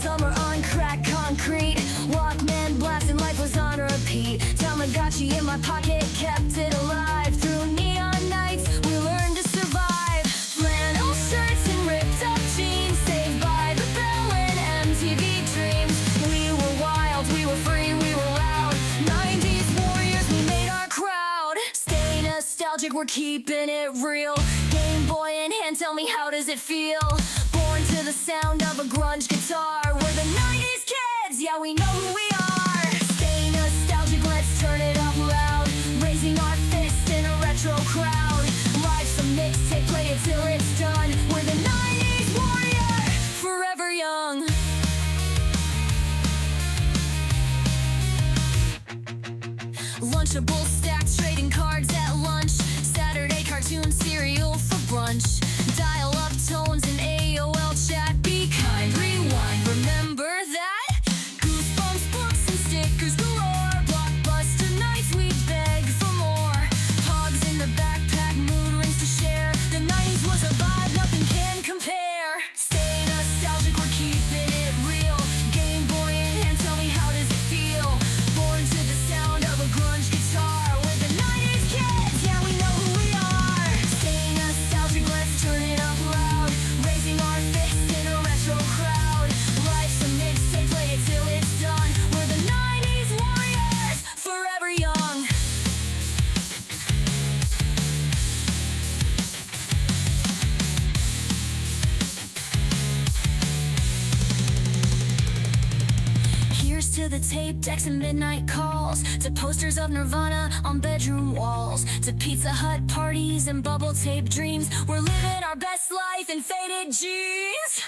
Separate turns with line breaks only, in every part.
summer on crack concrete. Walkman blasting, life was on repeat. Tamagotchi in my pocket kept it alive. Through neon nights, we learned to survive. Flannel shirts and ripped up jeans, saved by the bell and MTV dreams. We were wild, we were free, we were loud. 90s warriors, we made our crowd. Stay nostalgic, we're keeping it real. Game Boy in hand, tell me how does it feel? Born to the sound of a grunge guitar. We're the 90s kids, yeah we know who we are. Stay nostalgic, let's turn it up loud. Raising our fists in a retro crowd. Live some mixtape, play it till it's done. We're the 90s warrior, forever young. Lunchables stacked, trading cards at lunch. Saturday cartoon cereal for brunch. Dial-up tones and AOL chat. Be kind, rewind, remember that? Goosebumps, books and stickers galore. Blockbuster nights, we beg for more. Pogs in the backpack, mood rings to share. The 90s was a vibe, nothing can compare. Stay nostalgic, we're keeping it real. Game Boy in hand, tell me how does it feel? Born to the sound of a grunge guitar. We're the 90s kids, yeah we know who we are. Stay nostalgic, let's turn it up loud. Raising our fists in a retro crowd. Life's a mixtape, play it till it's done. We're the 90s warriors, forever young. Here's to the tape decks and midnight calls. To posters of Nirvana on bedroom walls. To Pizza Hut parties and bubble tape dreams. We're living our best life in faded jeans.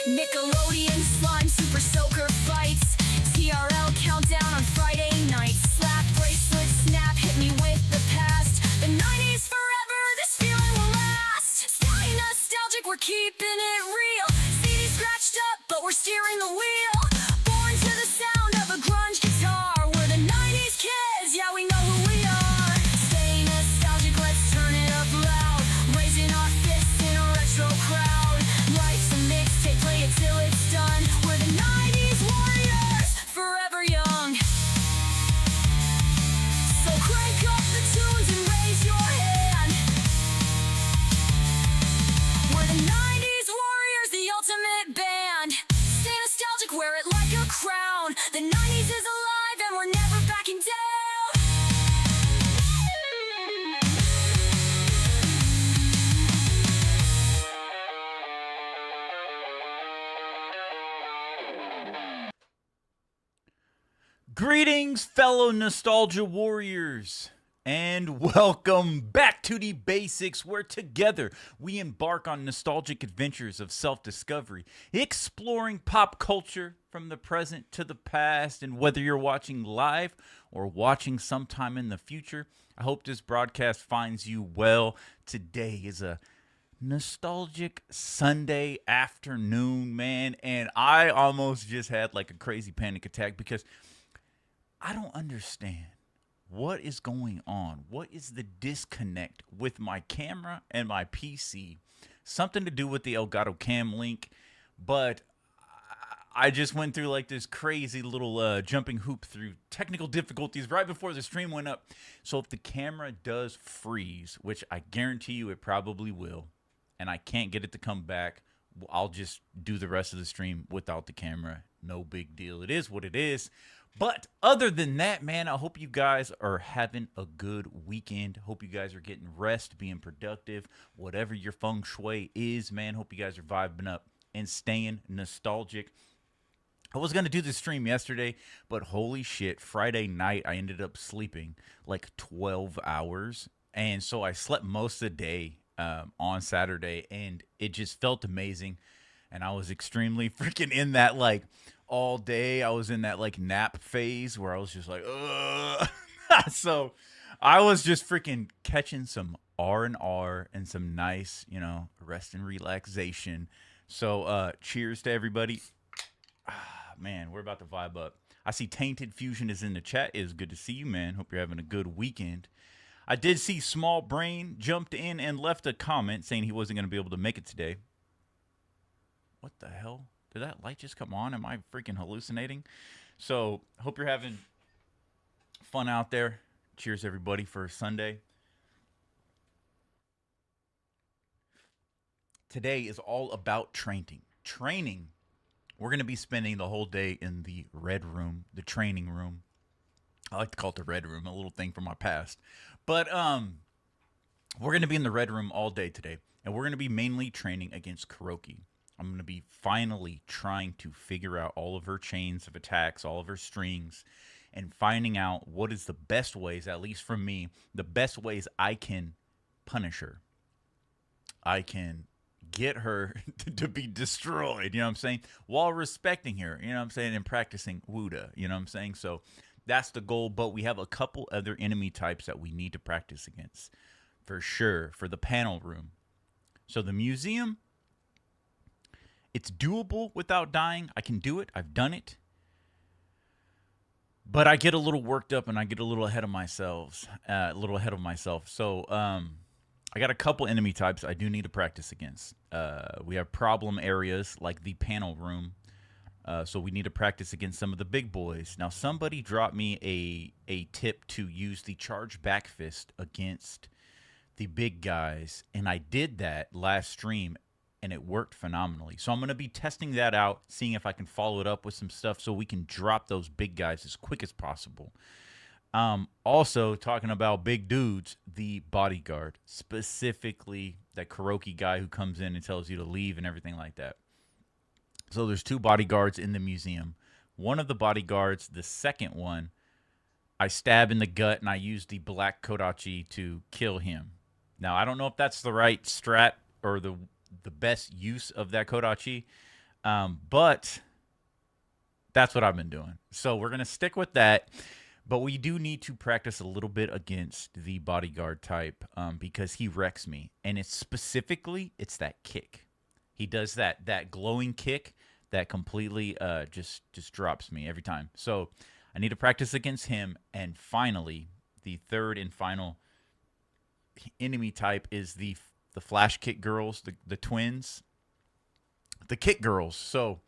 Nickelodeon slime super soaker fights. TRL countdown on Friday nights. Slap bracelet snap hit me with the past. The 90s forever, this feeling will last. Stay nostalgic, we're keeping it real. CD scratched up, but we're steering the wheel. Born to the sound of a grunge guitar. We're the 90s kids, yeah we know who we are. Stay nostalgic, let's turn it up loud. Raising our fists in a retro crowd. Life's a mixtape, play it till it's done. We're the 90s warriors, forever young. So crank up the tunes and raise your hand. We're the 90s warriors, the ultimate band. Stay nostalgic, wear it like a crown. The 90s is alive and we're never backing down.
Greetings, fellow nostalgia warriors, and welcome back to the basics, where together we embark on nostalgic adventures of self-discovery, exploring pop culture from the present to the past. And whether you're watching live or watching sometime in the future, I hope this broadcast finds you well. Today is a nostalgic Sunday afternoon, man, and I almost just had like a crazy panic attack because I don't understand what is going on. What is the disconnect with my camera and my PC? Something to do with the Elgato Cam link, but I just went through like this crazy little jumping hoop through technical difficulties right before the stream went up. So if the camera does freeze, which I guarantee you it probably will, and I can't get it to come back, I'll just do the rest of the stream without the camera. No big deal. It is what it is. But other than that, man, I hope you guys are having a good weekend. Hope you guys are getting rest, being productive, whatever your feng shui is, man. Hope you guys are vibing up and staying nostalgic. I was going to do the stream yesterday, but holy shit, Friday night I ended up sleeping like 12 hours. And so I slept most of the day on Saturday, and it just felt amazing. And I was extremely freaking in that like all day. I was in that like nap phase where I was just like, ugh. So I was just freaking catching some R&R and some nice, you know, rest and relaxation. So cheers to everybody. Man, we're about to vibe up. I see Tainted Fusion is in the chat. It is good to see you, man. Hope you're having a good weekend. I did see Small Brain jumped in and left a comment saying he wasn't going to be able to make it today. What the hell? Did that light just come on? Am I freaking hallucinating? So, hope you're having fun out there. Cheers, everybody, for Sunday. Today is all about training. We're going to be spending the whole day in the red room, the training room. I like to call it the red room, a little thing from my past. But we're going to be in the red room all day today, and we're going to be mainly training against Kuroki. I'm going to be finally trying to figure out all of her chains of attacks, all of her strings, and finding out what is the best ways, at least from me, the best ways I can punish her. I can get her to be destroyed, you know what I'm saying, while respecting her, you know what I'm saying, and practicing Wuda, you know what I'm saying. So that's the goal, but we have a couple other enemy types that we need to practice against for sure for the panel room. So the museum, it's doable without dying. I can do it. I've done it. But I get a little worked up and I get a little ahead of myself. So I got a couple enemy types I do need to practice against. We have problem areas like the panel room. So we need to practice against some of the big boys. Now, somebody dropped me a tip to use the charge back fist against the big guys. And I did that last stream, and it worked phenomenally. So I'm going to be testing that out, seeing if I can follow it up with some stuff so we can drop those big guys as quick as possible. Also, talking about big dudes, the bodyguard, specifically that Kuroki guy who comes in and tells you to leave and everything like that. So there's two bodyguards in the museum. One of the bodyguards, the second one, I stab in the gut and I use the black Kodachi to kill him. Now, I don't know if that's the right strat or the best use of that Kodachi, but that's what I've been doing. So we're going to stick with that. But we do need to practice a little bit against the bodyguard type because he wrecks me. And it's specifically, it's that kick. He does that glowing kick that completely just drops me every time. So I need to practice against him. And finally, the third and final enemy type is the flash kick girls, the twins, the kick girls. So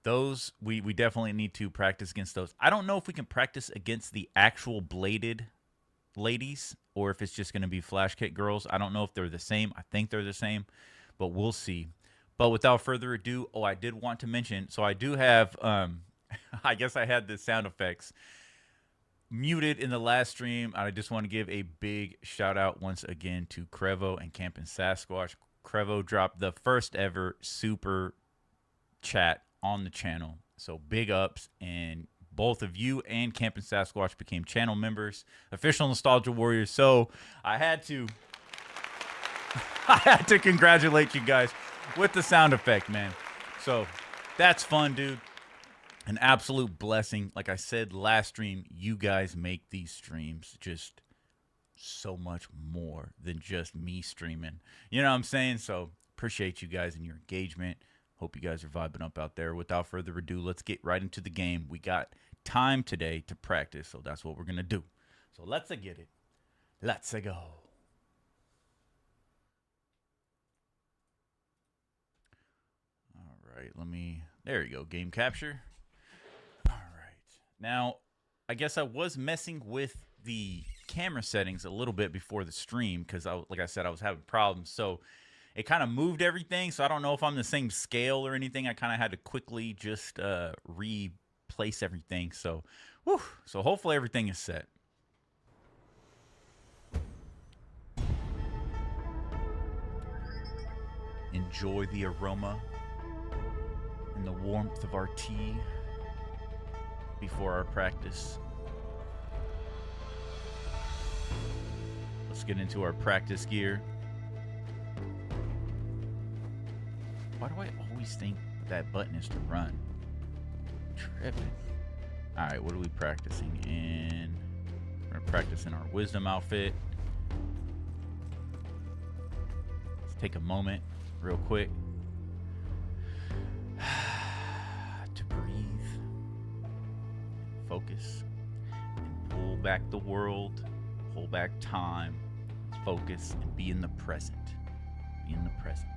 those, we definitely need to practice against those. I don't know if we can practice against the actual bladed ladies or if it's just going to be flash kick girls. I don't know if they're the same. I think they're the same, but we'll see. But without further ado, I did want to mention, so I do have, I guess I had the sound effects muted in the last stream. I just want to give a big shout out once again to Crevo and Campin' Sasquatch. Crevo dropped the first ever super chat on the channel, so big ups, and both of you and Campin' Sasquatch became channel members, official Nostalgia Warriors. So I had to congratulate you guys with the sound effect, man. So that's fun, dude. An absolute blessing. Like I said last stream, you guys make these streams just so much more than just me streaming. You know what I'm saying? So appreciate you guys and your engagement. Hope you guys are vibing up out there. Without further ado, let's get right into the game. We got time today to practice, so that's what we're going to do. So let's get it. Let's go. All right, there you go, game capture. All right. Now, I guess I was messing with the camera settings a little bit before the stream because, like I said, I was having problems. So it kind of moved everything, so I don't know if I'm the same scale or anything. I kind of had to quickly just replace everything. So, so hopefully everything is set. Enjoy the aroma and the warmth of our tea before our practice. Let's get into our practice gear. Why do I always think that button is to run? Tripping. All right, what are we practicing in? We're gonna practice in our wisdom outfit. Let's take a moment real quick to breathe focus and pull back the world, pull back time, focus, and be in the present. Be in the present.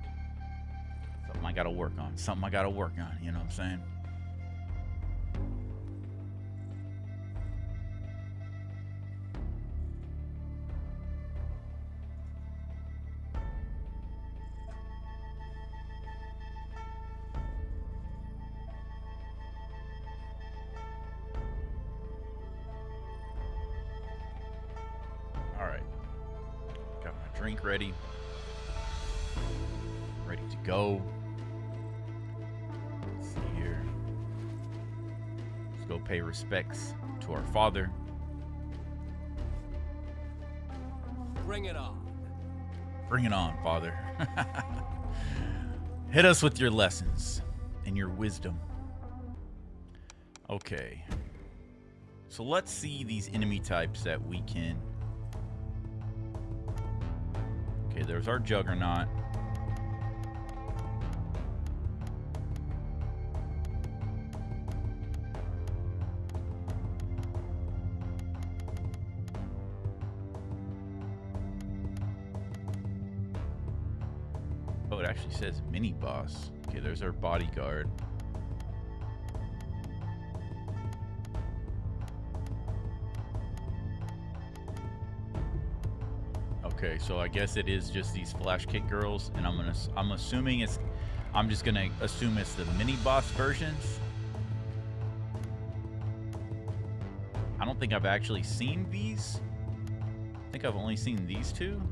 Something I gotta work on. Something I gotta work on, you know what I'm saying? Alright. Got my drink ready. Ready to go. Let's see here. Let's go pay respects to our father.
Bring it on.
Bring it on, Father. Hit us with your lessons and your wisdom. Okay. So let's see these enemy types that we can... Okay, there's our Juggernaut. Oh, it actually says mini boss. Okay, there's our bodyguard. Okay, so I guess it is just these flash kick girls, and I'm assuming it's, I'm just gonna assume it's the mini boss versions. I don't think I've actually seen these. I think I've only seen these two,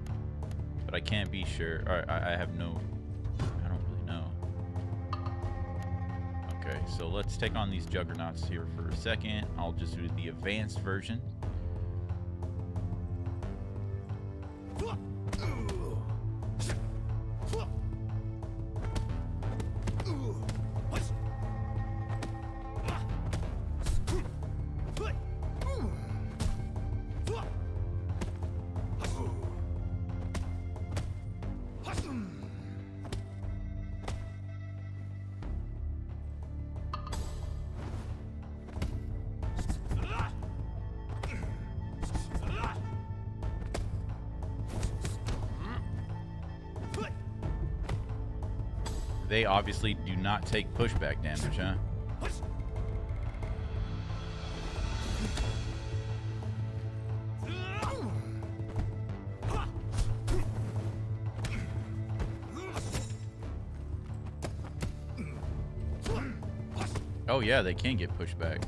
but I can't be sure. I have no, I don't really know. Okay, so let's take on these juggernauts here for a second. I'll just do the advanced version. They obviously do not take pushback damage, huh? Oh yeah, they can get pushed back.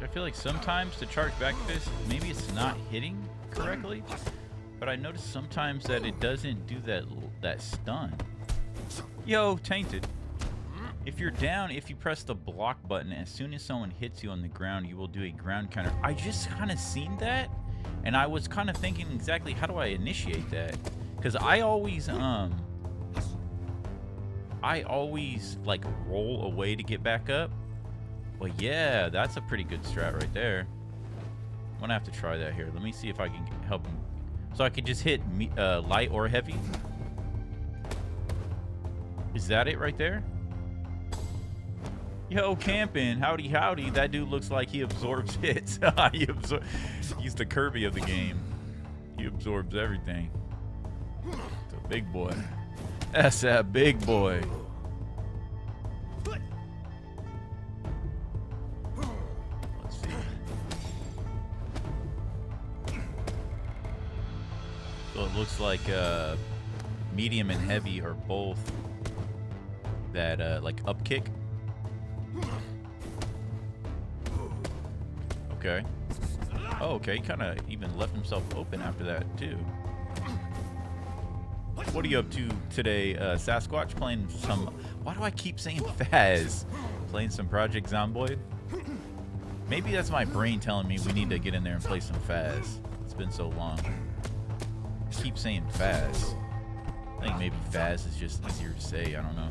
I feel like sometimes to charge back this, maybe it's not hitting correctly. But I noticed sometimes that it doesn't do that stun. Yo, tainted. If you're down, if you press the block button, as soon as someone hits you on the ground, you will do a ground counter. I just kind of seen that, and I was kind of thinking exactly how do I initiate that? Because I always like roll away to get back up. Well, yeah, that's a pretty good strat right there. I'm gonna have to try that here. Let me see if I can help him. So I could just hit light or heavy. Is that it right there? Yo, camping, howdy howdy. That dude looks like he absorbs hits. He's the Kirby of the game. He absorbs everything. It's a big boy. That's that big boy. Let's see. So it looks like medium and heavy are both that like up kick. Okay. Oh, okay. He kind of even left himself open after that too. What are you up to today, Sasquatch? Playing some... Why do I keep saying Faz? Playing some Project Zomboid? Maybe that's my brain telling me we need to get in there and play some Faz. It's been so long. I keep saying Faz. I think maybe Faz is just easier to say. I don't know.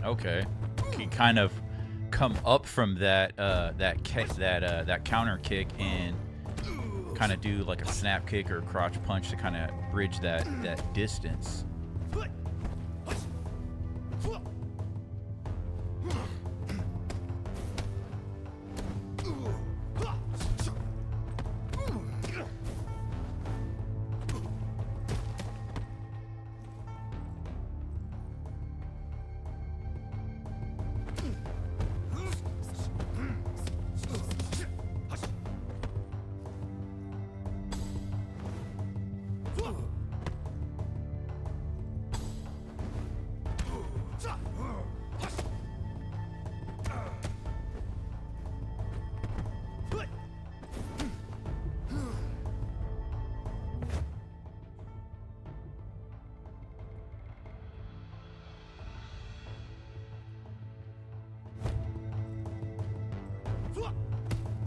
Okay, he kind of come up from that that counter kick and kind of do like a snap kick or a crotch punch to kind of bridge that distance.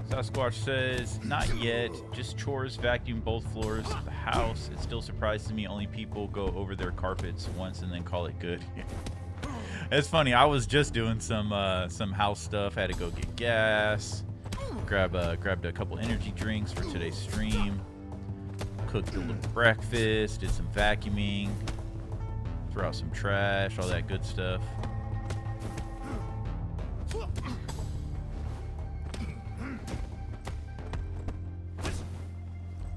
Sasquatch says, not yet, just chores, vacuum both floors of the house. It still surprises me only people go over their carpets once and then call it good. It's funny, I was just doing some house stuff, had to go get gas, grabbed a couple energy drinks for today's stream, cooked a little breakfast, did some vacuuming, throw out some trash, all that good stuff.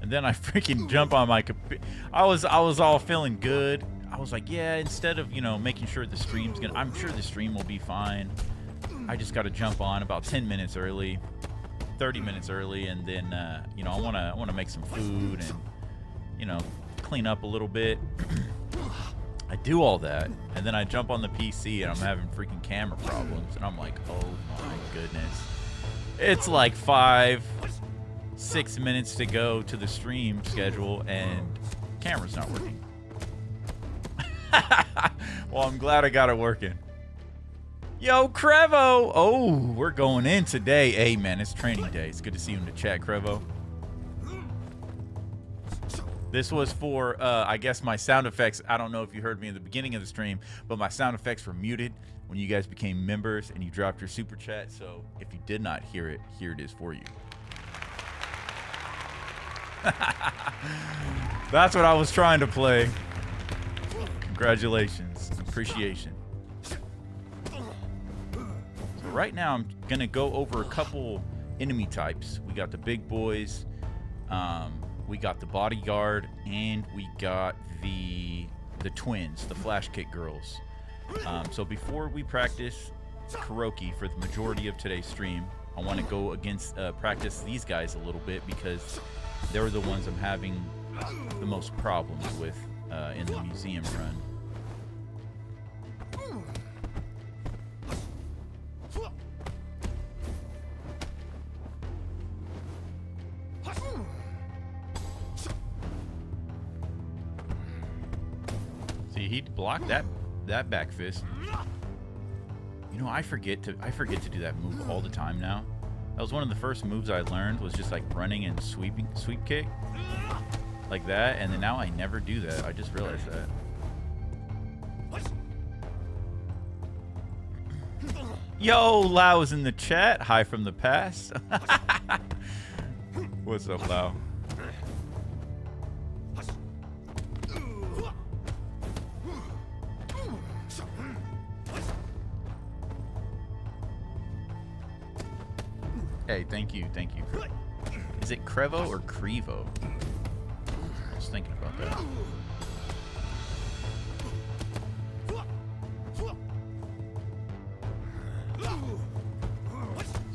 And then I freaking jump on my computer. I was all feeling good. I was like, yeah, instead of, you know, making sure the stream's gonna, I'm sure the stream will be fine. I just got to jump on about 10 minutes early, 30 minutes early, and then, you know, I want to make some food and, you know, clean up a little bit. I do all that, and then I jump on the PC, and I'm having freaking camera problems, and I'm like, oh my goodness. It's like 5-6 minutes to go to the stream schedule, and camera's not working. Well, I'm glad I got it working. Yo, Crevo! Oh, we're going in today. Hey, man, it's training day. It's good to see you in the chat, Crevo. This was for, I guess, my sound effects. I don't know if you heard me in the beginning of the stream, but my sound effects were muted when you guys became members and you dropped your super chat. So if you did not hear it, here it is for you. That's what I was trying to play. Congratulations. Appreciation. So right now I'm gonna go over a couple enemy types. We got the big boys, we got the bodyguard, and we got the twins, the flash kick girls. So before we practice Kuroki for the majority of today's stream, I want to go against practice these guys a little bit because they're the ones I'm having the most problems with in the museum run. See, he blocked that back fist. You know, I forget to do that move all the time now. That was one of the first moves I learned, was just like running and sweep kick like that, and then now I never do that. I just realized that. Yo, Lau's in the chat. Hi from the past. What's up, Lau? Hey, thank you. Is it Crevo or Crevo? I was thinking about that.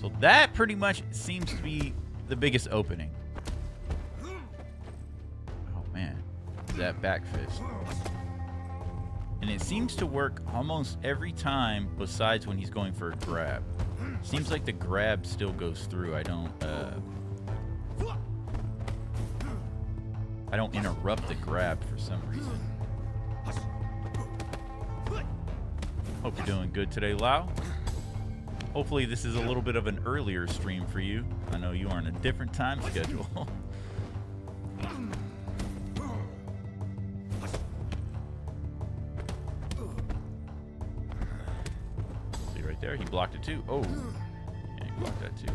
So that pretty much seems to be the biggest opening. Oh man, that back fist. And it seems to work almost every time besides when he's going for a grab. Seems like the grab still goes through. I don't interrupt the grab for some reason. Hope you're doing good today, Lau. Hopefully this is a little bit of an earlier stream for you. I know you are on a different time schedule. See right there, he blocked it too. Oh, yeah, he blocked that too.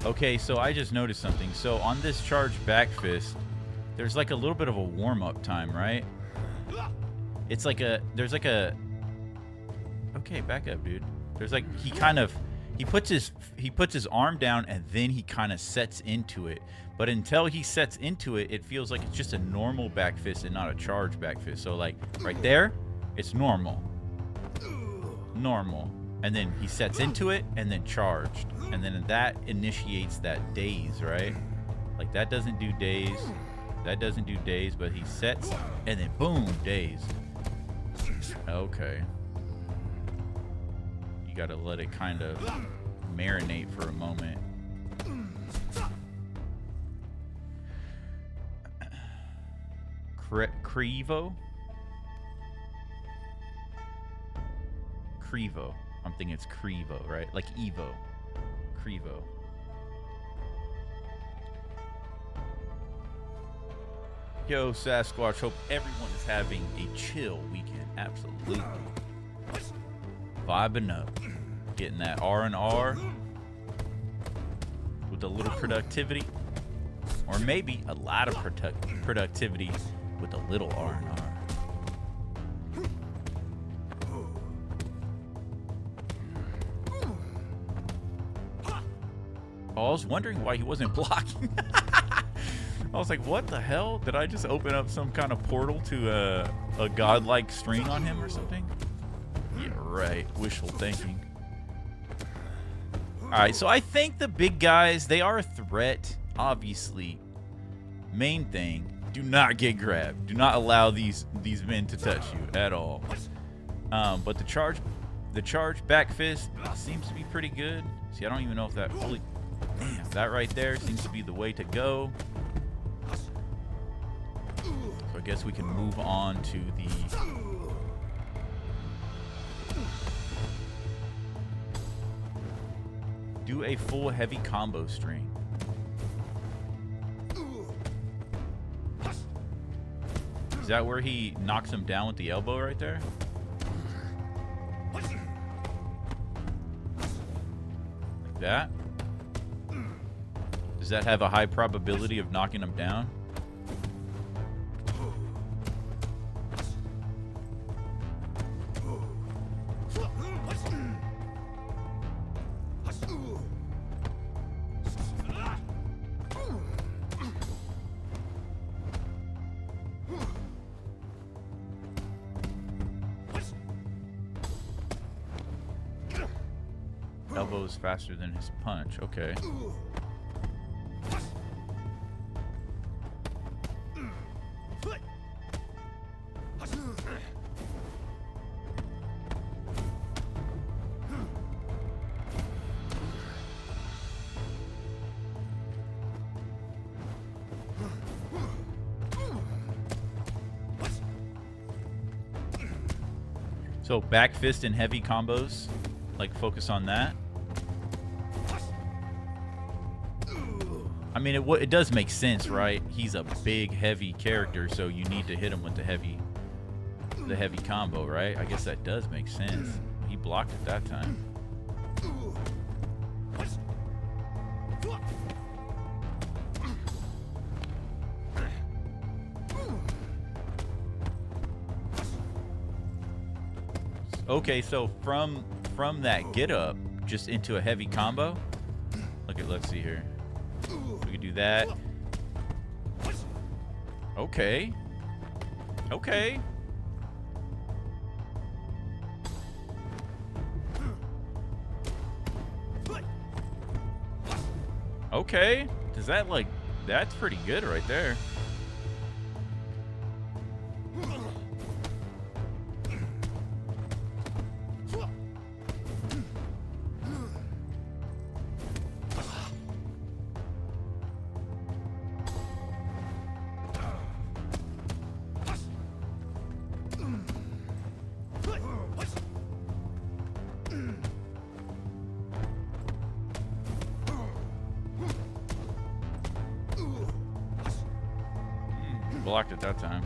Okay, so I just noticed something. So on this charge back fist, there's like a little bit of a warm-up time, right? It's like there's like a, okay, back up, dude. There's like, he puts his arm down and then he kind of sets into it. But until he sets into it, it feels like it's just a normal back fist and not a charge back fist. So like right there, it's normal. And then he sets into it and then charged. And then that initiates that daze, right? Like that doesn't do daze. That doesn't do daze, but he sets and then boom, daze. Okay. You gotta let it kind of marinate for a moment. Crevo? Crevo. I'm thinking it's Crevo, right? Like Evo. Crevo. Yo, Sasquatch, hope everyone is having a chill weekend. Absolutely. Vibing up. Getting that R&R with a little productivity. Or maybe a lot of productivity with a little R&R. I was wondering why he wasn't blocking. I was like, what the hell? Did I just open up some kind of portal to a godlike string on him or something? Yeah, right. Wishful thinking. Alright, so I think the big guys, they are a threat, obviously. Main thing, do not get grabbed. Do not allow these men to touch you at all. But the charge back fist seems to be pretty good. See, I don't even know if that fully... Damn, that right there seems to be the way to go. So I guess we can move on to the... Do a full heavy combo string. Is that where he knocks him down with the elbow right there? Like that? Does that have a high probability of knocking him down? elbow is faster than his punch. Okay. So back fist and heavy combos, like focus on that. I mean, it does make sense, right? He's a big, heavy character, so you need to hit him with the heavy combo, right? I guess that does make sense. He blocked it that time. Okay, so from that get up just into a heavy combo. Let's see here. We can do that. Okay. Okay. Okay. Does that that's pretty good right there. Blocked it that time.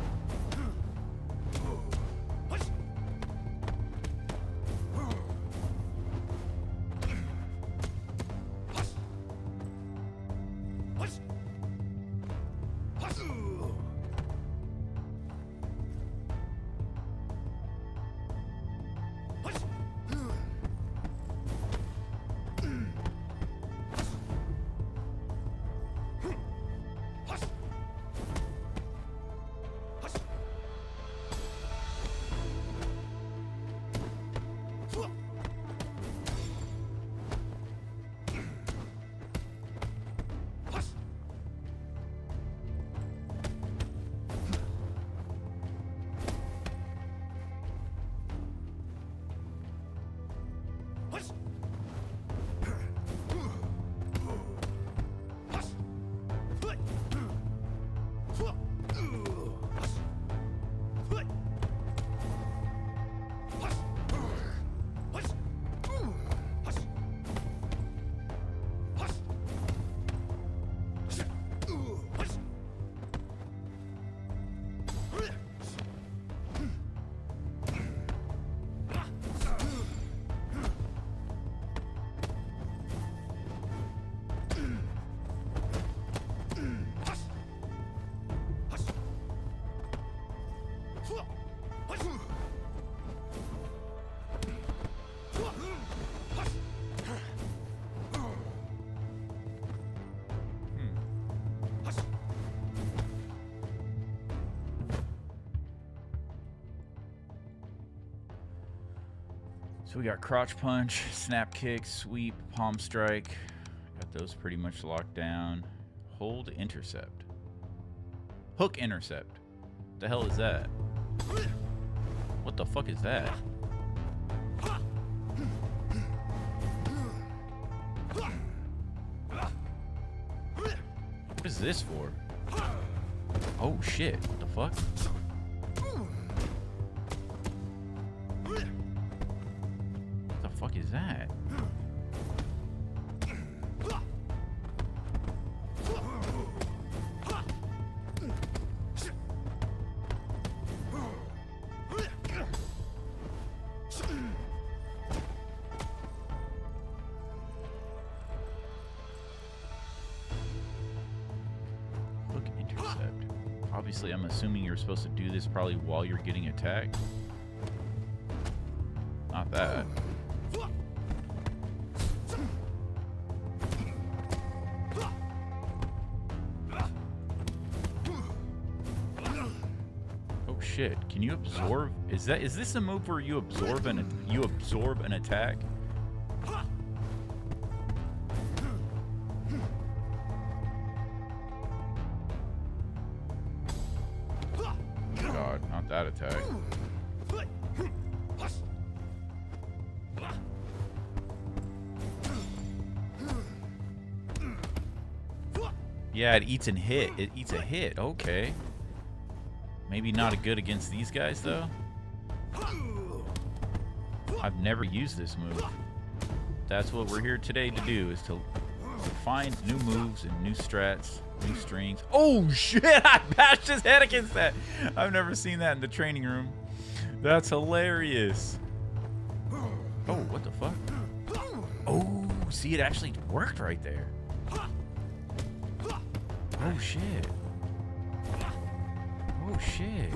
So we got crotch punch, snap kick, sweep, palm strike. Got those pretty much locked down. Hold intercept. Hook intercept. What the hell is that? What the fuck is that? What is this for? Oh shit, what the fuck? What the fuck is that? Obviously, I'm assuming you're supposed to do this probably while you're getting attacked. Not that. Oh shit! Can you absorb? Is this a move where you absorb an attack? want that attack. Yeah, it eats and hit. It eats a hit. Okay. Maybe not a good against these guys, though. I've never used this move. That's what we're here today to do, is to find new moves and new strats, new strings. Oh, shit! I bashed his head against that. I've never seen that in the training room. That's hilarious. Oh, what the fuck? Oh, see, it actually worked right there. Oh, shit. Oh, shit.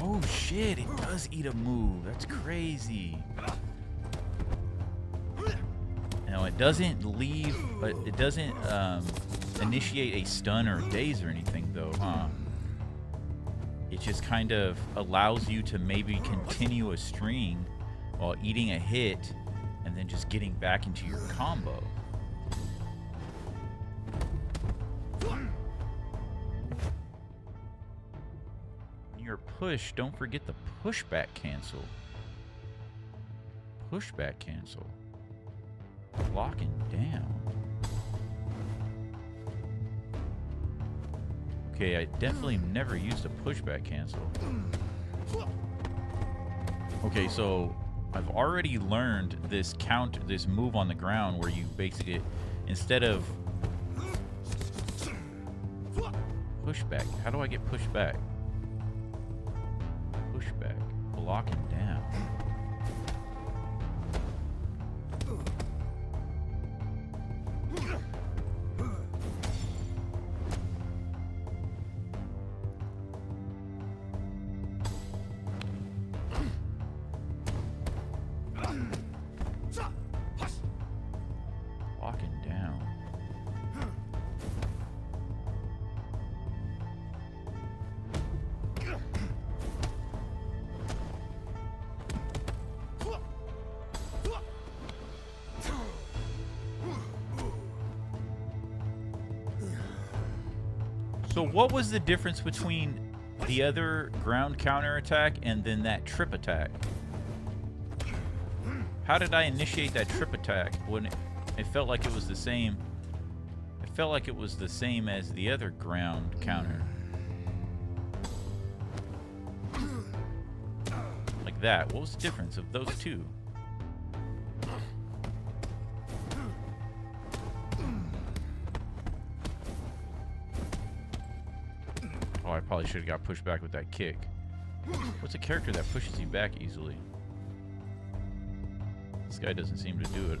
Oh, shit. It does eat a move. That's crazy. Now, it doesn't leave, but it doesn't initiate a stun or a daze or anything, though, huh? It just kind of allows you to maybe continue a string while eating a hit and then just getting back into your combo. When you're push, don't forget the pushback cancel. Pushback cancel. Locking down. Okay, I definitely never used a pushback cancel. Okay, so I've already learned this this move on the ground where you basically, instead of pushback, how do I get pushed back? Pushback, blocking down. So what was the difference between the other ground counter attack and then that trip attack? How did I initiate that trip attack when it felt like it was the same? It felt like it was the same as the other ground counter. Like that. What was the difference of those two? Oh, I probably should have got pushed back with that kick. What's a character that pushes you back easily? This guy doesn't seem to do it.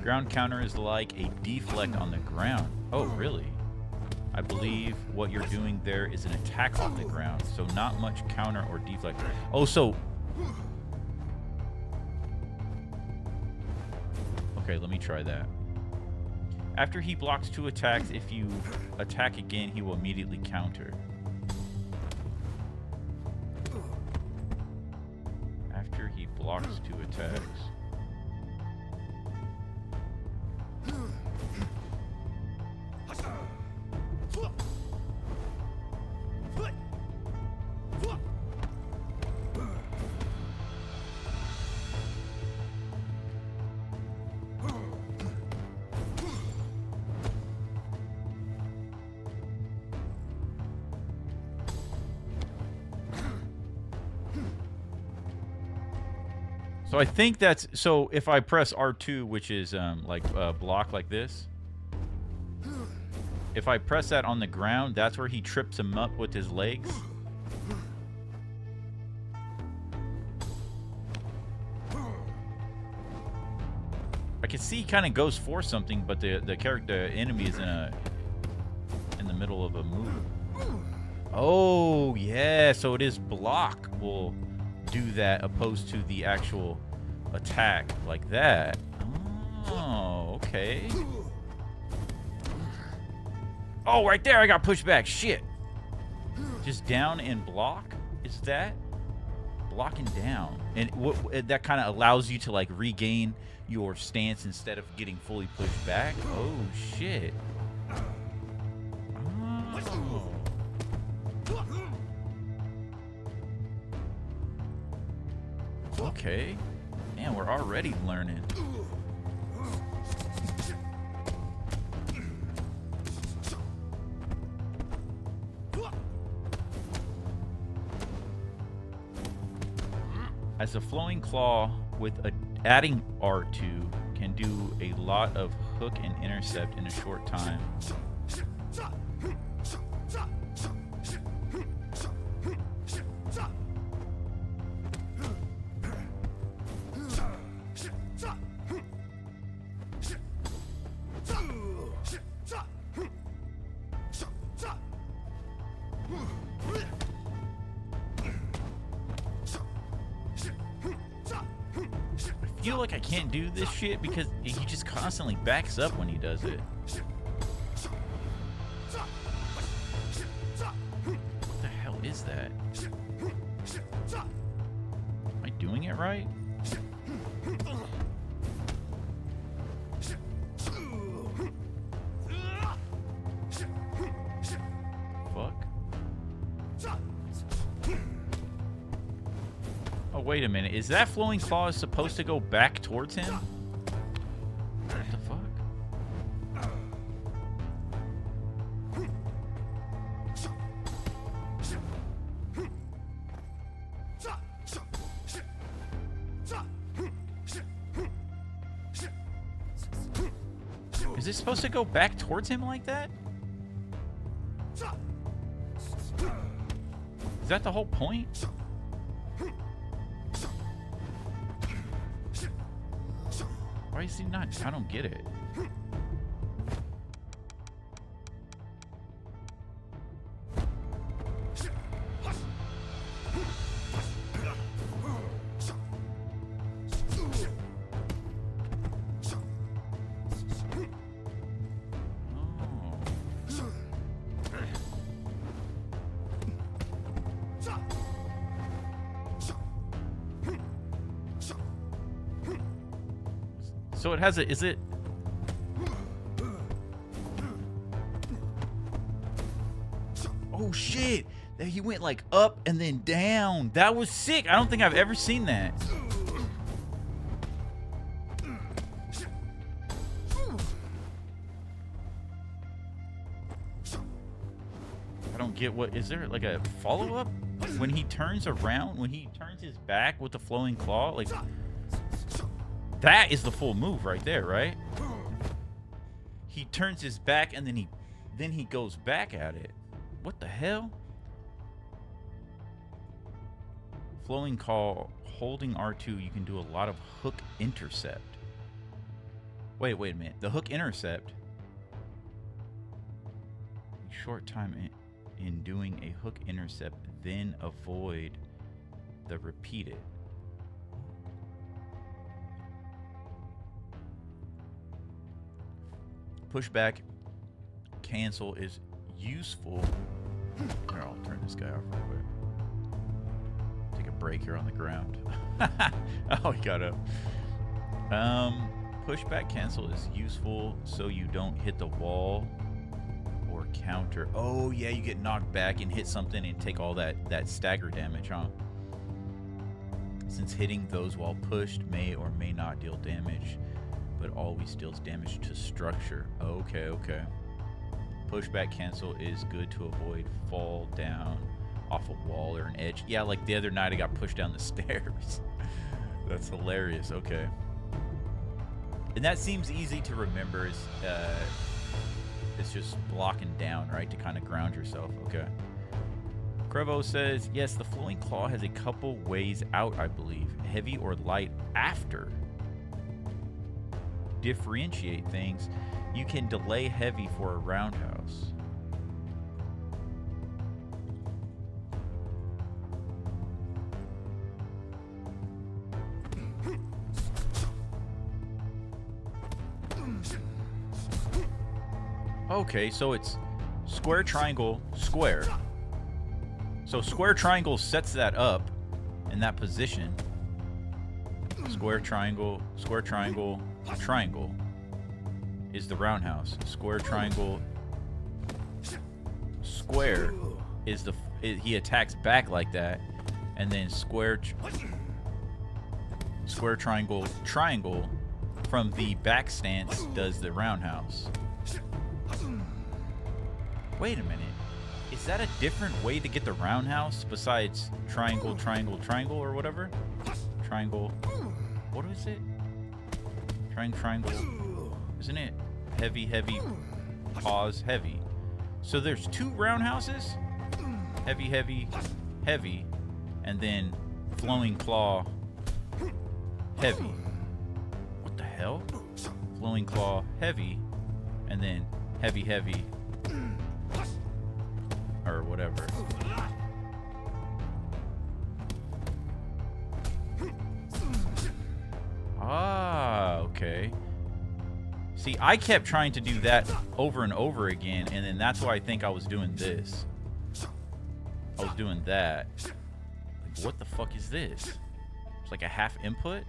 Ground counter is like a deflect on the ground. Oh, really? I believe what you're doing there is an attack off the ground, so not much counter or deflect. Oh, so... Okay, let me try that. After he blocks 2 attacks, if you attack again, he will immediately counter. After he blocks 2 attacks. So I think that's... So if I press R2, which is like block like this. If I press that on the ground, that's where he trips him up with his legs. I can see he kind of goes for something, but the enemy is in the middle of a move. Oh yeah, so it is block will do that opposed to the actual attack like that. Oh, okay. Oh, right there, I got pushed back. Shit. Just down and block? Is that? Blocking down. And that kind of allows you to, like, regain your stance instead of getting fully pushed back? Oh, shit. Oh. Okay. Man, we're already learning. As a flowing claw with adding R2 can do a lot of hook and intercept in a short time. I feel like I can't do this shit because he just constantly backs up when he does it. What the hell is that? Am I doing it right? Wait a minute, is that flowing claw supposed to go back towards him? What the fuck? Is it supposed to go back towards him like that? Is that the whole point? Why is he not? I don't get it. So it has a, is it? Oh shit, that he went like up and then down. That was sick. I don't think I've ever seen that. I don't get what, is there like a follow-up? When he turns around, when he turns his back with the flowing claw, like... That is the full move right there, right? He turns his back and then he goes back at it. What the hell? Flowing call, holding R2, you can do a lot of hook intercept. Wait a minute. The hook intercept. Short time in doing a hook intercept, then avoid the repeated. Pushback cancel is useful. Here, I'll turn this guy off real quick. Take a break here on the ground. Oh, he got up. Pushback cancel is useful so you don't hit the wall or counter. Oh yeah, you get knocked back and hit something and take all that stagger damage, huh? Since hitting those while pushed may or may not deal damage, but always deals damage to structure. Okay. Pushback cancel is good to avoid fall down off a wall or an edge. Yeah, like the other night I got pushed down the stairs. That's hilarious. Okay. And that seems easy to remember. It's just blocking down, right, to kind of ground yourself. Okay. Crevo says, yes, the flowing claw has a couple ways out, I believe. Heavy or light after. Differentiate things. You can delay heavy for a roundhouse. Okay, so it's square, triangle, square. So square, triangle sets that up in that position. Square, triangle, triangle is the roundhouse. Square, triangle, square is the... he attacks back like that. And then square, triangle, triangle from the back stance does the roundhouse. Wait a minute. Is that a different way to get the roundhouse besides triangle, triangle, triangle, or whatever? Triangle. What is it? Triangle. Isn't it heavy, heavy, pause, heavy? So there's two roundhouses? Heavy, heavy, heavy, and then flowing claw, heavy. What the hell? Flowing claw, heavy, and then heavy, heavy, or whatever. Ah, okay. See, I kept trying to do that over and over again, and then that's why I think I was doing this. I was doing that. Like, what the fuck is this? It's like a half input?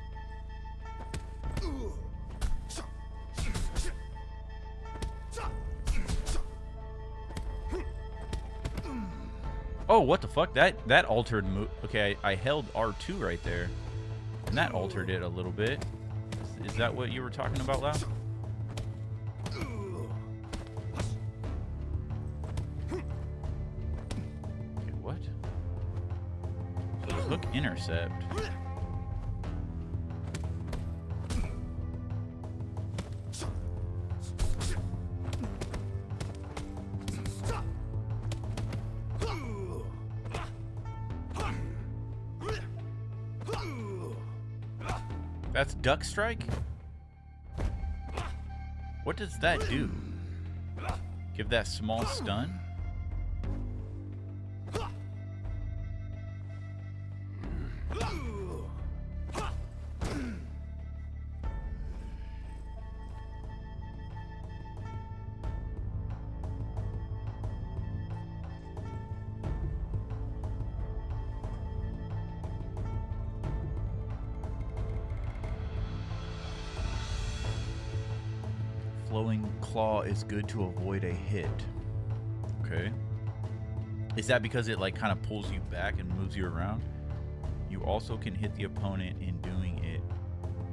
Oh, what the fuck? That altered move. Okay, I held R2 right there, and that altered it a little bit. Is that what you were talking about, Lau? Okay, what? So the hook intercept. That's duck strike? What does that do? Give that small stun? Flowing claw is good to avoid a hit. Okay. Is that because it like kind of pulls you back and moves you around? You also can hit the opponent in doing it,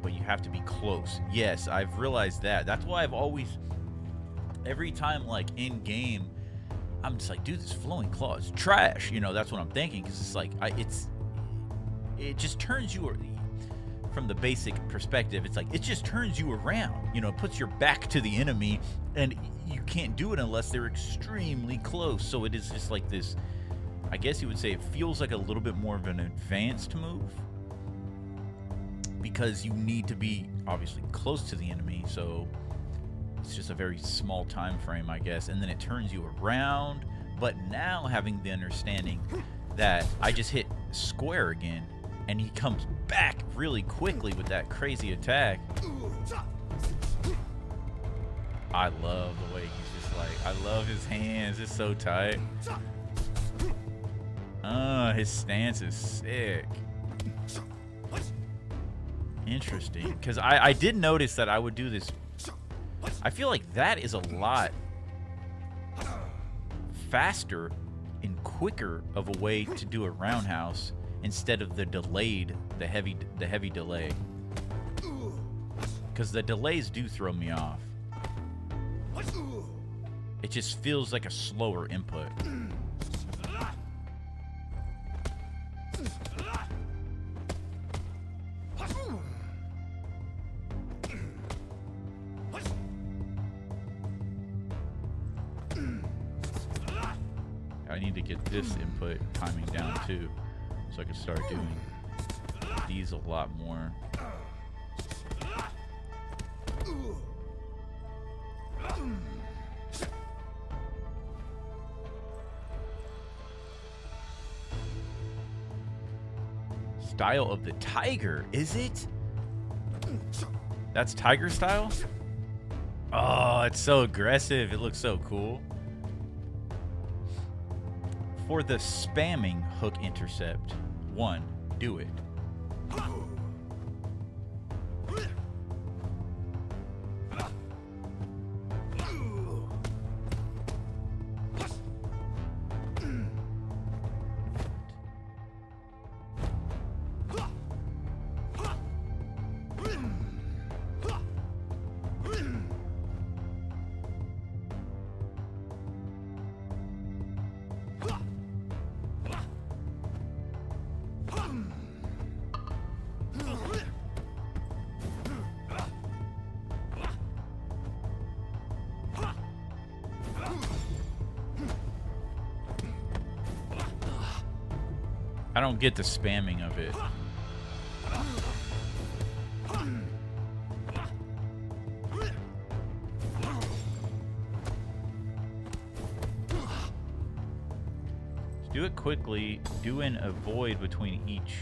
but you have to be close. Yes, I've realized that. That's why I've always, every time like in game, I'm just like, dude, this flowing claw is trash. You know, that's what I'm thinking, because it's like, it just turns you, from the basic perspective, it's like it just turns you around, you know, it puts your back to the enemy, and you can't do it unless they're extremely close. So it is just like this, I guess you would say it feels like a little bit more of an advanced move, because you need to be obviously close to the enemy, so it's just a very small time frame, I guess, and then it turns you around. But now having the understanding that I just hit square again, and he comes back really quickly with that crazy attack. I love the way he's just like, I love his hands. It's so tight. His stance is sick. Interesting. Because I did notice that I would do this. I feel like that is a lot faster and quicker of a way to do a roundhouse, instead of the heavy delay, because the delays do throw me off. It just feels like a slower input. I need to get this input timing down too, so I can start doing these a lot more. Style of the tiger, is it? That's tiger style? Oh, it's so aggressive. It looks so cool. For the spamming hook intercept, 1, do it. I don't get the spamming of it. Just do it quickly. Do an avoid between each.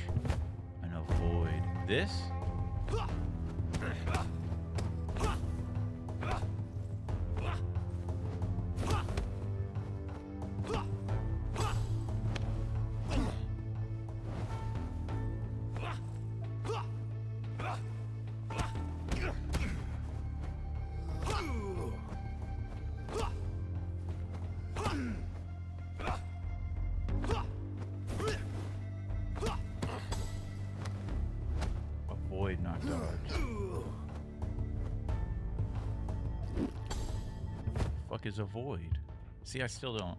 An avoid. This? Avoid, not dodge. Fuck is avoid? See, I still don't.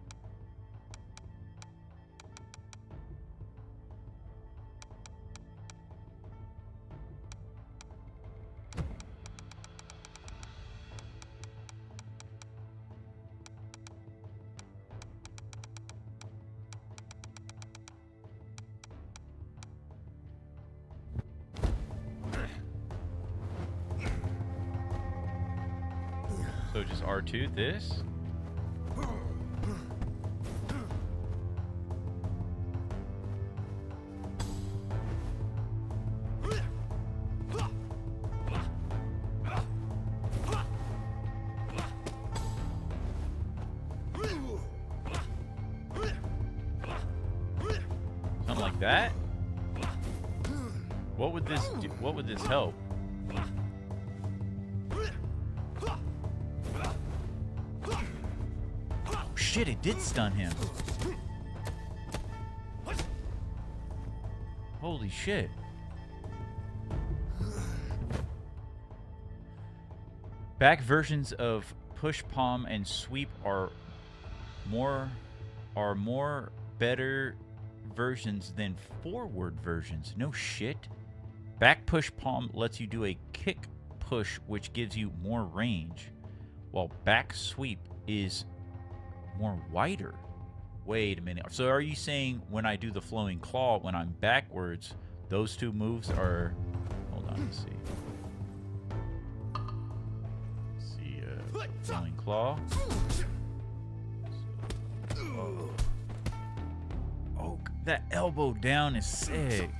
So just R2 this? Something like that? What would this do? What would this help? Shit, it did stun him. Holy shit. Back versions of push palm and sweep are more better versions than forward versions. No shit. Back push palm lets you do a kick push, which gives you more range, while back sweep is more wider. Wait a minute. So are you saying when I do the flowing claw, when I'm backwards, those two moves are... Hold on, let's see. Flowing claw. Oh, that elbow down is sick.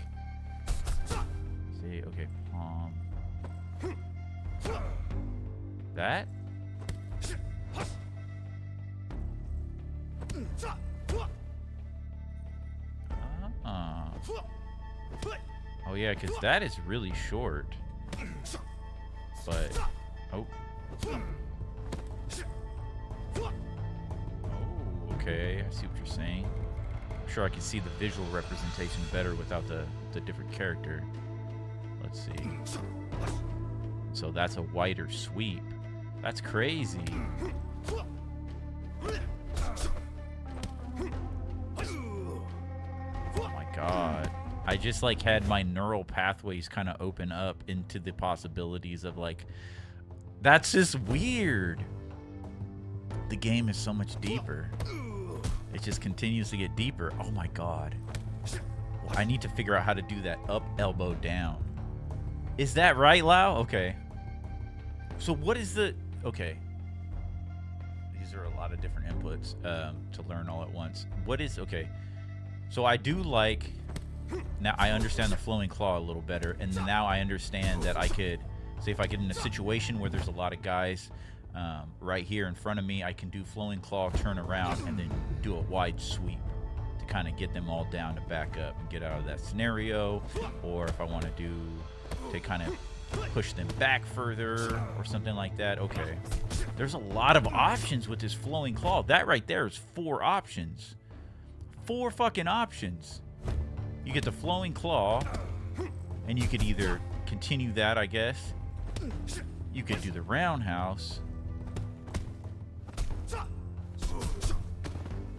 See, okay, palm. That? Oh yeah, because that is really short. But oh, okay, I see what you're saying. I'm sure I can see the visual representation better without the different character. Let's see. So that's a wider sweep. That's crazy. Oh my god. I just like had my neural pathways kind of open up into the possibilities of like, that's just weird. The game is so much deeper. It just continues to get deeper. Oh my god. I need to figure out how to do that up, elbow, down. Is that right, Lau? Okay. So what is the... Okay. These are a lot of different inputs to learn all at once. What is... Okay. So I do like... Now I understand the flowing claw a little better. And now I understand that I could... Say if I get in a situation where there's a lot of guys right here in front of me, I can do flowing claw, turn around, and then do a wide sweep to kind of get them all down to back up and get out of that scenario. Or if I want to do... to kind of push them back further or something like that. Okay. There's a lot of options with this flowing claw. That right there is 4 options. 4 fucking options. You get the flowing claw, and you could either continue that, I guess. You could do the roundhouse.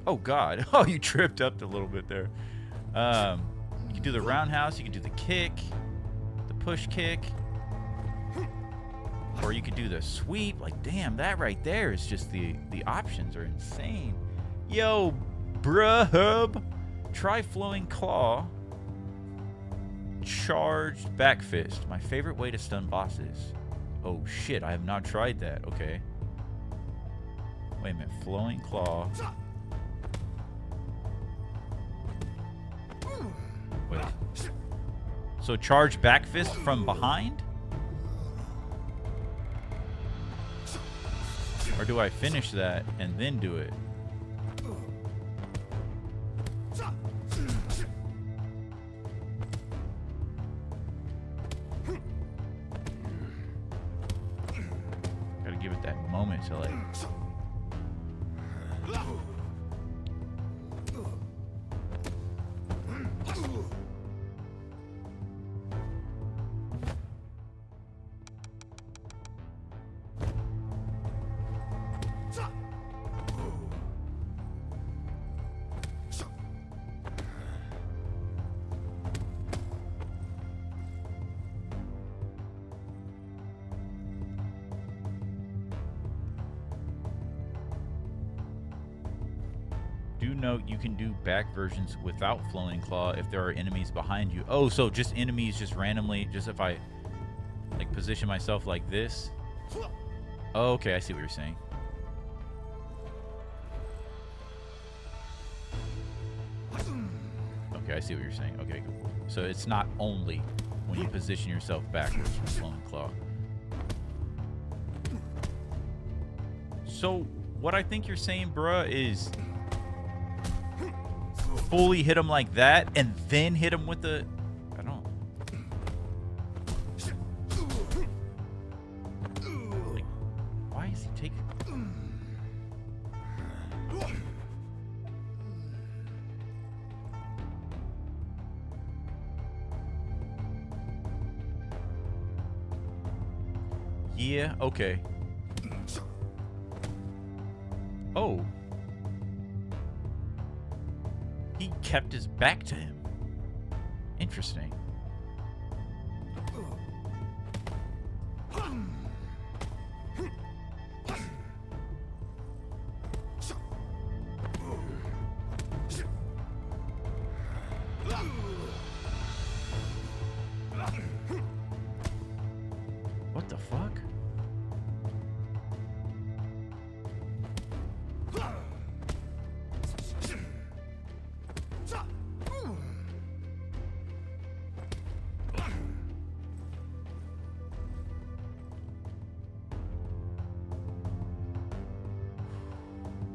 Oh, God. Oh, you tripped up a little bit there. You can do the roundhouse. You can do the kick. Push kick, or you could do the sweep. Like, damn, that right there is just the options are insane. Yo, bruh, try flowing claw, charged back fist. My favorite way to stun bosses. Oh shit, I have not tried that. Okay, wait a minute. Flowing claw. Wait. So charge back fist from behind? Or do I finish that and then do it? Gotta give it that moment to like... Do note you can do back versions without flowing claw if there are enemies behind you. Oh, so just enemies just randomly, just if I like position myself like this. Oh, okay, I see what you're saying. Okay, I see what you're saying. Okay, cool. So it's not only when you position yourself backwards from flowing claw. So what I think you're saying, bruh, is fully hit him like that and then hit him with the... I don't... Like, why is he taking... Yeah, okay. Oh. He kept his back to him. Interesting. What the fuck?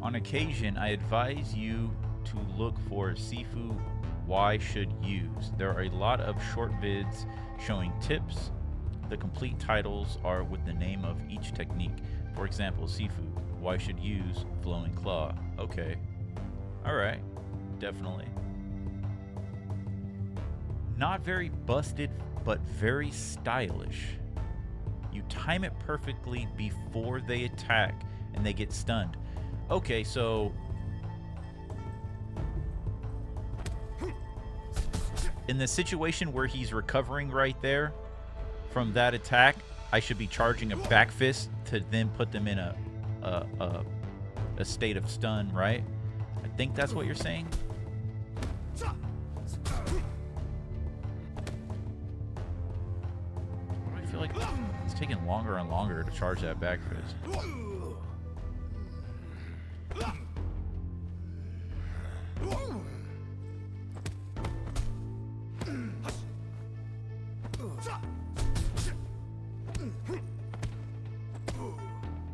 On occasion, I advise you to look for Sifu why should use. There are a lot of short vids showing tips. The complete titles are with the name of each technique. For example, Sifu, why should use flowing claw. Okay. Alright. Definitely. Not very busted, but very stylish. You time it perfectly before they attack and they get stunned. Okay, so in the situation where he's recovering right there from that attack, I should be charging a back fist to then put them in a state of stun, right? I think that's what you're saying. I feel like it's taking longer and longer to charge that back fist.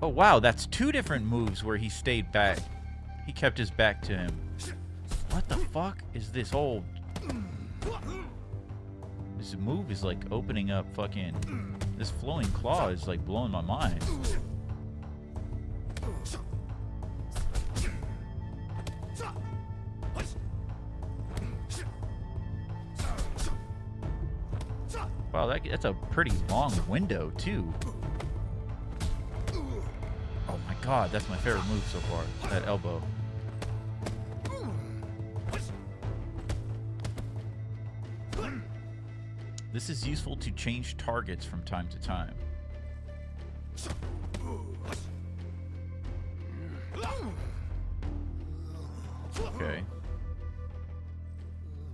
Oh wow, that's 2 different moves where he stayed back. He kept his back to him. What the fuck is this whole... This move is like opening up fucking... This flowing claw is like blowing my mind. Wow, that's a pretty long window too. Oh my god, that's my favorite move so far. That elbow. This is useful to change targets from time to time. Okay.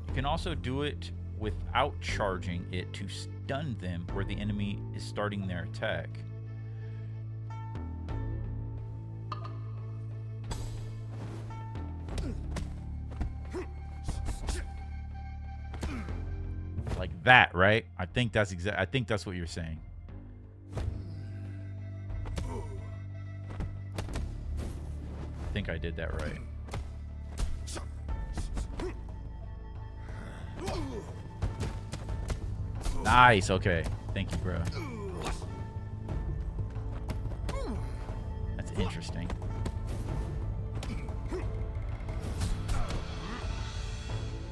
You can also do it without charging it to stun them where the enemy is starting their attack. Like that, right? I think that's what you're saying. I think I did that right. Nice, okay. Thank you, bro. That's interesting.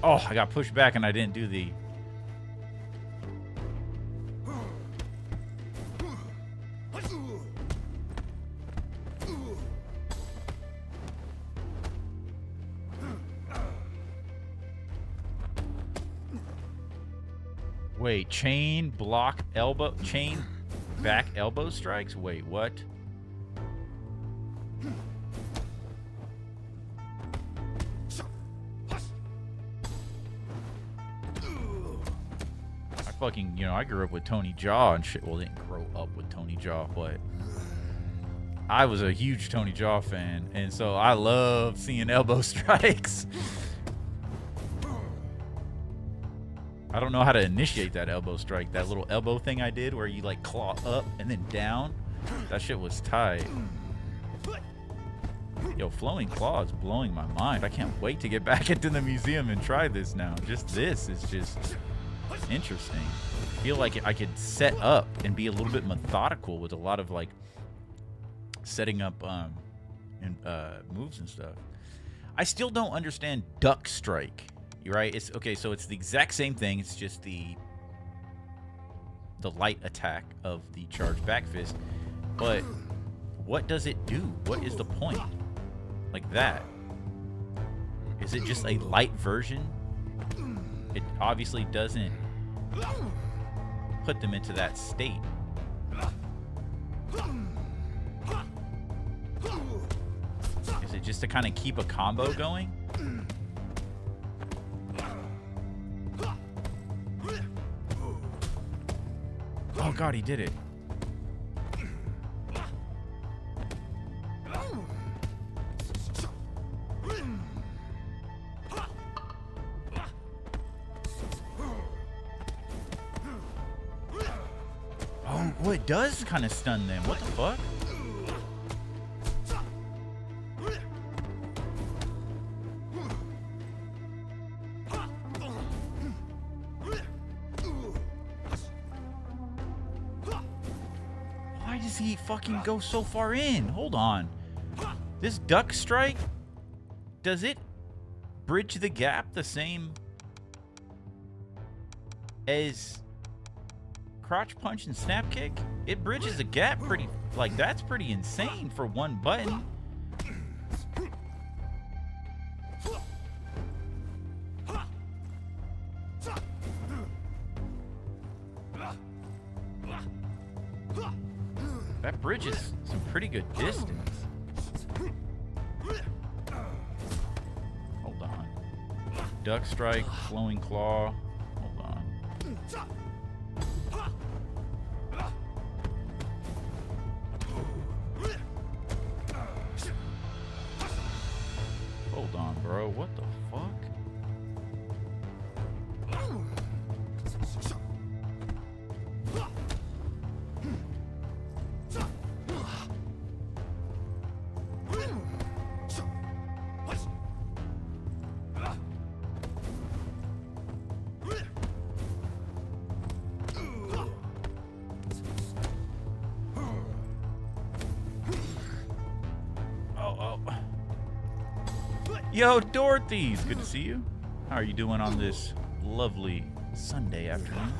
Oh, I got pushed back and I didn't do the... Wait, chain, block, elbow, chain, back elbow strikes? Wait, what? I fucking, you know, I grew up with Tony Jaa and shit. Well, didn't grow up with Tony Jaa, but I was a huge Tony Jaa fan, and so I love seeing elbow strikes. I don't know how to initiate that elbow strike. That little elbow thing I did where you like claw up and then down. That shit was tight. Yo, flowing claw is blowing my mind. I can't wait to get back into the museum and try this now. Just this is just interesting. I feel like I could set up and be a little bit methodical with a lot of like setting up moves and stuff. I still don't understand duck strike. Right? It's okay, so it's the exact same thing. It's just the light attack of the charged back fist. But what does it do? What is the point? Like that. Is it just a light version? It obviously doesn't put them into that state. Is it just to kind of keep a combo going? Oh god, he did it. Oh, well, it does kind of stun them. What the fuck? He fucking go so far in. Hold on. This duck strike, does it bridge the gap the same as crotch punch and snap kick? It bridges the gap pretty, like that's pretty insane for one button. That bridges some pretty good distance. Duck strike, flowing claw. Hold on. Hold on, bro. What the fuck? Yo, Dorothy! Good to see you. How are you doing on this lovely Sunday afternoon?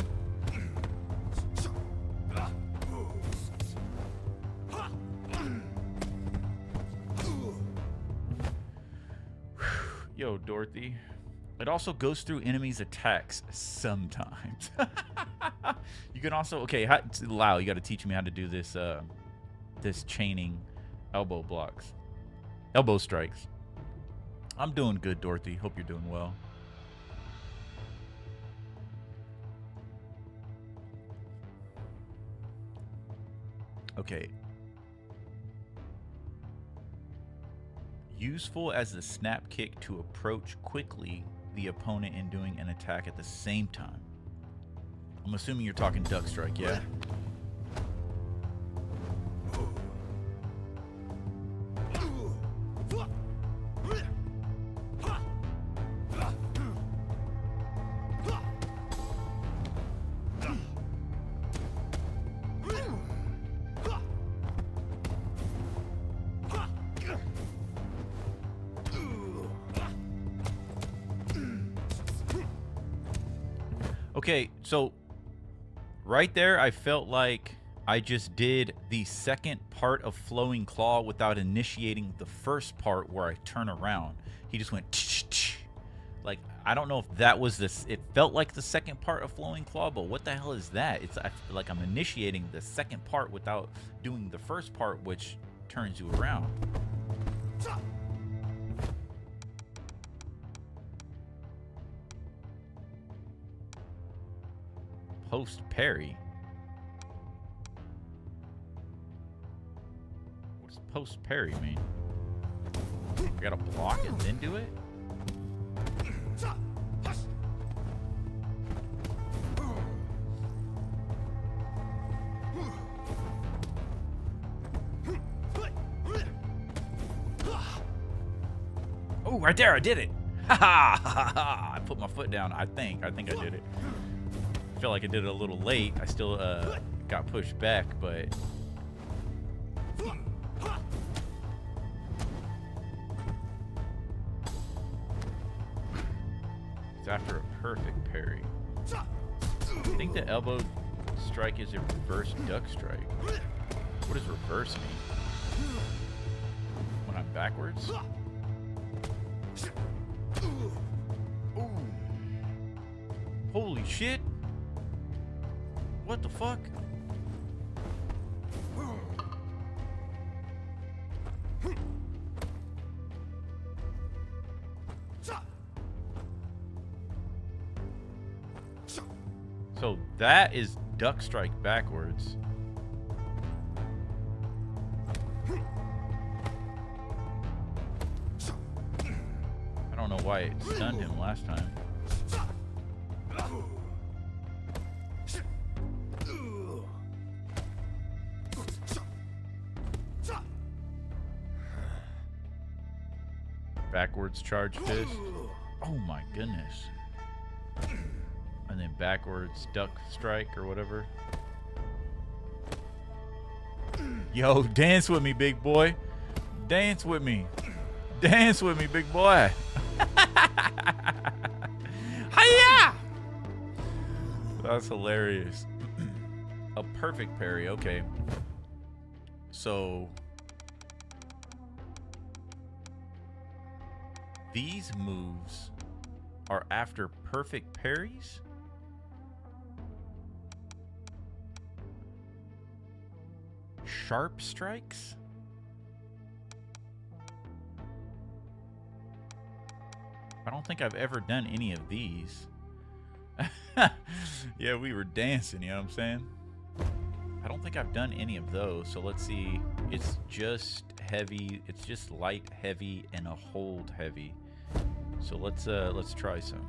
Yo, Dorothy. It also goes through enemies' attacks sometimes. You can also... Okay, Lau, you got to teach me how to do this, this chaining elbow blocks. Elbow strikes. I'm doing good, Dorothy. Hope you're doing well. Okay. Useful as the snap kick to approach quickly the opponent in doing an attack at the same time. I'm assuming you're talking duck strike, yeah? Okay, so right there, I felt like I just did the second part of Flowing Claw without initiating the first part where I turn around. He just went tsh-tsh. Like, I don't know if that was this. It felt like the second part of Flowing Claw, but what the hell is that? I feel like I'm initiating the second part without doing the first part, which turns you around. Post parry. What does post parry mean? I gotta block and then do it? Oh, right there, I did it. Ha ha ha ha. I put my foot down. I think I did it. I feel like I did it a little late. I still got pushed back, but it's after a perfect parry. I think the elbow strike is a reverse duck strike. What does reverse mean? When I'm backwards? Ooh. Holy shit. What the fuck? So that is duck strike backwards. I don't know why it stunned him last time. Backwards charge fist. Oh my goodness. And then backwards duck strike or whatever. Yo, dance with me, big boy. Dance with me. Dance with me, big boy. Hiya! That's hilarious. A perfect parry. Okay. So these moves are after perfect parries? Sharp strikes? I don't think I've ever done any of these. Yeah, we were dancing, you know what I'm saying? I don't think I've done any of those, so let's see. It's just heavy. It's just light heavy and a hold heavy. So let's try some.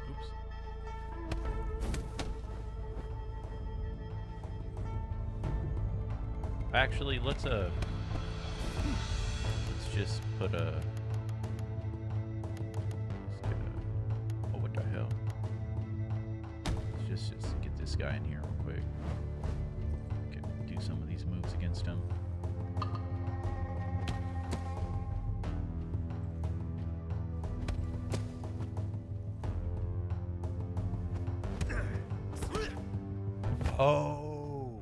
Oops. Actually, let's just put a. Oh, what the hell? Let's just get this guy in here real quick. Can do some of these moves against him. Oh,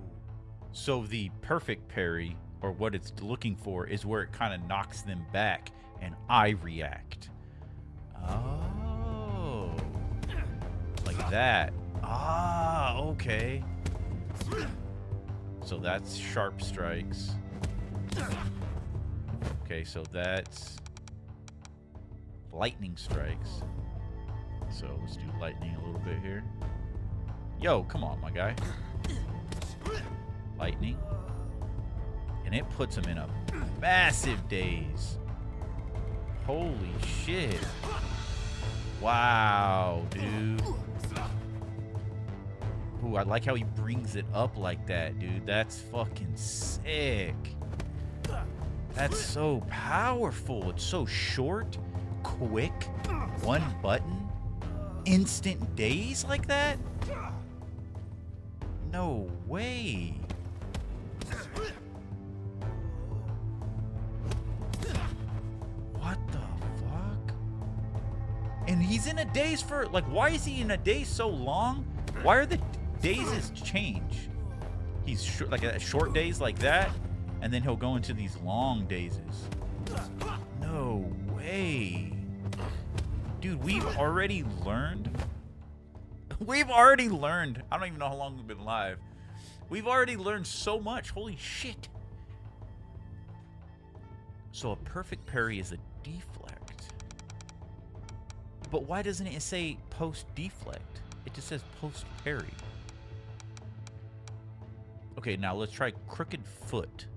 so the perfect parry, or what it's looking for, is where it kind of knocks them back and I react. Oh, like that. Ah, okay. So that's sharp strikes. Okay, so that's lightning strikes. So let's do lightning a little bit here. Yo, come on, my guy. Lightning. And it puts him in a massive daze. Holy shit. Wow, dude. Ooh, I like how he brings it up like that, dude. That's fucking sick. That's so powerful. It's so short, quick, one button, instant daze like that? No way. What the fuck? And he's in a daze for, like, why is he in a daze so long? Why are the dazes change? He's like a short daze like that, and then he'll go into these long dazes. No way. Dude, we've already learned. We've already learned. I don't even know how long we've been live. We've already learned so much. Holy shit. So a perfect parry is a deflect. But why doesn't it say post deflect? It just says post parry. Okay, now let's try crooked foot.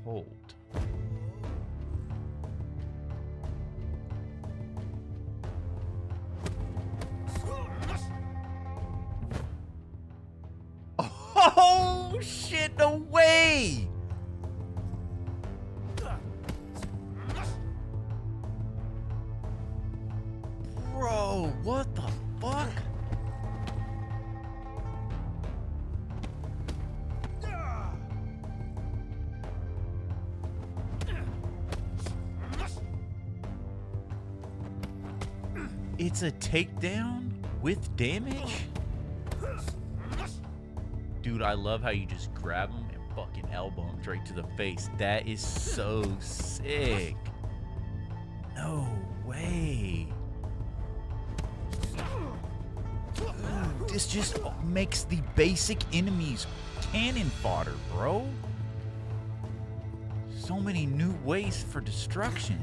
Hold. Oh shit, no way! Bro, what the fuck? It's a takedown with damage? Dude, I love how you just grab him and fucking elbow him straight to the face. That is so sick. No way. Dude, this just makes the basic enemies cannon fodder, bro. So many new ways for destruction.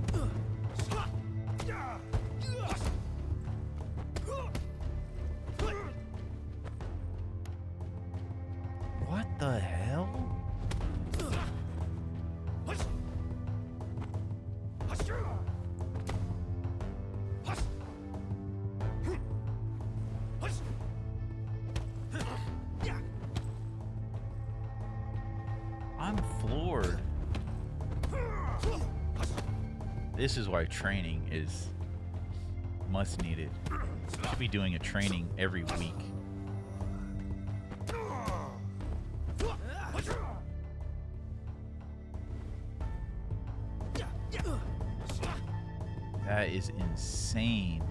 What the hell? I'm floored. This is why training is must needed. Should be doing a training every week. That is insane.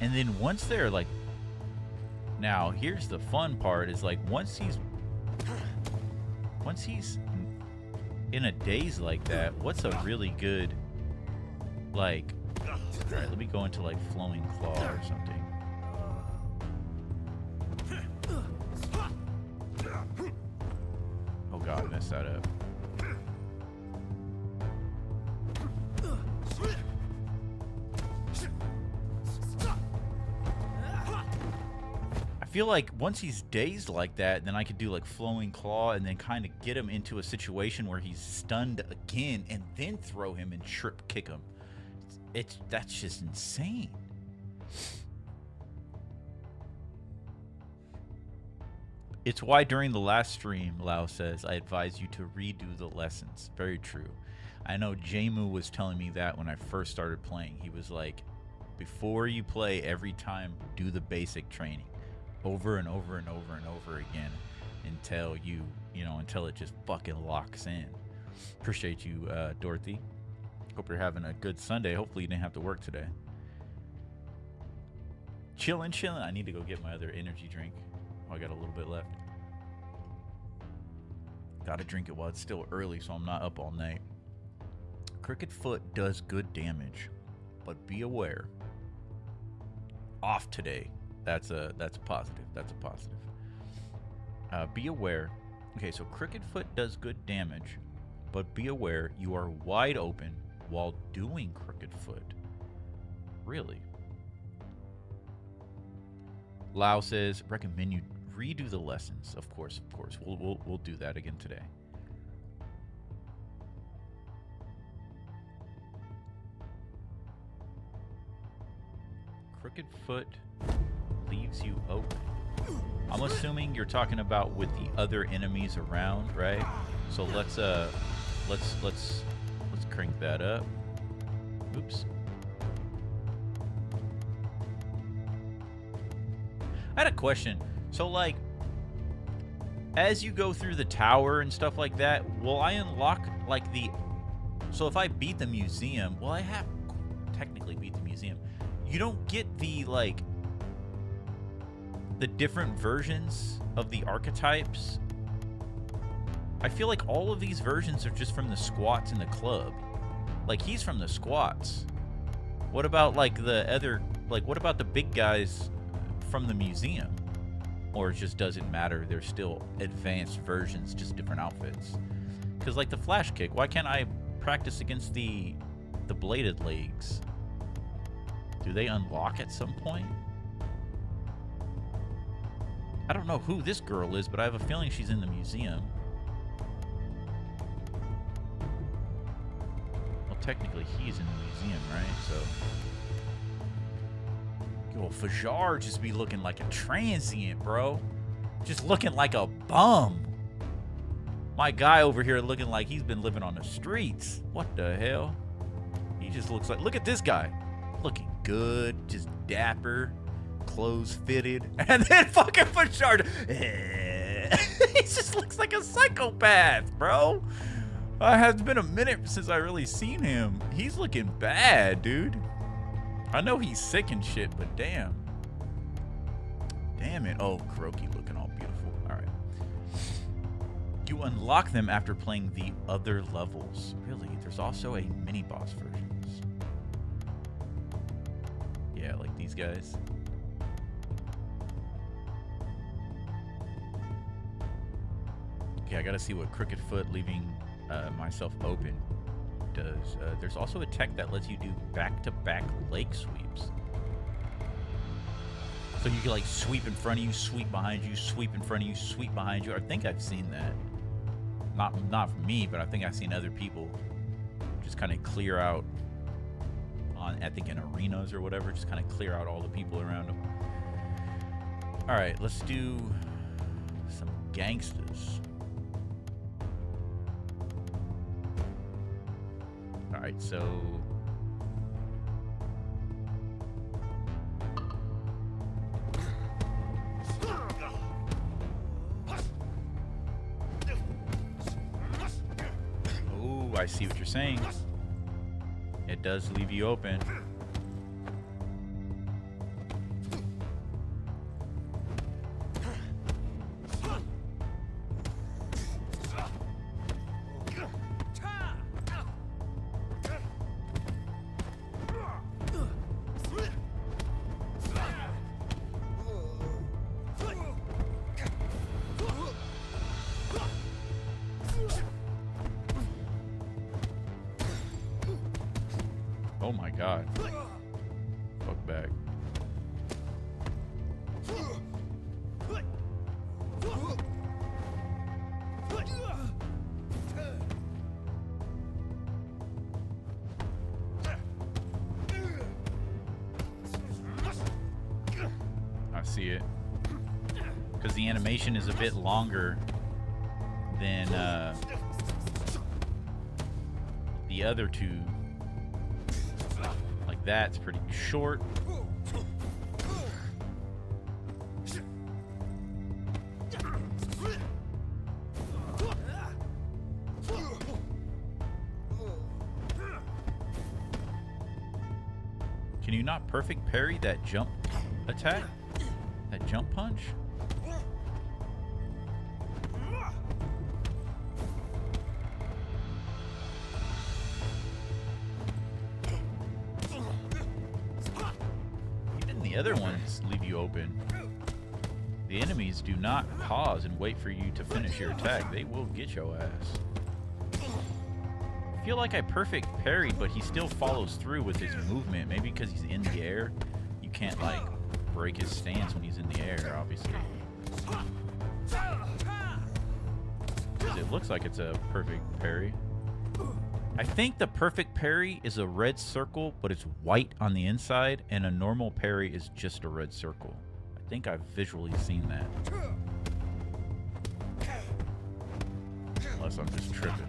And then once they're like, now here's the fun part is like once he's in a daze like that, what's a really good like, all right, let me go into like flowing claw or something. Oh god, I messed that up. I feel like once he's dazed like that, then I could do like flowing claw and then kind of get him into a situation where he's stunned again and then throw him and trip kick him. That's just insane. It's why during the last stream, Lau says, I advise you to redo the lessons. Very true. I know Jamu was telling me that when I first started playing. He was like, before you play, every time do the basic training over and over and over and over again until until it just fucking locks in. Appreciate you, Dorothy. Hope you're having a good Sunday. Hopefully you didn't have to work today. Chillin'. I need to go get my other energy drink. Oh, I got a little bit left. Gotta drink it while it's still early so I'm not up all night. Crooked Foot does good damage, but be aware. Off today. That's a positive. That's a positive. Be aware. Okay, so Crooked Foot does good damage, but be aware you are wide open while doing Crooked Foot. Really? Lau says, recommend you redo the lessons. Of course. We'll do that again today. Crooked Foot leaves you open. I'm assuming you're talking about with the other enemies around, right? So let's crank that up. Oops. I had a question. So like, as you go through the tower and stuff like that, will I unlock like the... So if I beat the museum, well, I have technically beat the museum. You don't get the like the different versions of the archetypes. I feel like all of these versions are just from the squats in the club. Like, he's from the squats. What about like the other, like what about the big guys from the museum? Or it just doesn't matter, they're still advanced versions, just different outfits. Because like the flash kick, why can't I practice against the bladed legs? Do they unlock at some point? I don't know who this girl is, but I have a feeling she's in the museum. Well, technically he's in the museum, right? So... Yo, Fajar just be looking like a transient, bro. Just looking like a bum. My guy over here looking like he's been living on the streets. What the hell? He just looks like... Look at this guy. Looking good, just dapper, clothes fitted, and then fucking Fajar. He just looks like a psychopath, bro. It has been a minute since I really seen him. He's looking bad, dude. I know he's sick and shit, but damn. Damn it. Oh, Kuroki looking all beautiful. All right. You unlock them after playing the other levels. Really? There's also a mini-boss versions. Yeah, like these guys. Okay, I gotta see what Crooked Foot leaving myself open does. There's also a tech that lets you do back-to-back leg sweeps. So you can like sweep in front of you, sweep behind you, sweep in front of you, sweep behind you. I think I've seen that. Not for me, but I think I've seen other people just kind of clear out on, I think in arenas or whatever, just kind of clear out all the people around them. All right, let's do some gangsters. All right, so oh, I see what you're saying. It does leave you open. Oh my god. Fuck back. I see it. Because the animation is a bit longer than the other two. Like that's pretty short. Can you not perfect parry that jump attack? That jump punch? Even the other ones leave you open. The enemies do not pause and wait for you to finish your attack. They will get your ass. I feel like I perfect parried, but he still follows through with his movement. Maybe because he's in the air. You can't, like, break his stance when he's in the air, obviously. Because it looks like it's a perfect parry. I think the perfect parry is a red circle, but it's white on the inside, and a normal parry is just a red circle. I think I've visually seen that. Unless I'm just tripping.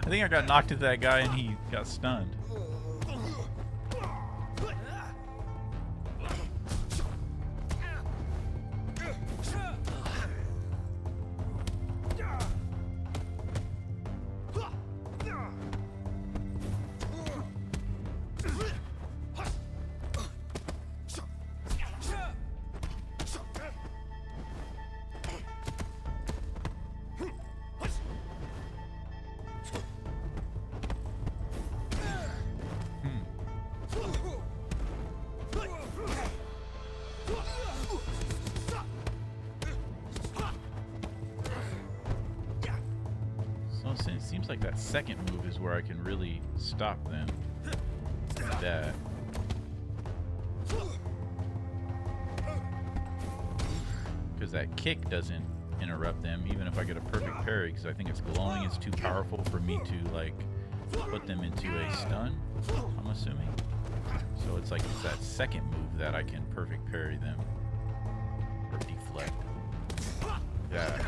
I think I got knocked into that guy and he got stunned. It seems like that second move is where I can really stop them. Like that. Because that kick doesn't interrupt them, even if I get a perfect parry, because I think it's glowing. It's too powerful for me to, like, put them into a stun, I'm assuming. So it's like it's that second move that I can perfect parry them. Or deflect. Yeah.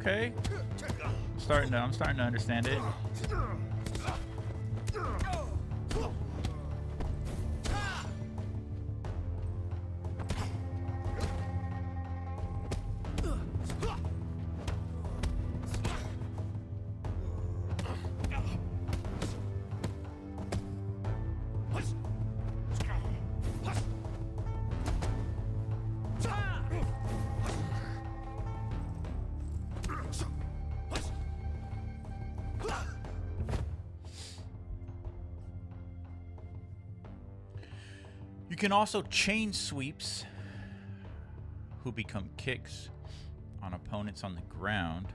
Okay. I'm starting to understand it. You can also chain sweeps, who become kicks on opponents on the ground.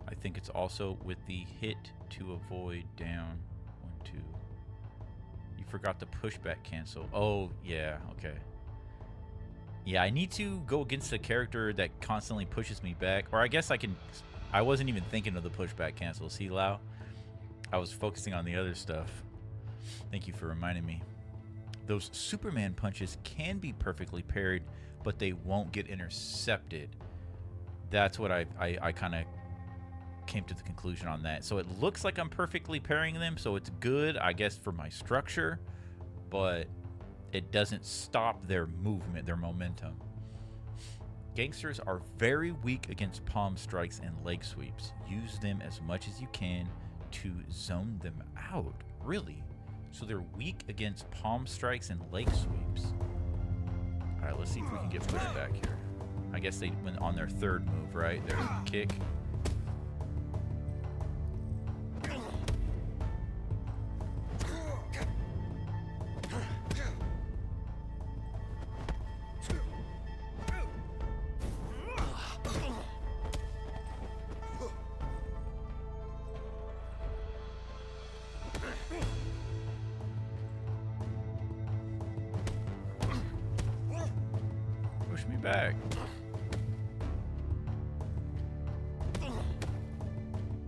I think it's also with the hit to avoid down. 1, 2. You forgot the pushback cancel. Oh, yeah, okay. Yeah, I need to go against a character that constantly pushes me back. Or I guess I can... I wasn't even thinking of the pushback cancel. See, Lau? I was focusing on the other stuff. Thank you for reminding me. Those Superman punches can be perfectly parried, but they won't get intercepted. That's what I kind of came to the conclusion on that. So it looks like I'm perfectly parrying them, so it's good, I guess, for my structure, but it doesn't stop their movement, their momentum. Gangsters are very weak against palm strikes and leg sweeps. Use them as much as you can to zone them out. Really? So they're weak against palm strikes and leg sweeps. All right, let's see if we can get pushed back here. I guess they went on their third move, right? Their kick. Push me back.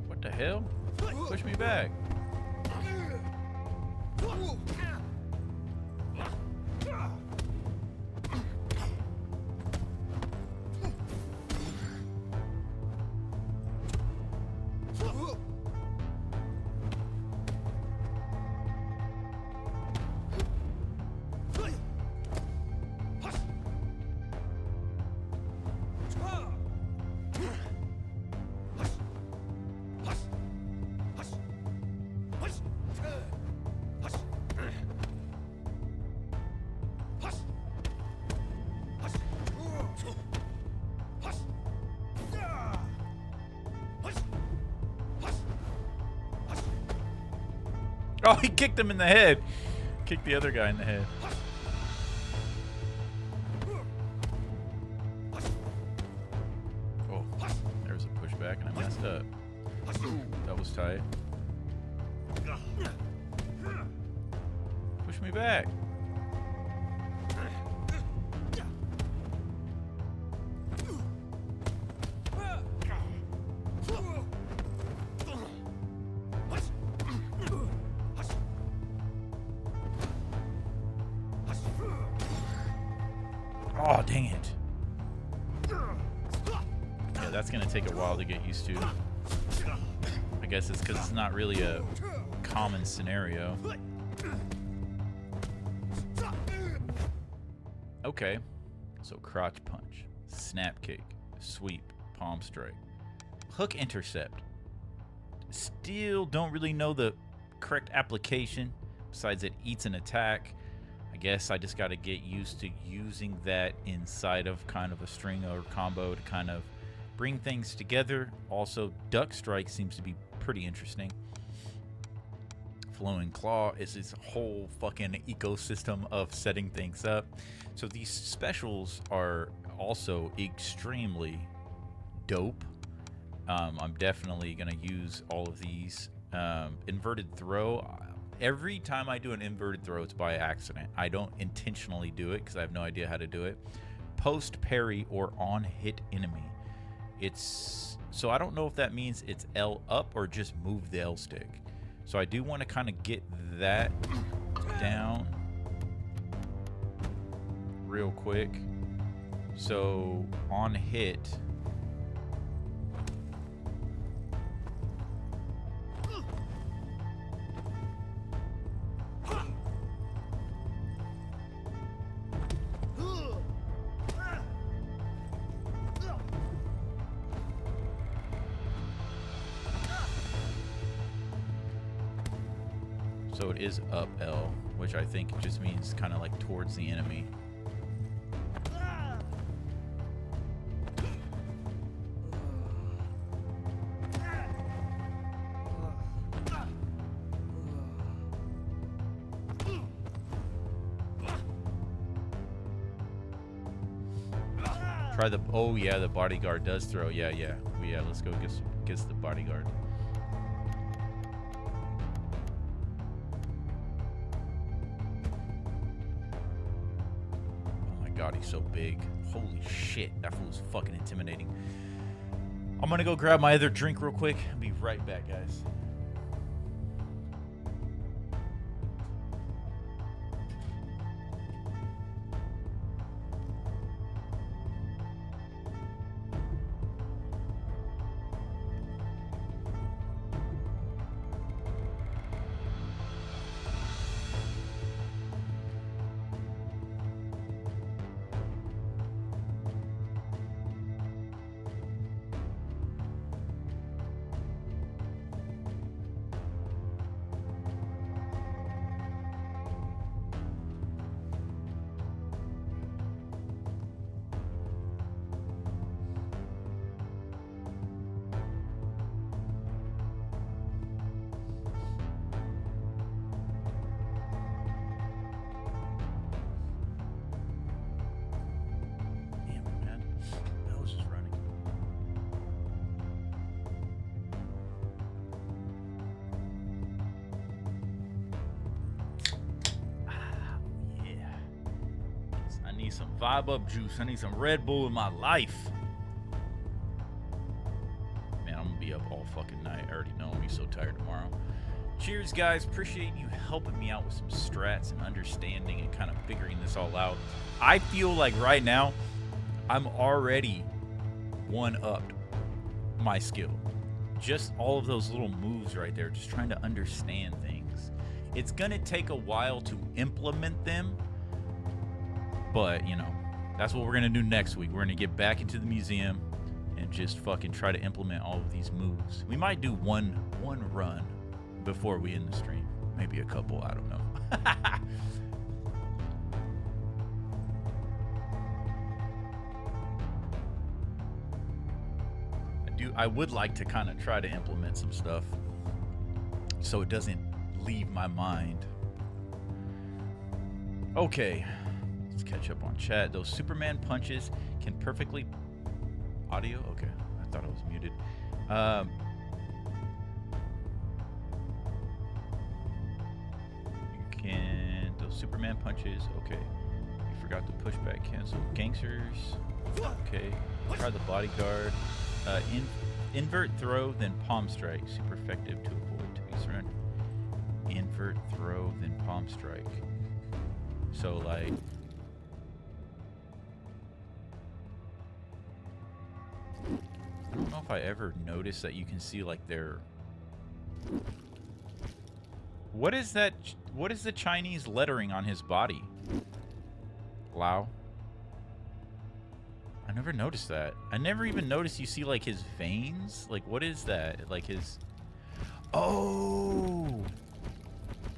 What the hell? Push me back. Oh, he kicked him in the head. Kicked the other guy in the head. Oh, there's a pushback and I messed up. That was tight. Push me back. Oh, dang it. Yeah, that's going to take a while to get used to. I guess it's because it's not really a common scenario. Okay. So crotch punch, snap kick, sweep, palm strike, hook intercept. Still don't really know the correct application. Besides it eats an attack. I guess I just got to get used to using that inside of kind of a string or combo to kind of bring things together. Also, duck strike seems to be pretty interesting. Flowing claw is this whole fucking ecosystem of setting things up. So these specials are also extremely dope. I'm definitely gonna use all of these. Inverted throw. Every time I do an inverted throw, it's by accident. I don't intentionally do it because I have no idea how to do it. Post parry or on hit enemy. So I don't know if that means it's L up or just move the L stick. So I do want to kind of get that down real quick. So on hit. So it is up L, which I think just means kind of like towards the enemy. Try the, oh yeah, the bodyguard does throw. Yeah, let's go gets the bodyguard. Oh my god, he's so big. Holy shit, that fool's fucking intimidating. I'm gonna go grab my other drink real quick. I'll be right back, guys. Some vibe up juice. I need some Red Bull in my life. Man, I'm gonna be up all fucking night. I already know I'm gonna be so tired tomorrow. Cheers, guys. Appreciate you helping me out with some strats and understanding and kind of figuring this all out. I feel like right now I'm already one-upped my skill. Just all of those little moves right there, just trying to understand things. It's gonna take a while to implement them. But, you know, that's what we're going to do next week. We're going to get back into the museum and just fucking try to implement all of these moves. We might do one run before we end the stream. Maybe a couple, I don't know. I would like to kind of try to implement some stuff so it doesn't leave my mind. Okay. Let's catch up on chat. Those Superman punches can perfectly... Audio? Okay. I thought I was muted. You can... Those Superman punches. Okay. You forgot to push back cancel. Gangsters. Okay. Try the bodyguard. Invert throw, then palm strike. Super effective to avoid to be surrendered. Invert throw, then palm strike. So, like... I don't know if I ever noticed that you can see like their... What is that? What is the Chinese lettering on his body? Lao? I never noticed that. I never even noticed you see like his veins. Like what is that? Like his... Oh!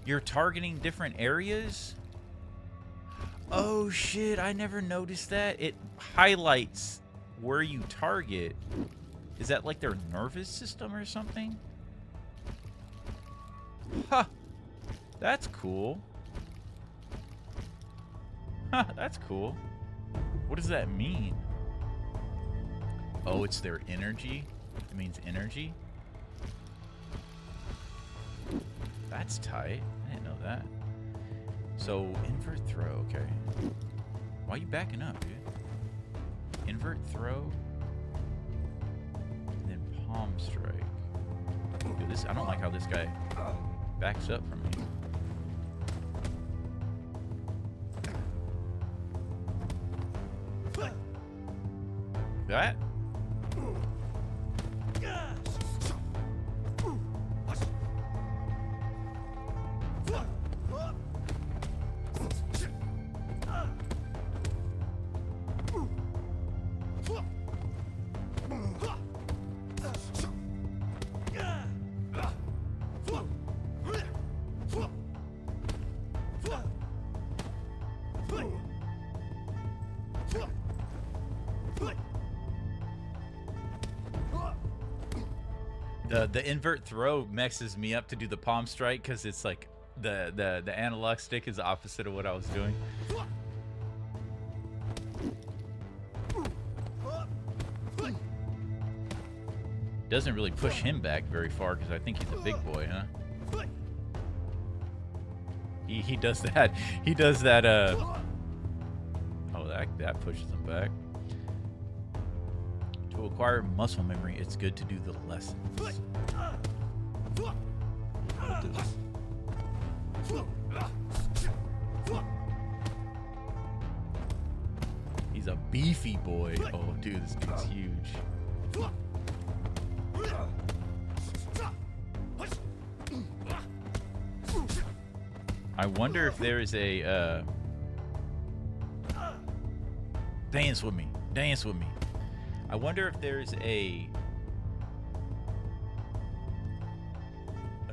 You're targeting different areas? Oh shit, I never noticed that. It highlights where you target. Is that like their nervous system or something? Huh. That's cool. Huh, that's cool. What does that mean? Oh, it's their energy? It means energy? That's tight. I didn't know that. So, invert throw, okay. Why are you backing up, dude? Invert throw. And then palm strike. Dude, this, I don't like how this guy backs up from me. That? The invert throw mexes me up to do the palm strike because it's like the analog stick is the opposite of what I was doing. Doesn't really push him back very far because I think he's a big boy, huh? He does that. He does that. Oh, that pushes him back. To acquire muscle memory, it's good to do the lessons. He's a beefy boy. Oh, dude, this dude's huge. I wonder if there is a dance with me. Dance with me. I wonder if there's an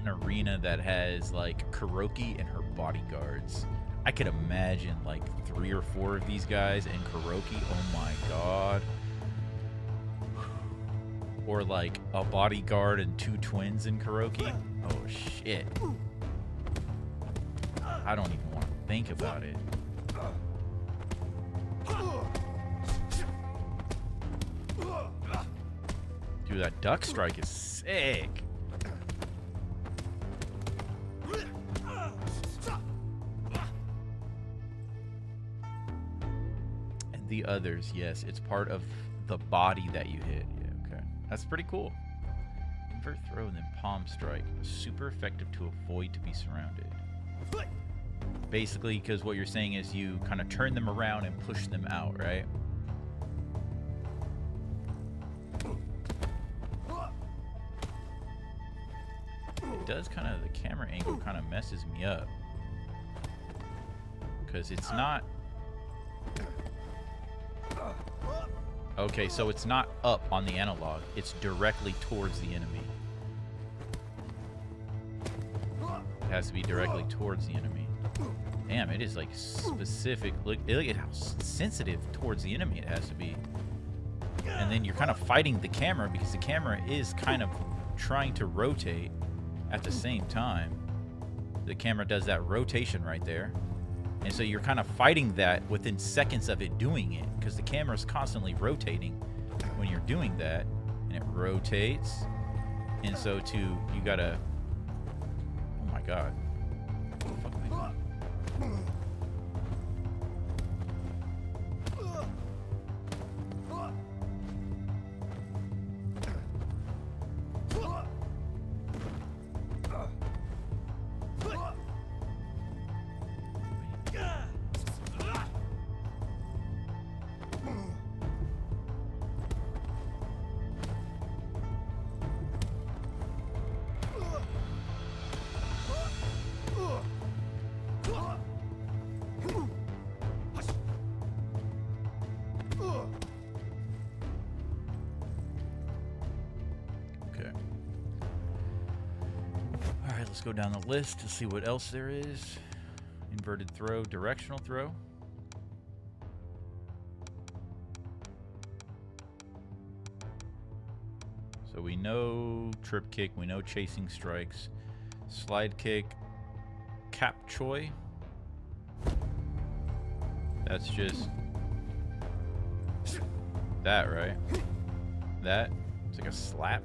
arena that has like Kuroki and her bodyguards. I could imagine like 3 or 4 of these guys in Kuroki. Oh my god. Or like a bodyguard and 2 twins in Kuroki. Oh shit. I don't even want to think about it. Dude, that duck strike is sick. And the others, yes, it's part of the body that you hit. Yeah, okay. That's pretty cool. Invert throw and then palm strike. Super effective to avoid to be surrounded. Basically, because what you're saying is you kind of turn them around and push them out, right? It does kind of, the camera angle kind of messes me up. Because it's not... Okay, so it's not up on the analog. It's directly towards the enemy. It has to be directly towards the enemy. Damn, it is like specific. Look at how sensitive towards the enemy it has to be. And then you're kind of fighting the camera because the camera is kind of trying to rotate at the same time. The camera does that rotation right there. And so you're kind of fighting that within seconds of it doing it because the camera is constantly rotating when you're doing that. And it rotates. And so you gotta... Oh my god. What the fuck am I doing? Let's go down the list to see what else there is. Inverted throw, directional throw. So we know trip kick, we know chasing strikes, slide kick, cap choi. That's just that, right? That, it's like a slap.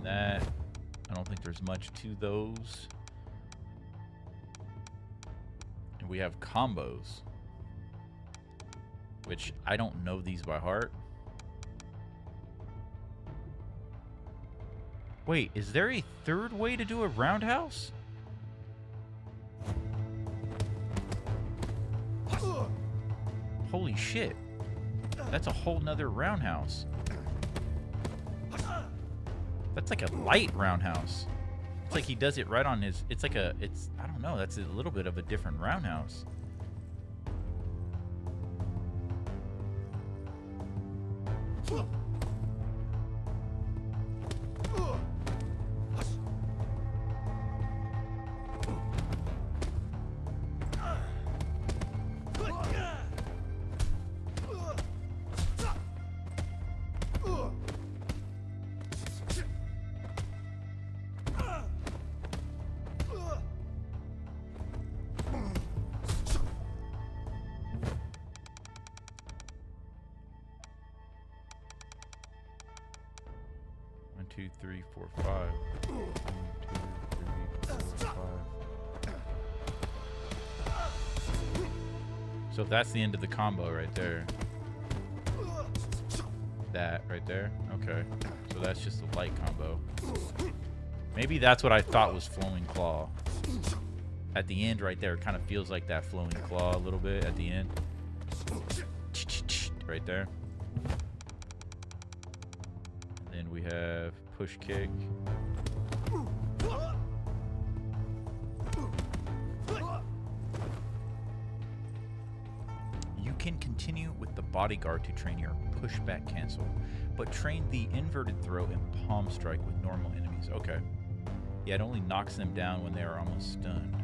That, I don't think there's much to those. And we have combos, which I don't know these by heart. Wait, is there a third way to do a roundhouse? Holy shit. That's a whole nother roundhouse. That's like a light roundhouse. It's like he does it right on his... It's like a... It's... I don't know. That's a little bit of a different roundhouse. 2, 3, 4, 5. 1, 2, 3, 4, 5. So if that's the end of the combo right there. That right there. Okay. So that's just a light combo. Maybe that's what I thought was flowing claw. At the end right there, it kind of feels like that flowing claw a little bit at the end. Right there. And then we have push kick. You can continue with the bodyguard to train your pushback cancel, but train the inverted throw and palm strike with normal enemies. Okay. Yeah, it only knocks them down when they are almost stunned.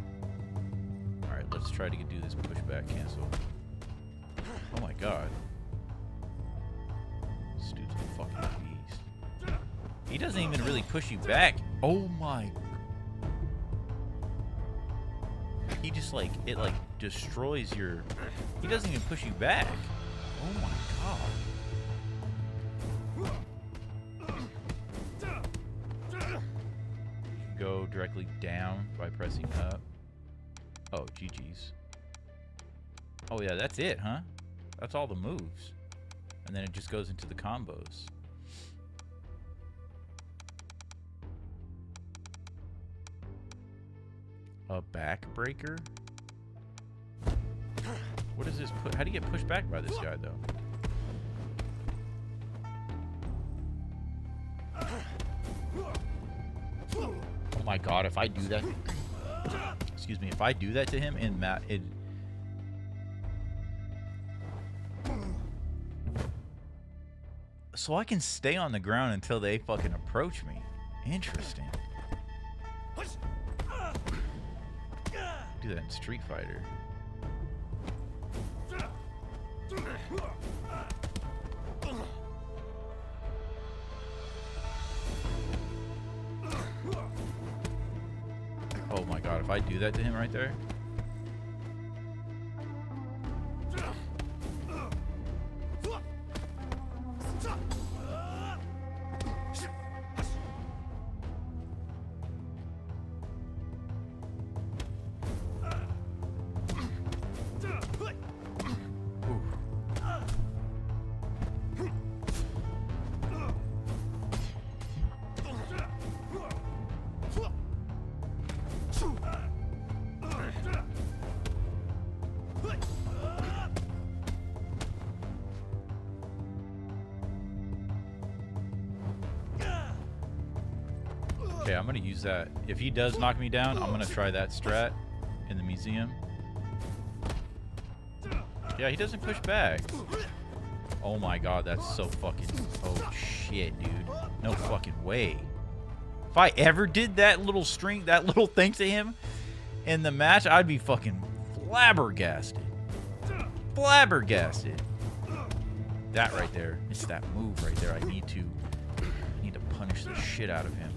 Alright, let's try to do this pushback cancel. Oh my god. This dude's a fucking beast. He doesn't even really push you back. Oh my. He just like, it like destroys your... He doesn't even push you back. Oh my god. Go directly down by pressing up. Oh, GG's. Oh yeah, that's it, huh? That's all the moves. And then it just goes into the combos. A backbreaker? What is this? How do you get pushed back by this guy, though? Oh my god, if I do that... Excuse me, if I do that to him in it... So I can stay on the ground until they fucking approach me. Interesting. Do that in Street Fighter. Oh my god, if I do that to him right there. Okay, I'm gonna use that. If he does knock me down, I'm gonna try that strat in the museum. Yeah, he doesn't push back. Oh my god, that's so fucking... Oh shit, dude. No fucking way. If I ever did that little string, that little thing to him in the match, I'd be fucking flabbergasted. Flabbergasted. That right there. It's that move right there. I need to punish the shit out of him.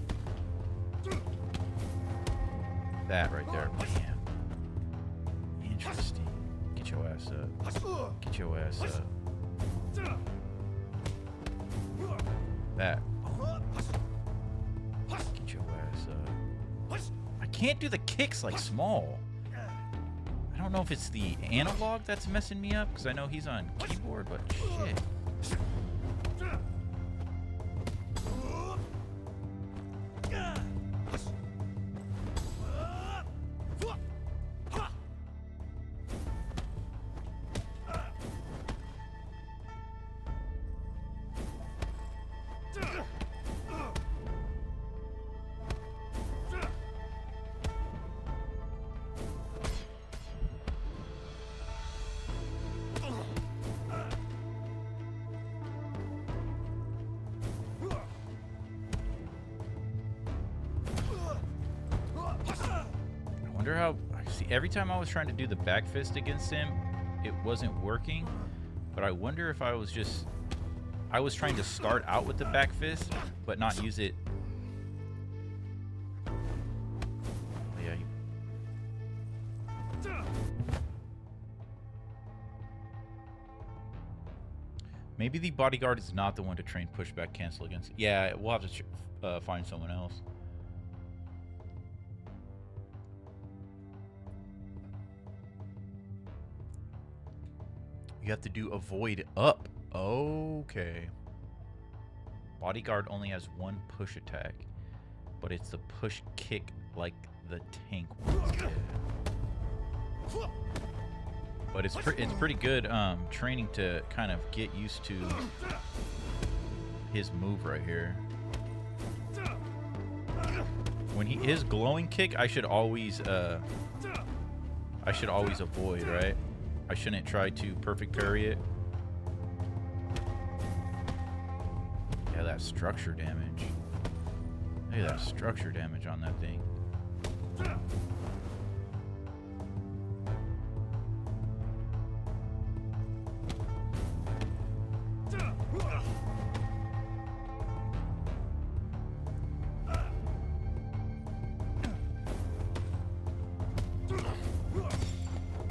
That right there, man. Interesting. Get your ass up. Get your ass up. That. Get your ass up. I can't do the kicks like small. I don't know if it's the analog that's messing me up, because I know he's on keyboard, but shit. I wonder how... See, every time I was trying to do the back fist against him, it wasn't working. But I wonder if I was just... I was trying to start out with the back fist, but not use it... Yeah. Maybe the bodyguard is not the one to train pushback cancel against. Yeah, we'll have to find someone else. You have to do avoid up. Okay. Bodyguard only has one push attack, but it's the push kick like the tank ones did. But it's pretty good training to kind of get used to his move right here. When his glowing kick, I should always avoid, right? I shouldn't try to perfect parry it. Yeah, that structure damage. Look at that structure damage on that thing.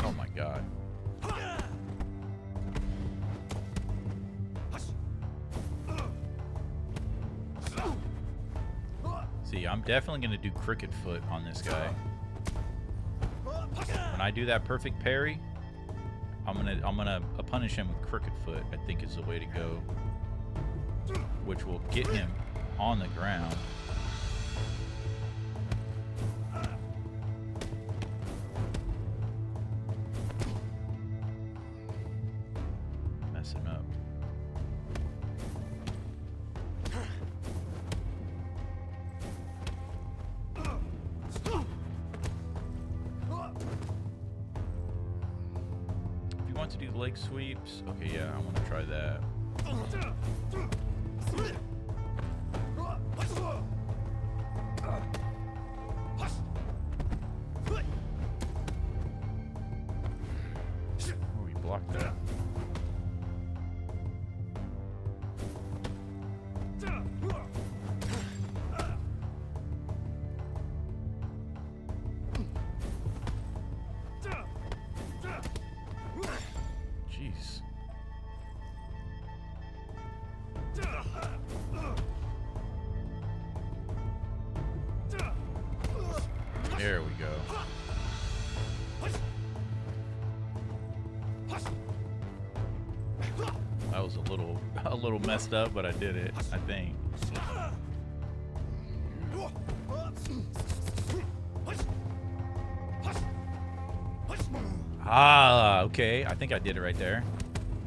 Oh my god. See, I'm definitely going to do crooked foot on this guy. When I do that perfect parry, I'm gonna punish him with crooked foot. I think is the way to go, which will get him on the ground. Messing up. To do leg sweeps. Okay, yeah, I want to try that. Oh, he blocked that. Jeez. There we go. That was a little messed up, but I did it, I think. Ah, okay. I think I did it right there.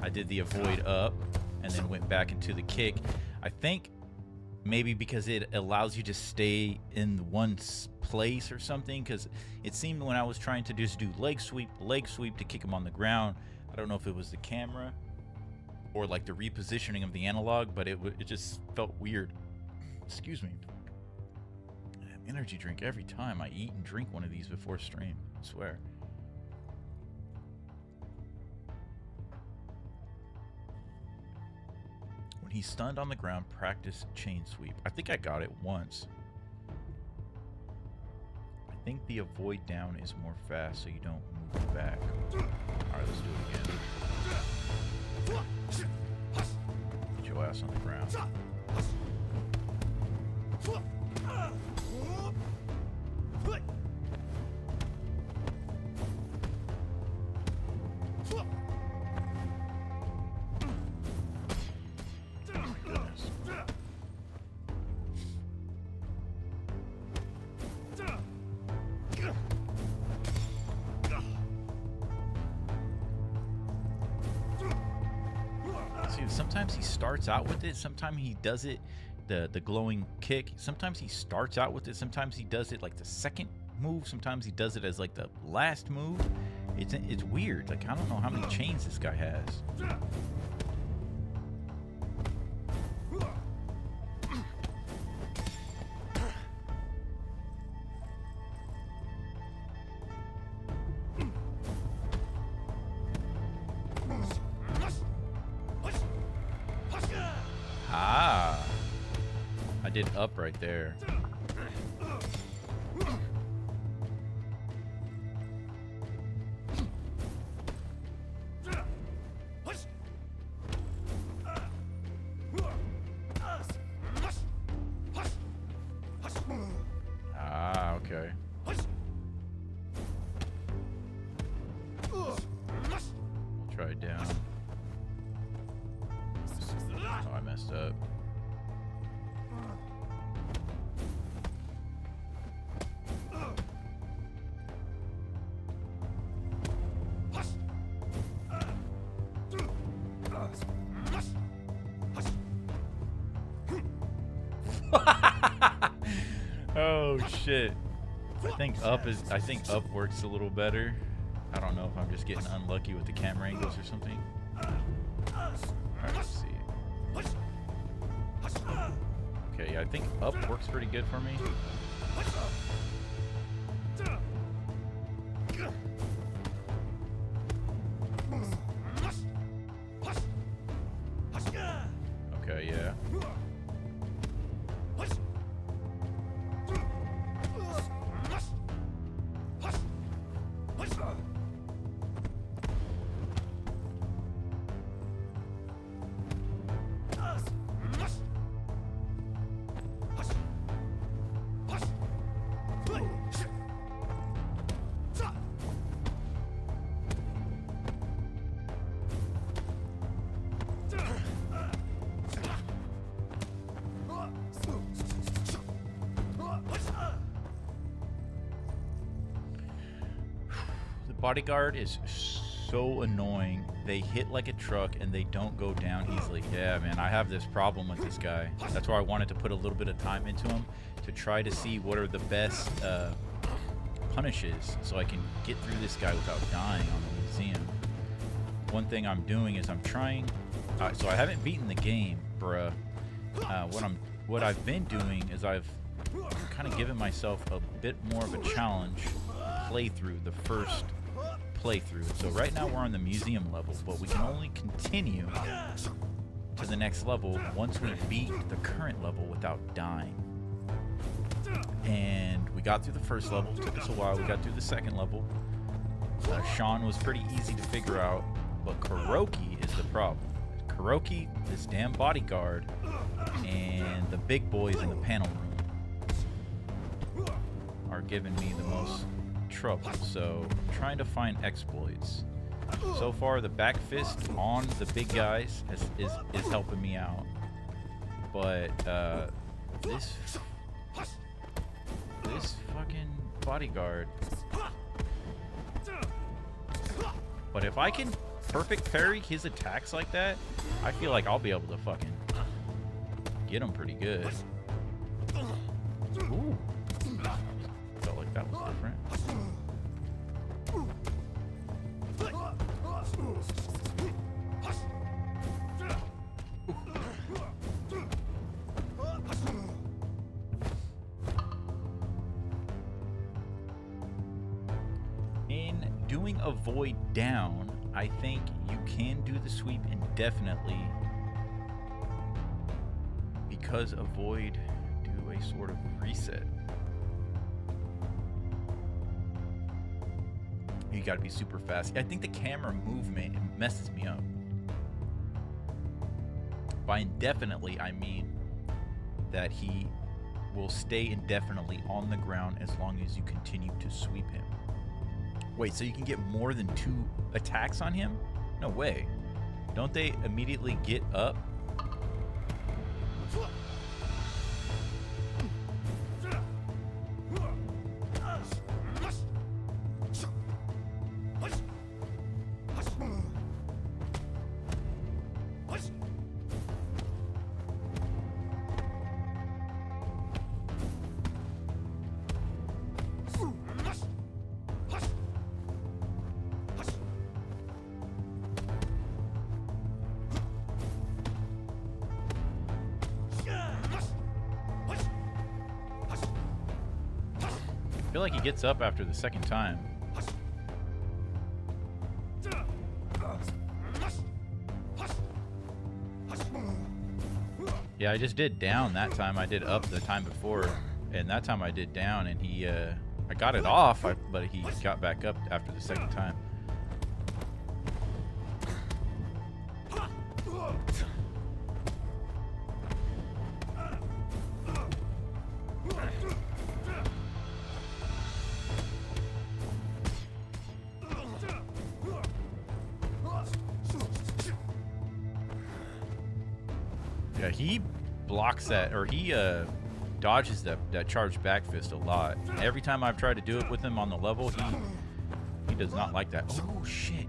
I did the avoid up and then went back into the kick. I think maybe because it allows you to stay in one place or something, because it seemed when I was trying to just do leg sweep to kick him on the ground, I don't know if it was the camera or like the repositioning of the analog, but it just felt weird. Excuse me. I have energy drink every time I eat and drink one of these before stream, I swear. When he's stunned on the ground, practice chain sweep. I think I got it once. I think the avoid down is more fast so you don't move back. Alright, let's do it again. Get your ass on the ground. Sometimes he starts out with it, sometimes he does it, the glowing kick, sometimes he starts out with it, sometimes he does it like the second move, sometimes he does it as like the last move. It's weird. Like, I don't know how many chains this guy has. Did up right there. upside down. Oh, I messed up. Oh shit. I think up works a little better. I don't know if I'm just getting unlucky with the camera angles or something. Alright, let's see. Okay, yeah, I think up works pretty good for me. Okay, yeah. Bodyguard is so annoying. They hit like a truck and they don't go down easily. Yeah, man, I have this problem with this guy. That's why I wanted to put a little bit of time into him to try to see what are the best punishes so I can get through this guy without dying on the museum. One thing I'm doing is I'm trying. So I haven't beaten the game, bruh. What I've been doing is I've kind of given myself a bit more of a challenge playthrough, the first playthrough. So right now we're on the museum level, but we can only continue to the next level once we beat the current level without dying. And we got through the first level, took us a while. We got through the second level. Sean was pretty easy to figure out, but Kuroki is the problem. Kuroki, this damn bodyguard, and the big boys in the panel room are giving me the most trouble. So trying to find exploits. So far the back fist on the big guys is helping me out, but this fucking bodyguard. But if I can perfect parry his attacks like that, I feel like I'll be able to fucking get him pretty good. Ooh. Felt like that was different. In doing a void down, I think you can do the sweep indefinitely because a void do a sort of reset. You gotta be super fast. I think the camera movement messes me up. By indefinitely, I mean that he will stay indefinitely on the ground as long as you continue to sweep him. Wait, so you can get more than 2 attacks on him? No way. Don't they immediately get up? I feel like he gets up after the second time. Yeah, I just did down that time. I did up the time before, and that time I did down, and he, I got it off, but he got back up after the second time. Yeah, he blocks that, or he dodges that charged back fist a lot. Every time I've tried to do it with him on the level, he does not like that. Oh shit!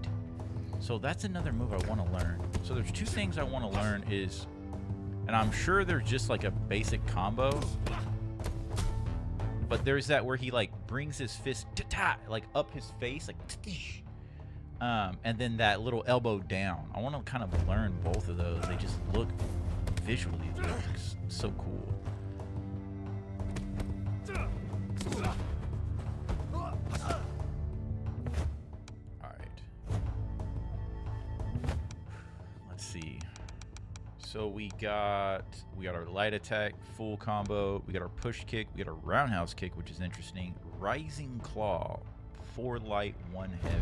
So that's another move I want to learn. So there's two things I want to learn is, and I'm sure there's just like a basic combo, but there's that where he like brings his fist like up his face, like and then that little elbow down. I want to kind of learn both of those. They just look visually so cool. So we got our light attack, full combo. We got our push kick. We got our roundhouse kick, which is interesting. Rising claw, 4 light, 1 heavy.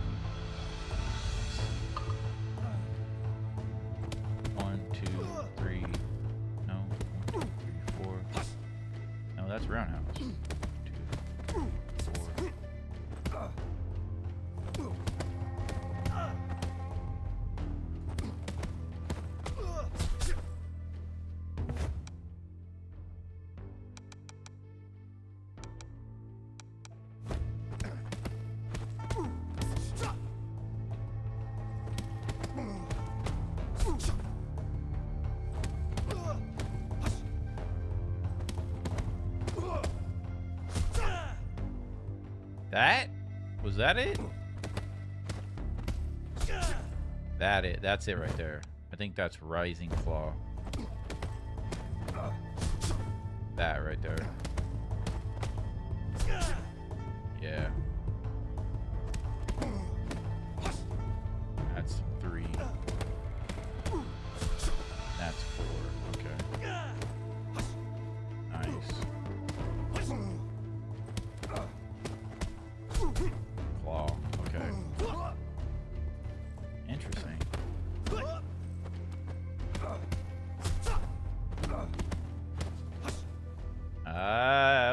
1, 2, 3. No, 1, 2, 3, 4. No, that's roundhouse. 2, 4. Was that it? That's it right there. I think that's rising claw. That right there. Yeah. That's 3. That's 4. Okay. Nice. Claw. Okay. Interesting.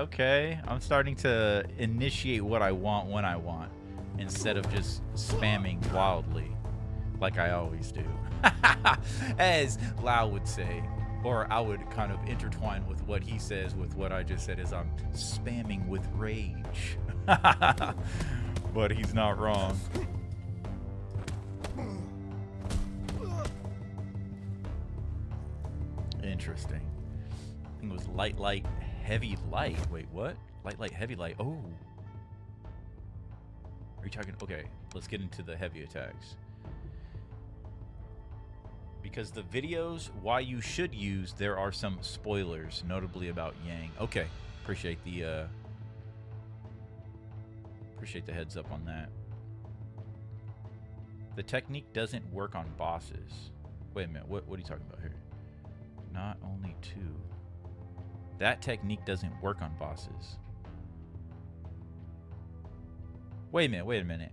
Okay. I'm starting to initiate what I want when I want, instead of just spamming wildly like I always do. As Lau would say, or I would kind of intertwine with what he says with what I just said, is I'm spamming with rage. But he's not wrong. Interesting. I think it was light, light, heavy, light. Wait, what? Light, light, heavy, light. Oh. Are you talking? Okay, let's get into the heavy attacks. Because the videos, why you should use, there are some spoilers, notably about Yang. Okay, appreciate the heads up on that. The technique doesn't work on bosses. Wait a minute, what are you talking about here? Not only 2. That technique doesn't work on bosses. Wait a minute.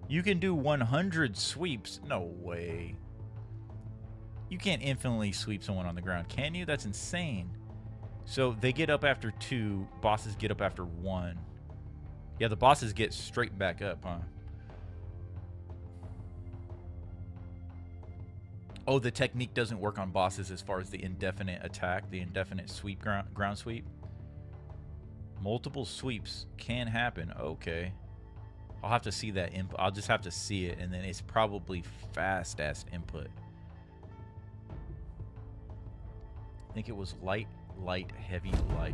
You can do 100 sweeps? No way. You can't infinitely sweep someone on the ground, can you? That's insane. So they get up after 2, bosses get up after 1. Yeah, the bosses get straight back up, huh? Oh, the technique doesn't work on bosses as far as the indefinite attack, the indefinite sweep, ground sweep. Multiple sweeps can happen. Okay. I'll have to see that input. I'll just have to see it, and then it's probably fast-ass input. I think it was light, light, heavy, light.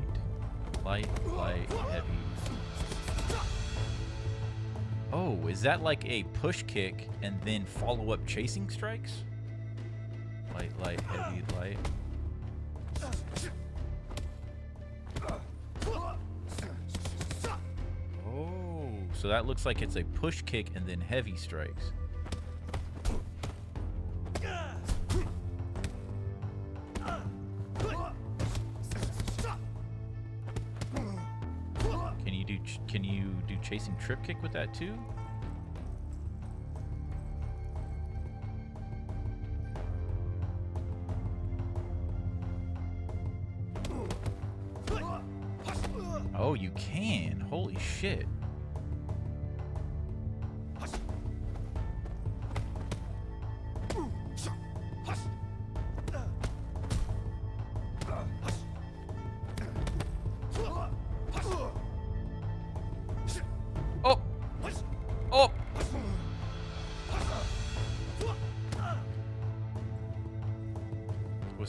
Light, light, heavy. Oh, is that like a push kick and then follow up chasing strikes? Light, light, heavy, light. Oh, so that looks like it's a push kick and then heavy strikes. Can you do chasing trip kick with that too? Oh, you can. Holy shit.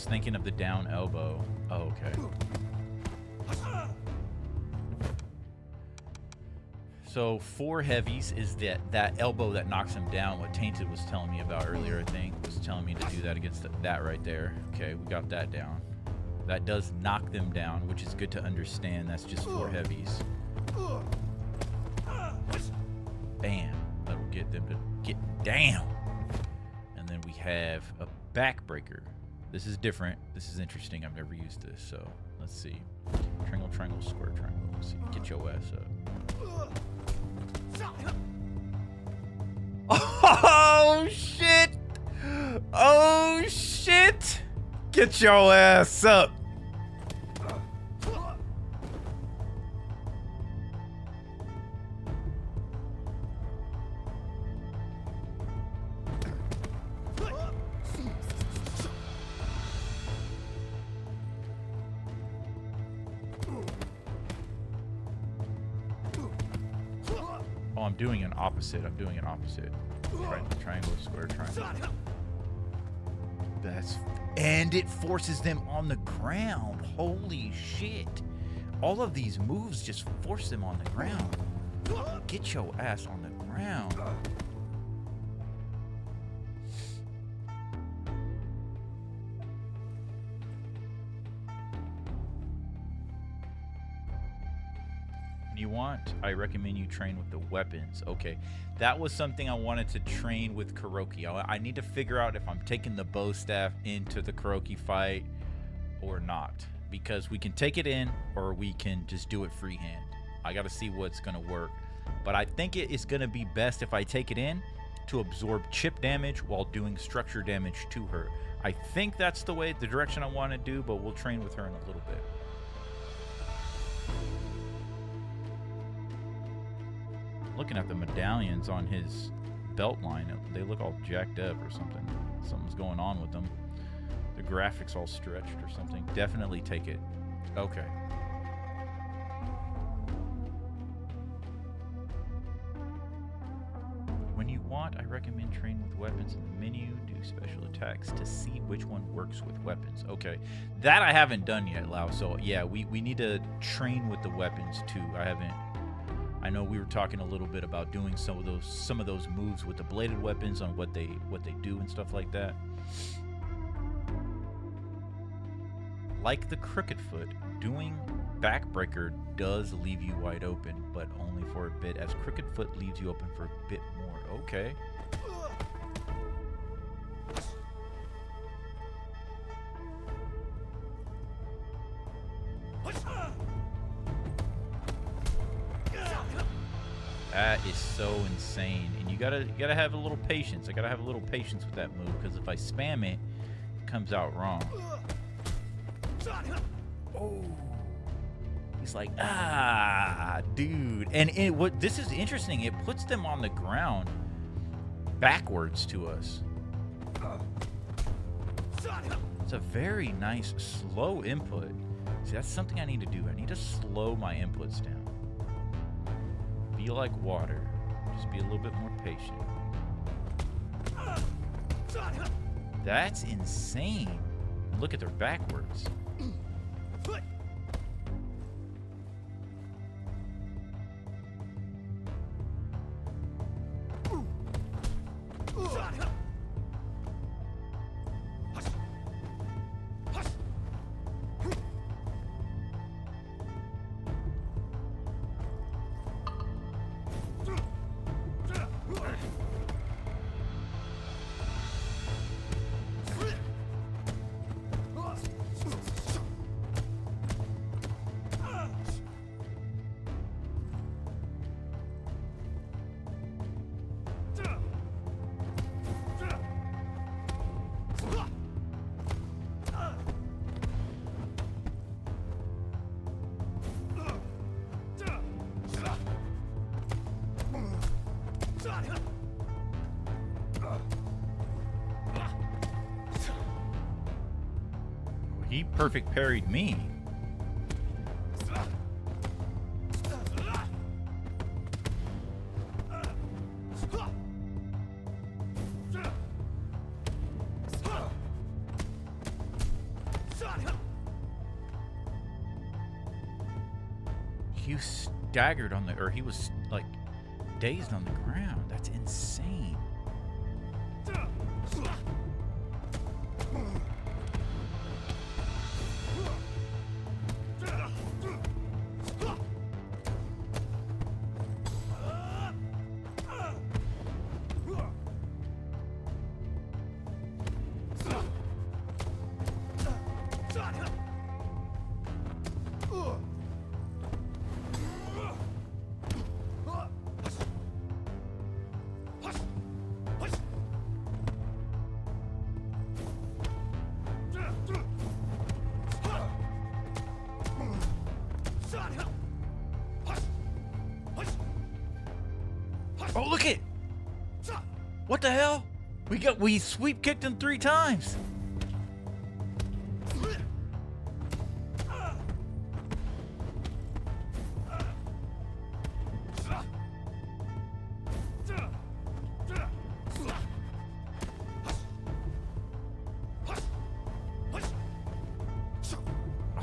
was thinking of the down elbow. Oh, okay. So 4 heavies is that elbow that knocks him down. What Tainted was telling me about earlier, I think, was telling me to do that against that right there. Okay, we got that down. That does knock them down, which is good to understand. That's just 4 heavies. Bam. That'll get them to get down. And then we have a backbreaker. This is different. This is interesting. I've never used this. So let's see. Triangle, triangle, square, triangle. Let's see. Get your ass up. Oh, shit. Oh, shit. Get your ass up. Oh, I'm doing an opposite. I'm doing an opposite. Triangle, square, triangle. And it forces them on the ground. Holy shit. All of these moves just force them on the ground. Get your ass on the ground. You want, I recommend you train with the weapons. Okay, that was something I wanted to train with Kuroki. I need to figure out if I'm taking the bow staff into the Kuroki fight or not, because we can take it in or we can just do it freehand. I got to see what's going to work, but I think it is going to be best if I take it in to absorb chip damage while doing structure damage to her. I think that's the direction I want to do, but we'll train with her in a little bit. Looking at the medallions on his belt line, they look all jacked up or something. Something's going on with them. The graphics all stretched or something. Definitely take it. Okay. When you want, I recommend train with weapons in the menu. Do special attacks to see which one works with weapons. Okay. That I haven't done yet, Lau. So yeah, we need to train with the weapons too. I know we were talking a little bit about doing some of those moves with the bladed weapons on what they do and stuff like that. Like the crooked foot, doing backbreaker does leave you wide open, but only for a bit, as crooked foot leaves you open for a bit more. Okay. That is so insane, and you gotta have a little patience. I gotta have a little patience with that move, because if I spam it, it comes out wrong. Oh, he's like, dude. And this is interesting. It puts them on the ground backwards to us. It's a very nice slow input. See, that's something I need to do. I need to slow my inputs down. Be like water. Just be a little bit more patient. That's insane. Look at their backwards. He perfect parried me. He was staggered on the, or he was like dazed on the ground. That's insane. Oh, look it! What the hell? We sweep kicked him 3 times.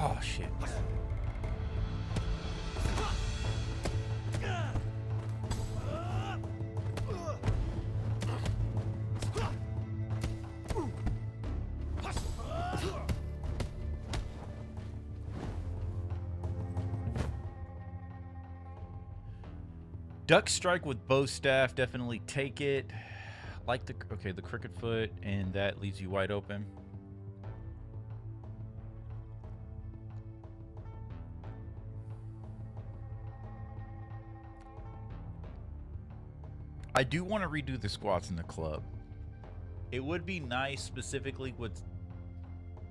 Oh shit. Duck strike with bow staff, definitely take it. Like the crooked foot, and that leaves you wide open. I do want to redo the squats in the club. It would be nice specifically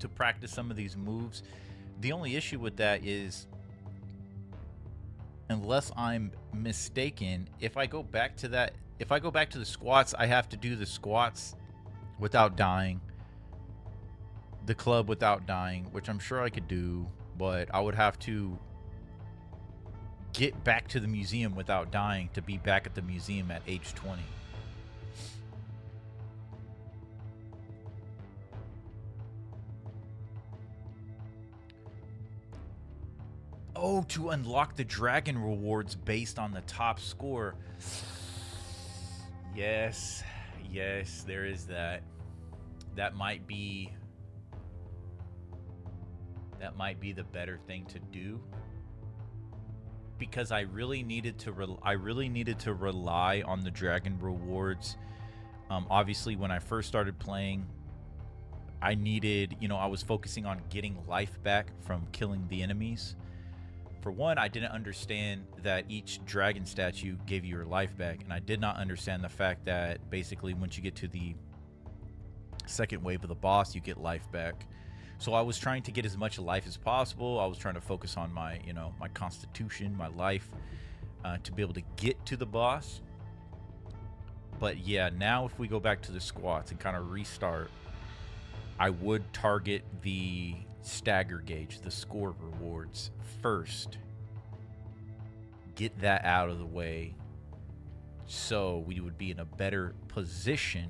to practice some of these moves. The only issue with that is, unless I'm mistaken, if I go back to the squats, I have to do the squats without dying, the club without dying, which I'm sure I could do, but I would have to get back to the museum without dying to be back at the museum at age 20. Oh, to unlock the dragon rewards based on the top score. Yes, there is that. That might be the better thing to do, because I really needed to rely on the dragon rewards. Obviously, when I first started playing, I needed, I was focusing on getting life back from killing the enemies. For one, I didn't understand that each dragon statue gave you your life back, and I did not understand the fact that basically once you get to the second wave of the boss, you get life back. So I was trying to get as much life as possible. I was trying to focus on my, my constitution, my life, to be able to get to the boss. But yeah, now if we go back to the squats and kind of restart, I would target the stagger gauge, the score rewards first. Get that out of the way so we would be in a better position,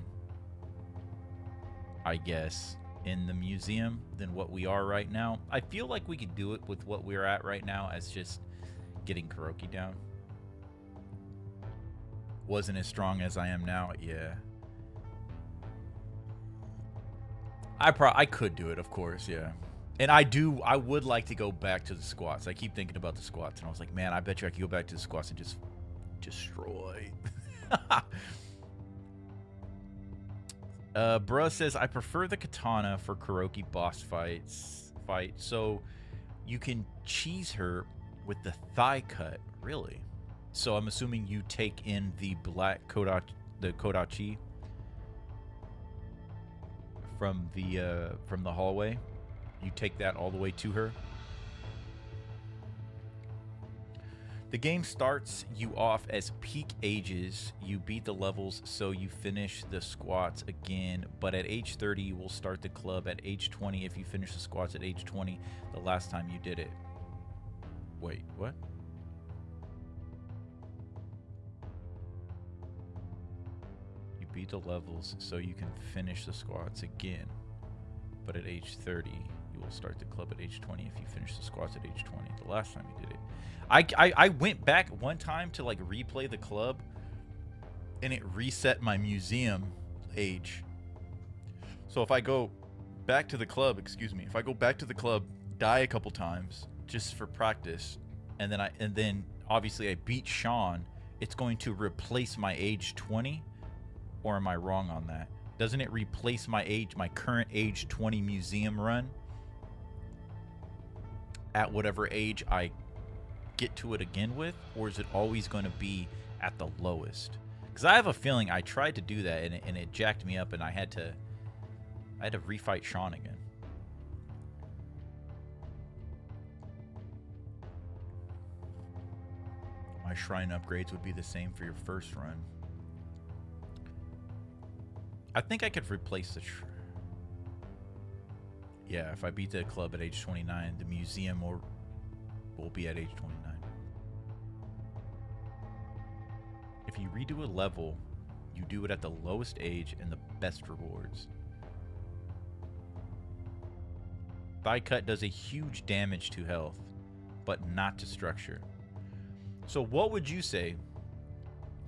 I guess, in the museum than what we are right now. I feel like we could do it with what we're at right now as just getting Kuroki down. Wasn't as strong as I am now, yeah. I could do it, of course, yeah. And I would like to go back to the squats. I keep thinking about the squats, and I was like, man, I bet you I could go back to the squats and just destroy. Bruh says, I prefer the katana for Kuroki boss fight, so you can cheese her with the thigh cut. Really? So I'm assuming you take in the black kodachi from the hallway. You take that all the way to her. The game starts you off as peak ages. You beat the levels, so you finish the squats again. But at age 30, you will start the club at age 20 if you finish the squats at age 20 the last time you did it. Wait, what? You beat the levels, so you can finish the squats again. But at age 30, you you will start the club at age 20 if you finish the squats at age 20. The last time you did it. I went back one time to like replay the club, and it reset my museum age. So if I go back to the club, if I go back to the club, die a couple times just for practice, and then obviously I beat Sean, it's going to replace my age 20, or am I wrong on that? Doesn't it replace my current age 20 museum run at whatever age I get to it again with, or is it always going to be at the lowest? Because I have a feeling I tried to do that and it jacked me up, and I had to refight Sean again. My shrine upgrades would be the same for your first run. I think I could replace the yeah, if I beat the club at age 29, the museum will be at age 29. If you redo a level, you do it at the lowest age and the best rewards. Thigh cut does a huge damage to health, but not to structure. So what would you say?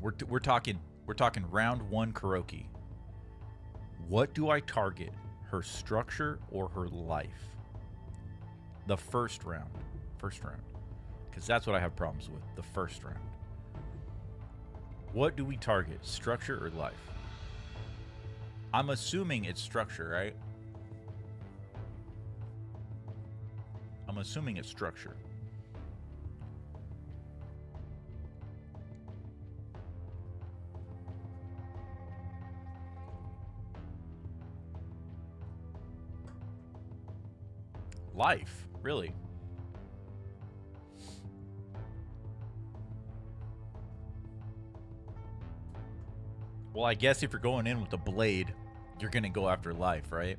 We're talking round 1 Kuroki. What do I target? Her structure or her life? The first round. Because that's what I have problems with. The first round. What do we target? Structure or life? I'm assuming it's structure, right? I'm assuming it's structure. Life, really? Well, I guess if you're going in with the blade, you're gonna go after life, right?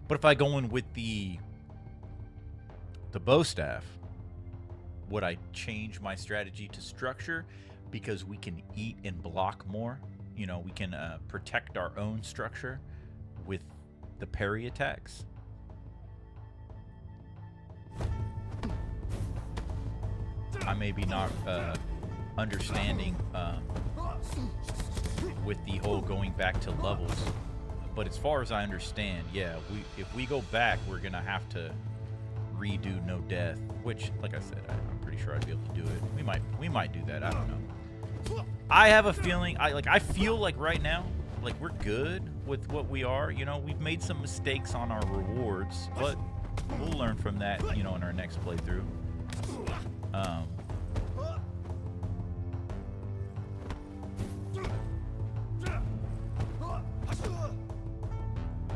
But if I go in with the bow staff, would I change my strategy to structure? Because we can eat and block more. You know, we can protect our own structure with the parry attacks. I may be not understanding with the whole going back to levels, but as far as I understand, yeah, if we go back, we're gonna have to redo no death, which, like I said, I'm pretty sure I'd be able to do it. We might do that. I don't know. I have a feeling. I feel like right now, like we're good with what we are. You know, we've made some mistakes on our rewards, but we'll learn from that. You know, in our next playthrough.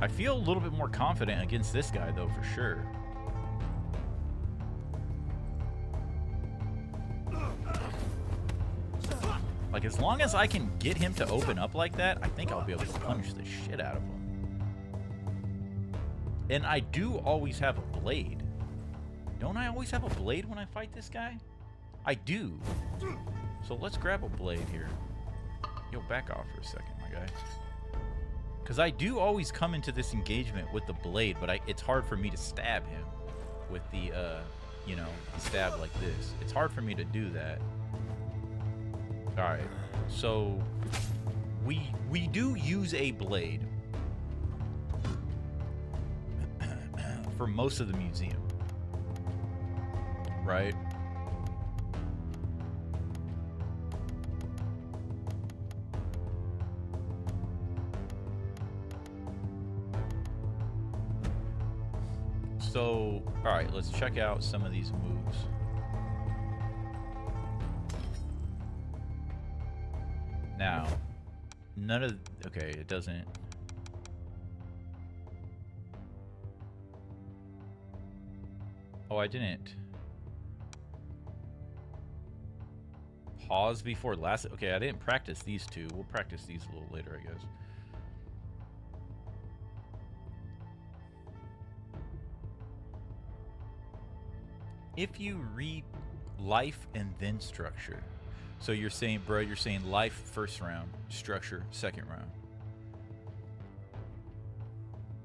I feel a little bit more confident against this guy, though, for sure. Like, as long as I can get him to open up like that, I think I'll be able to punish the shit out of him. And I do always have a blade. Don't I always have a blade when I fight this guy? I do. So let's grab a blade here. Yo, back off for a second, my guy. Because I do always come into this engagement with the blade, but it's hard for me to stab him with the, you know, stab like this. It's hard for me to do that. Alright, so we do use a blade for most of the museum, right? So, alright, let's check out some of these moves. Now, none of... Okay, it doesn't... Oh, I didn't... Pause before last... Okay, I didn't practice these two. We'll practice these a little later, I guess. If you read life and then structure... So you're saying, bro, you're saying life first round, structure second round.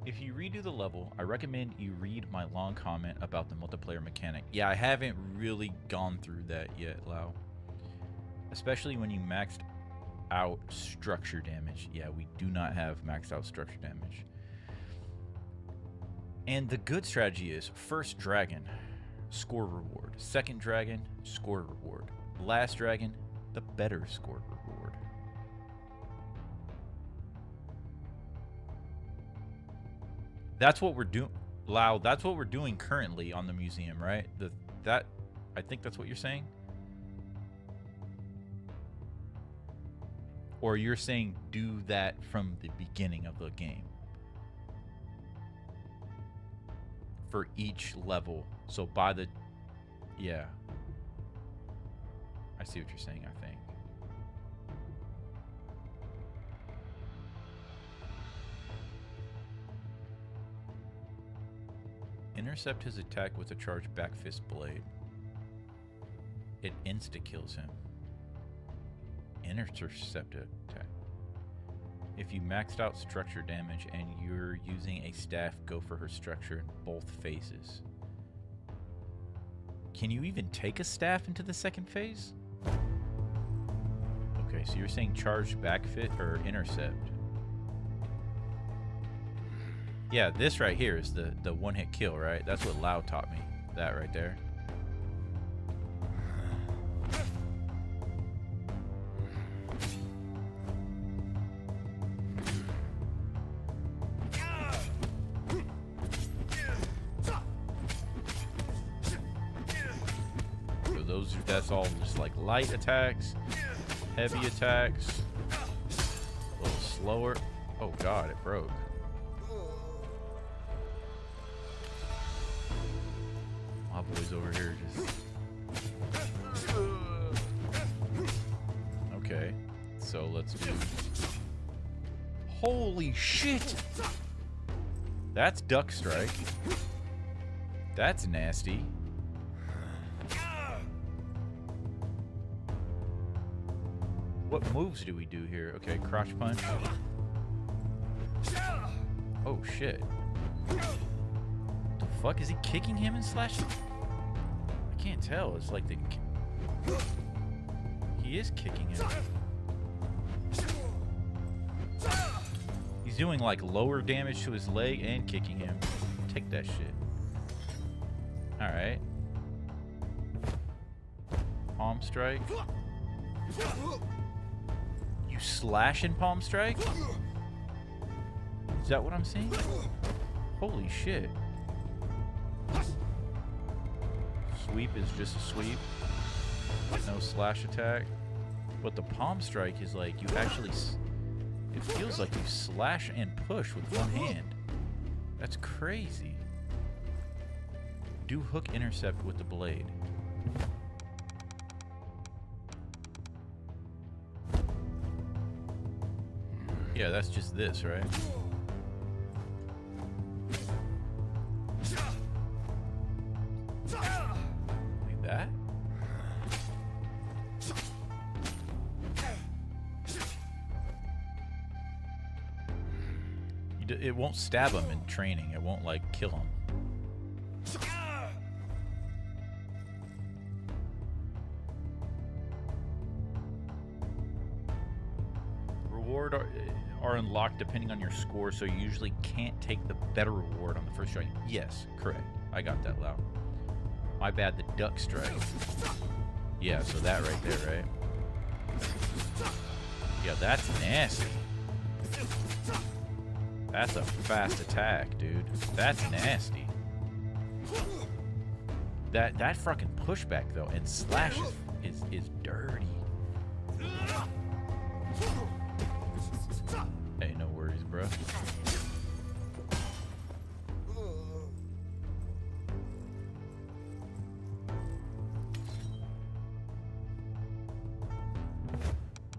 If you redo the level, I recommend you read my long comment about the multiplayer mechanic. Yeah, I haven't really gone through that yet, Lau. Especially when you maxed out structure damage. Yeah, we do not have maxed out structure damage. And the good strategy is first dragon, score reward. Second dragon, score reward. Last dragon, the better score reward. That's what we're doing, Lau. That's what we're doing currently on the museum, right? I think that's what you're saying. Or you're saying do that from the beginning of the game for each level. So by the, yeah, I see what you're saying. I think. Intercept his attack with a charged back fist blade. It insta-kills him. Intercept attack. If you maxed out structure damage and you're using a staff, go for her structure in both phases. Can you even take a staff into the second phase? Okay, so you're saying charged back fit or intercept. Yeah, this right here is the one-hit kill, right? That's what Lau taught me. That right there. So that's all just like light attacks, heavy attacks, a little slower. Oh God, it broke. My boy's over here just... Okay, so let's do... Holy shit! That's duck strike. That's nasty. What moves do we do here? Okay, crotch punch. Oh shit. The fuck? Is he kicking him and slashing? I can't tell. It's like the... He is kicking him. He's doing like lower damage to his leg and kicking him. Take that shit. Alright. Palm strike. You slash in palm strike? Is that what I'm seeing? Holy shit. Sweep is just a sweep. No slash attack. But the palm strike is like you actually... It feels like you slash and push with one hand. That's crazy. Do hook intercept with the blade. Yeah, that's just this, right? Like that? It won't stab him in training. It won't, like, kill him. Reward are unlocked depending on your score, so you usually can't take the better reward on the first strike. Yes, correct. I got that, Lau. My bad, the duck strike. Yeah, so that right there, right? Yeah, that's nasty. That's a fast attack, dude. That's nasty. That fucking pushback though and slash is dirty. Hey, no worries, bro.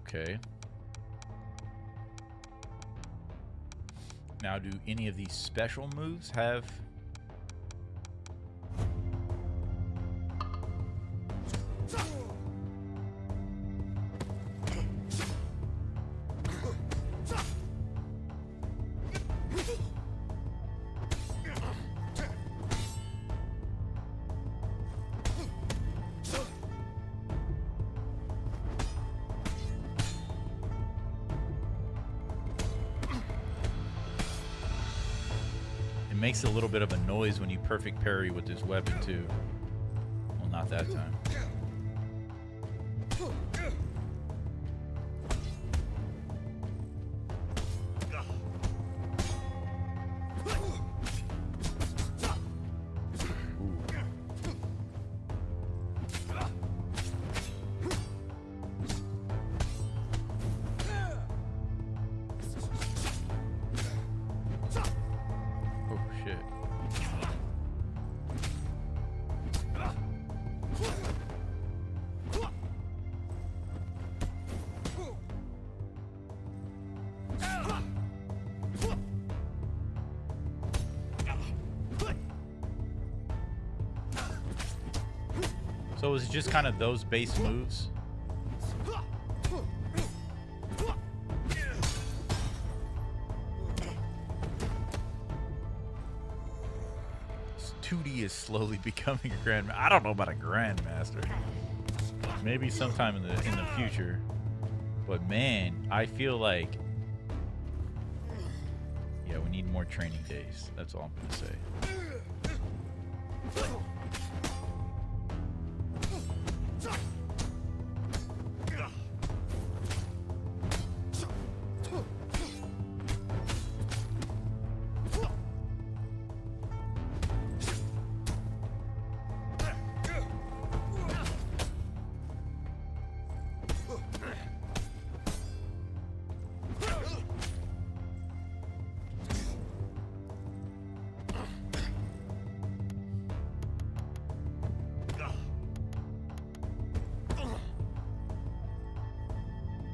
Okay. Now, do any of these special moves have... makes a little bit of a noise when you perfect parry with this weapon too. Well, not that time. So is it just kind of those base moves? This 2D is slowly becoming a grandmaster. I don't know about a grandmaster. Maybe sometime in the future. But man, I feel like, yeah, we need more training days. That's all I'm gonna say.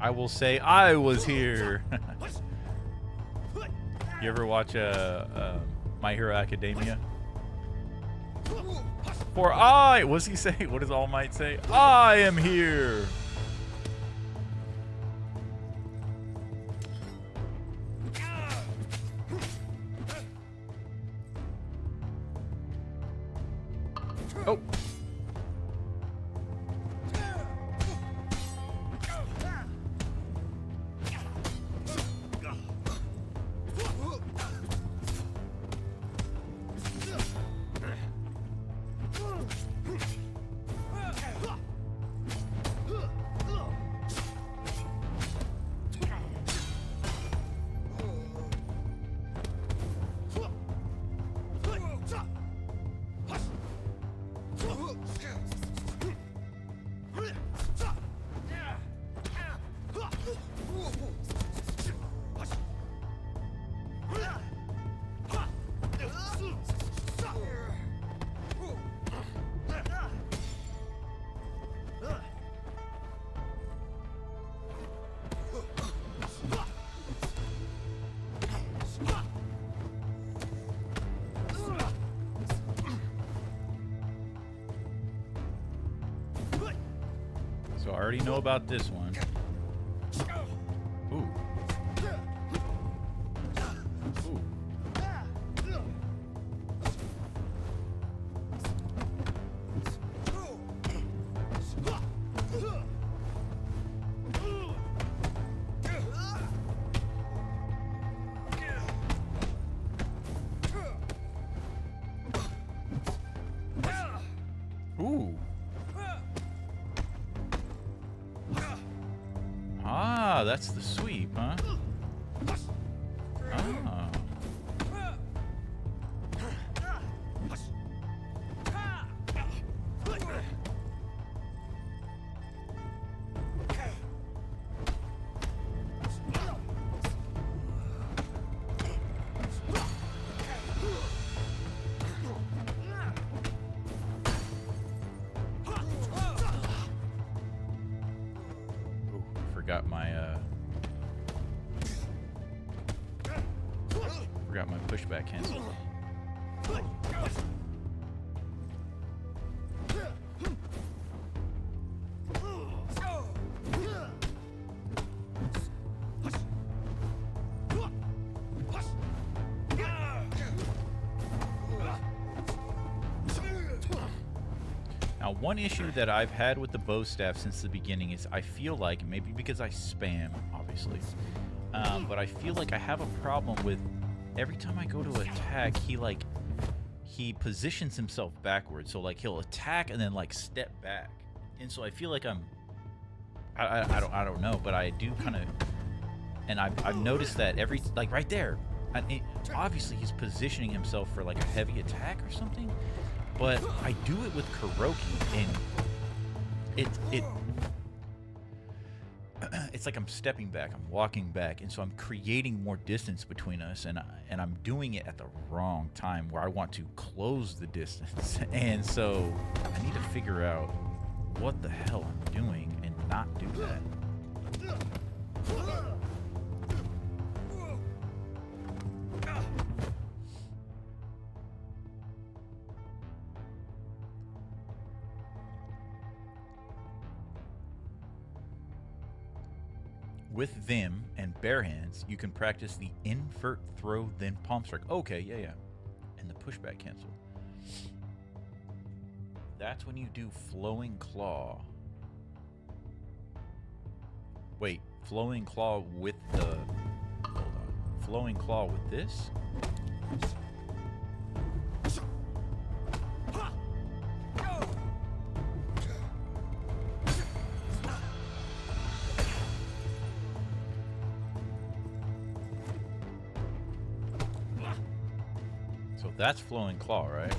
I will say I was here. You ever watch My Hero Academia? For I, what's he say? What does All Might say? I am here. Oh. So I already know about this one. Ooh. Ooh. Ooh. Ah, that's the sweep, huh? Ah. Forgot my pushback cancel. Now, one issue that I've had with the bow staff since the beginning is I feel like, maybe because I spam, obviously, but I feel like I have a problem with every time I go to attack, he positions himself backwards. So like he'll attack and then like step back, and so I feel like I don't know, but I do kind of, and I've noticed that like right there, obviously he's positioning himself for like a heavy attack or something, but I do it with Kuroki, and it's like I'm stepping back, I'm walking back, and so I'm creating more distance between us, and I'm doing it at the wrong time where I want to close the distance, and so I need to figure out what the hell I'm doing and not do that. With them and bare hands, you can practice the invert throw, then palm strike. Okay, yeah. And the pushback cancel. That's when you do flowing claw. Wait, flowing claw with the... Hold on. Flowing claw with this? So that's flowing claw, right?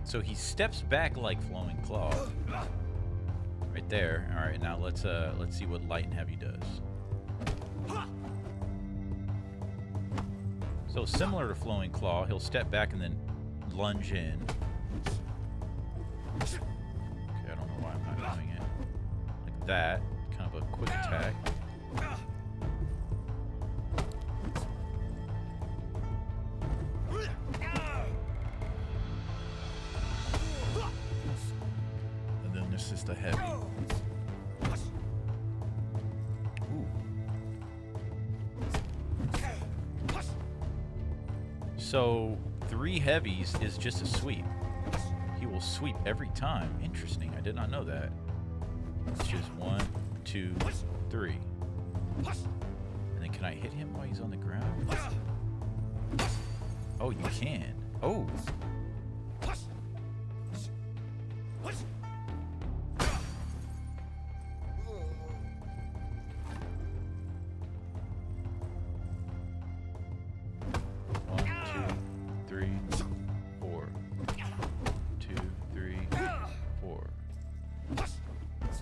So he steps back like flowing claw. Right there. All right, now let's see what light and heavy does. So similar to flowing claw, he'll step back and then lunge in. Okay, I don't know why I'm not doing it like that. Kind of a quick attack. And then this is the heavy. So 3 heavies is just a sweep. He will sweep every time. Interesting. I did not know that. It's just 1, 2, 3. And then can I hit him while he's on the ground? Oh, you can. Oh.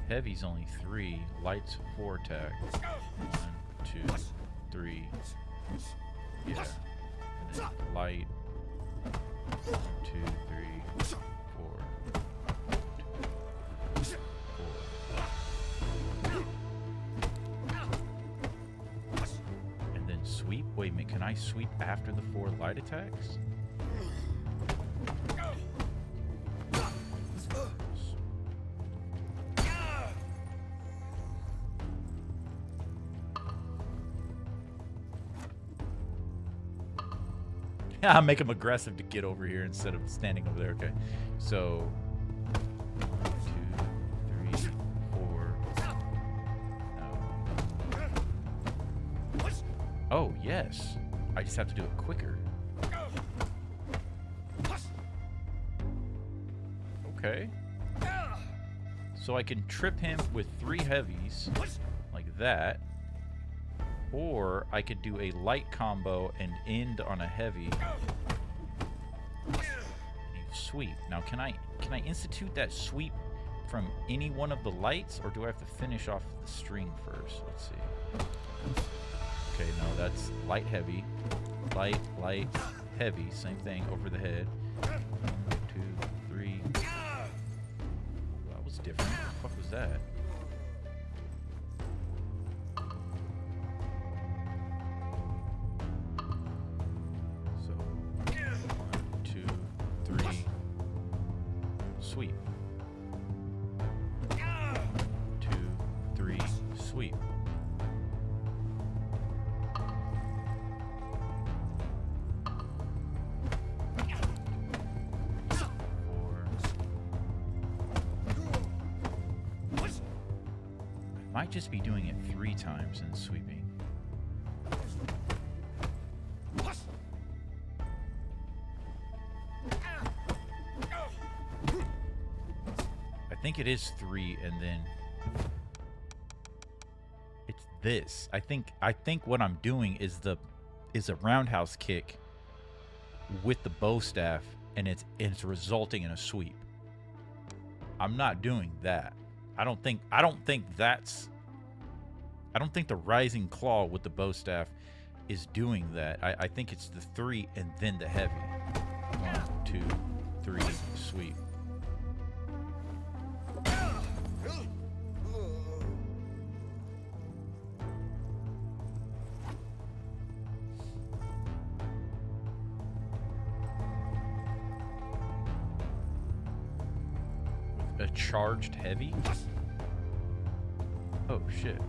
Heavy's only 3. Light's 4 attack. 1, 2, 3. Yeah. And then light. 1, 2, 3, 4. 2, 4. And then sweep. Wait a minute. Can I sweep after the 4 light attacks? I'll make him aggressive to get over here instead of standing over there. Okay. So 1, 2, 3, 4. No. Oh, yes. I just have to do it quicker. Okay. So I can trip him with 3 heavies like that. Or I could do a light combo and end on a heavy. And you sweep. Now can I institute that sweep from any one of the lights, or do I have to finish off the string first? Let's see. Okay, no, that's light heavy. Light, heavy. Same thing over the head. 1, 2, 3. That was different. What the fuck was that? Sweep. Might just be doing it 3 times and sweeping. I think it is 3 and then it's this. I think what I'm doing is a roundhouse kick with the bow staff, and it's resulting in a sweep. I'm not doing that. I don't think the rising claw with the bow staff is doing that. I think it's the 3 and then the heavy. 1, 2, 3, sweep. A charged heavy? Oh shit.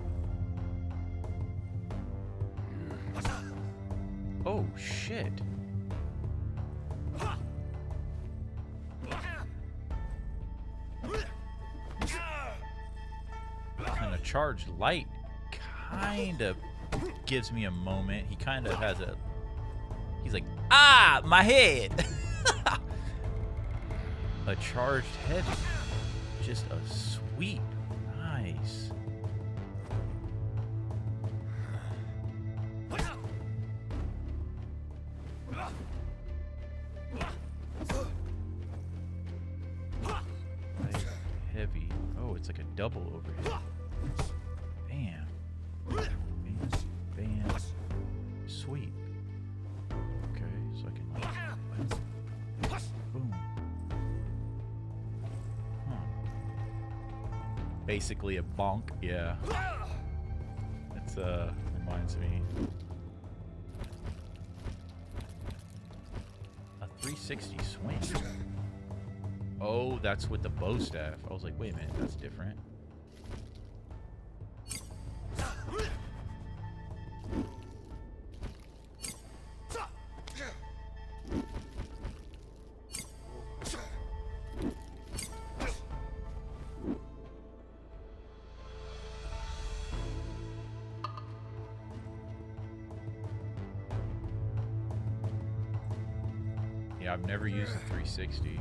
Oh shit. And a charged light kind of gives me a moment. He kind of has a... He's like, ah, my head. A charged heavy. Just a sweep. Nice. Nice. Heavy. Oh, it's like a double overhead. Bam. Bam. Bam. Sweep. Okay, so I can like... Boom. Basically a bonk, yeah. It's reminds me. A 360 swing. Oh, that's with the bow staff. I was like, wait a minute, that's different. Yeah, I've never used a 360.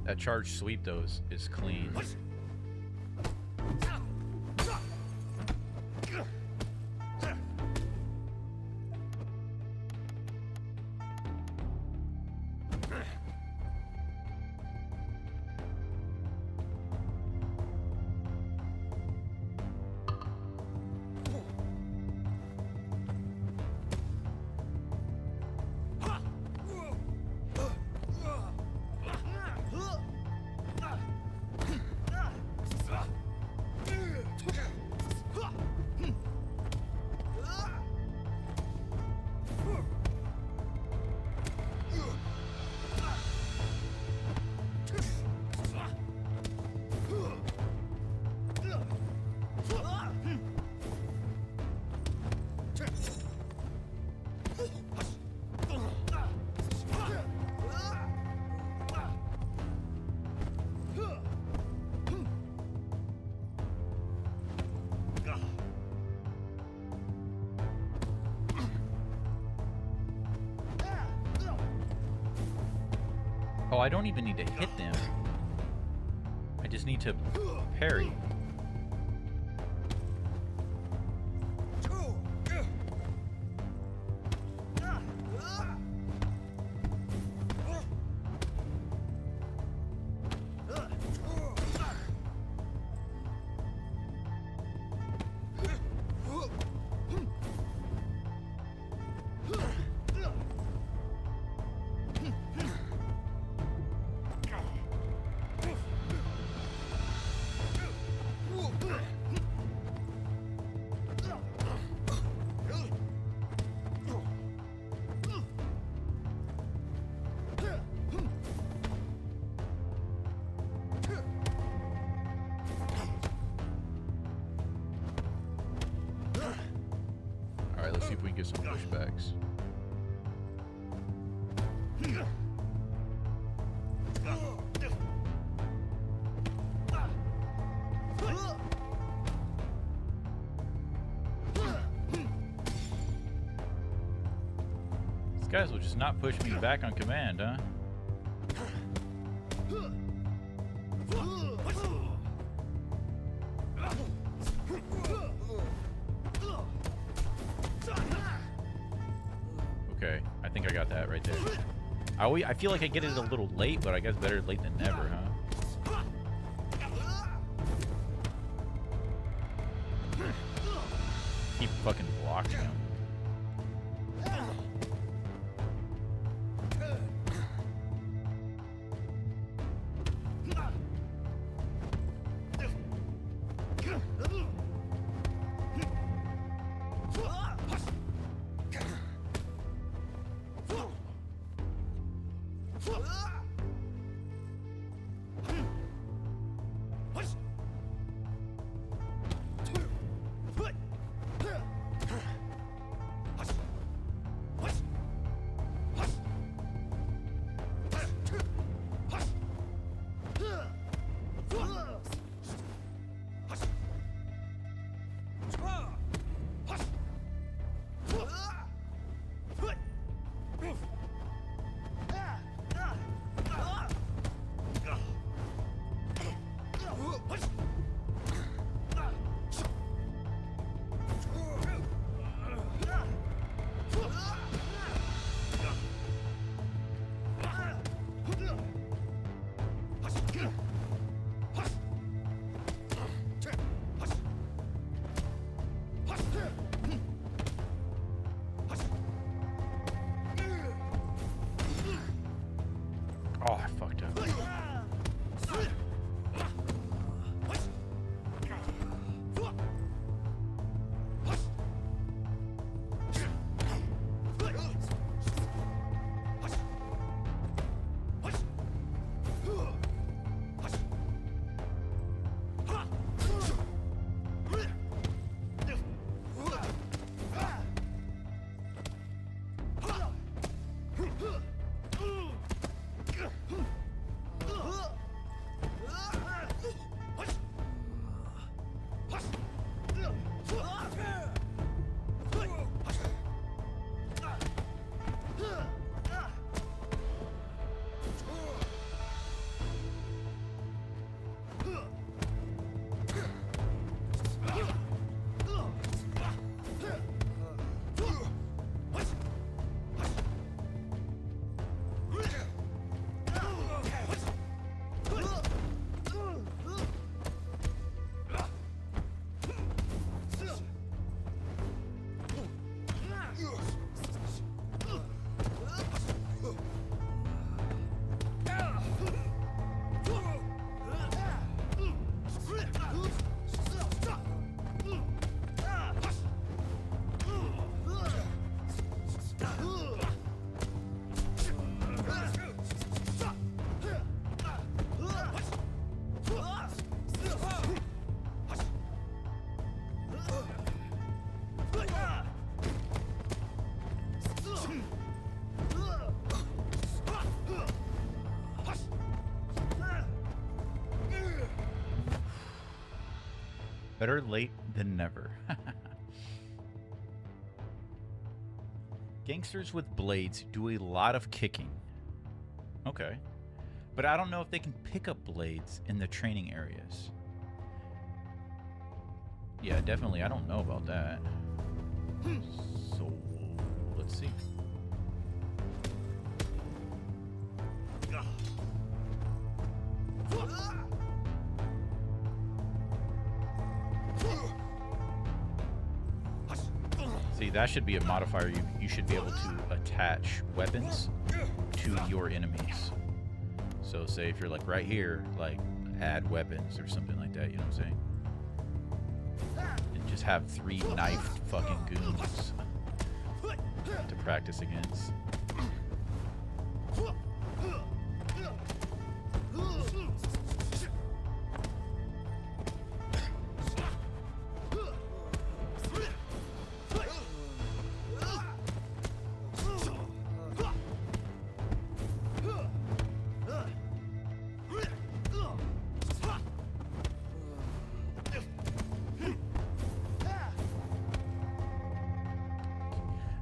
That charge sweep though is clean. Oh, I don't even need to hit them. I just need to parry. get some pushbacks. These guys will just not push me back on command, huh? Okay, I think I got that right there. I feel like I get it a little late, but I guess better late than never, huh? Keep fucking blocking him. Oh, I fucked up. Better late than never. Gangsters with blades do a lot of kicking. Okay. But I don't know if they can pick up blades in the training areas. Yeah, definitely. I don't know about that. So, let's see. See, that should be a modifier. You should be able to attach weapons to your enemies. So say if you're like right here, like add weapons or something like that, you know what I'm saying? And just have 3 knifed fucking goons to practice against.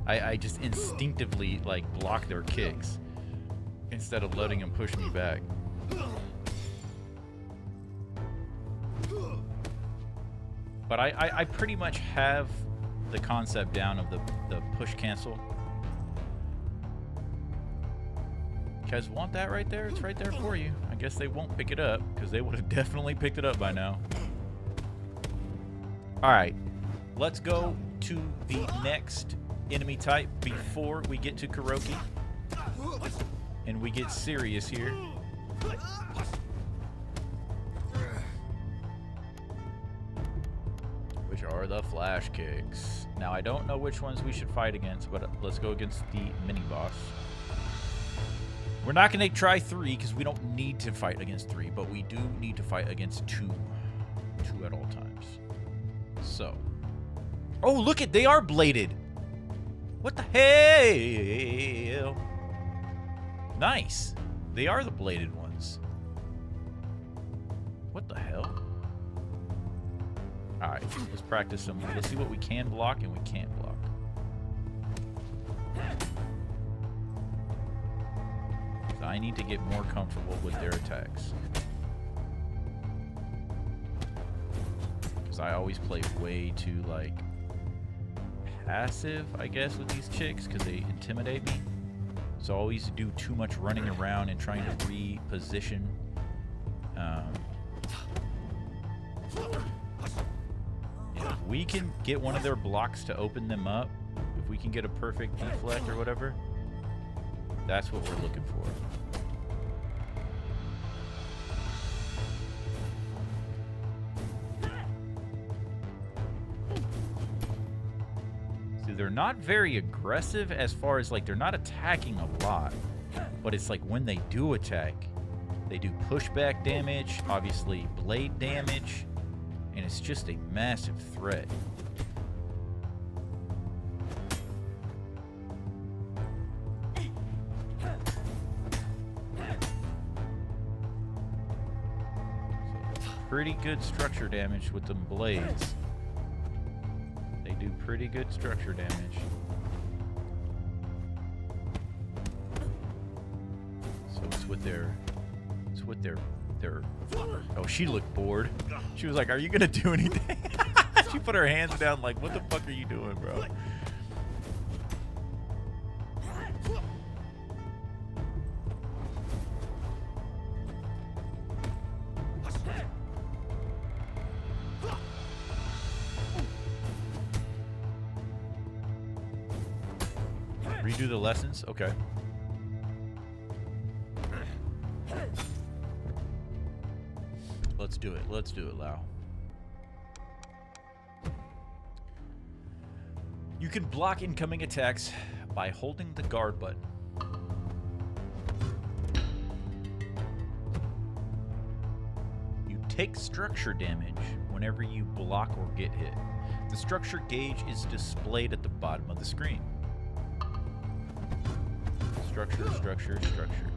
I just instinctively like block their kicks instead of letting them push me back. But I pretty much have the concept down of the push cancel. You guys want that right there? It's right there for you. I guess they won't pick it up because they would have definitely picked it up by now. Alright, let's go to the next enemy type before we get to Kuroki. And we get serious here. Which are the flash kicks. Now I don't know which ones we should fight against, but let's go against the mini-boss. We're not going to try 3 because we don't need to fight against 3, but we do need to fight against 2. 2 at all times. So. Oh, look it, they are bladed. What the hell? Nice. They are the bladed ones. What the hell? Alright, let's practice some. Let's see what we can block and we can't block. I need to get more comfortable with their attacks. Because I always play way too, like, passive, I guess, with these chicks because they intimidate me. So I always do too much running around and trying to reposition. If we can get one of their blocks to open them up, if we can get a perfect deflect or whatever, that's what we're looking for. See, they're not very aggressive as far as, like, they're not attacking a lot. But it's like when they do attack, they do pushback damage, obviously blade damage, and it's just a massive threat. Pretty good structure damage with them blades. They do pretty good structure damage. So it's with their oh, she looked bored. She was like, "Are you gonna do anything?" She put her hands down like, "What the fuck are you doing, bro?" Redo the lessons? Okay. Let's do it. Let's do it, Lau. You can block incoming attacks by holding the guard button. You take structure damage whenever you block or get hit. The structure gauge is displayed at the bottom of the screen. Structure, structure, structure.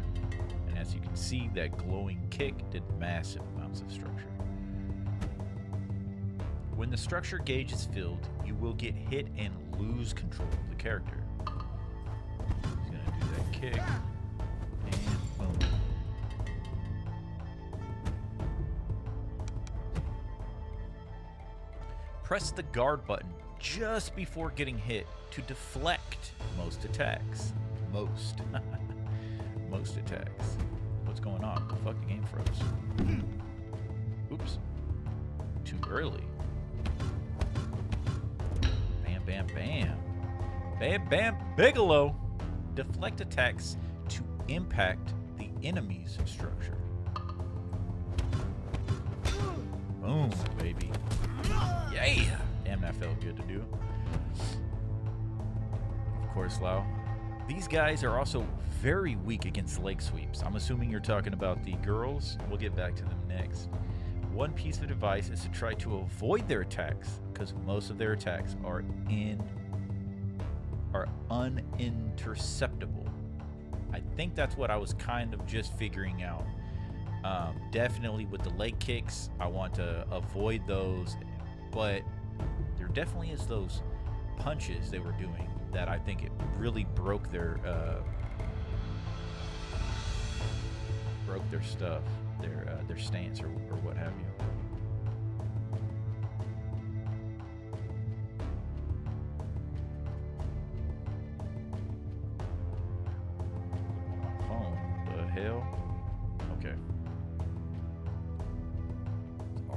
And as you can see, that glowing kick did massive amounts of structure. When the structure gauge is filled, you will get hit and lose control of the character. He's gonna do that kick, and boom. Press the guard button just before getting hit to deflect most attacks. Most attacks. What's going on? The fuck, the game froze. Oops. Too early. Bam, bam, bam. Bam, bam, Bigelow. Deflect attacks to impact the enemy's structure. Boom, baby. Yeah! Damn, that felt good to do. Of course, Lau. These guys are also very weak against leg sweeps. I'm assuming you're talking about the girls. We'll get back to them next. One piece of advice is to try to avoid their attacks, because most of their attacks are uninterceptable. I think that's what I was kind of just figuring out. Definitely with the leg kicks, I want to avoid those, but there definitely is those punches they were doing that I think it really broke their stuff, their stance or what have you. My phone, the hell? Okay.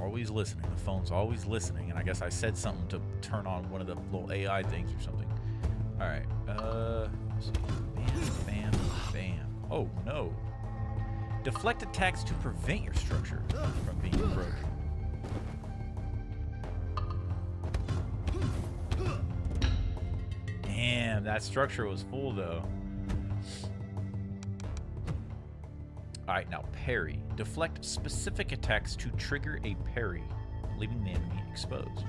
Always listening. The phone's always listening, and I guess I said something to turn on one of the little AI things or something. All right. Let's see. Bam, bam, bam. Oh no. Deflect attacks to prevent your structure from being broken. Damn, that structure was full though. Alright, now parry. Deflect specific attacks to trigger a parry, leaving the enemy exposed.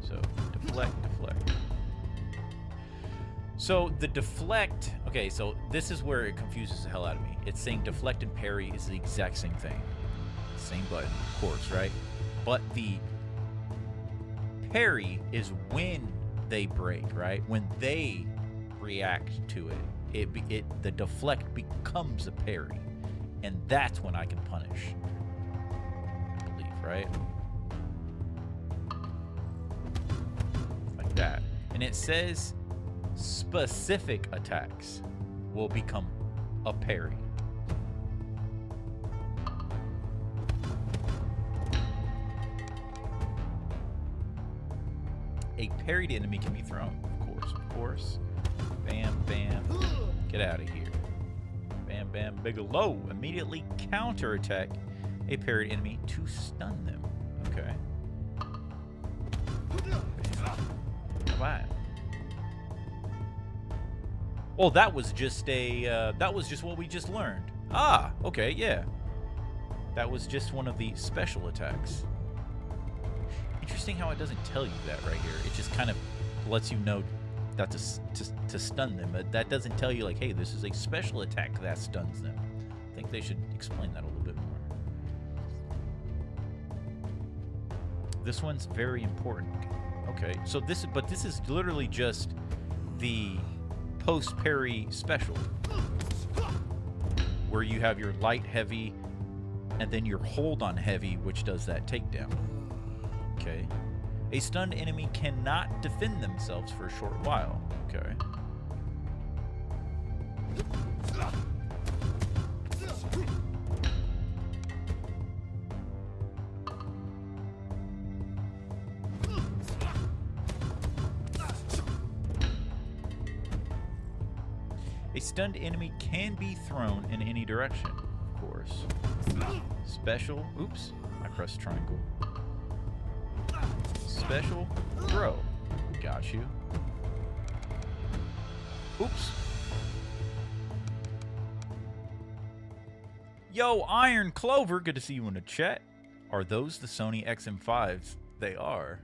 So, deflect, deflect. So, the deflect... Okay, so this is where it confuses the hell out of me. It's saying deflect and parry is the exact same thing. Same button, of course, right? But the parry is when they break, right? When they react to it, the deflect becomes a parry. And that's when I can punish, I believe, right? Like that. And it says specific attacks will become a parry. A parried enemy can be thrown, of course. Bam, bam. Get out of here. Bam, bam, Bigelow. Immediately counterattack a parried enemy to stun them. Okay. Bye. Oh, that was just a. That was just what we just learned. Ah, okay, yeah. That was just one of the special attacks. Interesting how it doesn't tell you that right here. It just kind of lets you know that to stun them, but that doesn't tell you like, hey, this is a special attack that stuns them. I think they should explain that a little bit more. This one's very important. Okay, so this is literally just the post parry special, where you have your light, heavy, and then your hold on heavy, which does that takedown. Okay. A stunned enemy cannot defend themselves for a short while. Okay. A stunned enemy can be thrown in any direction, of course. Special. Oops. I pressed triangle. Special throw. Got you. Oops. Yo, Iron Clover, good to see you in the chat. Are those the Sony XM5s? They are.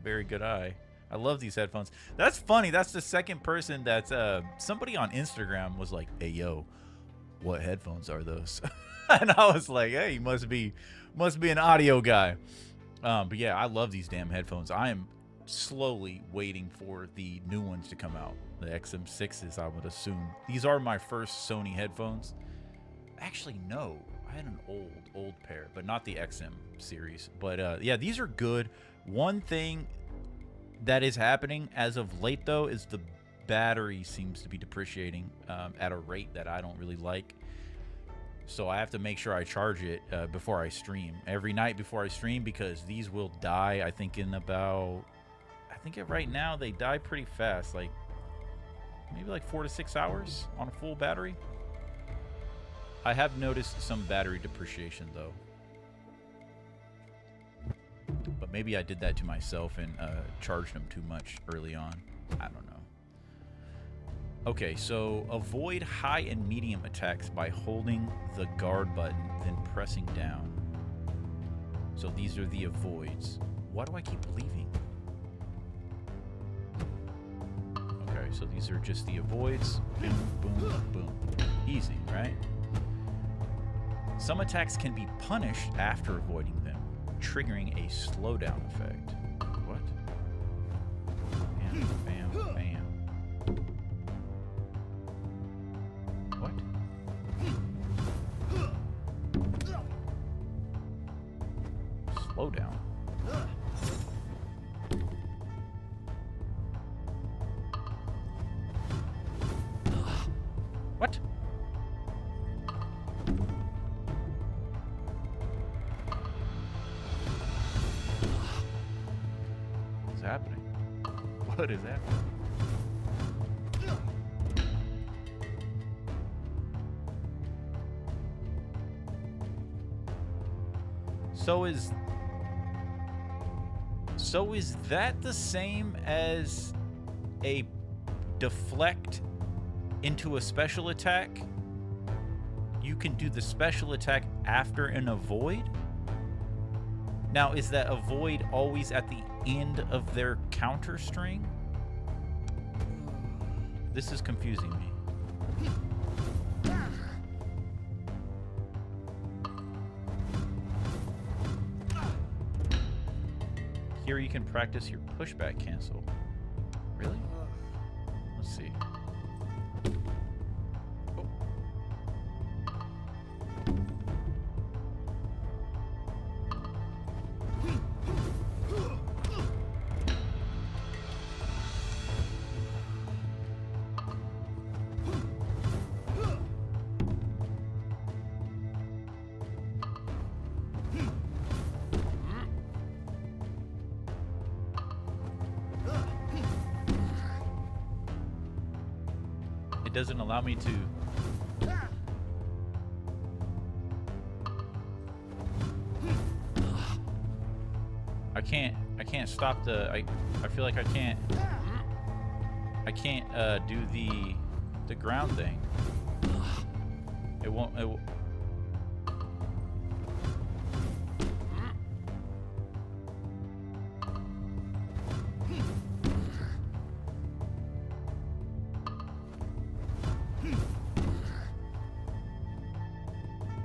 Very good eye. I love these headphones. That's funny. That's the second person that's somebody on Instagram was like, "Hey, yo, what headphones are those?" And I was like, "Hey, must be an audio guy." But yeah, I love these damn headphones. I am slowly waiting for the new ones to come out. The XM6s, I would assume. These are my first Sony headphones. Actually, no. I had an old pair, but not the XM series. But yeah, these are good. One thing that is happening as of late, though, is the battery seems to be depreciating at a rate that I don't really like. So I have to make sure I charge it before I stream. Every night before I stream, because these will die, I think, in about... right now they die pretty fast. Like, maybe like 4 to 6 hours on a full battery. I have noticed some battery depreciation, though. But maybe I did that to myself and charged them too much early on. I don't know. Okay, so avoid high and medium attacks by holding the guard button, then pressing down. So these are the avoids. Why do I keep leaving? Okay, so these are just the avoids. Boom, boom, boom. Easy, right? Some attacks can be punished after avoiding them, triggering a slowdown effect. What? Yeah. bam, bam. What? Slow down. What? What's happening? What is happening? So is that the same as a deflect into a special attack? You can do the special attack after an avoid? Now, is that avoid always at the end of their counter string? This is confusing me. Here you can practice your pushback cancel. Really? Let's see. Oh. It doesn't allow me to. I can't stop the. I feel like I can't do the ground thing. It won't.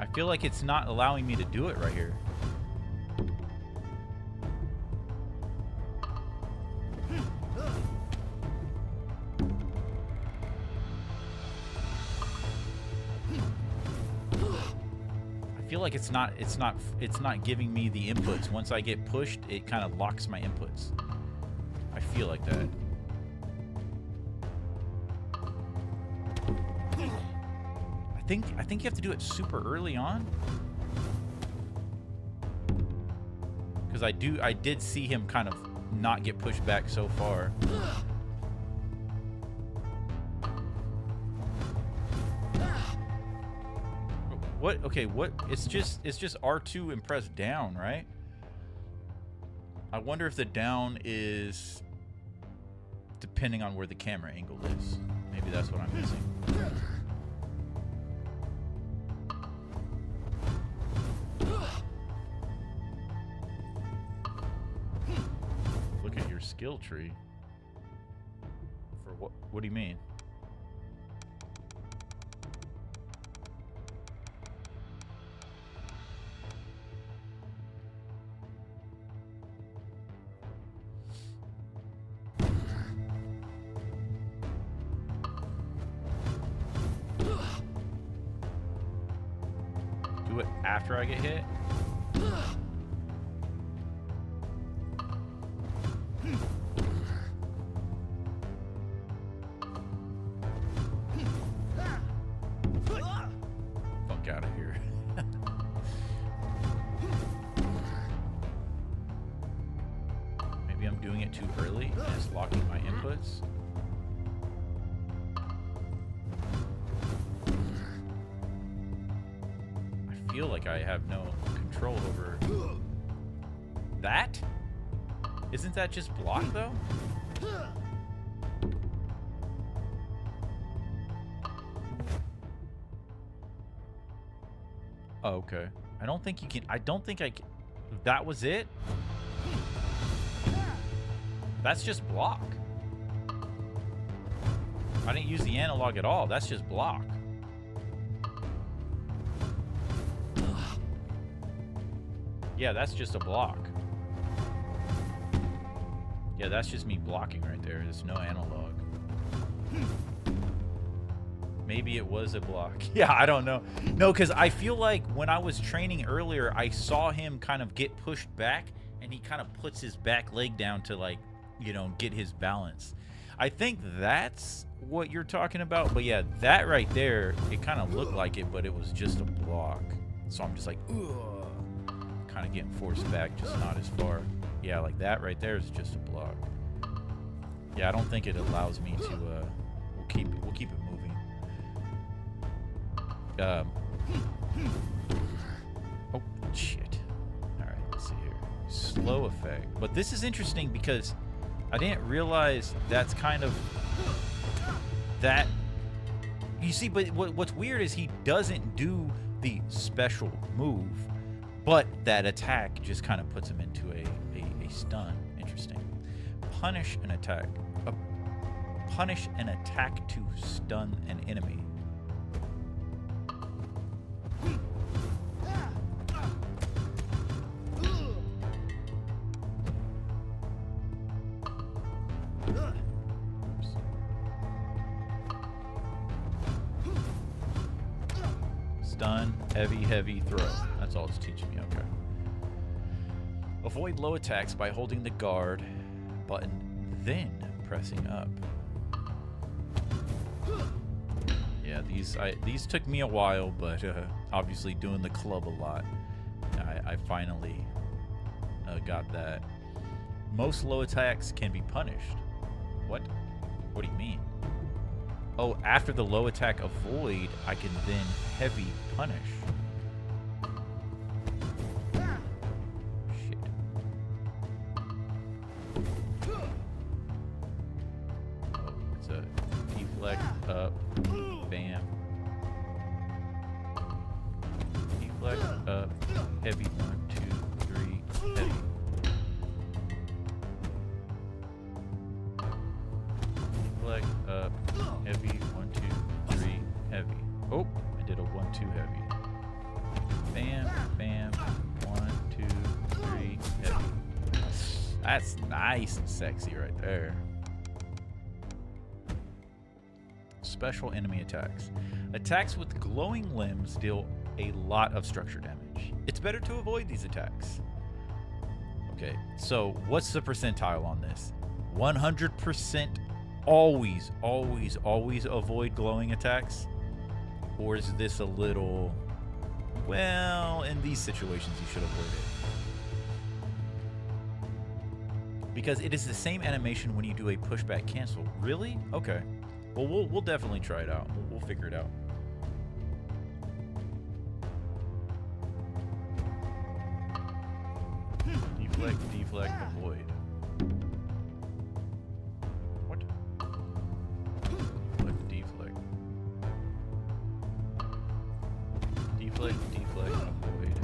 I feel like it's not allowing me to do it right here. I feel like it's not giving me the inputs. Once I get pushed, it kind of locks my inputs. I feel like that. I think you have to do it super early on. Because I did see him kind of not get pushed back so far. What? Okay, what? It's just R2 and press down, right? I wonder if the down is depending on where the camera angle is. Maybe that's what I'm missing. Look at your skill tree. For what? What do you mean? Do it after I get hit? Fuck out of here. Maybe I'm doing it too early and it's locking my inputs. I feel like I have no control over that. Isn't that just block though? Oh, okay. I don't think you can. I don't think I can. That was it? That's just block. I didn't use the analog at all. That's just block. Yeah, that's just a block. Yeah, that's just me blocking right there. There's no analog. Maybe it was a block. Yeah, I don't know. No, because I feel like when I was training earlier, I saw him kind of get pushed back, and he kind of puts his back leg down to, like, you know, get his balance. I think that's what you're talking about. But yeah, that right there, it kind of looked like it, but it was just a block. So I'm just like, ugh, kind of getting forced back, just not as far. Yeah, like that right there is just a block. Yeah, I don't think it allows me to. We'll keep it moving. Oh shit! All right, let's see here. Slow effect, but this is interesting because I didn't realize that's kind of that. You see, but what's weird is he doesn't do the special move, but that attack just kind of puts him into a stun. Interesting. Punish an attack. Punish an attack to stun an enemy. Stun, heavy throw. That's all it's teaching me. Okay. Avoid low attacks by holding the guard button, then pressing up. Yeah, these took me a while, but obviously doing the club a lot, I finally got that. Most low attacks can be punished. What? What do you mean? Oh, after the low attack avoid, I can then heavy punish. Shit. Oh, it's a deflect up, bam. Deflect up, heavy 1, 2, 3, heavy. Deflect up, heavy 1, 2, 3, heavy. Oh, I did a 1, 2 heavy. Bam, bam, 1, 2, 3, heavy. That's nice and sexy right there. Special enemy attacks. Attacks with glowing limbs deal a lot of structure damage. It's better to avoid these attacks. Okay, so what's the percentile on this? 100% always avoid glowing attacks? Or is this a little, well, in these situations you should avoid it? Because it is the same animation when you do a pushback cancel. Really? Okay. Well, we'll definitely try it out. We'll figure it out. Deflect, avoid. What? Deflect. Deflect, avoid.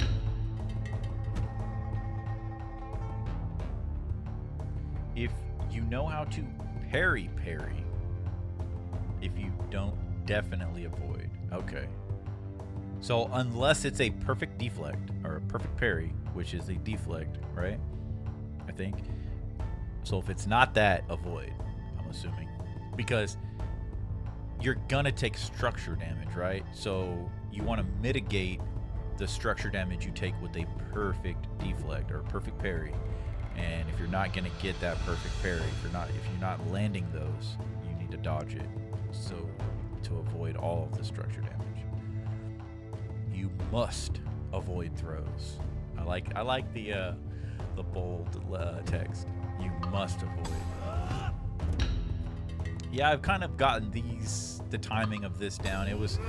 If you know how to parry, if you don't, definitely avoid. Okay. So unless it's a perfect deflect or a perfect parry, which is a deflect, right? I think. So if it's not that, avoid, I'm assuming. Because you're gonna take structure damage, right? So you want to mitigate the structure damage you take with a perfect deflect or a perfect parry. And if you're not gonna get that perfect parry, if you're not landing those, you need to dodge it. So to avoid all of the structure damage. You must avoid throws. I like the bold text. You must avoid. Yeah, I've kind of gotten the timing of this down. It was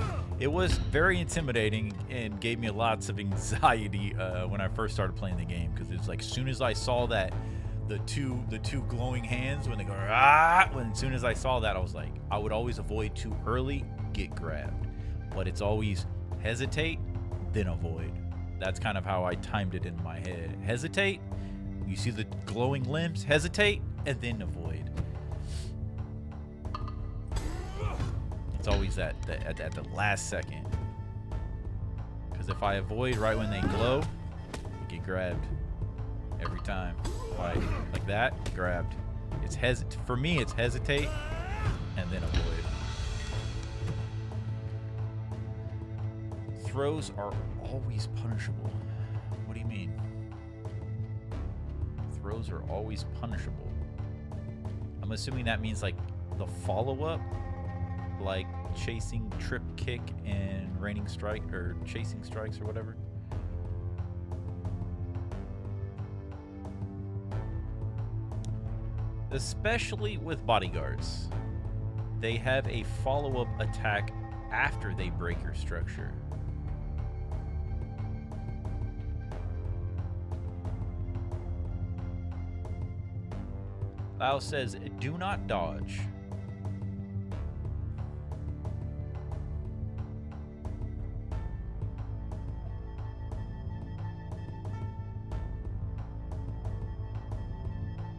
very intimidating and gave me lots of anxiety when I first started playing the game, because it's like as soon as I saw that the two glowing hands when they go as soon as I saw that, I was like, I would always avoid too early, get grabbed. But it's always hesitate, then avoid. That's kind of how I timed it in my head. Hesitate, you see the glowing limbs, hesitate, and then avoid. It's always at the last second. Because if I avoid right when they glow, I get grabbed every time. Like that, grabbed. For me, it's hesitate and then avoid. Throws are always punishable. What do you mean? Throws are always punishable. I'm assuming that means like the follow-up, like chasing trip kick and raining strike or chasing strikes or whatever. Especially with bodyguards, they have a follow-up attack after they break your structure. Lao says, do not dodge.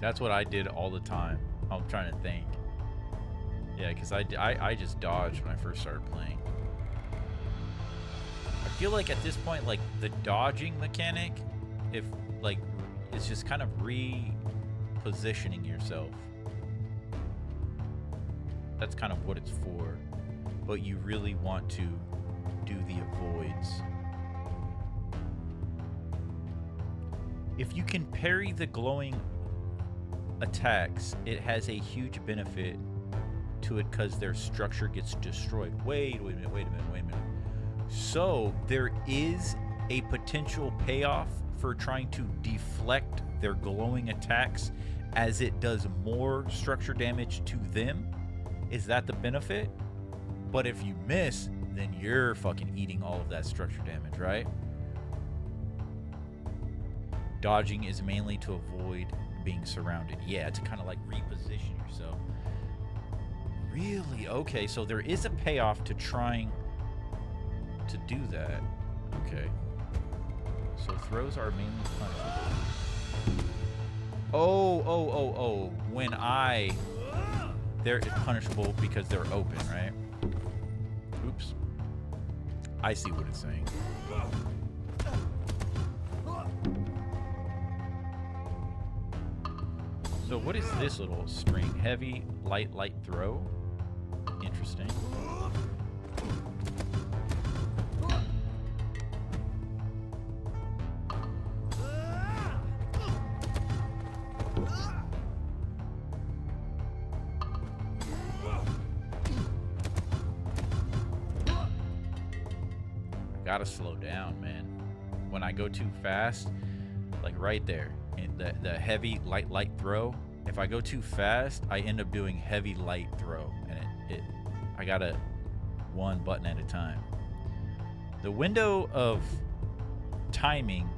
That's what I did all the time. I'm trying to think. Yeah, because I just dodged when I first started playing. I feel like at this point, like, the dodging mechanic, if, like, it's just kind of repositioning yourself. That's kind of what it's for. But you really want to do the avoids. If you can parry the glowing attacks, it has a huge benefit to it because their structure gets destroyed. Wait a minute. So there is a potential payoff for trying to deflect their glowing attacks as it does more structure damage to them. Is that the benefit? But if you miss, then you're fucking eating all of that structure damage, right? Dodging is mainly to avoid being surrounded. Yeah, to kind of like reposition yourself. Really? Okay, so there is a payoff to trying to do that. Okay. So throws are mainly punishable. Oh. When they're punishable because they're open, right? Oops. I see what it's saying. So what is this little string? Heavy, light throw. Interesting. I gotta slow down, man. When I go too fast, like right there, the heavy, light throw. If I go too fast, I end up doing heavy, light throw, and I gotta one button at a time. The window of timing,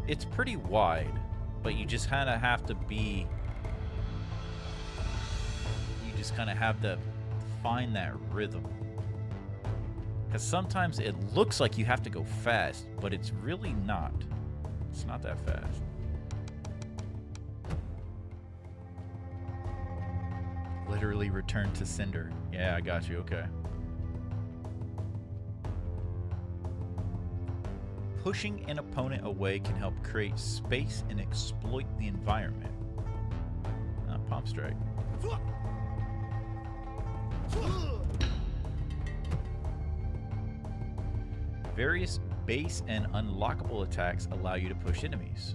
it's pretty wide, but you just kind of have to be. You just kind of have to find that rhythm. Because sometimes it looks like you have to go fast, but it's really not. It's not that fast. Literally return to sender. Yeah, I got you. Okay. Pushing an opponent away can help create space and exploit the environment. Palm strike. Various base and unlockable attacks allow you to push enemies.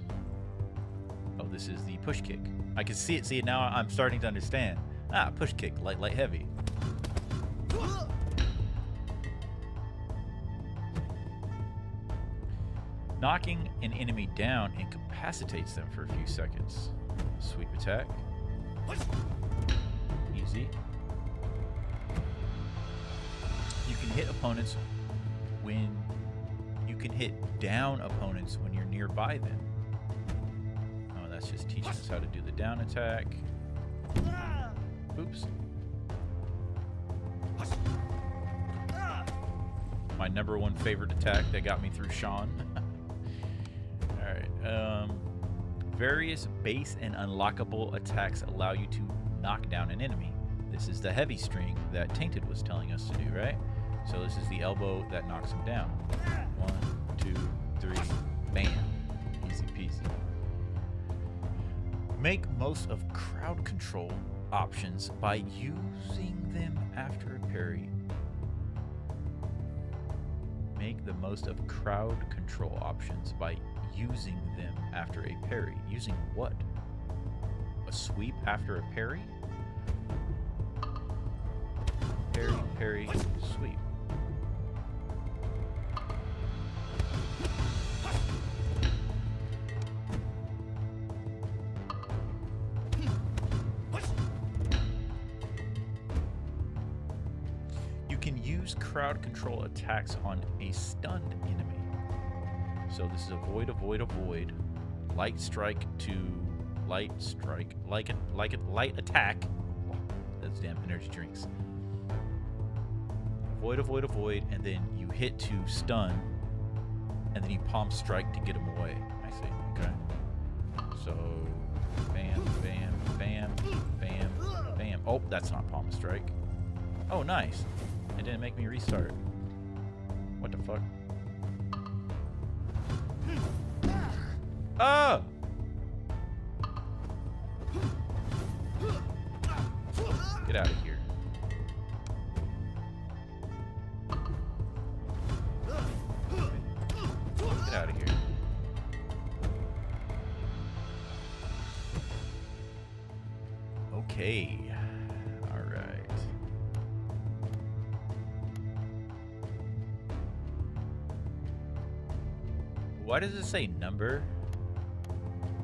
Oh, this is the push kick. I can see it. See it now. I'm starting to understand. Push kick, light, heavy. Knocking an enemy down incapacitates them for a few seconds. Sweep attack. Easy. You can hit opponents when you can hit down opponents when you're nearby them. Oh, that's just teaching us how to do the down attack. Oops. My #1 favorite attack that got me through Sean. Alright. Various base and unlockable attacks allow you to knock down an enemy. This is the heavy string that Tainted was telling us to do, right? So this is the elbow that knocks him down. 1, 2, 3, bam. Easy peasy. Make most of crowd control options by using them after a parry. Make the most of crowd control options by using them after a parry. Using what? A sweep after a parry? Parry, parry, sweep. You can use crowd control attacks on a stunned enemy. So this is avoid, avoid, avoid. Light strike to light strike. Like a light attack. That's damn energy drinks. Avoid, avoid, avoid, and then you hit to stun, and then you palm strike to get him away. I see. Okay. So, bam, bam, bam, bam, bam. Oh, that's not palm strike. Oh, nice. It didn't make me restart. What the fuck? Oh! Get out of here. Get out of here. Okay. All right. Why does it say number?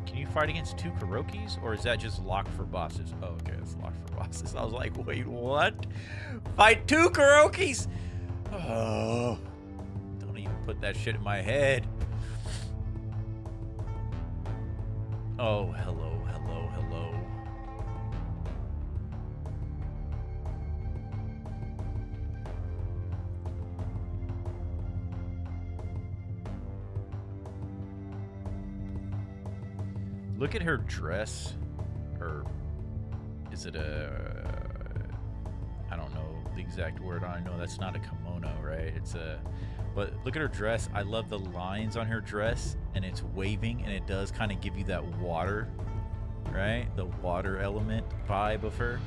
Can you fight against 2 Kurokis, or is that just locked for bosses? Oh, okay, it's locked for bosses. I was like, wait, what? Fight 2 Kurokis? Oh, don't even put that shit in my head. Oh, hello, hello, hello. Look at her dress, or is it a, I don't know the exact word. I know that's not a kimono, right? It's a, but look at her dress. I love the lines on her dress, and it's waving, and it does kind of give you that water, right? The water element vibe of her.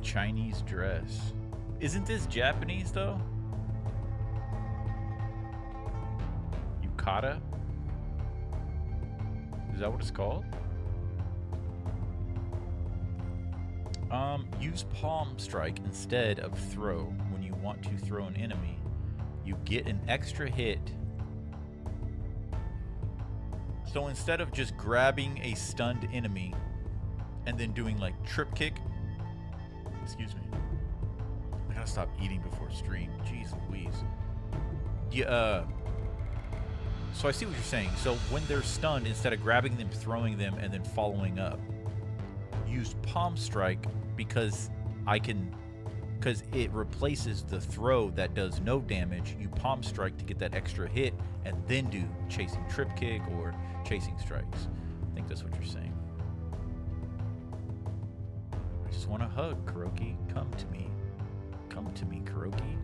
Chinese dress. Isn't this Japanese though? Yukata? Is that what it's called? Use palm strike instead of throw when you want to throw an enemy. You get an extra hit. So instead of just grabbing a stunned enemy and then doing like trip kick, excuse me. I gotta stop eating before stream. Jeez Louise. Yeah. So I see what you're saying. So when they're stunned, instead of grabbing them, throwing them, and then following up, use palm strike because because it replaces the throw that does no damage. You palm strike to get that extra hit, and then do chasing trip kick or chasing strikes. I think that's what you're saying. I just want a hug, Kuroki. Come to me. Come to me, Kuroki.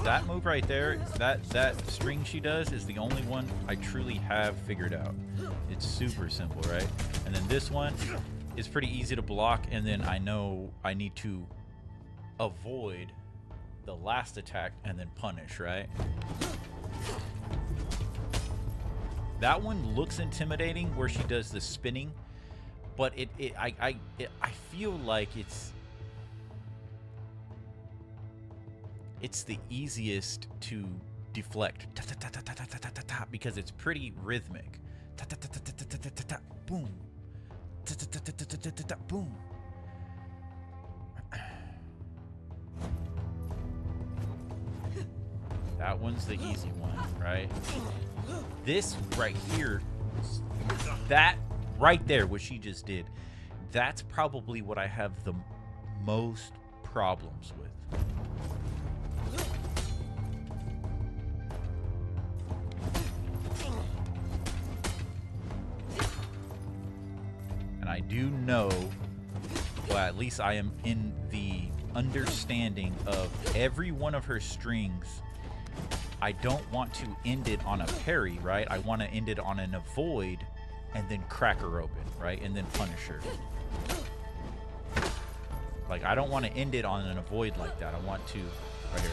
that move right there, that string she does is the only one I truly have figured out. It's super simple, right? And then this one is pretty easy to block, and then I know I need to avoid the last attack and then punish, right? That one looks intimidating where she does the spinning, but I feel like it's the easiest to deflect because it's pretty rhythmic. Boom. Boom. That one's the easy one, right? This right here, that right there, what she just did, that's probably what I have the most problems with. And I do know, well, at least I am in the understanding of every one of her strings. I don't want to end it on a parry, right? I want to end it on an avoid and then crack her open, right? And then punish her. Like, I don't want to end it on an avoid like that. I want to, right here.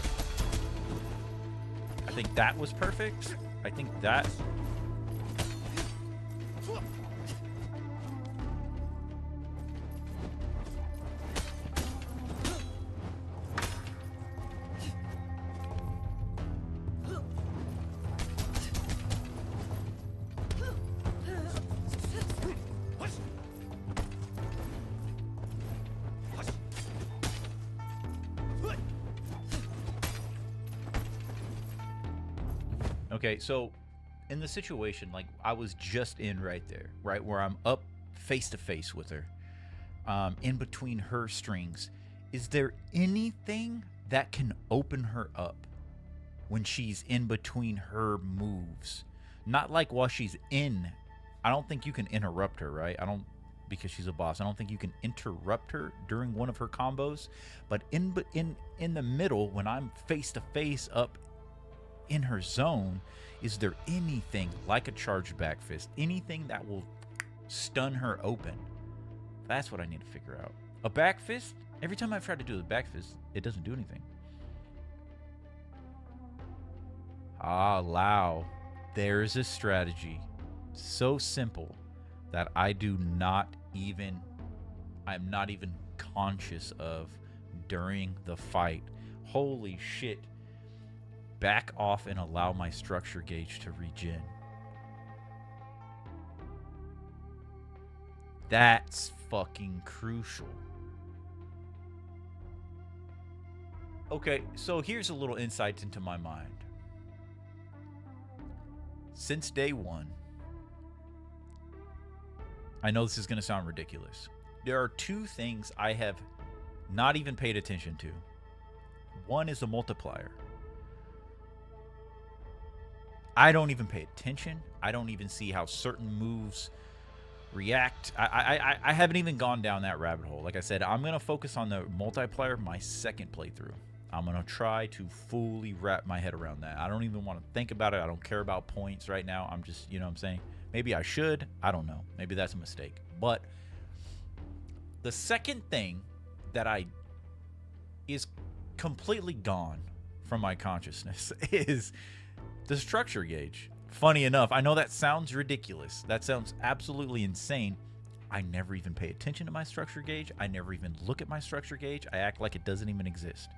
I think that was perfect. I think that... Okay, so in the situation, like I was just in right there, right where I'm up face to face with her, in between her strings, is there anything that can open her up when she's in between her moves? Not like while she's in. I don't think you can interrupt her, right? I don't, because she's a boss. I don't think you can interrupt her during one of her combos. But in the middle, when I'm face to face up in her zone, is there anything like a charged back fist, anything that will stun her open? That's what I need to figure out. A back fist, every time I've tried to do the back fist, it doesn't do anything. Ah, Lao, there's a strategy so simple that I'm not even conscious of during the fight. Holy shit. Back off and allow my structure gauge to regen. That's fucking crucial. Okay, so here's a little insight into my mind. Since day one, I know this is going to sound ridiculous. There are two things I have not even paid attention to. One is a multiplier. I don't even pay attention. I don't even see how certain moves react. I haven't even gone down that rabbit hole. Like I said, I'm going to focus on the multiplier my second playthrough. I'm going to try to fully wrap my head around that. I don't even want to think about it. I don't care about points right now. I'm just, you know what I'm saying? Maybe I should. I don't know. Maybe that's a mistake. But the second thing that is completely gone from my consciousness is the structure gauge. Funny enough, I know that sounds ridiculous. That sounds absolutely insane. I never even pay attention to my structure gauge. I never even look at my structure gauge. I act like it doesn't even exist.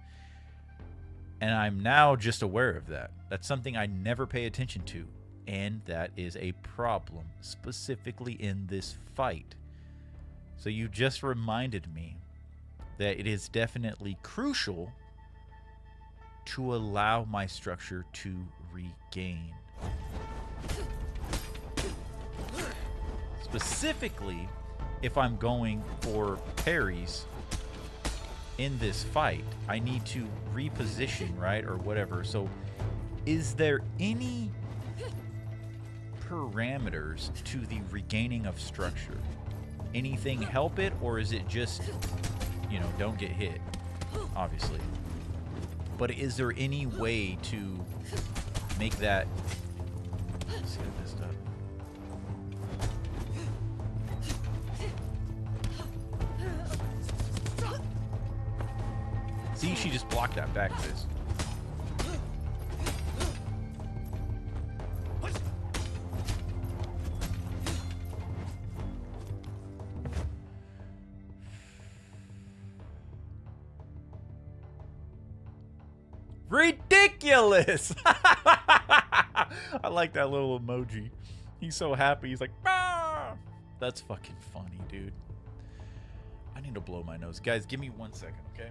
And I'm now just aware of that. That's something I never pay attention to. And that is a problem, specifically in this fight. So you just reminded me that it is definitely crucial to allow my structure to regain. Specifically, if I'm going for parries in this fight, I need to reposition, right, or whatever. So is there any parameters to the regaining of structure? Anything help it, or is it just, you know, don't get hit, obviously? But is there any way to make that... Let's see, I messed up. See, she just blocked that back fist. Ridiculous! I like that little emoji. He's so happy. He's like, ah! That's fucking funny, dude. I need to blow my nose. Guys, give me 1 second, okay?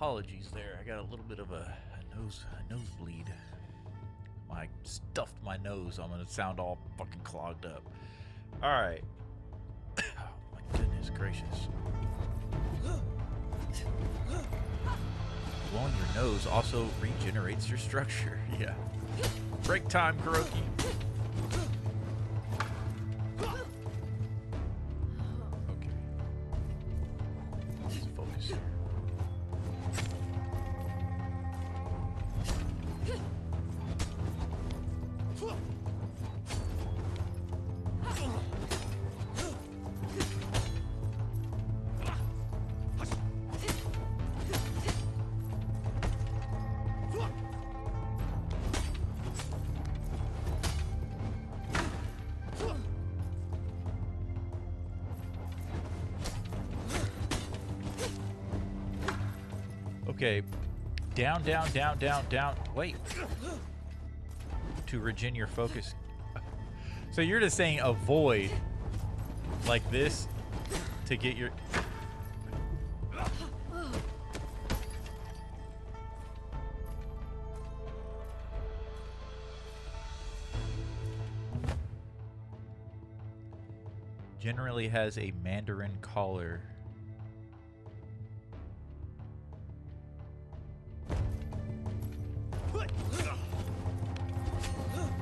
Apologies there. I got a little bit of a nosebleed. I stuffed my nose. I'm gonna sound all fucking clogged up. All right. Oh my goodness gracious. Blowing your nose also regenerates your structure. Yeah. Break time, Kuroki. Okay. Let's focus here. Okay, down, down, down, down, down. Wait. To regen your focus. So you're just saying avoid like this to get your... Generally has a Mandarin collar.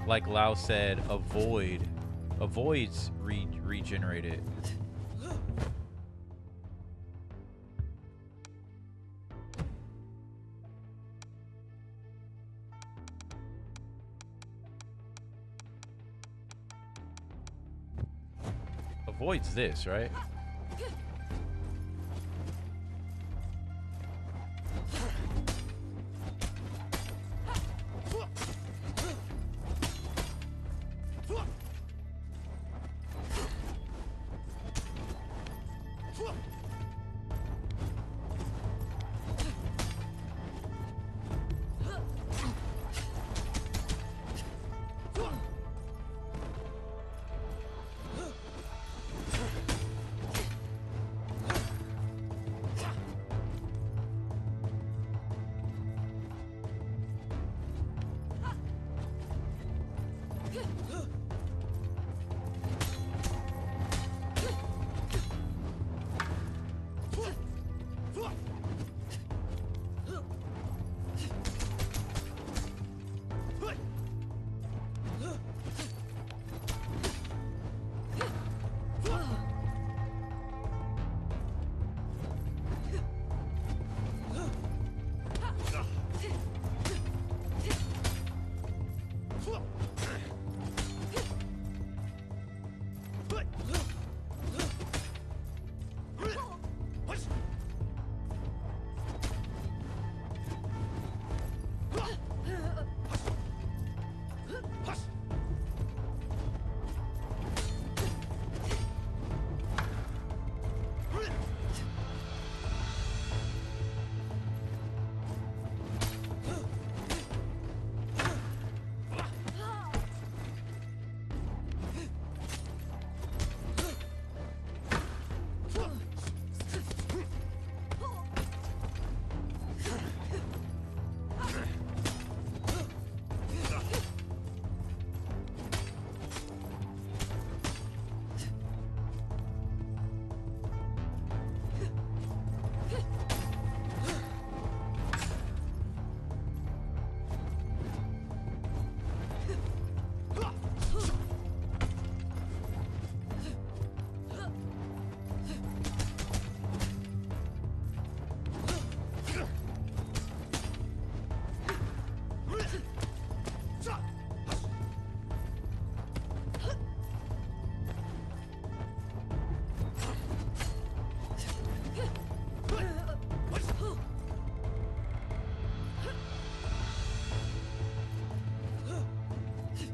Like Lao said, avoid. Avoids regenerate it. Avoids this, right?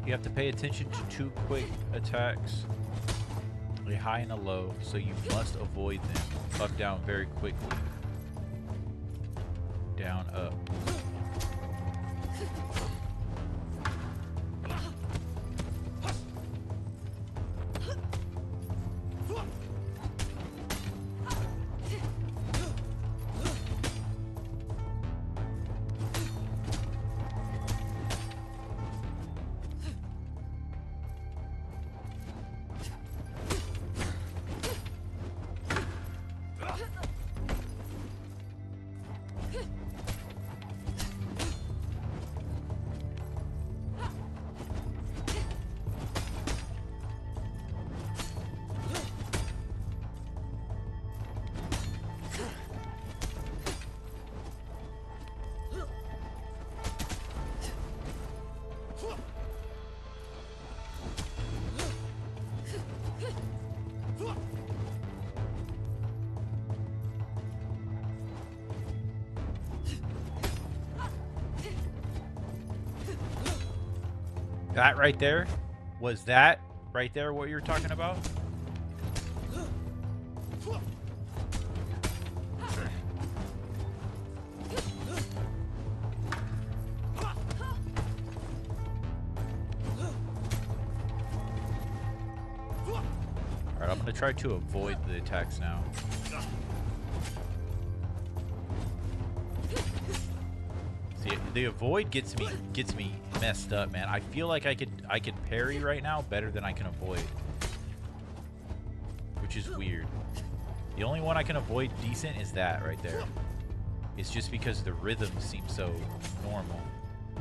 You have to pay attention to two quick attacks, a high and a low, so you must avoid them. Up, down very quickly. Down, up. That right there? Was that right there what you're talking about? Alright, I'm gonna try to avoid the attacks now. See, the avoid gets me messed up, man. I feel like I could parry right now better than I can avoid, which is weird. The only one I can avoid decent is that right there. It's just because the rhythm seems so normal.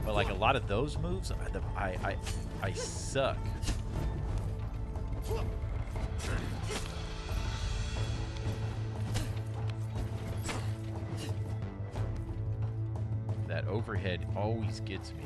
But like a lot of those moves, I suck. That overhead always gets me.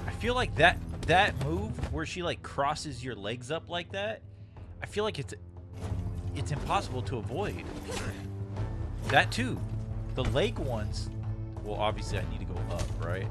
I feel like that move where she like crosses your legs up like that, I feel like it's impossible to avoid. That too. The leg ones, well obviously I need to go up, right?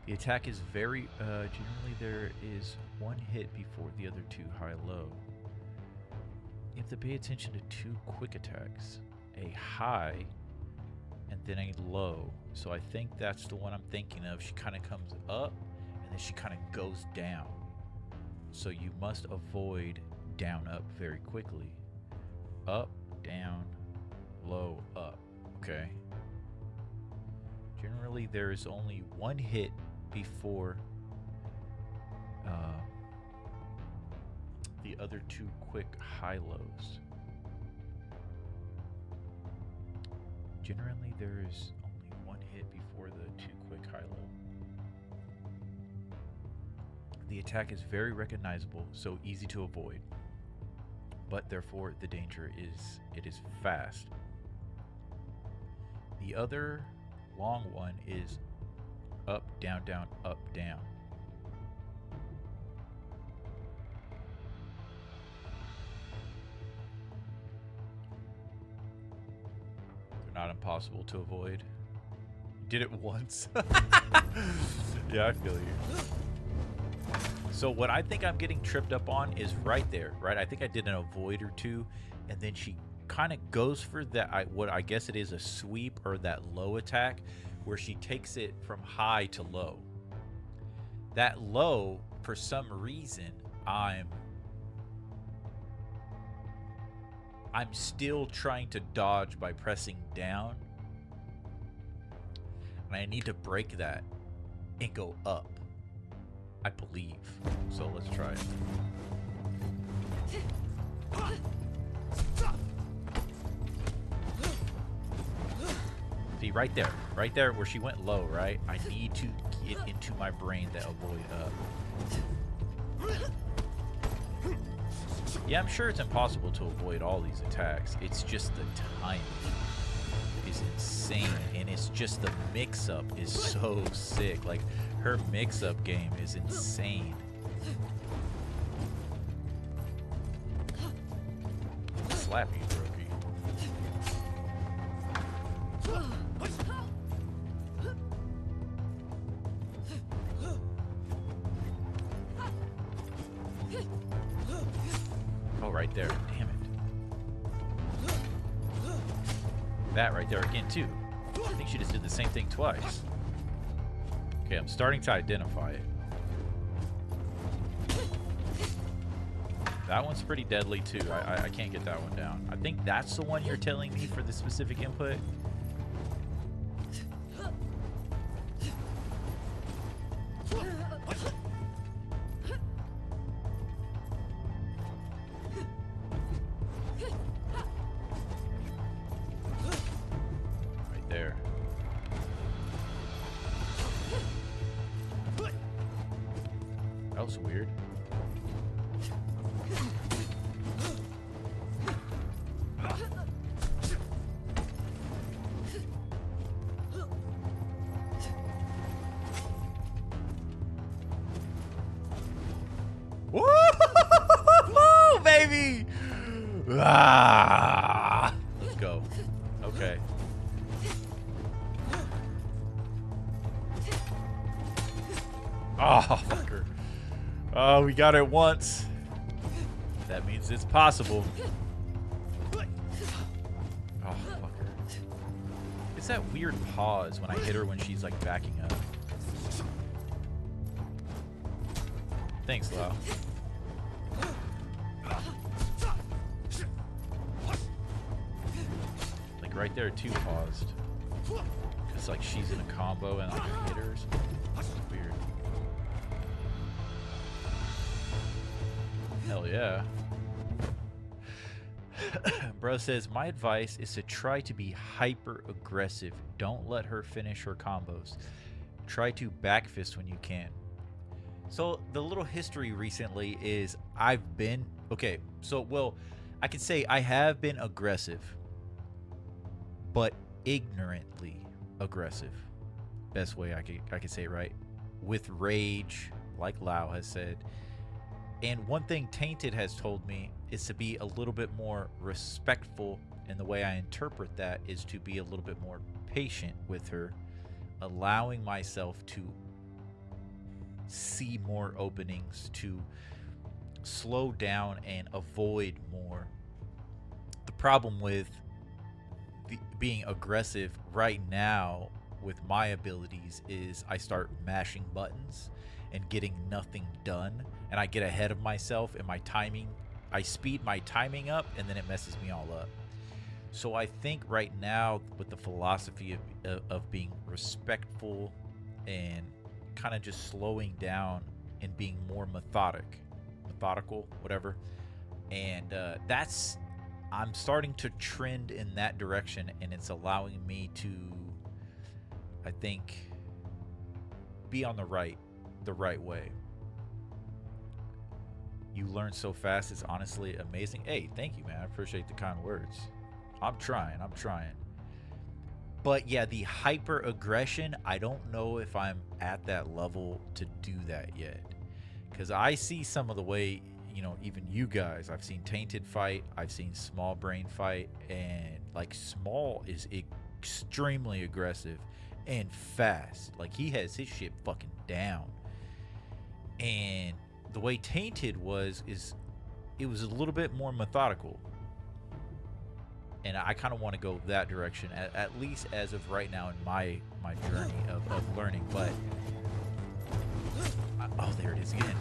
The attack is very, generally there is one hit before the other two high-low. You have to pay attention to two quick attacks, a high and then a low. So I think that's the one I'm thinking of. She kind of comes up and then she kind of goes down. So you must avoid down, up very quickly. Up, down, low, up. Okay. Generally there is only one hit before the other two quick high-lows. Generally, there is only one hit before the two quick high-low. The attack is very recognizable, so easy to avoid. But therefore, the danger is it is fast. The other long one is up, down, down, up, down. They're not impossible to avoid. Did it once. Yeah, I feel you. So what I think I'm getting tripped up on is right there, right? I think I did an avoid or two, and then she kind of goes for that, what I guess it is a sweep or that low attack, where she takes it from high to low. That low, for some reason, I'm still trying to dodge by pressing down. And I need to break that and go up, I believe. So let's try it. See, right there where she went low, right? I need to get into my brain that avoid up. Yeah, I'm sure it's impossible to avoid all these attacks. It's just the timing is insane, and it's just the mix-up is so sick. Like, her mix-up game is insane. Slap you, Kuroki. Oh, right there. Damn it. That right there again, too. I think she just did the same thing twice. Okay, I'm starting to identify it. That one's pretty deadly, too. I can't get that one down. I think that's the one you're telling me for the specific input. Right there. That was weird. Woo, baby! Ah, let's go. Okay. Oh, fucker. Oh, we got it once. That means it's possible. Oh, fucker. It's that weird pause when I hit her when she's like backing up. Thanks, Lau. Like right there, too, paused. Cause like she's in a combo and like I hit her. It's weird. Hell yeah. Bro says, my advice is to try to be hyper aggressive. Don't let her finish her combos. Try to back fist when you can. So the little history recently is I've been okay. So well, I can say I have been aggressive, but ignorantly aggressive. Best way I could say it, right? With rage, like Lau has said. And one thing Tainted has told me is to be a little bit more respectful, and the way I interpret that is to be a little bit more patient with her, allowing myself to see more openings, to slow down and avoid more. The problem with being aggressive right now with my abilities is I start mashing buttons and getting nothing done, and I get ahead of myself and my timing, I speed my timing up, and then it messes me all up. So I think right now with the philosophy of being respectful and kind of just slowing down and being more methodical, whatever, and I'm starting to trend in that direction, and it's allowing me to, I think, be on the right way. You learn so fast, it's honestly amazing. Hey, thank you, man. I appreciate the kind words. I'm trying. But yeah, the hyper aggression, I don't know if I'm at that level to do that yet. Because I see some of the way, you know, even you guys, I've seen Tainted fight, I've seen Small Brain fight, and like Small is extremely aggressive and fast. Like he has his shit fucking down. And the way Tainted is it was a little bit more methodical. And I kind of want to go that direction, at least as of right now in my journey of learning. But oh, there it is again.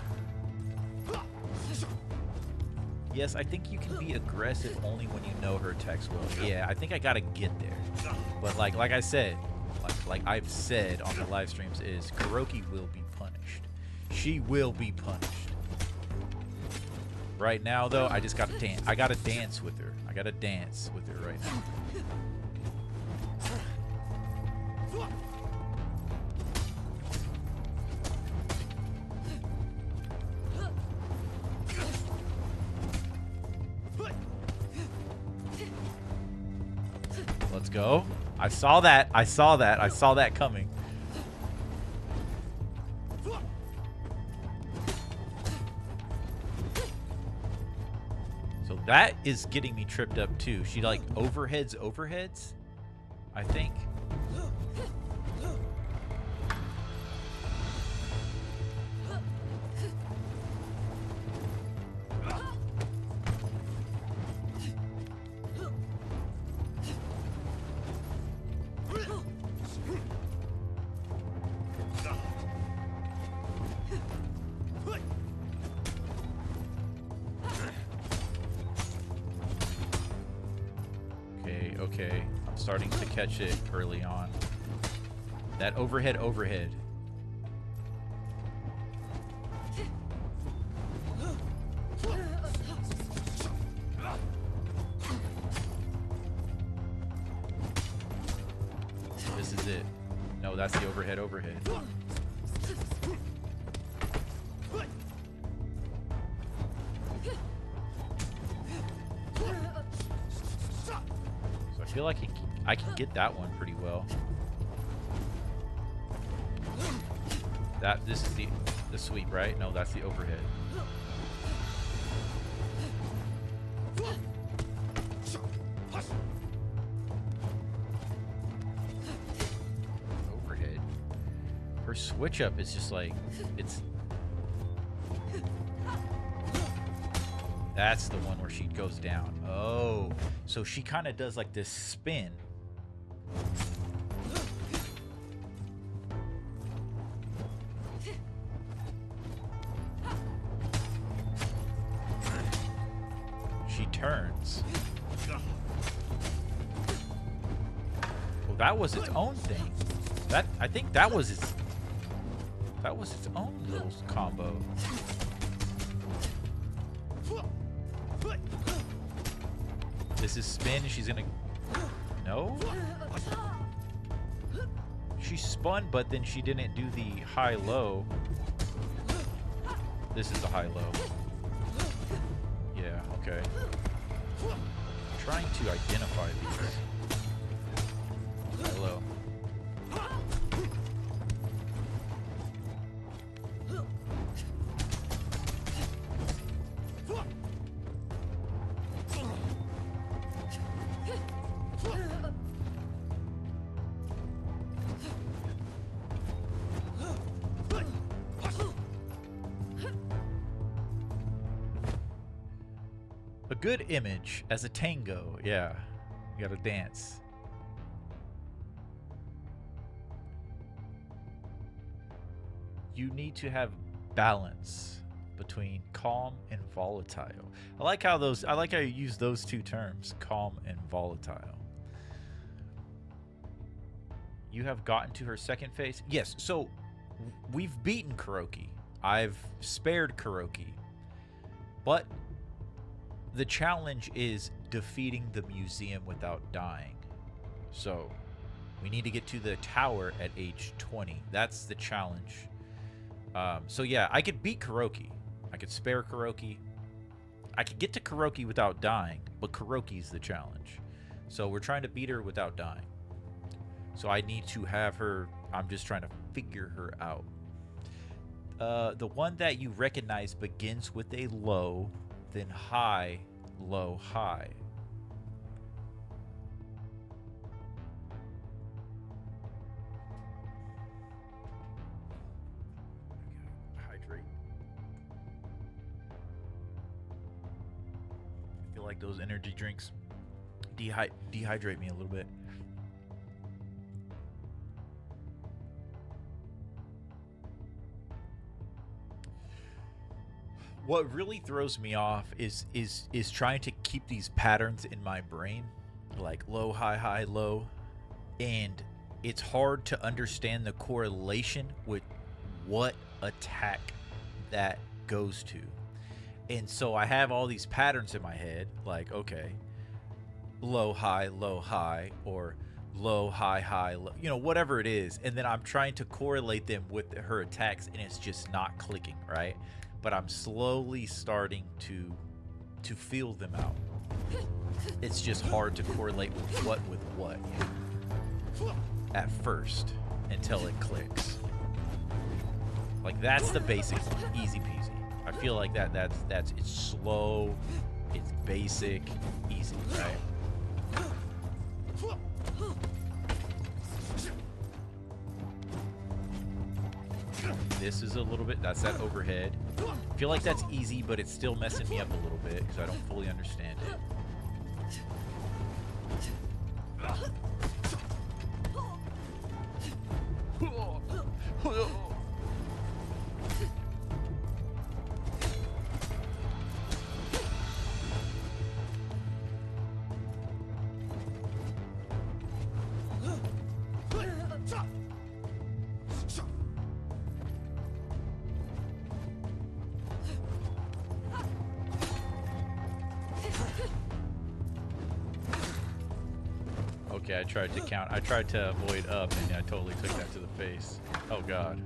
Yes, I think you can be aggressive only when you know her attacks well. Yeah, I think I gotta get there. But like I said, like I've said on the live streams, is Kuroki will be punished. She will be punished. Right now, though, I just gotta dance. I gotta dance with her. I gotta dance with her right now. Let's go. I saw that. I saw that. I saw that coming. So that is getting me tripped up too. She like overheads, I think. Okay, I'm starting to catch it early on. That overhead. This is it. No, that's the overhead. I feel like I can get that one pretty well. This is the sweep, right? No, that's the overhead. Overhead. Her switch up is just like it's. That's the one where she goes down. Oh, so she kind of does like this spin. She turns. Well, that was its own thing. I think that was its own little combo. This is spin. She's gonna. No? She spun, but then she didn't do the high-low. This is the high-low. Yeah, okay. I'm trying to identify these. High-low. A good image as a tango, yeah. You gotta dance. You need to have balance between calm and volatile. I like how you use those two terms, calm and volatile. You have gotten to her second phase? Yes, so we've beaten Kuroki. I've spared Kuroki. But the challenge is defeating the museum without dying. So we need to get to the tower at age 20. That's the challenge. So yeah, I could beat Kuroki. I could spare Kuroki. I could get to Kuroki without dying, but Kuroki's the challenge. So we're trying to beat her without dying. So I need to have her, I'm just trying to figure her out. The one that you recognize begins with a low, then high, low, high. Hydrate. I feel like those energy drinks dehydrate me a little bit. What really throws me off is trying to keep these patterns in my brain, like low, high, high, low, and it's hard to understand the correlation with what attack that goes to. And so I have all these patterns in my head, like, okay, low, high, or low, high, high, low, you know, whatever it is. And then I'm trying to correlate them with her attacks, and it's just not clicking, right? But I'm slowly starting to feel them out. It's just hard to correlate what with what at first until it clicks. Like that's the basic one, easy peasy. I feel like that's it's slow, it's basic, easy, right? This is a little bit, that's that overhead. I feel like that's easy, but it's still messing me up a little bit because I don't fully understand it. Okay, I tried to count. I tried to avoid up, and I totally took that to the face. Oh, God.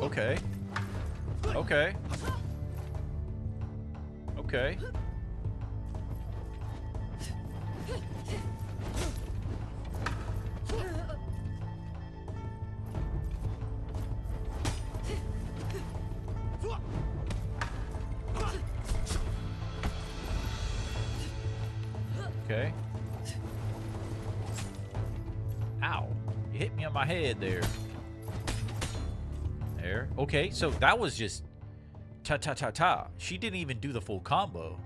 Okay. Okay. Okay. Okay. Ow. You hit me on my head there. There. Okay, so that was just ta-ta-ta-ta. She didn't even do the full combo.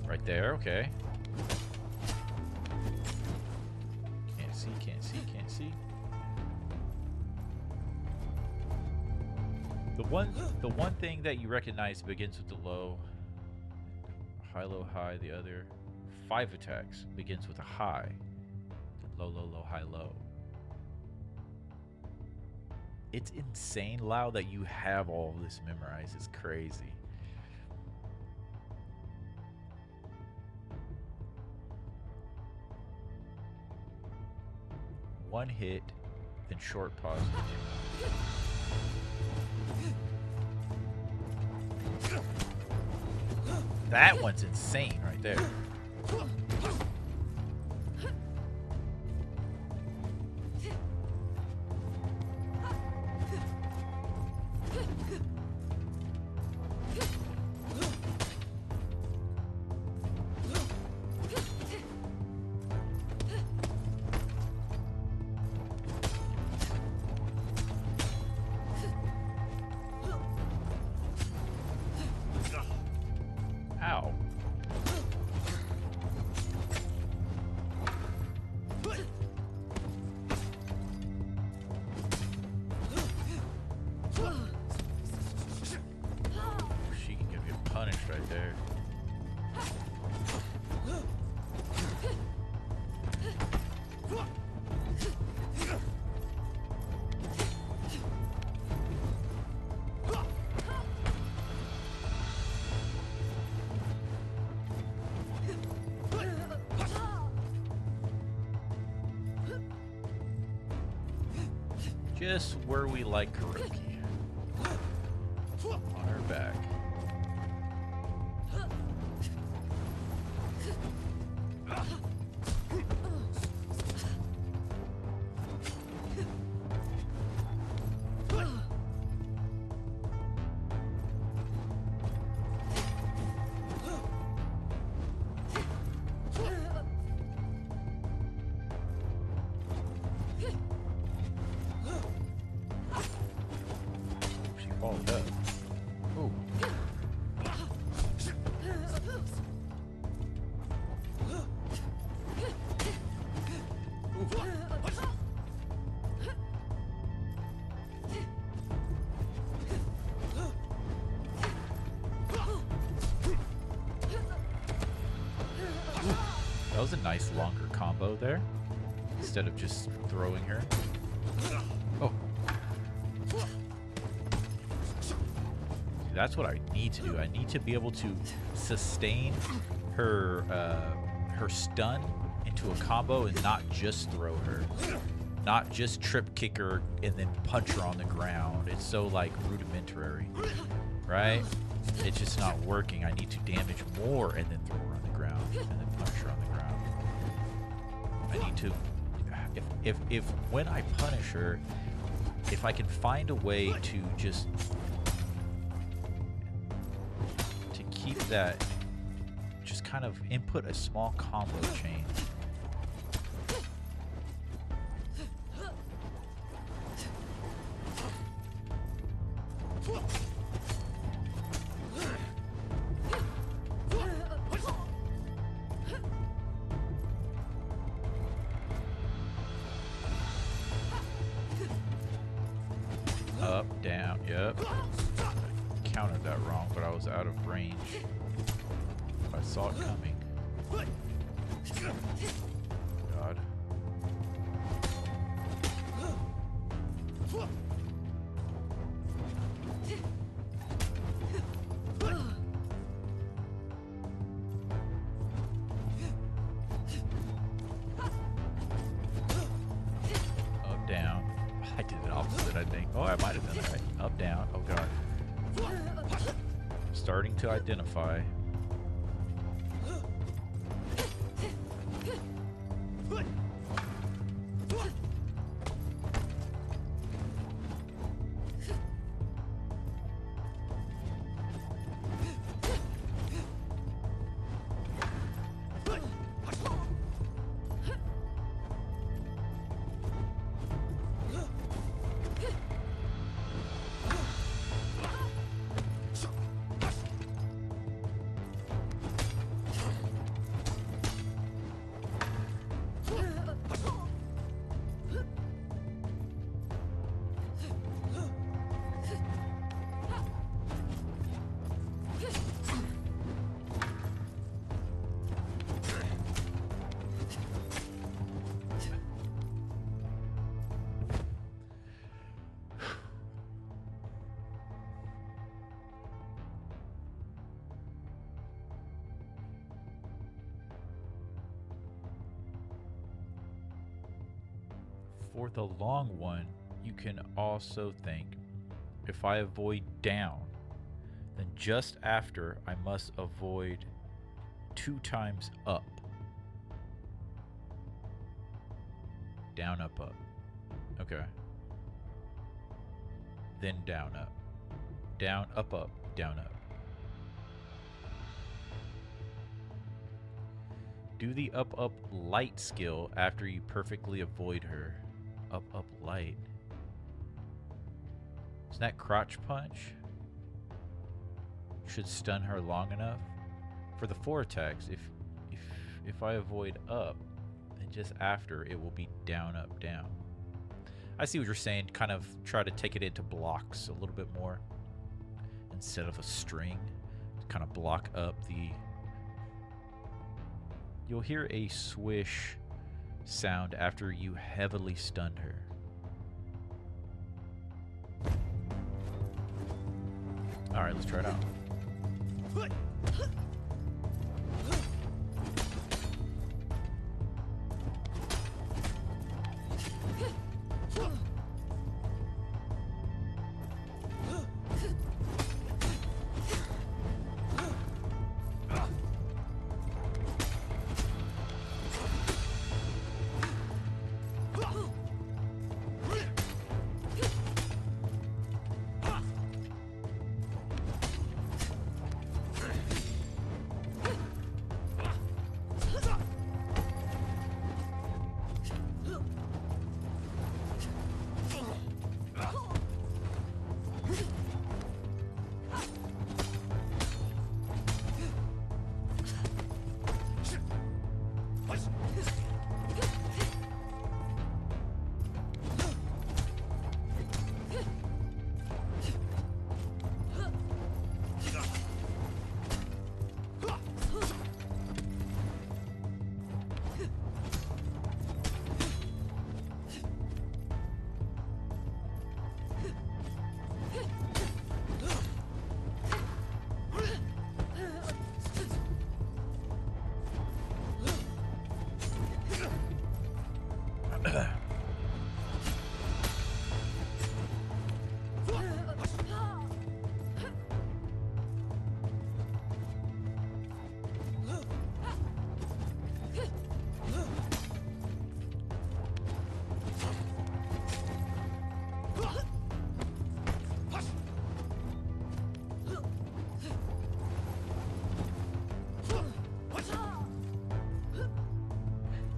Right there, okay. Can't see, can't see, can't see. The one thing that you recognize begins with the low. High, low, high, the other. 5 attacks begins with a high. Low, low, low, high, low. It's insane, Lau, that you have all of this memorized. It's crazy. One hit, then short pause. That one's insane right there. Ow. She can give you a punish right there. Just where we like Kuroki. On her back. She followed up. Ooh. was a nice longer combo there. Instead of just throwing her. Oh. That's what I need to do. I need to be able to sustain her her stun into a combo and not just throw her. Not just trip kick her and then punch her on the ground. It's so like rudimentary, right? It's just not working. I need to damage more and then throw her on the ground and then punch her on the ground. I need to, if when I punish her, if I can find a way to just to keep that, just kind of input a small combo chain. Up, down, yep. Counted that wrong, but I was out of range. I saw it coming. God. Up, down. I did it opposite, I think. Oh, I might have done it right. Up, down. Oh, God. Starting to identify. For the long one, you can also think, if I avoid down, then just after I must avoid 2 times up. Down, up, up. Okay. Then down, up. Down, up, up, down, up. Do the up, up, light skill after you perfectly avoid her. Up, up, light. Isn't that crotch punch? Should stun her long enough. For the 4 attacks, if I avoid up, then just after it will be down, up, down. I see what you're saying. Kind of try to take it into blocks a little bit more instead of a string. Kind of block up the. You'll hear a swish sound after you heavily stunned her. Alright, let's try it out.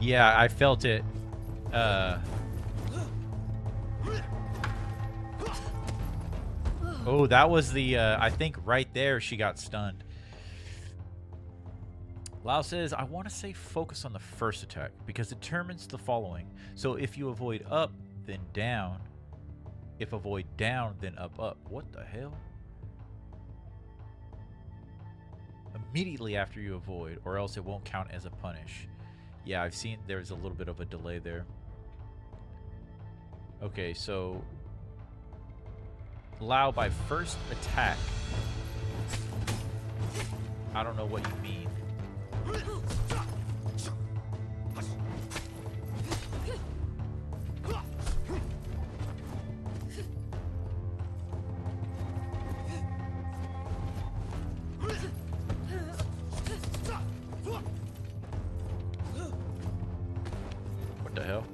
Yeah, I felt it. Oh, that was the, I think right there she got stunned. Lao says, I want to say focus on the first attack because it determines the following. So if you avoid up, then down. If avoid down, then up, up. What the hell? Immediately after you avoid, or else it won't count as a punish. Yeah, I've seen there's a little bit of a delay there. Okay, so Lao by first attack. I don't know what you mean. What the hell?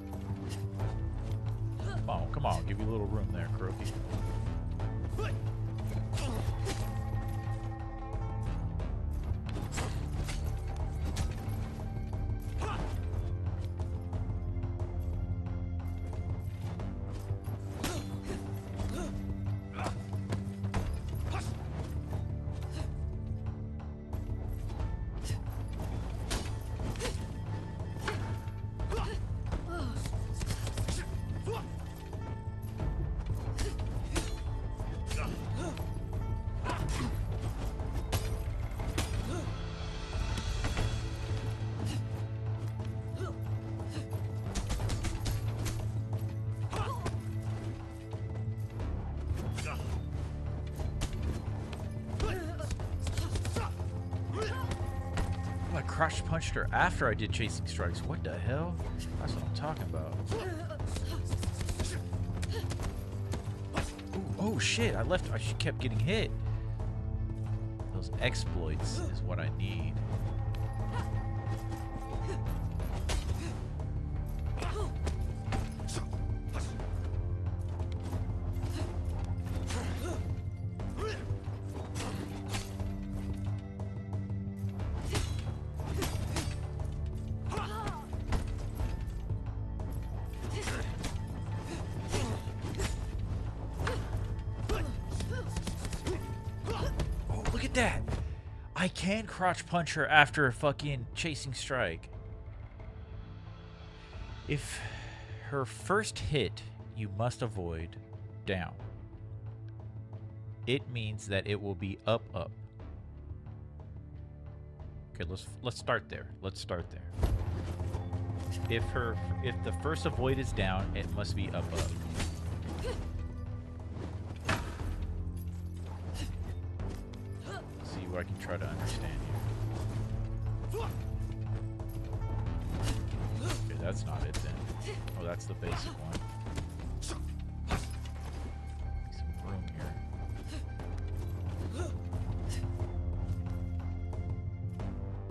Come on, give you a little room there, Kuroki. I crush punched her after I did chasing strikes. What the hell? That's what I'm talking about. Ooh, oh shit! She kept getting hit. Those exploits is what I need. That I can crotch punch her after a fucking chasing strike. If her first hit you must avoid down, it means that it will be up up. Okay, let's start there. Let's start there. If the first avoid is down, it must be up up. I can try to understand you. Okay, that's not it then. Oh, that's the basic one. Some room here.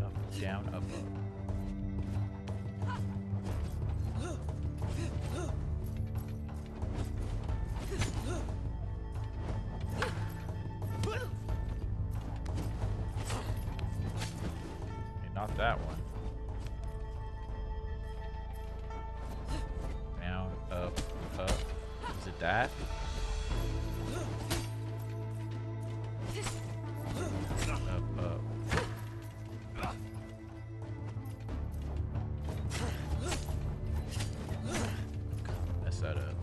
Up, down, up, up. Not that one. Down, up, up. Is it that? Up, up. Mess that up.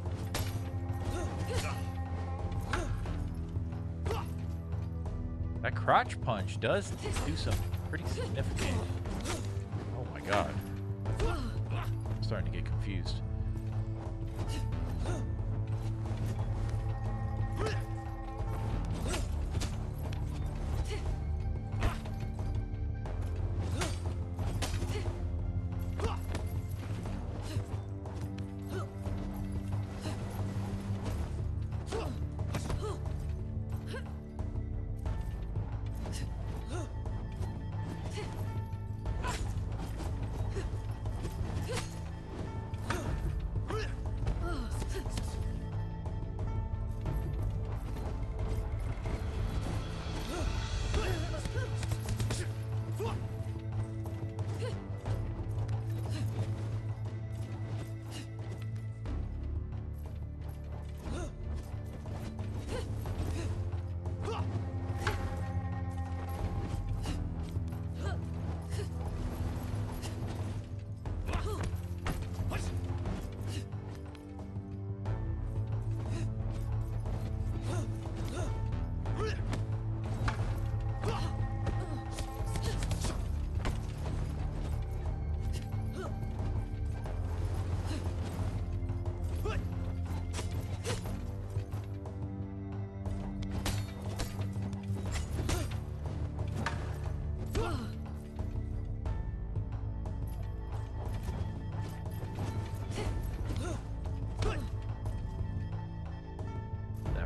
That crotch punch does do something pretty significant. Oh my god. I'm starting to get confused.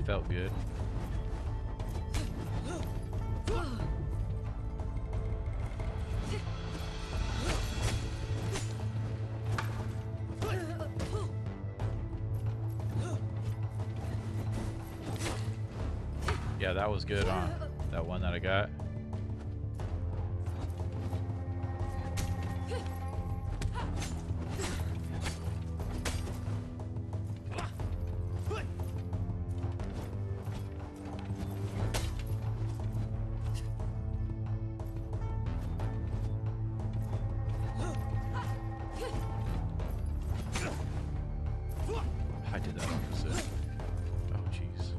That felt good. Yeah, that was good on that one that I got. I did that opposite. Oh, jeez.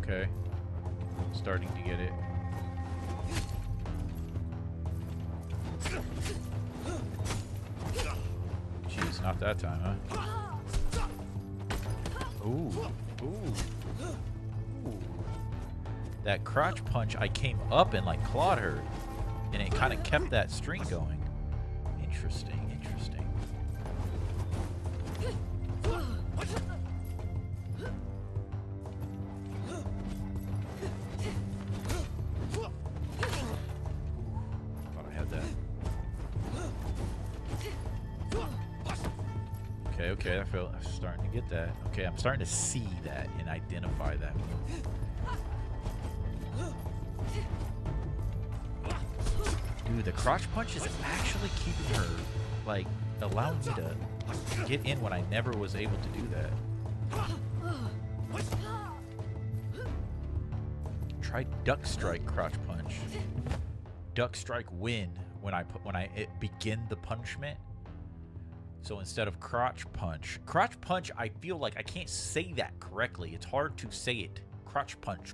Okay. Starting to get it. Jeez, not that time, huh? Ooh. Ooh. Ooh. That crotch punch, I came up and like clawed her, and it kind of kept that string going. Interesting, interesting. Thought I had that. Okay, I feel I'm starting to get that. Okay, I'm starting to see that and identify that move. Dude, the crotch punch is actually keeping her, like, allowing me to get in when I never was able to do that. Try duck strike crotch punch. Duck strike win when I begin the punishment. So instead of crotch punch, I feel like I can't say that correctly. It's hard to say it. Crotch punch.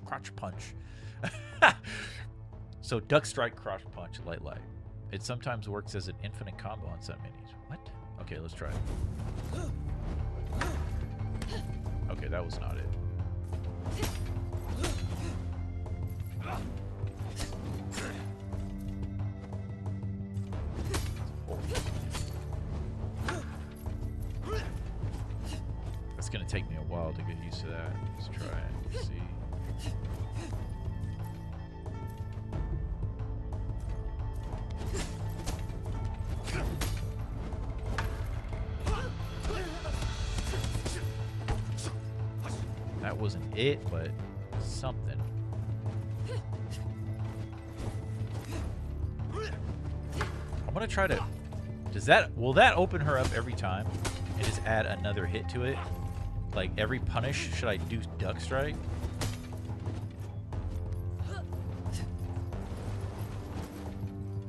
So duck strike, crotch punch, light. It sometimes works as an infinite combo on some minis. What? Okay, let's try it. Okay, that was not it. It's gonna take me a while to get used to that. Let's try it. Let's see. That wasn't it, but something. I'm gonna try to. Will that open her up every time and just add another hit to it? Like every punish, should I do duck strike?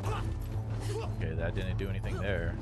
Okay, that didn't do anything there.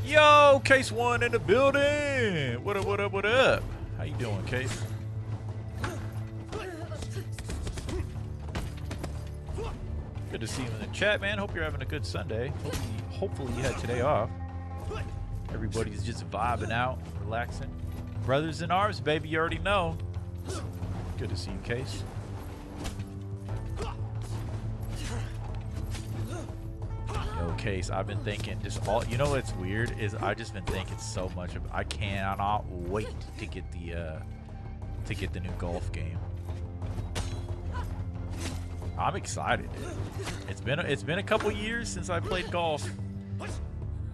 Yo, Case One in the building. What up, what up, what up? How you doing, Case? Good to see you in the chat, man. Hope you're having a good Sunday. Hopefully you had today off. Everybody's just vibing out, relaxing. Brothers in arms, baby, you already know. Good to see you, Case. Case, I've been thinking just all, you know what's weird is I just been thinking so much of, I cannot wait to get the to get the new golf game. I'm excited, dude. It's been a couple years since I played golf.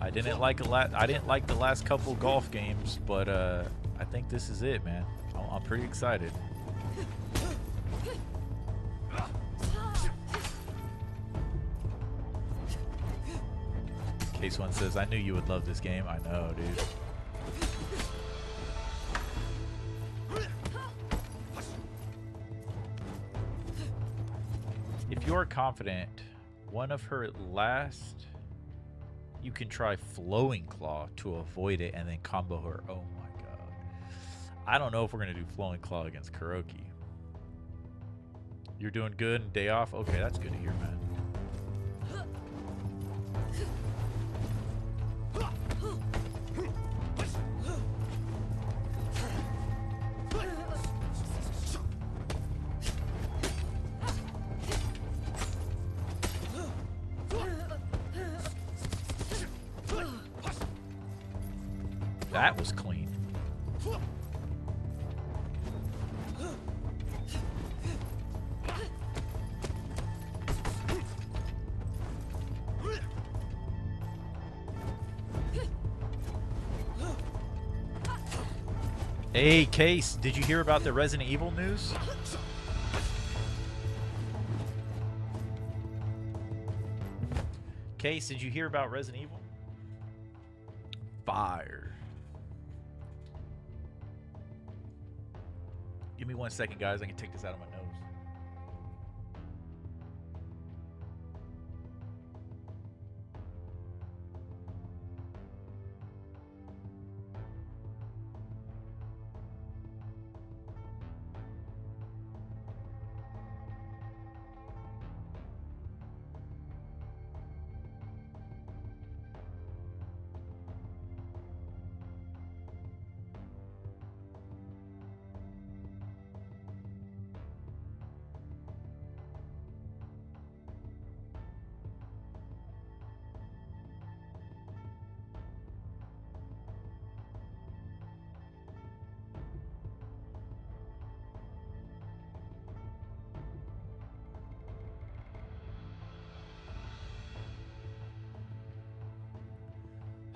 I didn't like the last couple golf games, but I think this is it, man. I'm pretty excited. Case One says, I knew you would love this game. I know, dude. If you're confident, one of her last, you can try Flowing Claw to avoid it and then combo her. Oh my god. I don't know if we're going to do Flowing Claw against Kuroki. You're doing good and day off? Okay, that's good to hear, man. That was clean. Hey, Case, did you hear about the Resident Evil news? Case, did you hear about Resident Evil? Fire. Give me 1 second, guys. I can take this out of my nose.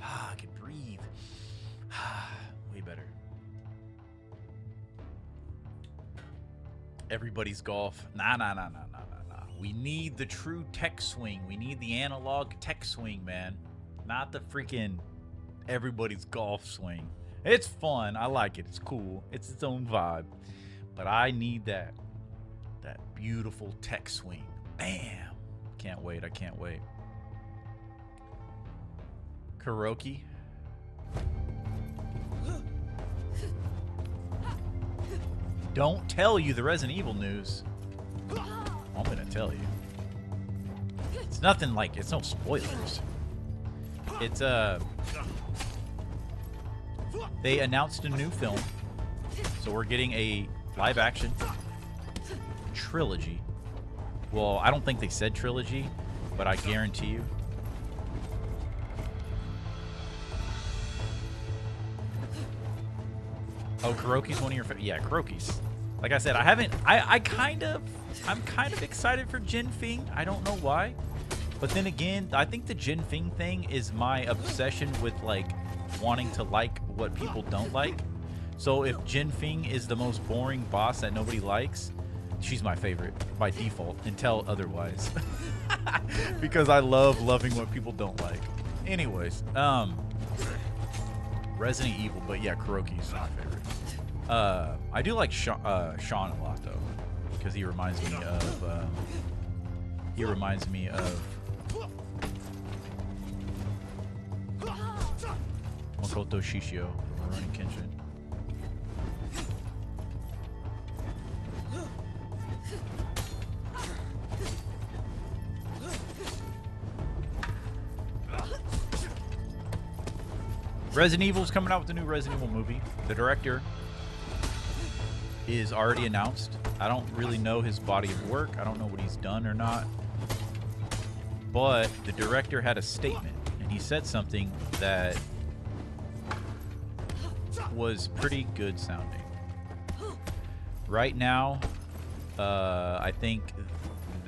I can breathe. Way better. Everybody's golf. Nah. We need the true tech swing. We need the analog tech swing, man. Not the freaking everybody's golf swing. It's fun. I like it. It's cool. It's its own vibe. But I need that beautiful tech swing. Bam. Can't wait. I can't wait. Kuroki. Don't tell you the Resident Evil news. I'm gonna tell you. It's nothing like, it's no spoilers. It's they announced a new film, so we're getting a live action trilogy. Well, I don't think they said trilogy, but I guarantee you. Oh, Kuroki's one of your yeah, Kuroki's. Like I said, I'm kind of excited for Jin Fing. I don't know why. But then again, I think the Jin Fing thing is my obsession with like wanting to like what people don't like. So if Jin Fing is the most boring boss that nobody likes, she's my favorite by default until otherwise. Because I love loving what people don't like. Anyways, Resident Evil, but yeah, Kuroki's my favorite. I do like Sean a lot though, because he reminds me of Makoto Shishio from Rurouni Kenshin. Resident Evil's coming out with a new Resident Evil movie. The director is already announced. I don't really know his body of work. I don't know what he's done or not. But the director had a statement, and he said something that was pretty good sounding. right now, I think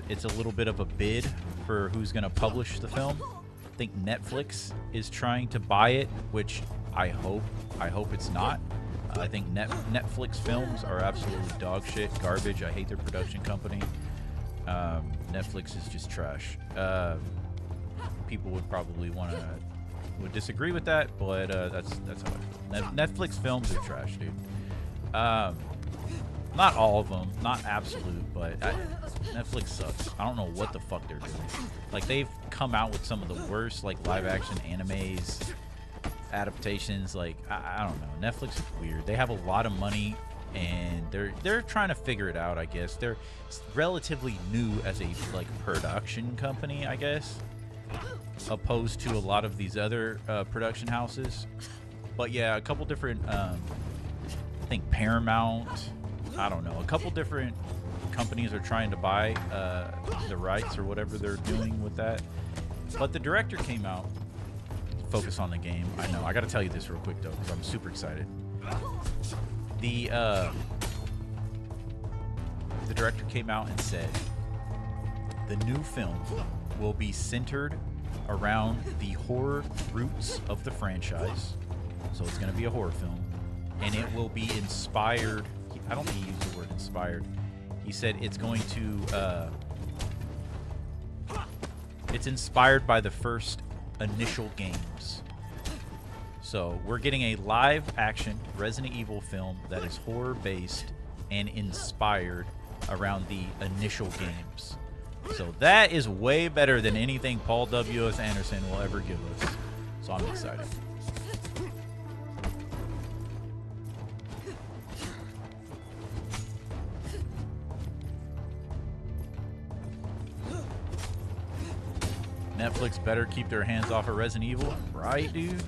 it's a little bit of a bid for who's going to publish the film. I think Netflix is trying to buy it, which I hope it's not. I think Netflix films are absolutely dog shit, garbage. I hate their production company. Netflix is just trash. People would probably would disagree with that, but that's how I feel. Netflix films are trash, dude. Not all of them, not absolute, but Netflix sucks. I don't know what the fuck they're doing. Like, they've come out with some of the worst, like, live-action animes, adaptations. Like, I don't know. Netflix is weird. They have a lot of money, and they're trying to figure it out, I guess. They're relatively new as a, like, production company, I guess, opposed to a lot of these other production houses. But yeah, a couple different, I think Paramount, I don't know, a couple different companies are trying to buy the rights or whatever they're doing with that. But the director came out, focus on the game. I know, I gotta tell you this real quick though, because I'm super excited. The director came out and said the new film will be centered around the horror roots of the franchise. So it's going to be a horror film, and it will be inspired. I don't think he used the word inspired. He said it's going to it's inspired by the first initial games. So we're getting a live action Resident Evil film that is horror based and inspired around the initial games. So that is way better than anything Paul W.S. Anderson will ever give us. So I'm excited. Netflix better keep their hands off of Resident Evil. Right, dude?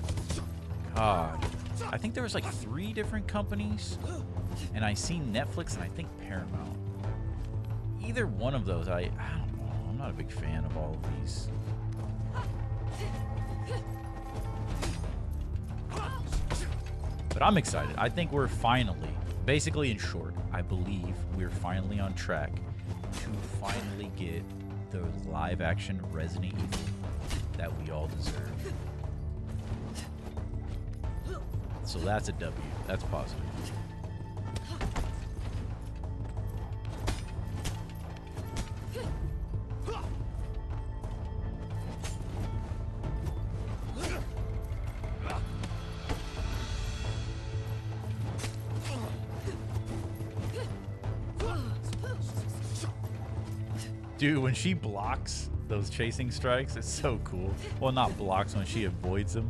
God. I think there was like 3 different companies. And I seen Netflix and I think Paramount. Either one of those, I don't know. I'm not a big fan of all of these. But I'm excited. I think we're finally, basically in short, I believe we're finally on track to finally get the live action Resident Evil that we all deserve. So that's a W. That's positive. Dude, when she blocks those chasing strikes, it's so cool. Well, not blocks, when she avoids them.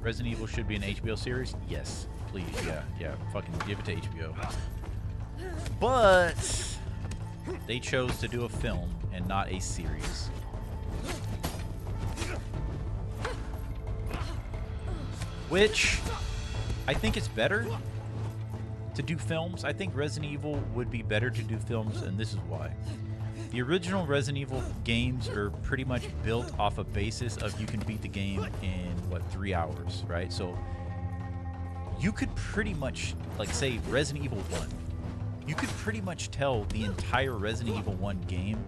Resident Evil should be an HBO series? Yes, please. Yeah, fucking give it to HBO. But they chose to do a film and not a series. Which I think it's better to do films. I think Resident Evil would be better to do films, and this is why. The original Resident Evil games are pretty much built off a basis of you can beat the game in, 3 hours, right? So you could pretty much, like, say Resident Evil 1, you could pretty much tell the entire Resident Evil 1 game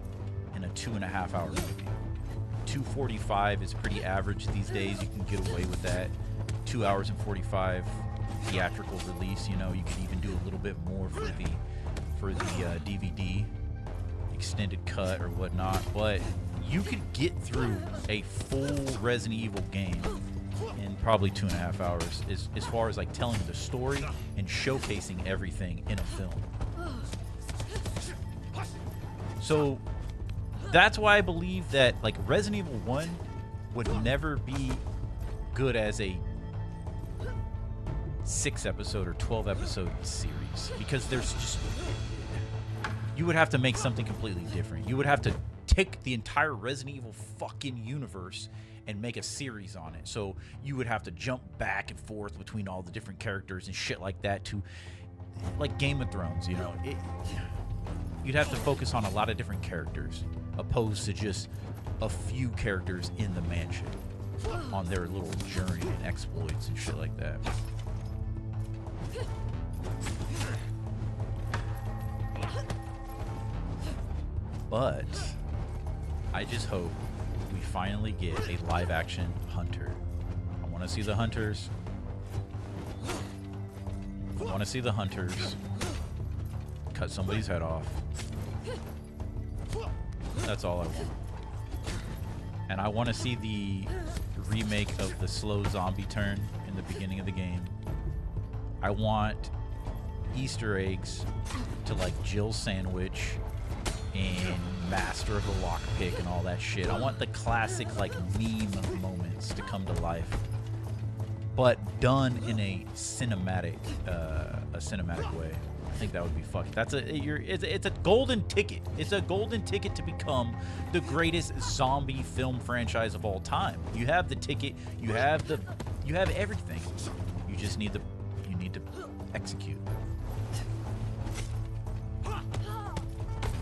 in a 2.5 hour movie. 2:45 is pretty average these days. You can get away with that. 2 hours and 45 theatrical release. You know, you could even do a little bit more for the DVD extended cut or whatnot. But you could get through a full Resident Evil game in probably 2.5 hours, as far as like telling the story and showcasing everything in a film. So that's why I believe that like Resident Evil 1 would never be good as a 6-episode or 12-episode series, because there's just, you would have to make something completely different. You would have to take the entire Resident Evil fucking universe and make a series on it. So you would have to jump back and forth between all the different characters and shit like that, to like Game of Thrones, you know. You'd have to focus on a lot of different characters opposed to just a few characters in the mansion on their little journey and exploits and shit like that. But I just hope we finally get a live action Hunter. I want to see the Hunters. I want to see the Hunters cut somebody's head off. That's all I want. And I want to see the remake of the slow zombie turn in the beginning of the game. I want Easter eggs to like Jill Sandwich and Master of the Lockpick and all that shit. I want the classic like meme moments to come to life, but done in a cinematic way. I think that would be fucking. It's a golden ticket. It's a golden ticket to become the greatest zombie film franchise of all time. You have the ticket. You have everything. You just need to execute.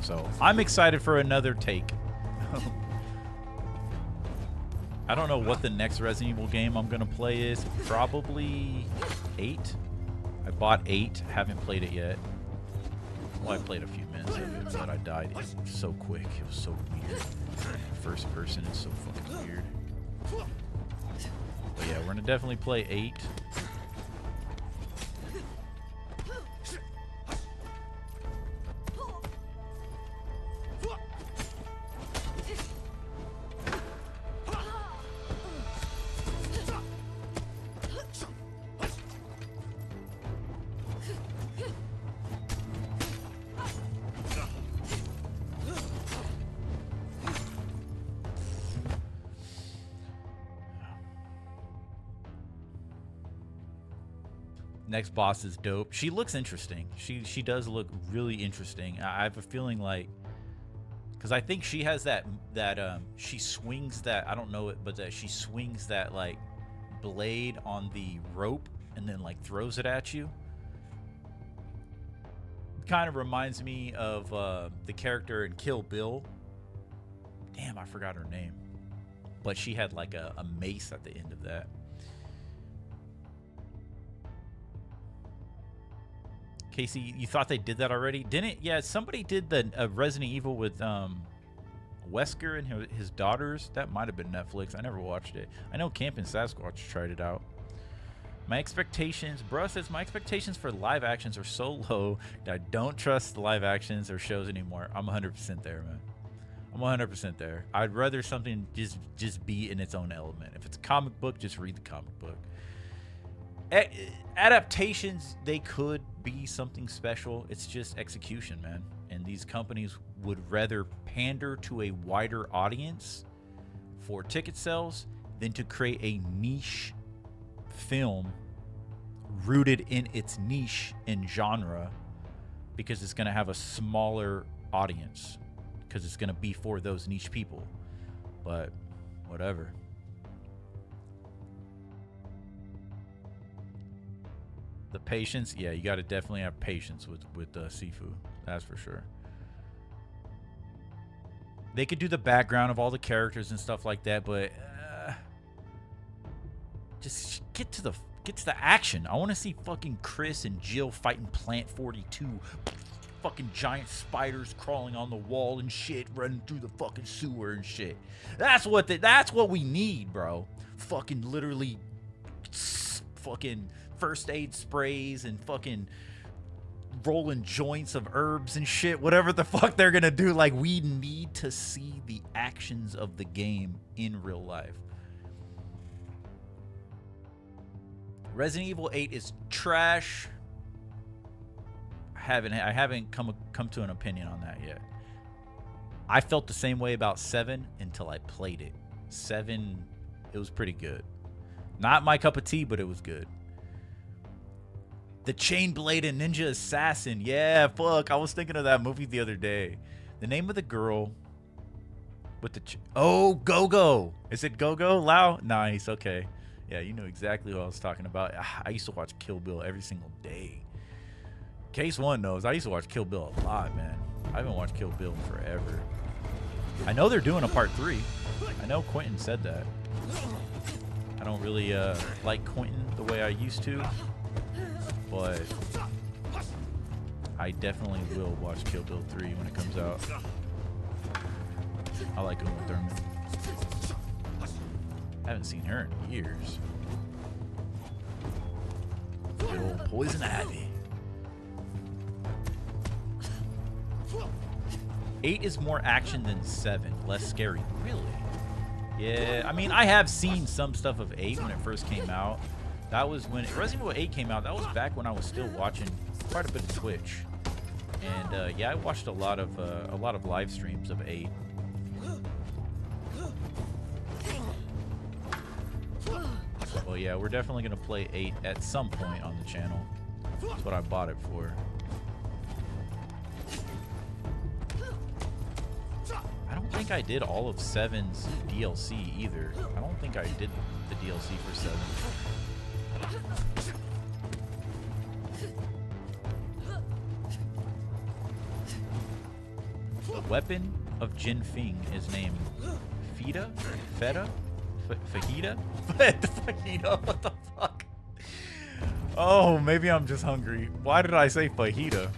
So I'm excited for another take. I don't know what the next Resident Evil game I'm gonna play is. Probably 8. I bought 8, haven't played it yet. Well, I played a few minutes of it, but I died so quick. It was so weird. First person is so fucking weird. But yeah, we're gonna definitely play 8. Next boss is dope. She looks interesting. She does look really interesting. I have a feeling like, because I think she has that she swings that, I don't know it, but that she swings that like blade on the rope and then like throws it at you. Kind of reminds me of the character in Kill Bill. Damn, I forgot her name. But she had like a mace at the end of that. Casey, you thought they did that already? Didn't? Yeah, somebody did the Resident Evil with Wesker and his daughters. That might have been Netflix. I never watched it. I know Campin' Sasquatch tried it out. My expectations, bro says, my expectations for live actions are so low that I don't trust live actions or shows anymore. I'm 100% there, man. I'm 100% there. I'd rather something just be in its own element. If it's a comic book, just read the comic book. Adaptations, they could be something special. It's just execution, man. And these companies would rather pander to a wider audience for ticket sales than to create a niche film rooted in its niche and genre, because it's going to have a smaller audience, because it's going to be for those niche people. But whatever. The patience, yeah, you got to definitely have patience with Sifu. That's for sure. They could do the background of all the characters and stuff like that, but just get to the action. I want to see fucking Chris and Jill fighting Plant 42. Fucking giant spiders crawling on the wall and shit, running through the fucking sewer and shit. That's what we need, bro. Fucking literally, fucking first aid sprays and fucking rolling joints of herbs and shit, whatever the fuck they're gonna do. Like, we need to see the actions of the game in real life. Resident Evil 8 is trash. I haven't come to an opinion on that yet. I felt the same way about 7 until I played it. 7, it was pretty good. Not my cup of tea, but it was good. The Chain Blade and Ninja Assassin. Yeah, fuck. I was thinking of that movie the other day. The name of the girl with the... Oh, Go-Go. Is it Go-Go? Lao? Nice, okay. Yeah, you know exactly what I was talking about. I used to watch Kill Bill every single day. Case One knows. I used to watch Kill Bill a lot, man. I haven't watched Kill Bill in forever. I know they're doing a part 3. I know Quentin said that. I don't really like Quentin the way I used to. But I definitely will watch Kill Bill 3 when it comes out. I like Uma Thurman. I haven't seen her in years. Good old Poison Ivy. 8 is more action than 7, less scary. Really? Yeah, I mean, I have seen some stuff of 8 when it first came out. That was when Resident Evil 8 came out. That was back when I was still watching quite a bit of Twitch. And yeah, I watched a lot of live streams of 8. Well, yeah, we're definitely gonna play 8 at some point on the channel. That's what I bought it for. I don't think I did all of 7's DLC either. I don't think I did the DLC for 7. The weapon of Jin Fing is named Fida? Feta? Fajita? Fajita? What the fuck? Oh, maybe I'm just hungry. Why did I say fajita?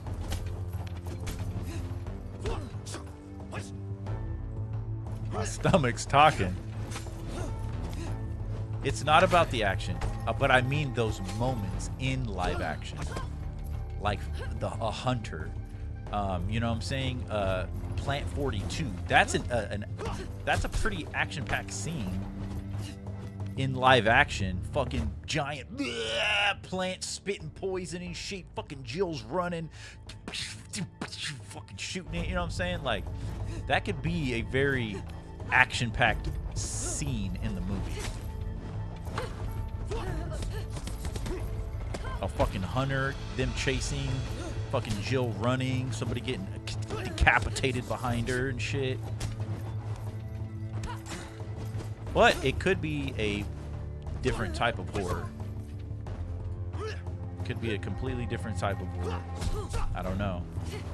My stomach's talking. It's not about the action, but I mean those moments in live action, like a hunter. You know what I'm saying? Plant 42. That's that's a pretty action-packed scene in live action. Fucking giant plant spitting poison and shit. Fucking Jill's running, fucking shooting it. You know what I'm saying? Like that could be a very action-packed scene in the movie. A fucking hunter, them chasing, fucking Jill running, somebody getting decapitated behind her and shit. But it could be a different type of horror. Could be a completely different type of horror. I don't know.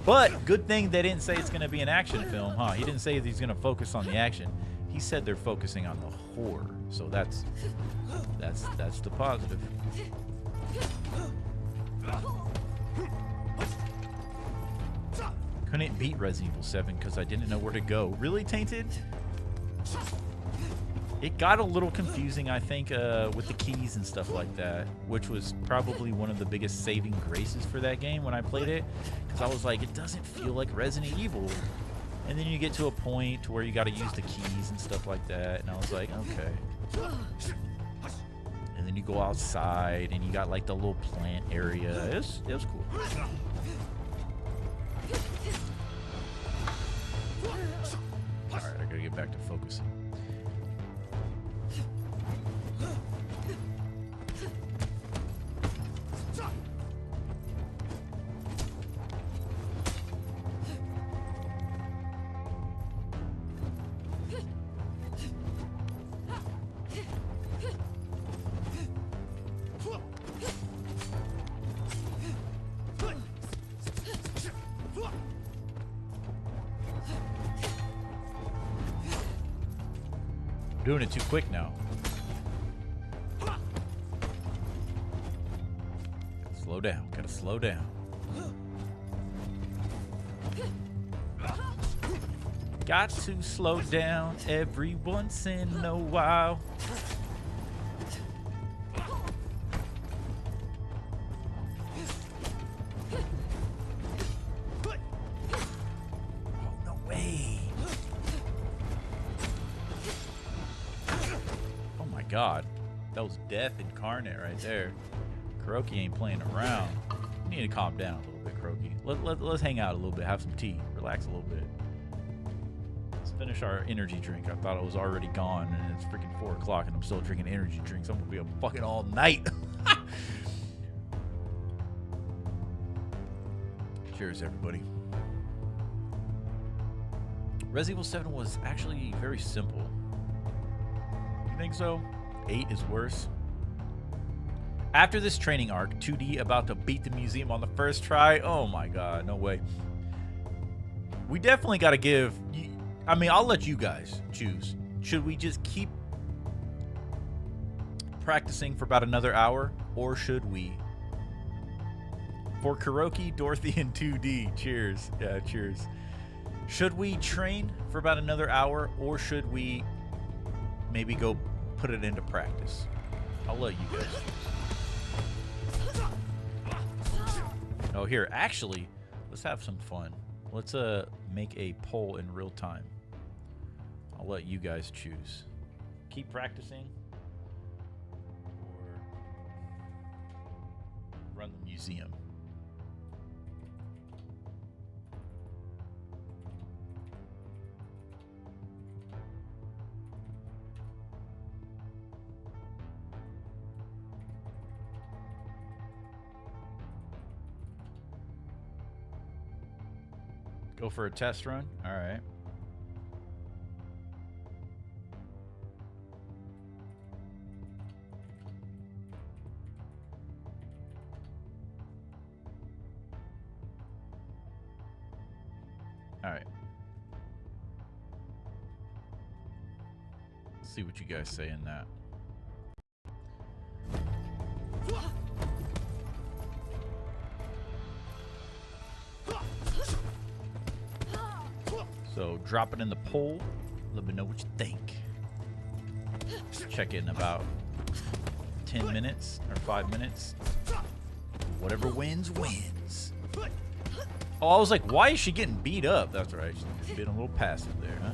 But good thing they didn't say it's going to be an action film, huh? He didn't say he's going to focus on the action. He said they're focusing on the horror. So that's the positive. Couldn't beat Resident Evil 7 because I didn't know where to go. Really, Tainted? It got a little confusing, I think, with the keys and stuff like that, which was probably one of the biggest saving graces for that game when I played it, because I was like, it doesn't feel like Resident Evil. And then you get to a point where you got to use the keys and stuff like that, and I was like, okay. And then you go outside, and you got like the little plant area. It was cool. All right, I gotta get back to focusing. Doing it too quick now. Slow down. Gotta slow down. Got to slow down every once in a while. God, that was death incarnate right there. Kuroki ain't playing around. You need to calm down a little bit, Kuroki. Let's hang out a little bit, have some tea, relax a little bit. Let's finish our energy drink. I thought it was already gone, and it's freaking 4 o'clock, and I'm still drinking energy drinks. I'm gonna be up fucking all night. Cheers, everybody. Resident Evil 7 was actually very simple. You think so? 8 is worse. After this training arc, 2D about to beat the museum on the first try. Oh my god, no way. We definitely got to give... I mean, I'll let you guys choose. Should we just keep practicing for about another hour? Or should we... For Kuroki, Dorothy, and 2D, cheers. Yeah, cheers. Should we train for about another hour, or should we maybe go put it into practice? I'll let you guys choose. Oh, here, actually, let's have some fun. Let's make a poll in real time. I'll let you guys choose. Keep practicing, or run the museum. Go for a test run? All right. All right. Let's see what you guys say in that. So drop it in the poll. Let me know what you think. Check it in about 10 minutes or 5 minutes. Whatever wins, wins. Oh, I was like, why is she getting beat up? That's right. She's been a little passive there, huh?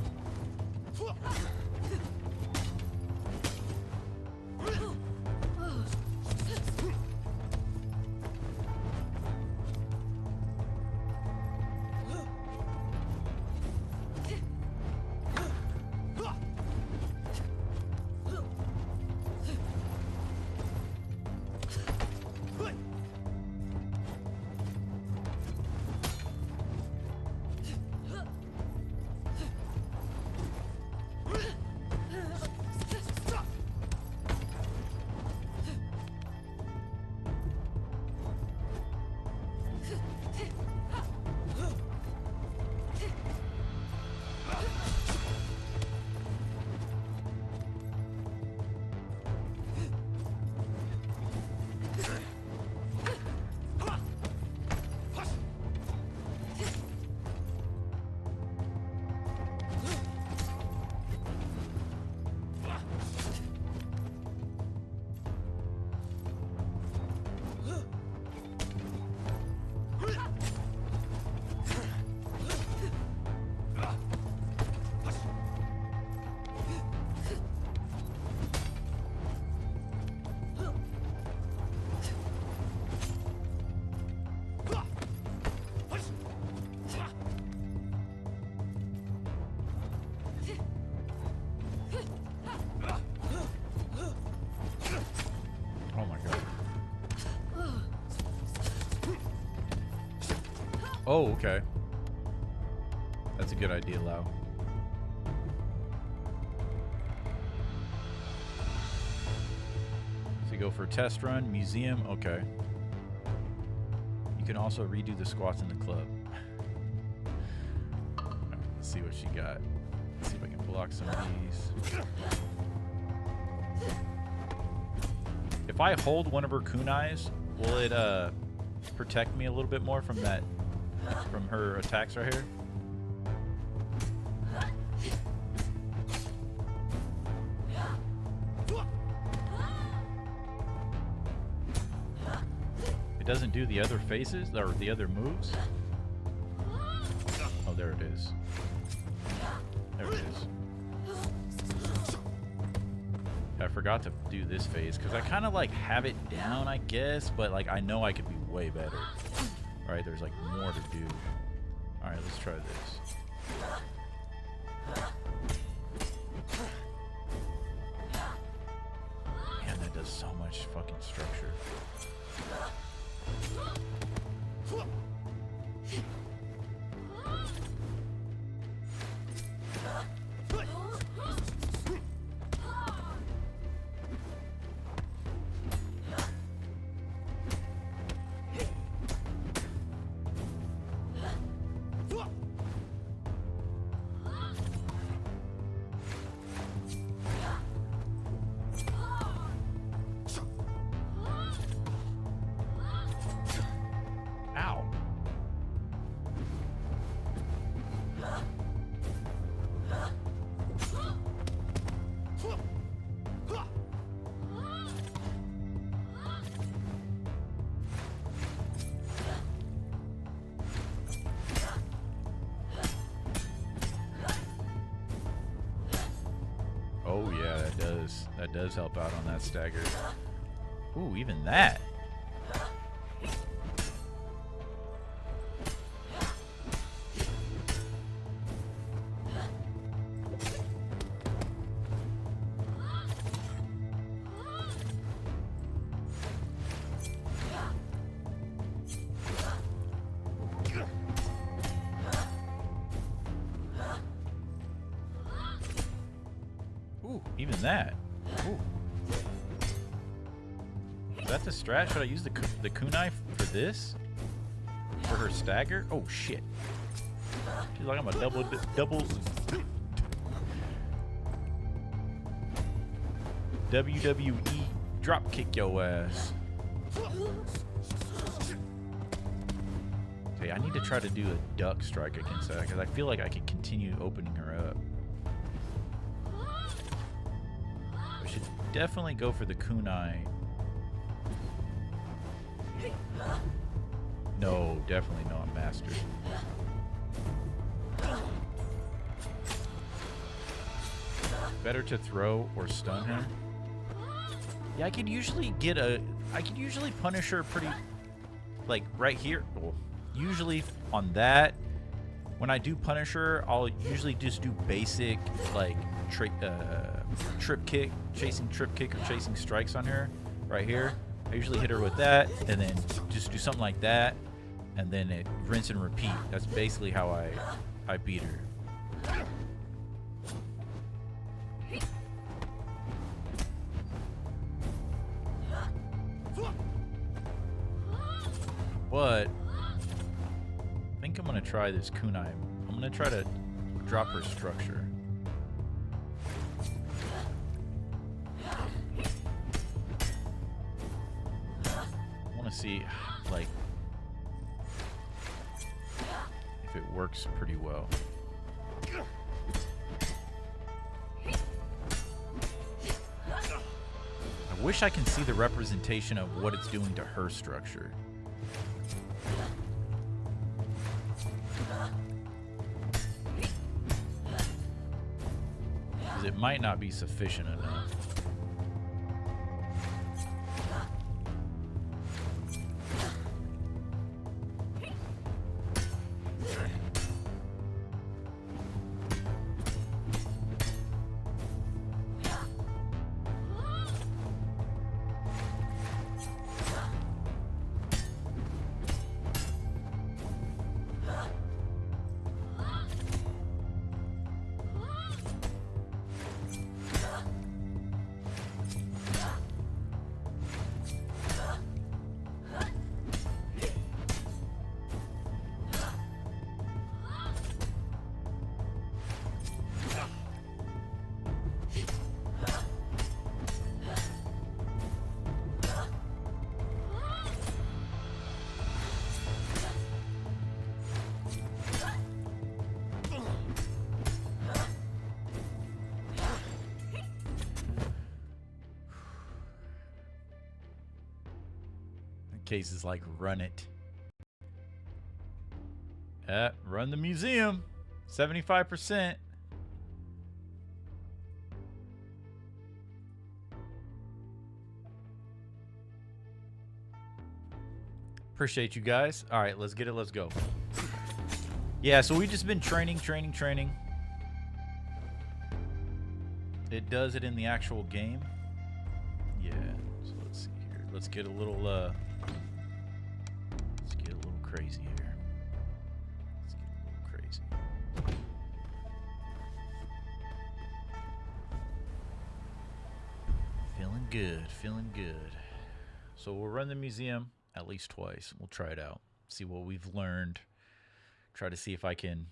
Oh, okay. That's a good idea, Lau. So you go for a test run, museum, okay. You can also redo the squats in the club. Right, let's see what she got. Let's see if I can block some of these. If I hold one of her kunais, will it protect me a little bit more from that? From her attacks right here. It doesn't do the other faces or the other moves. Oh, there it is. There it is. I forgot to do this phase because I kind of like have it down, I guess, but like I know I could be way better. All right, there's like more to do. All right, let's try this. Man, that does so much fucking structure. does help out on that stagger. Ooh, even that. Ooh, even that. Ooh. Is that the strat? Should I use the kunai for this? For her stagger? Oh shit. She's like, I'm a double WWE drop kick your ass. Okay, I need to try to do a duck strike against that because I feel like I can continue opening her up. I should definitely go for the kunai. No, definitely not master. Better to throw or stun him. Yeah, I could usually punish her pretty, like right here. Well, usually on that, when I do punish her, I'll usually just do basic like trip kick, chasing trip kick or chasing strikes on her right here. I usually hit her with that and then just do something like that and then it rinse and repeat. That's basically how I beat her. But I think I'm gonna try this kunai. I'm gonna try to drop her structure. I wanna see like if it works pretty well. I wish I can see the representation of what it's doing to her structure. It might not be sufficient enough. Cases like run it. Run the museum. 75%. Appreciate you guys. All right, let's get it. Let's go. Yeah, so we've just been training. It does it in the actual game. Yeah. So let's see here. Let's get a little crazy here. Let's get a little crazy. Feeling good. So we'll run the museum at least twice. We'll try it out. See what we've learned. Try to see if I can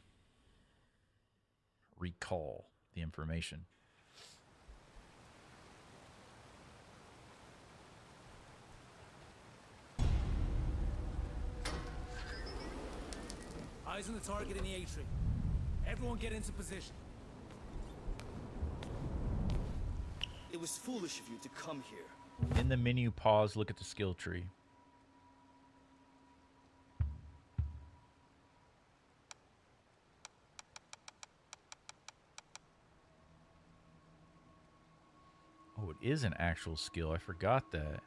recall the information.
Eyes on the target in the atrium. Everyone get into position.
It was foolish of you to come here.
In the menu, pause, look at the skill tree. is an actual skill. I forgot that.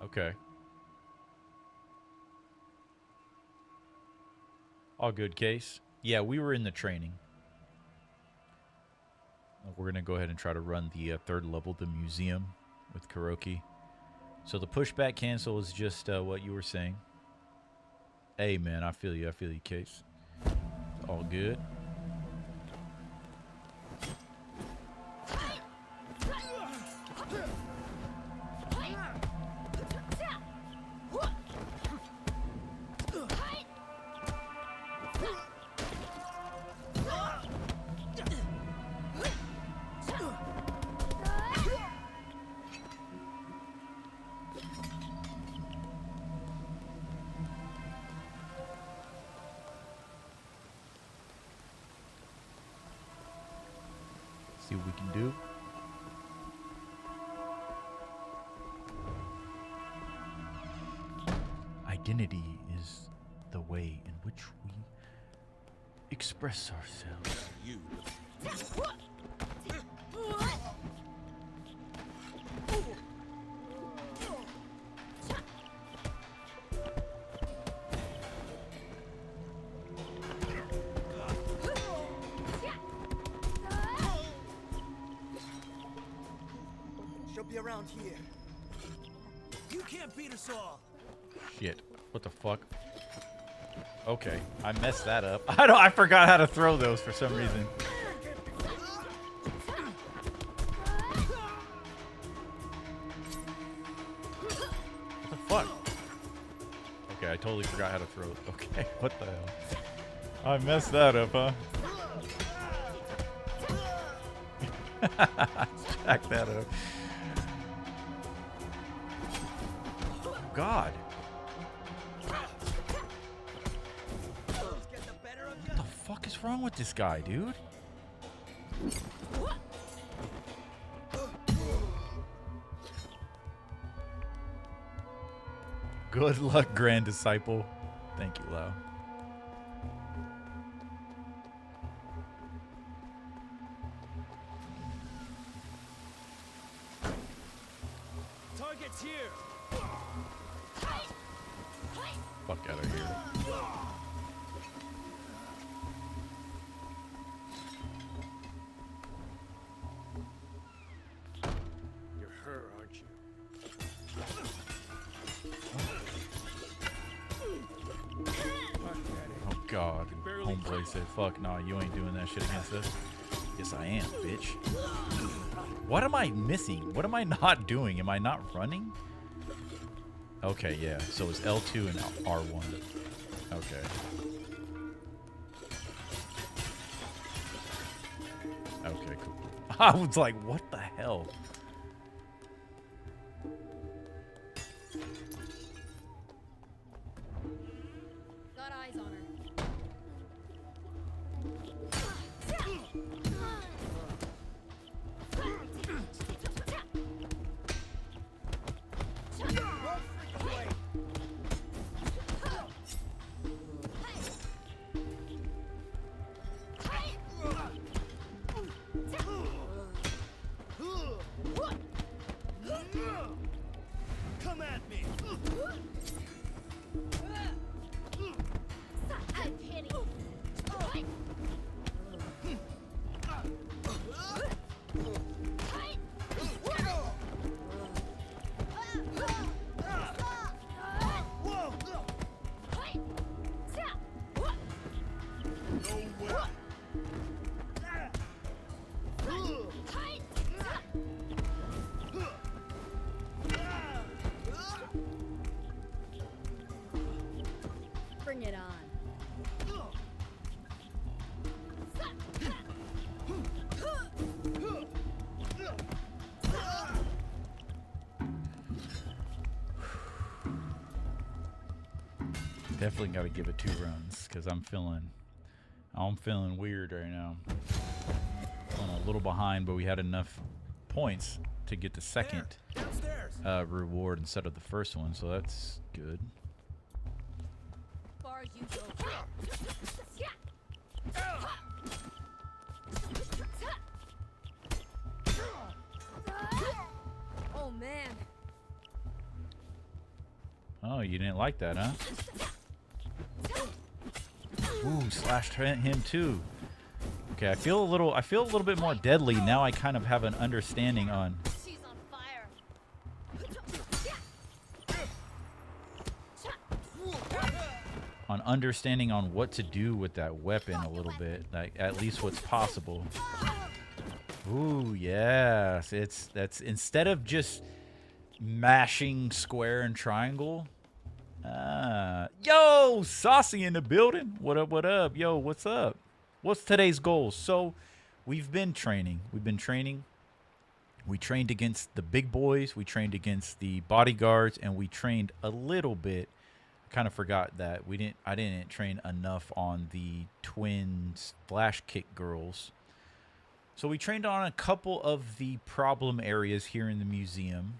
Okay. All good, Case. Yeah, we were in the training. We're going to go ahead and try to run the third level, the museum, with Kuroki. So the pushback cancel is just what you were saying. Hey, man, I feel you. I feel you, Case. All good. See what we can do. Identity is the way in which we express ourselves.
You.
She'll be around here.
You can't beat us all.
Shit. What the fuck? Okay, I messed that up. I forgot how to throw those for some reason. What the fuck? Okay, I totally forgot how to throw it. Okay, what the hell? I messed that up, huh? Jack that up. God. What the fuck is wrong with this guy, dude? Good luck, Grand Disciple. Thank you, Lau.
Target's here.
Fuck out of here.
You're her, aren't you?
Oh God. Homeboy said, fuck no, you ain't doing that shit against us. Yes, I am, bitch. What am I missing? What am I not doing? Am I not running? Okay, yeah. So it's L2 and R1. Okay. Okay, cool. I was like, what the hell?
Got eyes on her.
Come at me.
Bring it on.
Definitely got to give it 2 runs because I'm feeling weird right now. I'm a little behind, but we had enough points to get the second reward instead of the first one, so that's good.
Far as you go.
Oh, you didn't like that, huh? Ooh, slashed him too. Okay, I feel a little bit more deadly now. I kind of have an understanding on.
She's on fire.
On understanding on what to do with that weapon a little bit, like at least what's possible. Ooh, yes, that's instead of just mashing square and triangle. Yo, Saucy in the building. What up? What up? Yo, what's up? What's today's goal? So, we've been training. We trained against the big boys. We trained against the bodyguards, and we trained a little bit. Kind of forgot that I didn't train enough on the twin splash kick girls. So we trained on a couple of the problem areas here in the museum,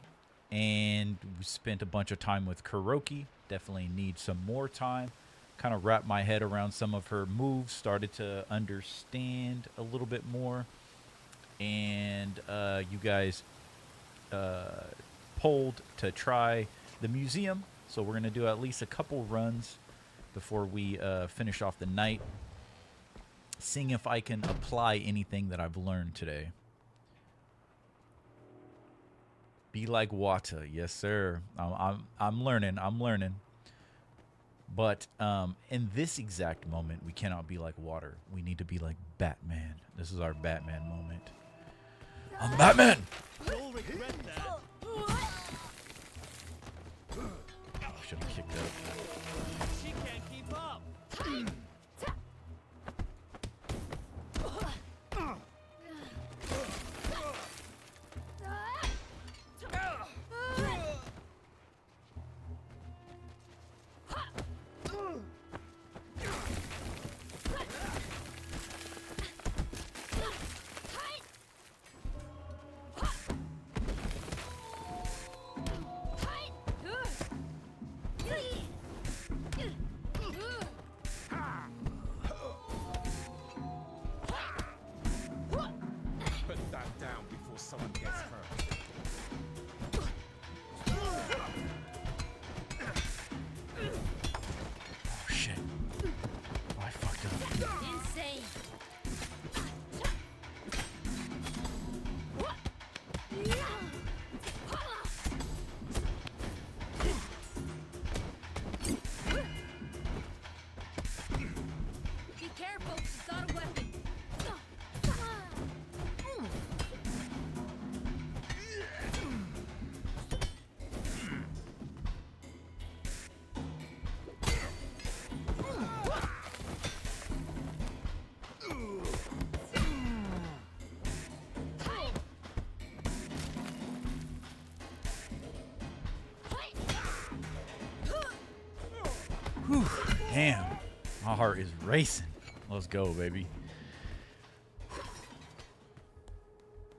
and we spent a bunch of time with Kuroki. Definitely need some more time. Kind of wrapped my head around some of her moves, started to understand a little bit more, and you guys polled to try the museum. So we're going to do at least a couple runs before we finish off the night, seeing if I can apply anything that I've learned today. Be like water. Yes, sir. I'm learning. But in this exact moment, we cannot be like water. We need to be like Batman. This is our Batman moment. I'm Batman!
You'll regret that.
Should have kicked up.
She can't keep up. Put that down before someone gets hurt.
Oh, shit. Oh, I fucked up.
Insane. Be careful, she's got a weapon.
Whew. Damn. My heart is racing. Let's go, baby.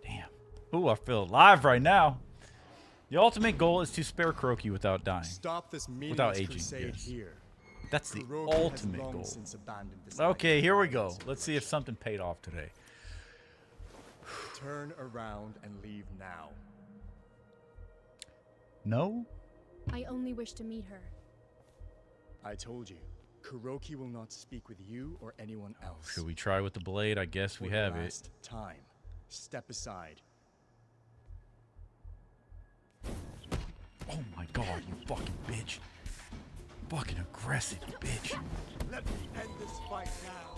Damn. Ooh, I feel alive right now. The ultimate goal is to spare Kuroki without dying.
Stop this
Without
meaningless
aging,
crusade
yes.
here.
That's the
Kuroki has
ultimate
long
goal.
since abandoned this
Okay,
life
here
of
we go.
violence and
Let's see if
aggression.
something paid off today.
Turn around and leave now.
No?
I only wish to meet her.
I told you, Kuroki will not speak with you or anyone else.
Should we try with the blade? I guess we
For
have
the
it.
last time. Step aside.
Oh my god, you fucking bitch. Fucking aggressive, you bitch.
Let me end this fight now.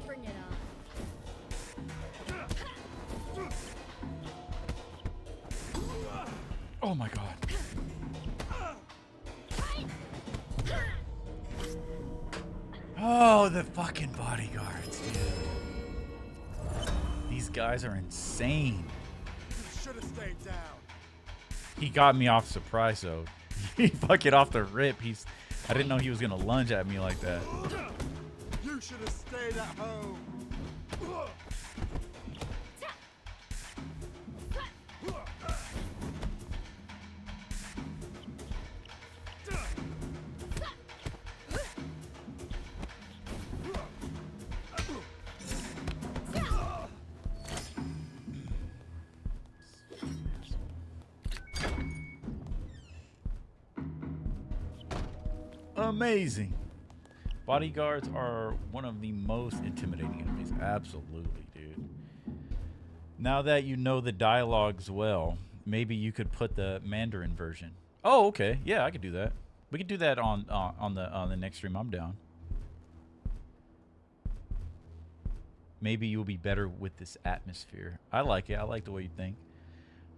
Bring it on.
Oh my god. Oh, the fucking bodyguards, dude. These guys are insane.
You should have stayed down.
He got me off surprise though. He fucking off the rip. I didn't know he was gonna lunge at me like that.
You should have stayed at home.
Amazing. Bodyguards are one of the most intimidating enemies. Absolutely, dude. Now that you know the dialogues well, maybe you could put the Mandarin version. Oh, okay. Yeah, I could do that. We could do that on the next stream. I'm down. Maybe you'll be better with this atmosphere. I like it. I like the way you think.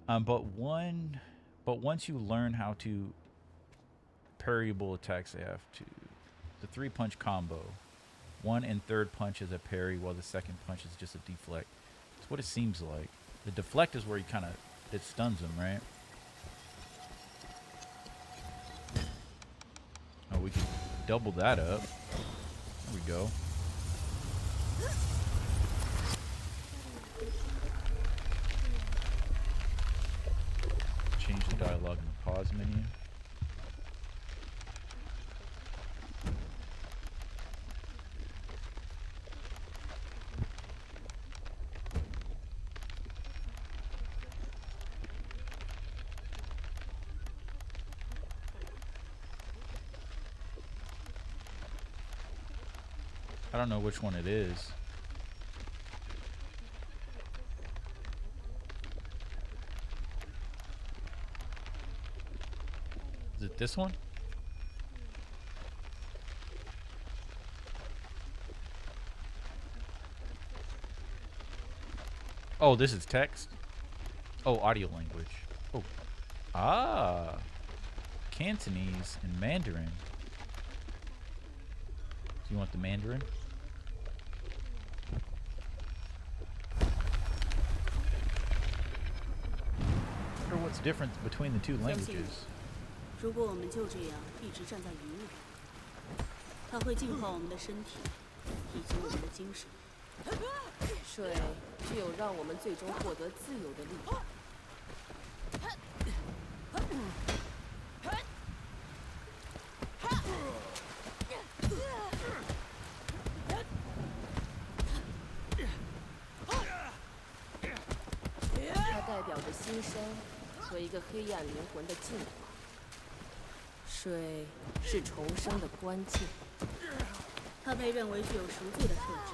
But once you learn how to parryable attacks, they have to the 3-punch combo. 1 and 3rd punch is a parry, while the 2nd punch is just a deflect. That's what it seems like. The deflect is where you kind of it stuns them, right? Oh, we can double that up. There we go. Change the dialogue in the pause menu. I don't know which one it is. Is it this one? Oh, this is text? Oh, audio language. Oh. Ah. Cantonese and Mandarin. Do you want the Mandarin? I wonder what's different between the two languages.
如果我们就这样一直站在云里，它会净化我们的身体以及我们的精神。
水具有让我们最终获得自由的力量。它代表着新生和一个黑暗灵魂的进化。水是重生的关键。
它被认为具有赎罪的特质。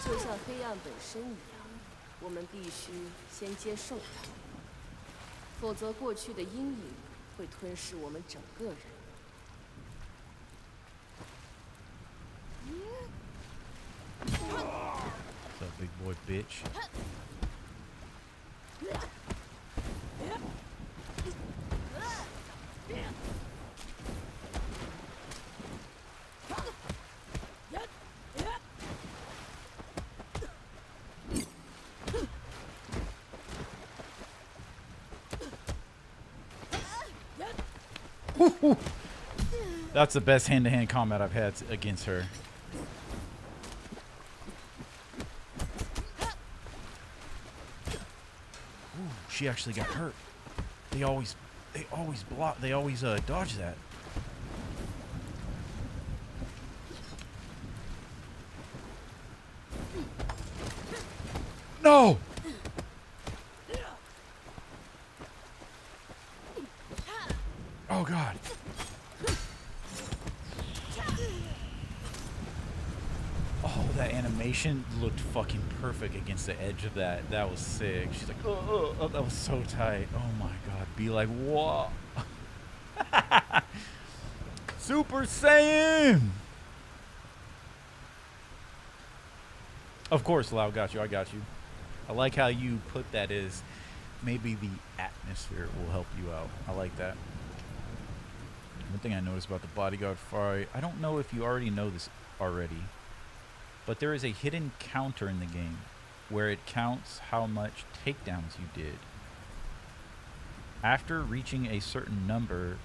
就像黑暗本身一样，我们必须先接受它，否则过去的阴影会吞噬我们整个人。
What's up, big boy, bitch? That's the best hand-to-hand combat I've had against her. Ooh, she actually got hurt. They always block. They always dodge that. No. Oh God. Oh, that animation looked fucking perfect against the edge of that. That was sick. She's like, oh, that was so tight. Oh my God. Be like, whoa. Super Saiyan. Of course, Lau, got you. I got you. I like how you put that as maybe the atmosphere will help you out. I like that. One thing I noticed about the bodyguard fight, I don't know if you already know this already, but there is a hidden counter in the game where it counts how much takedowns you did. After reaching a certain number,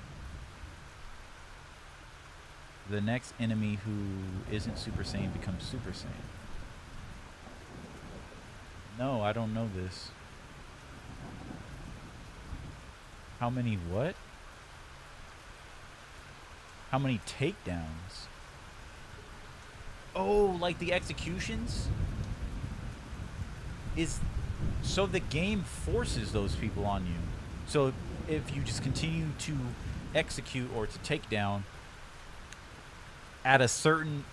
the next enemy who isn't Super Saiyan becomes Super Saiyan. No, I don't know this. How many what? How many takedowns? Oh, like the executions? So the game forces those people on you. So if you just continue to execute or to take down at a certain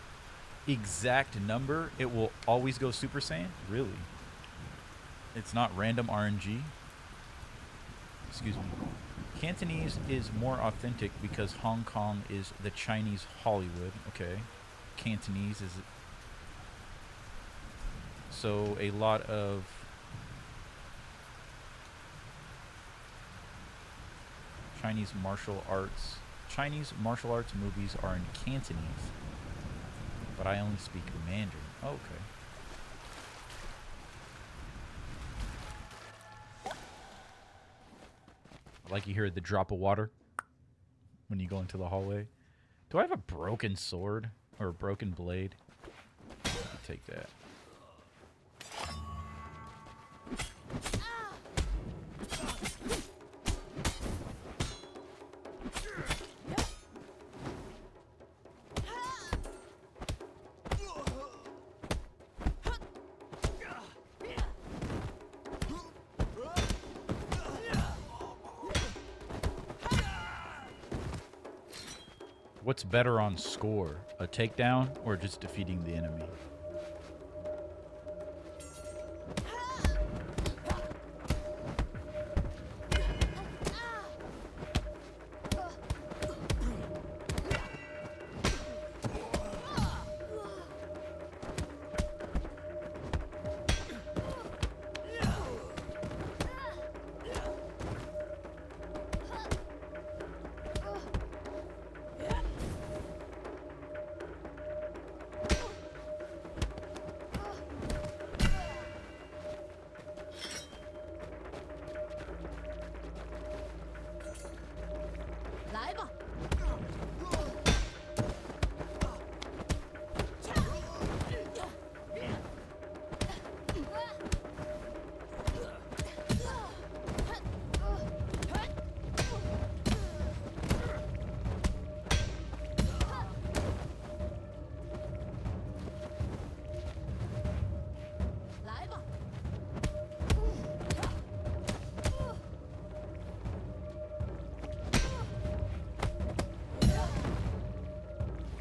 exact number, it will always go Super Saiyan? Really? It's not random RNG? Excuse me. Cantonese is more authentic because Hong Kong is the Chinese Hollywood. Okay. Cantonese is... So a lot of... Chinese martial arts movies are in Cantonese. But I only speak Mandarin. Oh, okay. Like you hear the drop of water when you go into the hallway. Do I have a broken sword or a broken blade? Take that. What's better on score? A takedown or just defeating the enemy?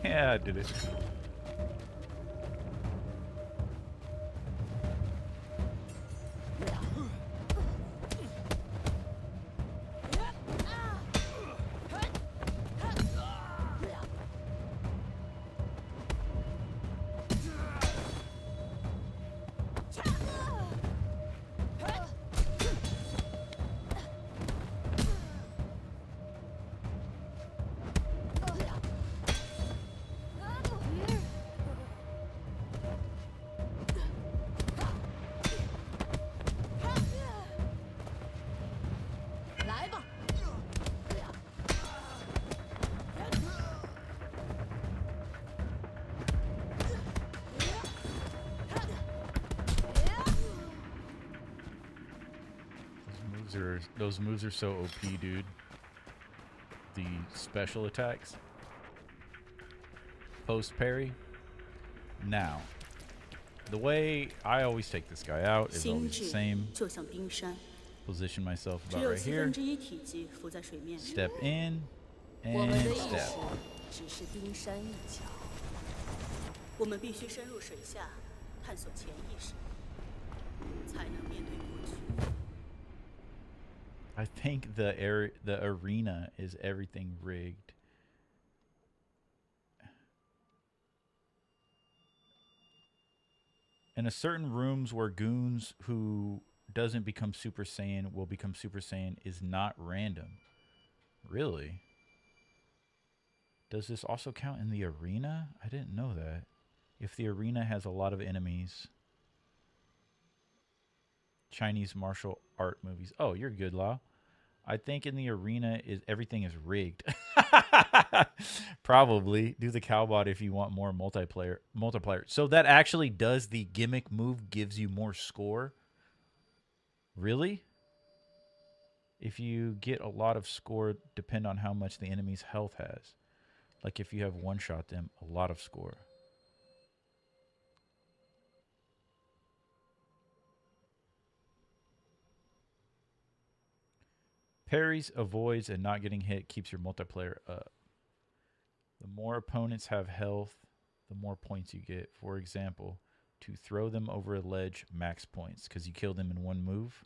Yeah, I did it. Those moves are so OP, dude. The special attacks. Post parry. Now, the way I always take this guy out is always the same. Position myself about right here. Step in and step.
只是冰山一角。我们必须深入水下，探索潜意识，才能面对过去。
I think the arena is everything rigged. In a certain rooms where goons who doesn't become Super Saiyan will become Super Saiyan is not random. Really? Does this also count in the arena? I didn't know that. If the arena has a lot of enemies. Chinese martial art movies. Oh, you're good, Lau. I think in the arena everything is rigged. Probably. Do the cowbot if you want more multiplayer. So that actually does the gimmick move gives you more score. Really? If you get a lot of score, depend on how much the enemy's health has. Like if you have one-shot them, a lot of score. Parries, avoids, and not getting hit keeps your multiplayer up. The more opponents have health, the more points you get. For example, to throw them over a ledge, max points, because you kill them in one move.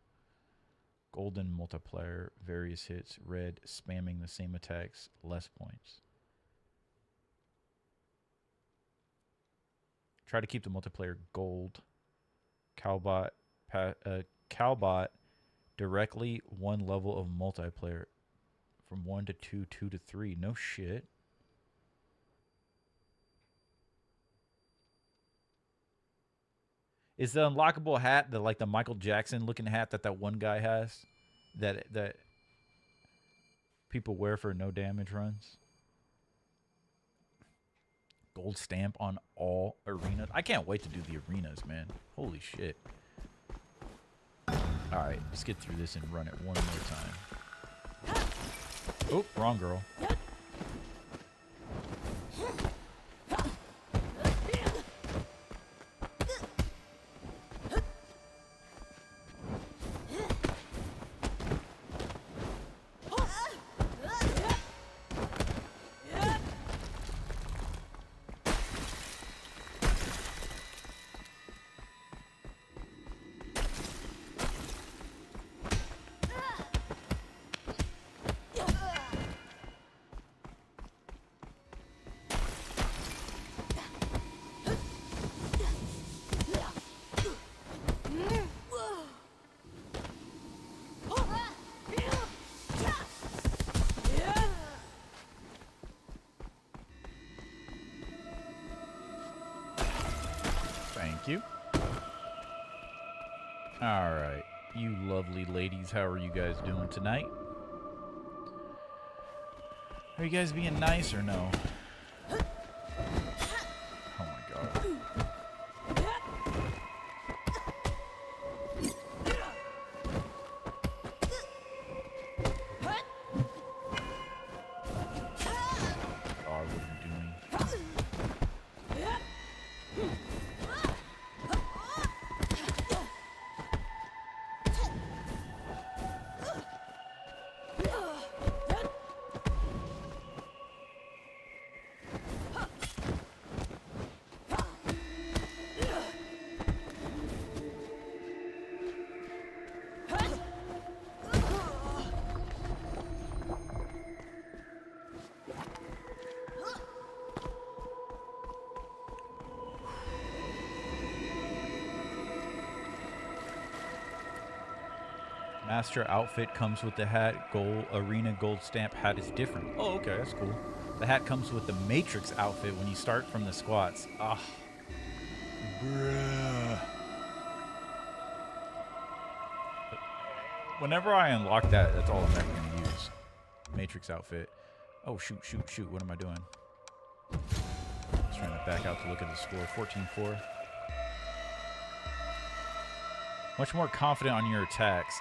Golden multiplier, various hits. Red, spamming the same attacks, less points. Try to keep the multiplayer gold. Cowbot, directly one level of multiplayer. From 1 to 2, 2 to 3. No shit. Is the unlockable hat the like the Michael Jackson looking hat that one guy has that people wear for no damage runs? Gold stamp on all arenas. I can't wait to do the arenas, man. Holy shit. All right, let's get through this and run it one more time. Oh, wrong girl. Thank you. All right, you lovely ladies, how are you guys doing tonight? Are you guys being nice or no? Oh my god. God, what are you doing? Master outfit comes with the hat. Arena gold stamp hat is different. Oh, okay, that's cool. The hat comes with the Matrix outfit when you start from the squats. Ah, bruh. Whenever I unlock that, that's all I'm ever gonna use. Matrix outfit. Oh shoot, shoot, shoot! What am I doing? Just trying to back out to look at the score. 14-4. Much more confident on your attacks.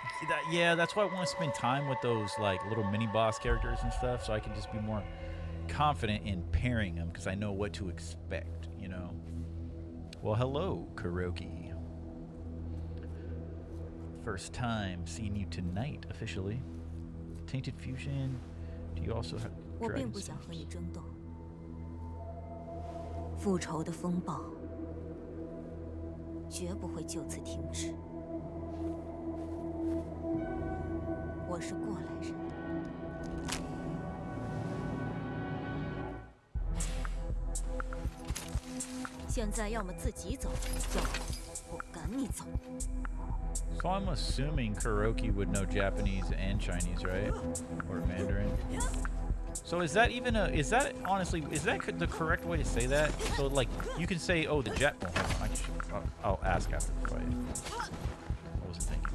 Yeah, that's why I want to spend time with those like little mini boss characters and stuff, so I can just be more confident in pairing them because I know what to expect, you know. Well, hello, Kuroki. First time seeing you tonight officially. Tainted Fusion. Do you also have?
我并不想和你争斗。复仇的风暴绝不会就此停止。我是过来人。现在要么自己走，要么我赶你走。
So I'm assuming Kuroki would know Japanese and Chinese, right? Or Mandarin. So is that even a, is that honestly, is that the correct way to say that? So like, you can say, oh, the jet, well, hold on, I'll ask after the fight. I wasn't thinking.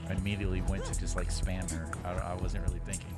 I immediately went to just like spam her. I wasn't really thinking.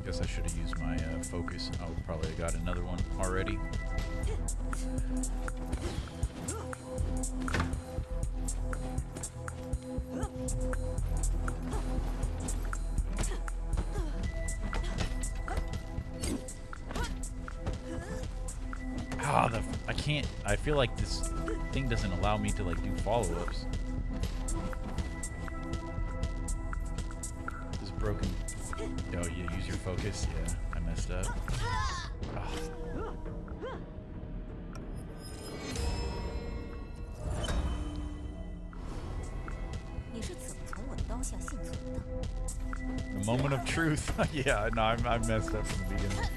Guess I should have used my focus. I would probably have got another one already. Ah, I can't. I feel like this thing doesn't allow me to like do follow-ups. This is broken. Yo, you use your focus. Yeah, I messed up. Ah. The moment of truth. Yeah, no, I messed up from the beginning.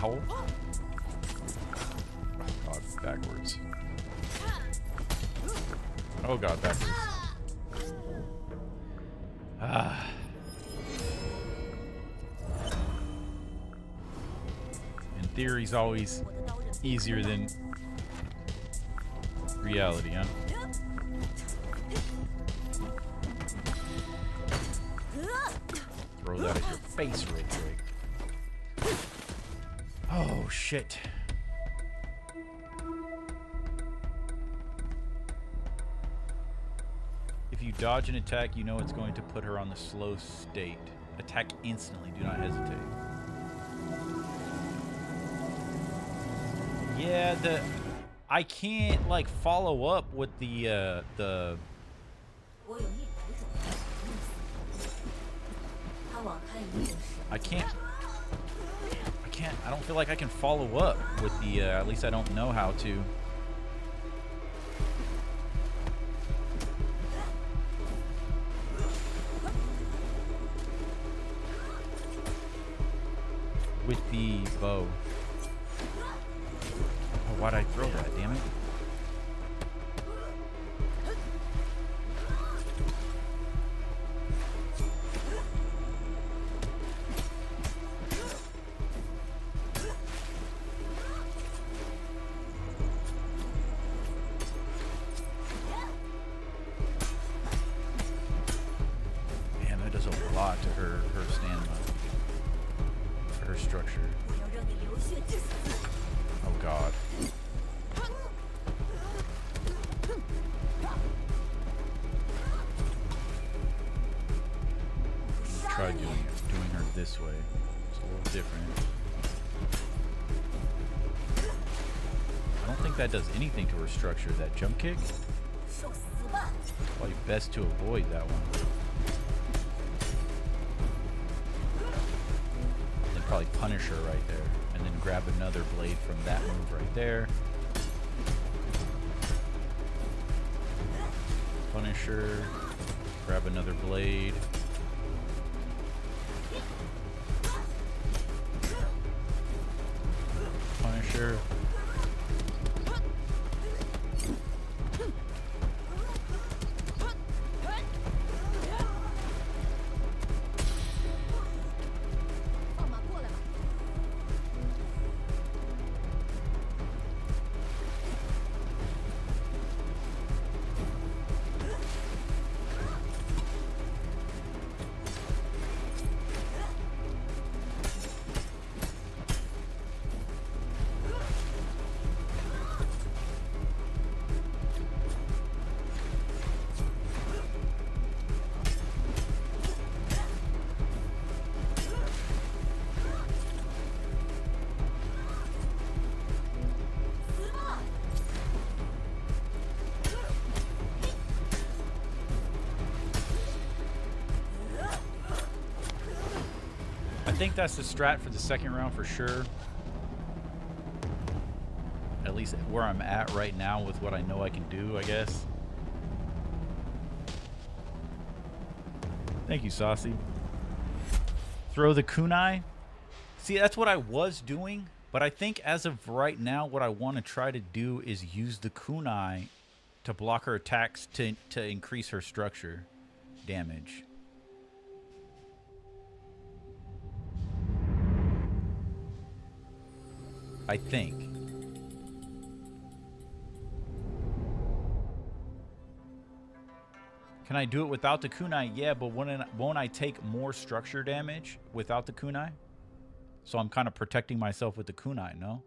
Ow. Oh god, backwards. Oh god, backwards. Ah. In theory's always easier than reality, huh? Throw that at your face real quick. Oh, shit. If you dodge an attack, you know it's going to put her on the slow state. Attack instantly. Do not hesitate. Yeah, I can't, like, follow up with the I don't feel like I can follow up with the, at least I don't know how to. With the bow. Oh, why'd I throw that, damn it? To her stamina, her structure. Oh god. Try doing her this way. It's a little different. I don't think that does anything to her structure. That jump kick. Probably best to avoid that one. Probably punish her right there. And then grab another blade from that move right there. Punish her. Grab another blade. Punish her. I think that's the strat for the second round for sure. At least where I'm at right now with what I know I can do, I guess. Thank you, Saucy. Throw the kunai. See, that's what I was doing, but I think as of right now, what I want to try to do is use the kunai to block her attacks to increase her structure damage. I think. Can I do it without the kunai? Yeah, but won't I take more structure damage without the kunai? So I'm kind of protecting myself with the kunai, no?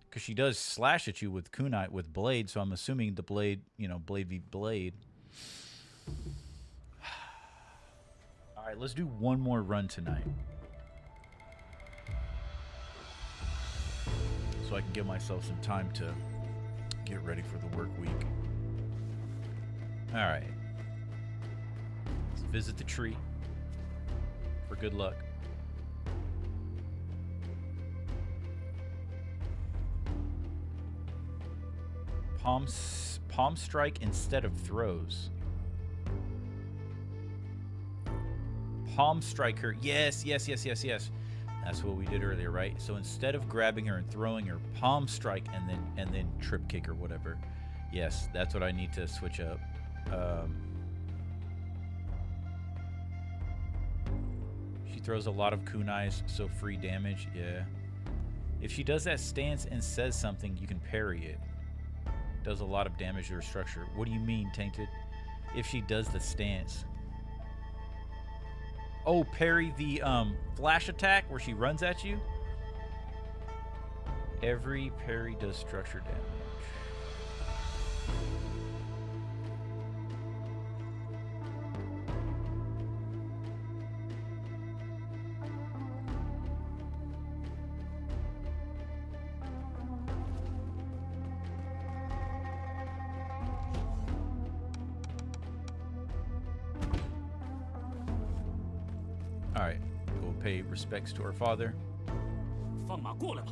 Because she does slash at you with kunai, with blade, so I'm assuming the blade, you know, blade v blade. All right, let's do one more run tonight. So I can give myself some time to get ready for the work week. All right. Let's visit the tree for good luck. Palm strike instead of throws. Palm strike her. Yes, yes, yes, yes, yes. That's what we did earlier, right? So instead of grabbing her and throwing her, palm strike and then trip kick or whatever. Yes, that's what I need to switch up. She throws a lot of kunais, so free damage. Yeah. If she does that stance and says something, you can parry it. Does a lot of damage to her structure. What do you mean, Tainted? If she does the stance. Oh, parry the flash attack where she runs at you? Every parry does structure damage. Alright, we'll pay respects to our father.
放马过来吧。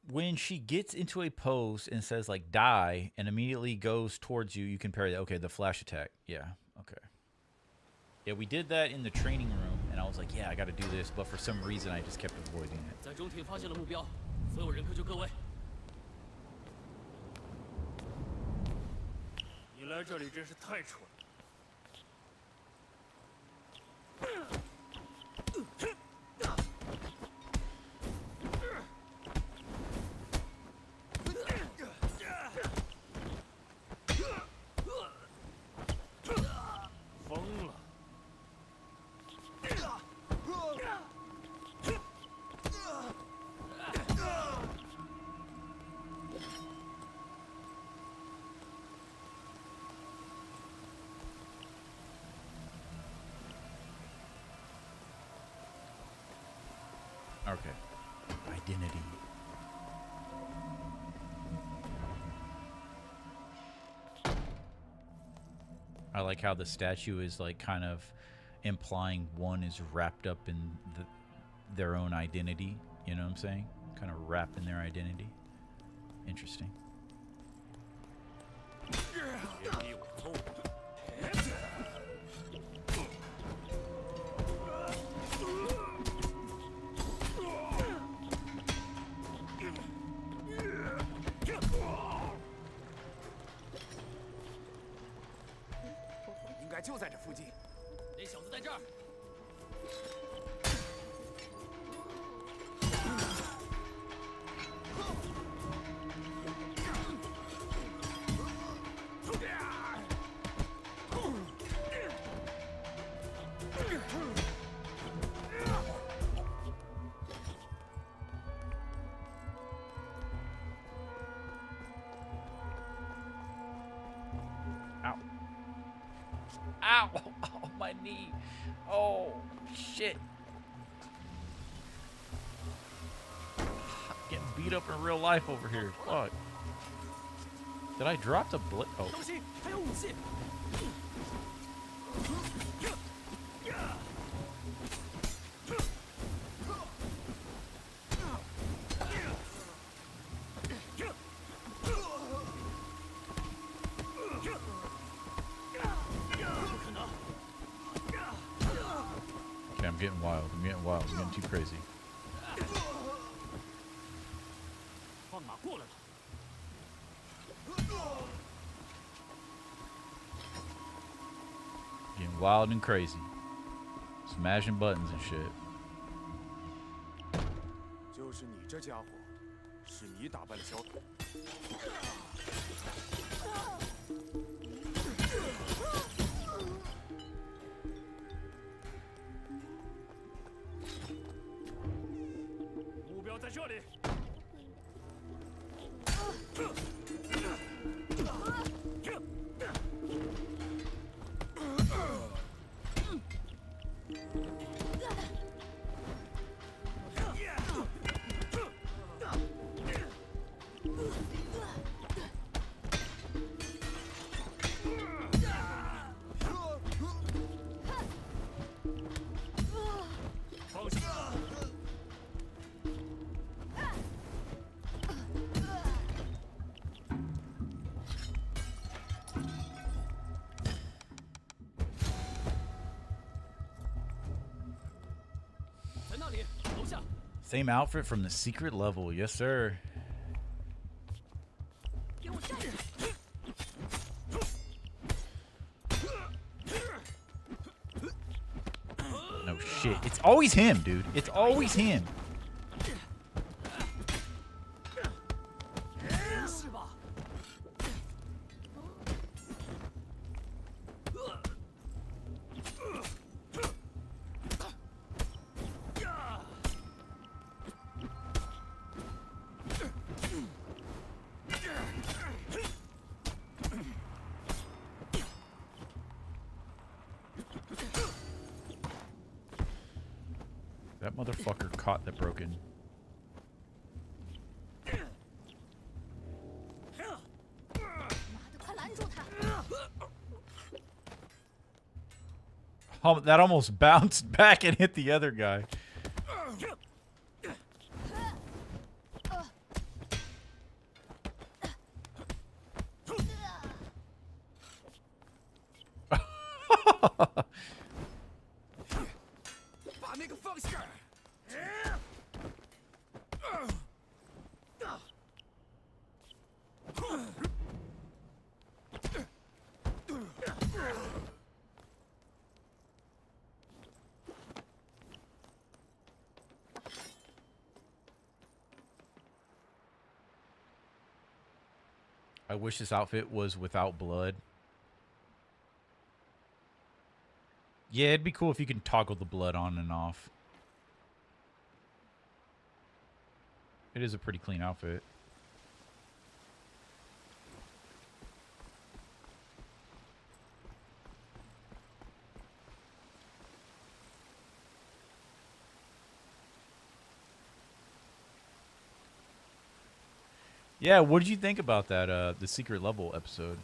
When she gets into a pose and says like die and immediately goes towards you, you can parry that. Okay, the flash attack. Yeah, okay. Yeah, we did that in the training room and I was like, yeah, I gotta do this, but for some reason I just kept avoiding it.
在中庭发现了目标，所有人快就各位。你来这里真是太蠢了。
Okay. Identity. I like how the statue is like kind of implying one is wrapped up in their own identity. You know what I'm saying? Kind of wrapped in their identity. Interesting.
应该就在这附近。那小子在这儿。
Ow. Ow! Oh, my knee. Oh, shit. Getting beat up in real life over here. Fuck. Did I drop the bullet? Oh.
东西，还有武器。
Okay, I'm getting wild. I'm getting wild. I'm getting too crazy.
放马过来了。
Getting wild and crazy. Smashing buttons and shit.
就是你这家伙，是你打败了小鬼。目标在这里。
Same outfit from the secret level. Yes, sir. No shit. It's always him, dude. It's always him. That motherfucker caught the broken. Oh, that almost bounced back and hit the other guy. I wish this outfit was without blood. Yeah, it'd be cool if you can toggle the blood on and off. It is a pretty clean outfit. Yeah, what did you think about that, the secret level episode?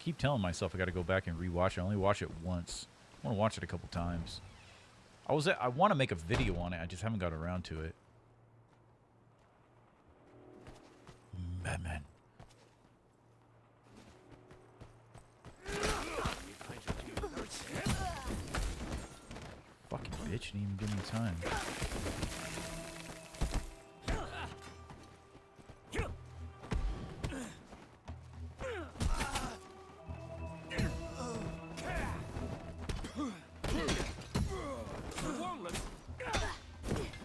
keep telling myself I got to go back and rewatch it. I only watched it once. I want to watch it a couple times. I want to make a video on it. I just haven't got around to it. Batman. Fucking bitch didn't even give me time.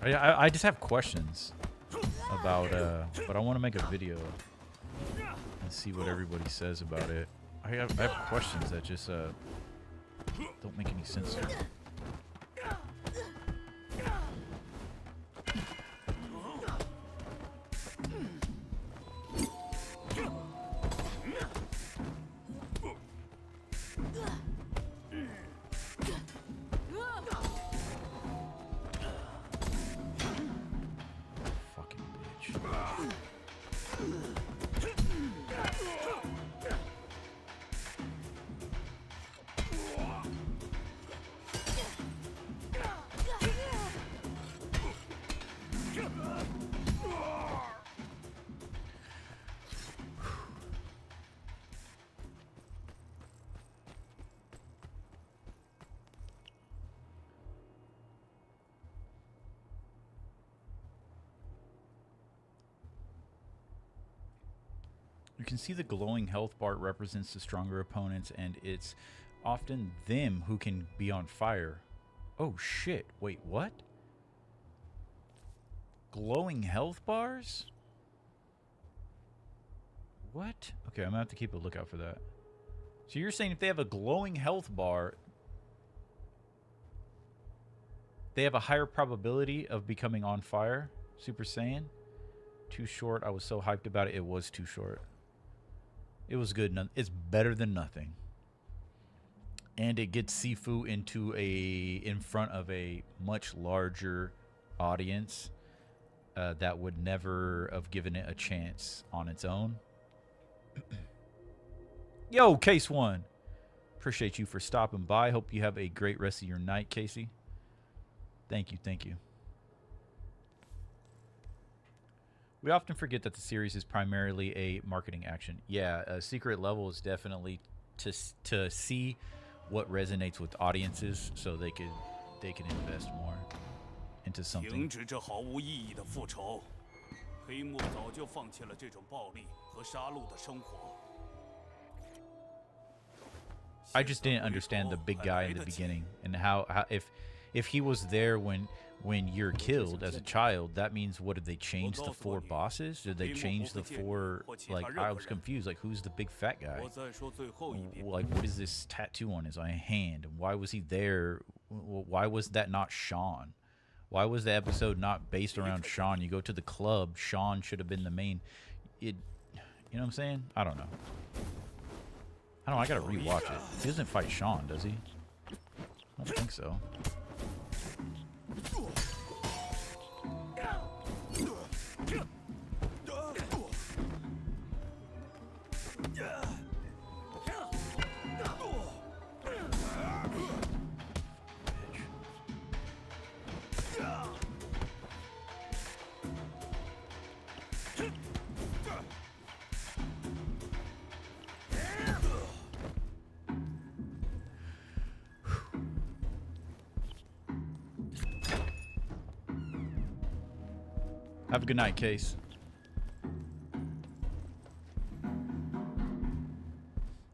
I just have questions about, but I want to make a video and see what everybody says about it. I have questions that just don't make any sense to me. You can see the glowing health bar represents the stronger opponents, and it's often them who can be on fire. Oh shit, wait, what? Glowing health bars? What? Okay, I'm gonna have to keep a lookout for that. So you're saying if they have a glowing health bar, they have a higher probability of becoming on fire? Super Saiyan? Too short. I was so hyped about it. It was too short. It was good. It's better than nothing. And it gets Sifu in front of a much larger audience that would never have given it a chance on its own. Yo, Case One. Appreciate you for stopping by. Hope you have a great rest of your night, Casey. Thank you, thank you. We often forget that the series is primarily a marketing action. Yeah, Secret Level is definitely to see what resonates with audiences, so they can invest more into something.
停止这毫无意义的复仇，黑幕早就放弃了这种暴力和杀戮的生活。
I just didn't understand the big guy in the beginning, and how if he was there when you're killed as a child, that means what, did they change the 4 bosses? Did they change the 4, like, I was confused, like, who's the big fat guy? Like, what is this tattoo on his hand? Why was he there? Why was that not Sean? Why was the episode not based around Sean? You go to the club, Sean should have been the main. You know what I'm saying? I don't know. I gotta rewatch it. He doesn't fight Sean, does he? I don't think so. Have a good night, Case.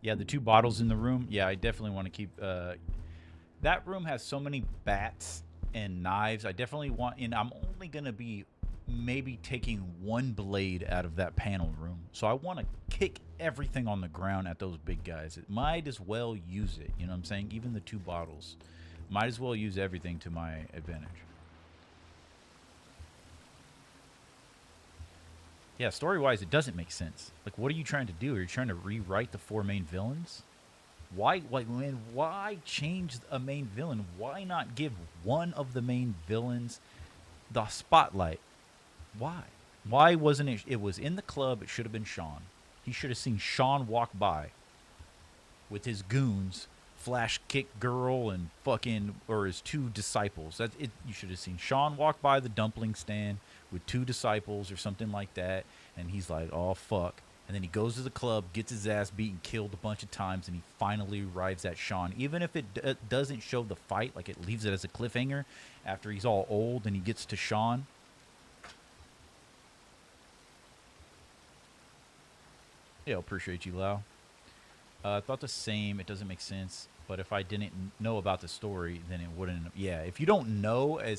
Yeah, the 2 bottles in the room. Yeah, I definitely want to keep... that room has so many bats and knives. I definitely want... And I'm only going to be maybe taking 1 blade out of that panel room. So I want to kick everything on the ground at those big guys. It might as well use it. You know what I'm saying? Even the 2 bottles. Might as well use everything to my advantage. Yeah, story-wise, it doesn't make sense. Like, what are you trying to do? Are you trying to rewrite the 4 main villains? Why, like, man, why change a main villain? Why not give one of the main villains the spotlight? Why? Why wasn't it? It was in the club. It should have been Sean. He should have seen Sean walk by. with his goons, Flash Kick Girl and fucking, or his 2 disciples. That it. You should have seen Sean walk by the dumpling stand with 2 disciples or something like that, and he's like, "Oh fuck." And then he goes to the club, gets his ass beaten, killed a bunch of times, and he finally arrives at Sean. Even if it doesn't show the fight, like it leaves it as a cliffhanger after he's all old and he gets to Sean. Yeah, appreciate you, Lau. I thought the same. It doesn't make sense. But if I didn't know about the story, then it wouldn't. Yeah, if you don't know, I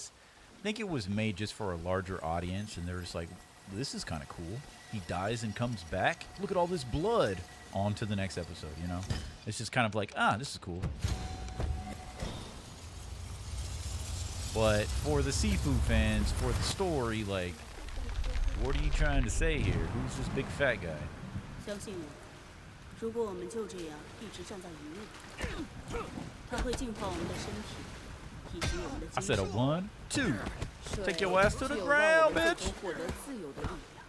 think it was made just for a larger audience, and they're just like, this is kind of cool. He dies and comes back. Look at all this blood. On to the next episode, you know? It's just kind of like, this is cool. But for the Sifu fans, for the story, like, what are you trying to say here? Who's this big fat guy?
相信我，如果我们就这样一直站在云里，它会净化我们的身体，提醒我们的
I
精
said a
神。
1, 2.
水
Take your ass to the
只有
ground,
让我们
bitch.
最终获得自由的力量。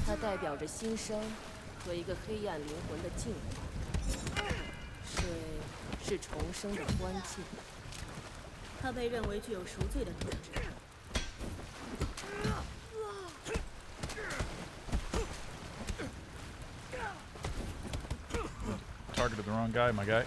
它代表着新生和一个黑暗灵魂的进化。水是重生的关键。
它被认为具有赎罪的特质。
Targeted the wrong guy, my guy.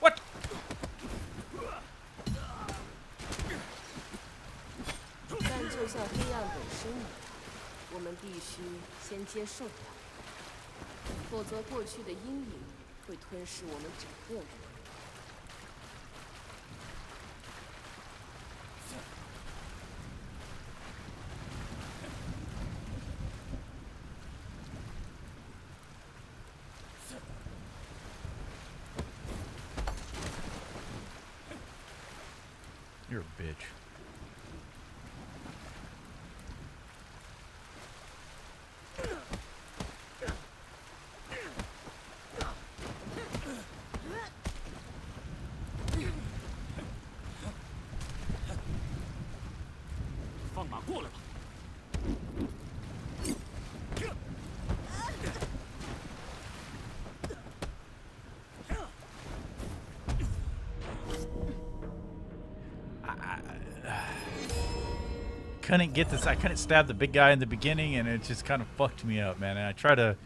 What?
但就像黑暗本身一样，我们必须先接受它，否则过去的阴影会吞噬我们整个人。
You're a bitch. Couldn't get this. I couldn't stab the big guy in the beginning, and it just kind of fucked me up, man. And I tried to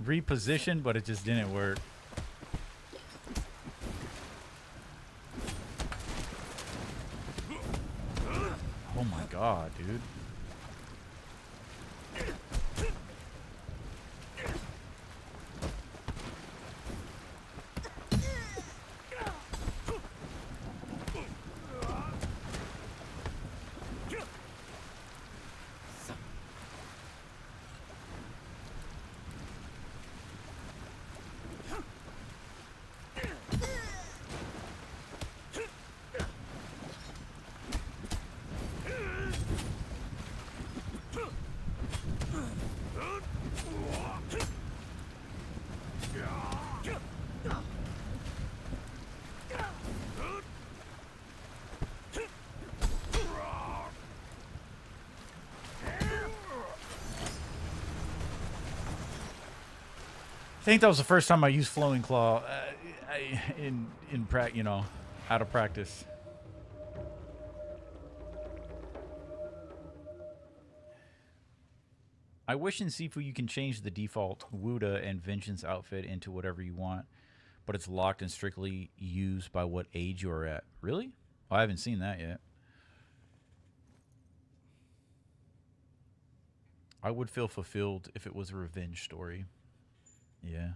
reposition, but it just didn't work. Oh my god, dude. I think that was the first time I used flowing claw out of practice. I wish in Sifu you can change the default Wuda and Vengeance outfit into whatever you want, but it's locked and strictly used by what age you are at. Really? Oh, I haven't seen that yet. I would feel fulfilled if it was a revenge story. Yeah.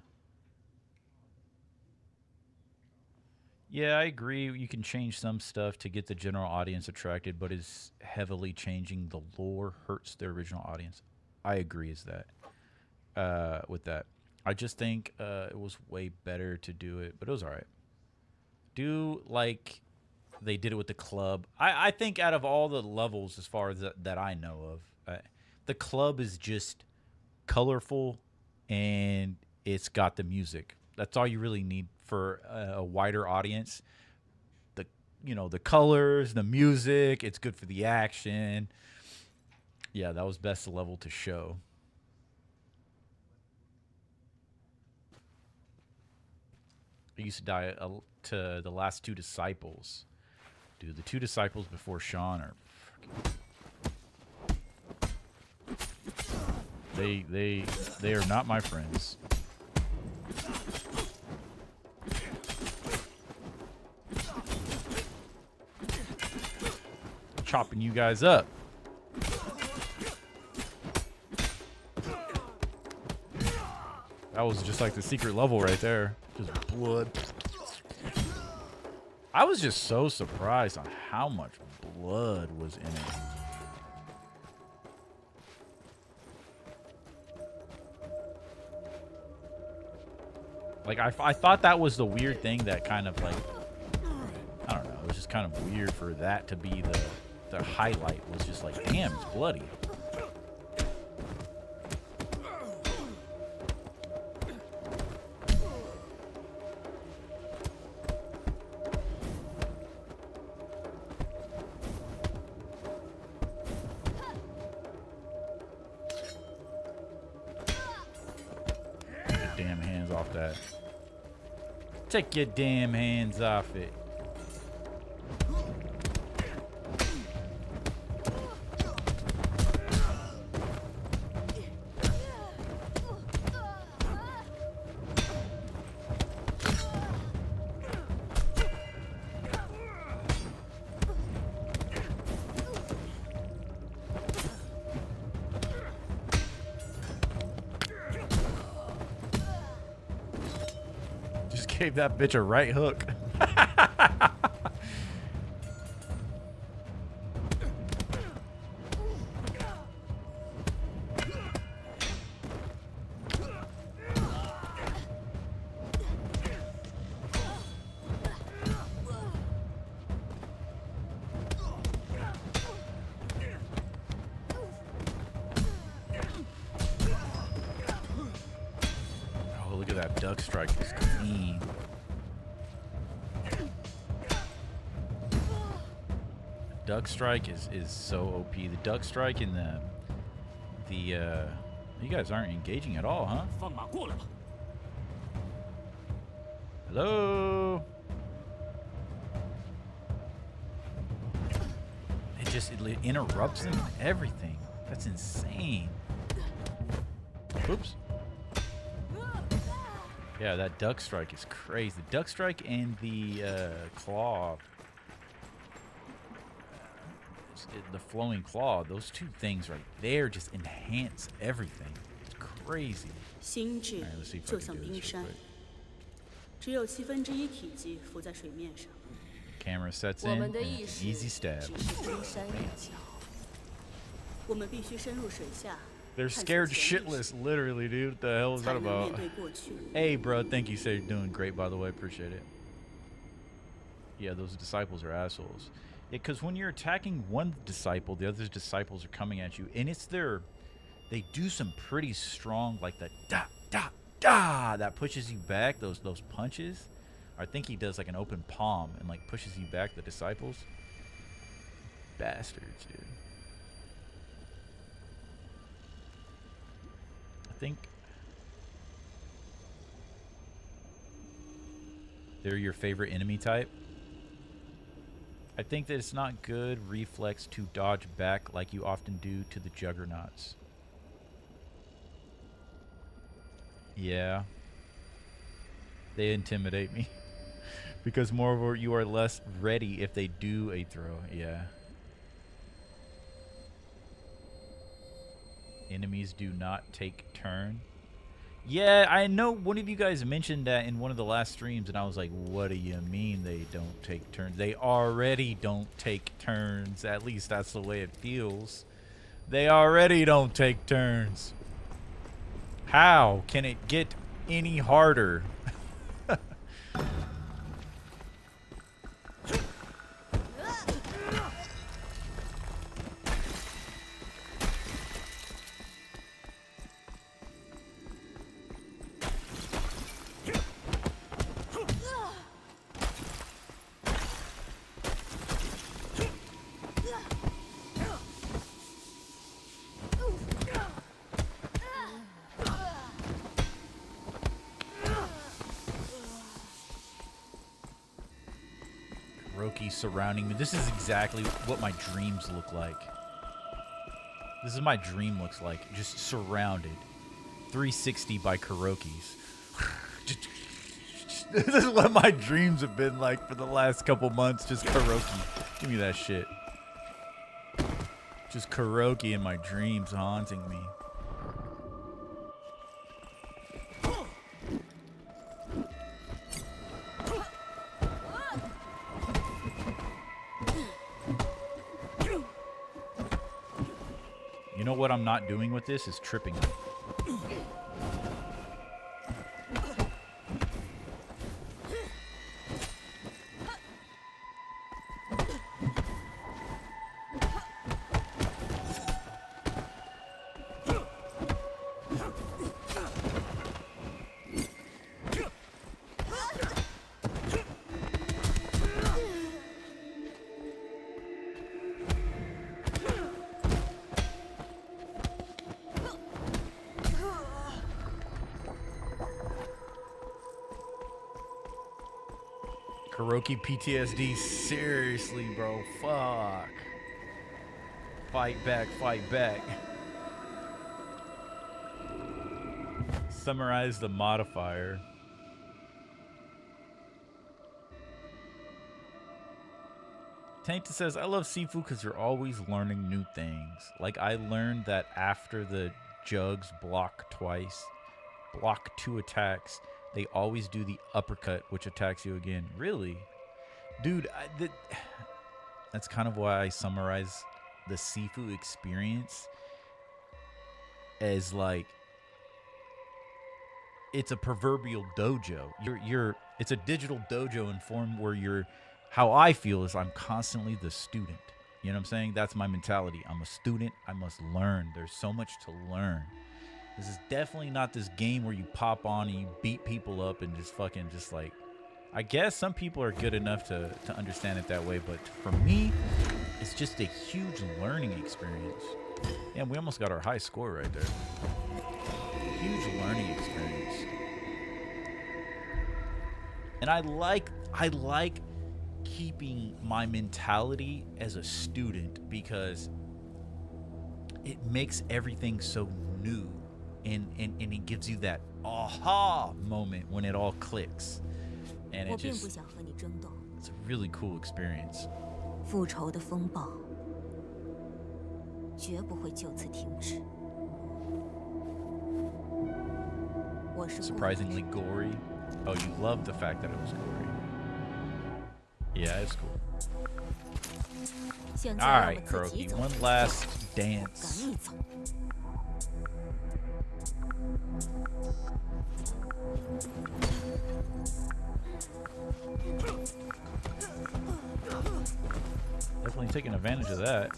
Yeah, I agree. You can change some stuff to get the general audience attracted, but is heavily changing the lore hurts the original audience. I agree with that. I just think it was way better to do it, but it was all right. Do like they did it with the club. I think out of all the levels, as far as that I know of, the club is just colorful and it's got the music. That's all you really need for a wider audience. The colors, the music, it's good for the action. Yeah, that was best level to show. I used to die to the last two disciples. Dude, the two disciples before Sean are they are not my friends. Chopping you guys up. That was just like the secret level right there. Just blood. I was just so surprised on how much blood was in it. Like, I thought that was the weird thing that kind of, like, I don't know, it was just kind of weird for that to be the highlight, was just like, damn, it's bloody. Damn hands off that. Take your damn hands off it. Gave that bitch a right hook. Oh, look at that duck strike. It's clean. Duck strike is so OP. The duck strike and the you guys aren't engaging at all, huh? Hello. It interrupts them and everything. That's insane. Oops. Yeah, that duck strike is crazy. The duck strike and the claw. The flowing claw, those two things right there just enhance everything. It's crazy.
心智就像冰山，只有1/7体积浮在水面上。
Camera sets in. And easy stab.
我们必须深入水下。
They're scared shitless, literally, dude. What the hell is that about? Hey, bro, thank you. Say you're doing great, by the way. Appreciate it. Yeah, those disciples are assholes. Yeah, because when you're attacking one disciple, the other disciples are coming at you, and it's they do some pretty strong, like the da that pushes you back. Those punches. I think he does like an open palm and like pushes you back. The disciples, bastards, dude. I think they're your favorite enemy type. I think that it's not good reflex to dodge back like you often do to the juggernauts. Yeah. They intimidate me. Because moreover, you are less ready if they do a throw. Yeah. Enemies do not take turn. Yeah, I know one of you guys mentioned that in one of the last streams, and I was like, what do you mean they don't take turns? They already don't take turns. At least that's the way it feels. They already don't take turns. How can it get any harder? Kuroki surrounding me. This is exactly what my dreams look like. This is my dream looks like. Just surrounded. 360 by Kurokis. This is what my dreams have been like for the last couple months. Just Kuroki. Give me that shit. Just Kuroki in my dreams haunting me. You know what I'm not doing with this is tripping them. Kuroki PTSD, seriously, bro. Fuck. Fight back, fight back. Summarize the modifier. Tainted says, I love Sifu because you're always learning new things. Like, I learned that after the jugs block twice, block 2 attacks, they always do the uppercut, which attacks you again. Really? Dude, that's kind of why I summarize the Sifu experience as, like, it's a proverbial dojo. It's a digital dojo in form where how I feel is I'm constantly the student. You know what I'm saying? That's my mentality. I'm a student. I must learn. There's so much to learn. This is definitely not this game where you pop on and you beat people up and just fucking just like, I guess some people are good enough to understand it that way, but for me, it's just a huge learning experience. And we almost got our high score right there. Huge learning experience. And I like keeping my mentality as a student because it makes everything so new. And it gives you that aha moment when it all clicks. And it's a really cool experience. Surprisingly gory. Oh, you love the fact that it was gory. Yeah, it's cool. Alright, Kuroki, one last dance. Definitely taking advantage of that.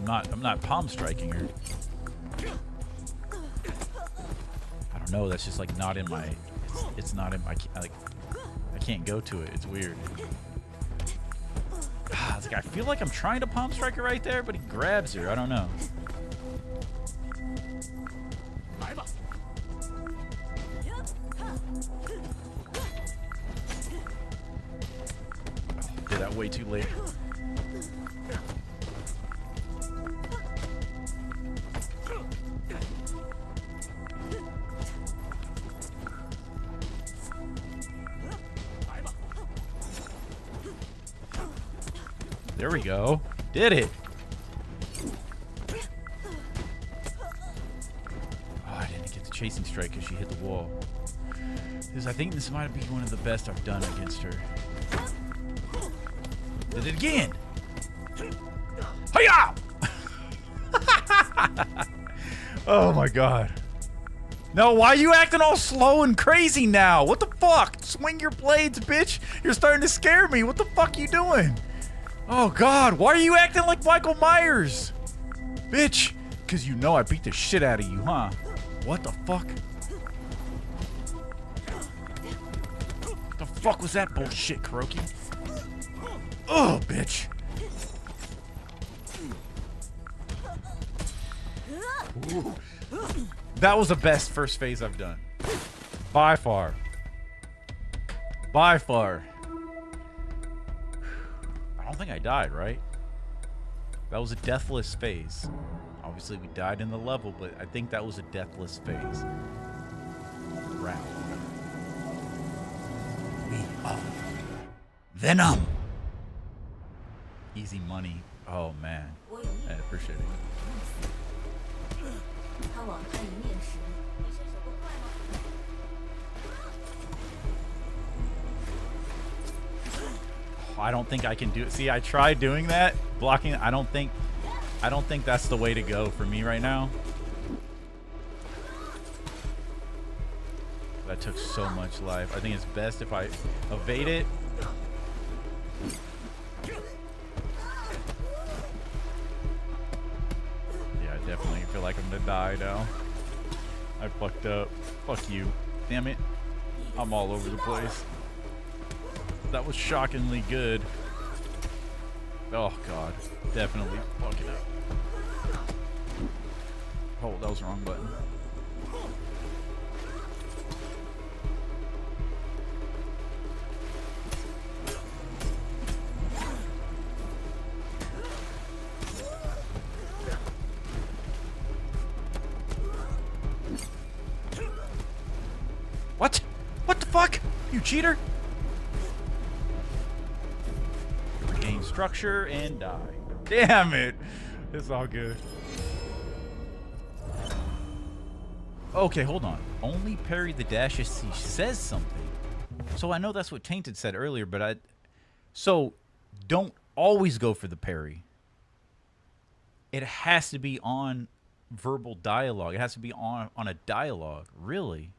I'm not palm striking her. I don't know, that's just like not in my, it's not in my, like, I can't go to it, it's weird. It's like, I feel like I'm trying to palm strike her right there, but he grabs her, I don't know. Did that way too late. There we go. Did it. Oh, I didn't get the chasing strike because she hit the wall. I think this might be one of the best I've done against her. Did it again. Hiya! Oh my god. No, why are you acting all slow and crazy now? What the fuck? Swing your blades, bitch. You're starting to scare me. What the fuck are you doing? Oh god, why are you acting like Michael Myers? Bitch. Because you know I beat the shit out of you, huh? What the fuck? What the fuck was that bullshit, Kuroki? Oh, bitch. Ooh. That was the best first phase I've done. By far. By far. I don't think I died, right? That was a deathless phase. Obviously, we died in the level, but I think that was a deathless phase. Round. We are Venom. Easy money. Oh, man. I appreciate it. I don't think I can do it. See, I tried doing that, blocking. I don't think that's the way to go for me right now. That took so much life. I think it's best if I evade it. Yeah, I definitely feel like I'm gonna die now. I fucked up. Fuck you. Damn it. I'm all over the place. That was shockingly good. Oh god. Definitely fucking up. Oh, that was the wrong button. What? What the fuck? You cheater! Regain structure and die. Damn it! It's all good. Okay, hold on. Only parry the dash if he says something. So I know that's what Tainted said earlier, but so don't always go for the parry. It has to be on verbal dialogue. It has to be on a dialogue. Really?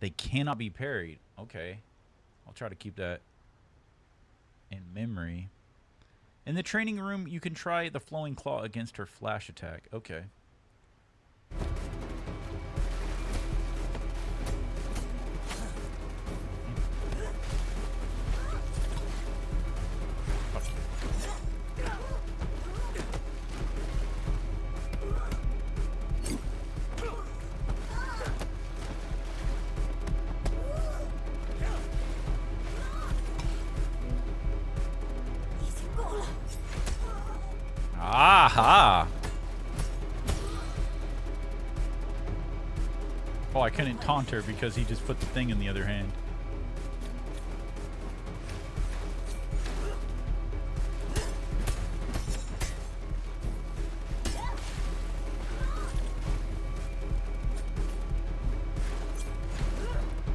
They cannot be parried. Okay. I'll try to keep that in memory. In the training room, you can try the flowing claw against her flash attack. Okay. Aha! Oh, I couldn't taunt her because he just put the thing in the other hand.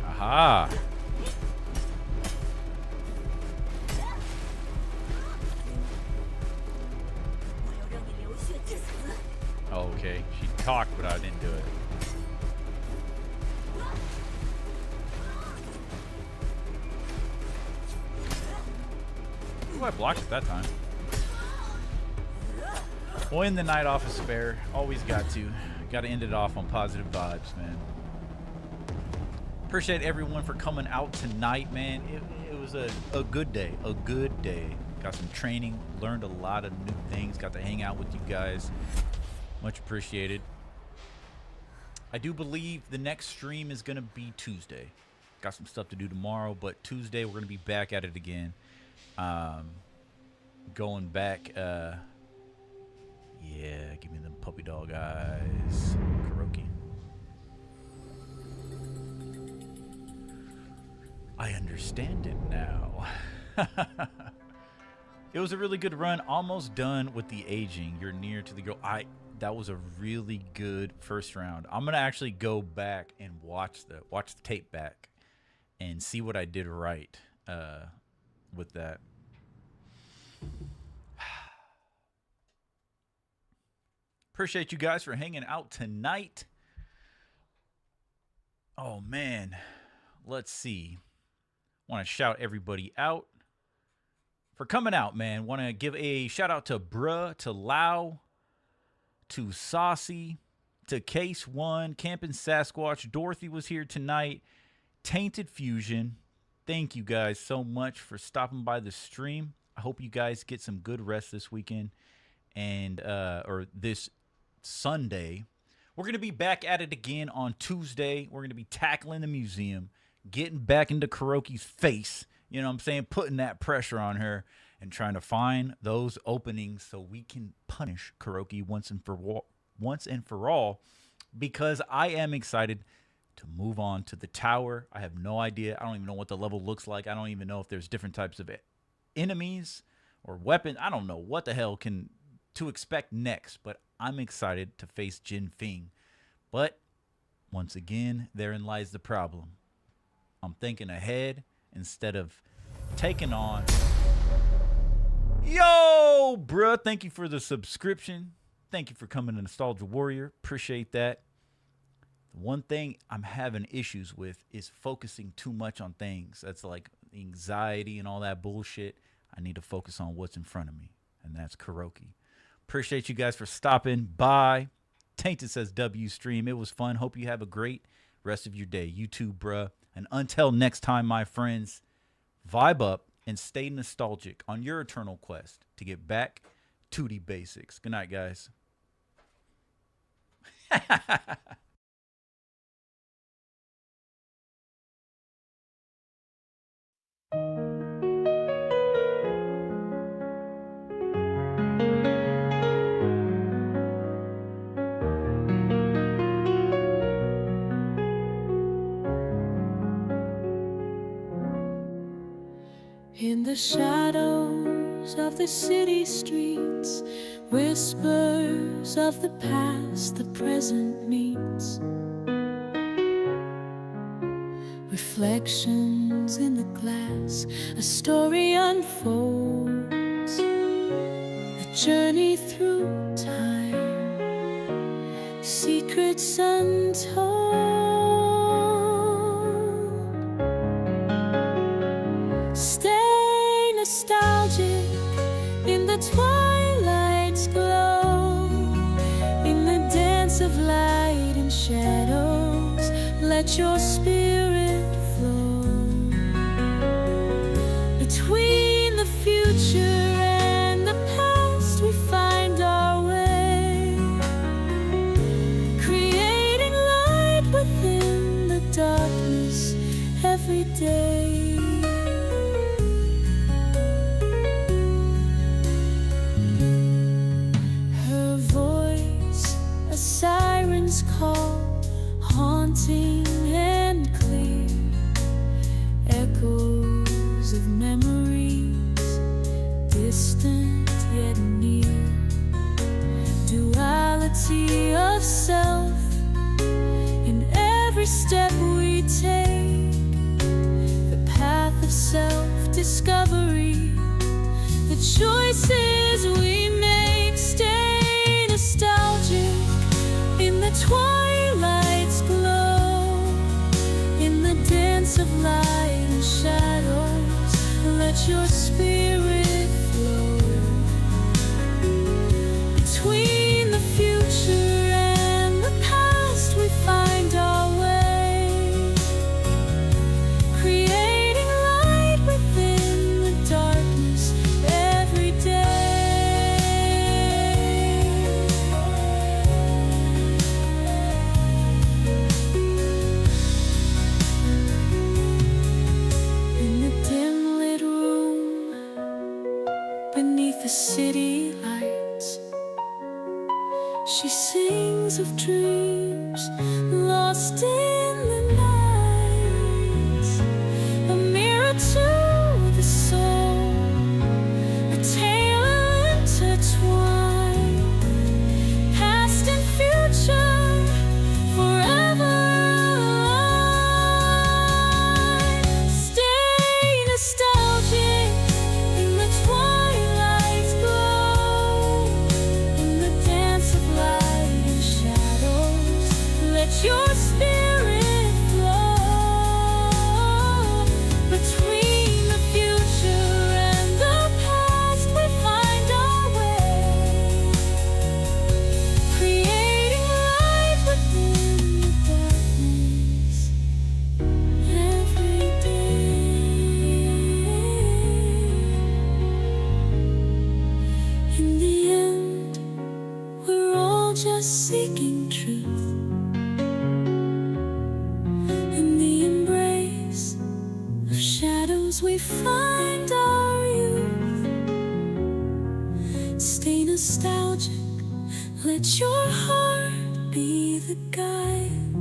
Aha! Oh, okay. She talked, but I didn't do it. Ooh, I blocked it that time. We'll end the night off a spare. Always got to. Got to end it off on positive vibes, man. Appreciate everyone for coming out tonight, man. It was a good day. A good day. Got some training. Learned a lot of new things. Got to hang out with you guys. Much appreciated. I do believe the next stream is going to be Tuesday. Got some stuff to do tomorrow, but Tuesday we're going to be back at it again. Going back, yeah, give me them puppy dog eyes. Kuroki. I understand it now. It was a really good run. Almost done with the aging. You're near to the goal. That was a really good first round. I'm gonna actually go back and watch the tape back and see what I did right with that. Appreciate you guys for hanging out tonight. Oh man, let's see. Want to shout everybody out for coming out, man. Want to give a shout out to Bruh, to Lau, to Saucy, to Case One, Campin' Sasquatch. Dorothy was here tonight. Tainted Fusion. Thank you guys so much for stopping by the stream. I hope you guys get some good rest this weekend and or this Sunday. We're going to be back at it again on Tuesday. We're going to be tackling the museum, getting back into Kuroki's face. You know what I'm saying? Putting that pressure on her and trying to find those openings so we can punish Kuroki once and for all, because I am excited to move on to the tower. I have no idea. I don't even know what the level looks like. I don't even know if there's different types of enemies or weapons. I don't know what the hell to expect next, but I'm excited to face Jin Fing. But once again, therein lies the problem. I'm thinking ahead instead of taking on. Yo, bruh, thank you for the subscription. Thank you for coming to Nostalgia Warrior. Appreciate that. The one thing I'm having issues with is focusing too much on things. That's like anxiety and all that bullshit. I need to focus on what's in front of me, and that's Kuroki. Appreciate you guys for stopping by. Tainted says W stream. It was fun. Hope you have a great rest of your day. You too, bruh. And until next time, my friends, vibe up and stay nostalgic on your eternal quest to get back to the basics. Good night, guys.
In the shadows of the city streets, whispers of the past the present meets. Reflections in the glass, a story unfolds. A journey through time, secrets untold. Stay nostalgic in the twilight's glow, in the dance of light and shadows. Let your spirit flow between the future and the past. We find our way, creating light within the darkness every day. Siren's call, haunting and clear, echoes of memories, distant yet near. Duality of self in every step we take, the path of self-discovery, the choices we make. Stay nostalgic in the twilight's glow, in the dance of light and shadows. Let your spirit flow between the future and the past. We find our way, creating light within the darkness every day. The city lights, she sings of dreams lost in the night. A just seeking truth. In the embrace of shadows we find our youth. Stay nostalgic, let your heart be the guide.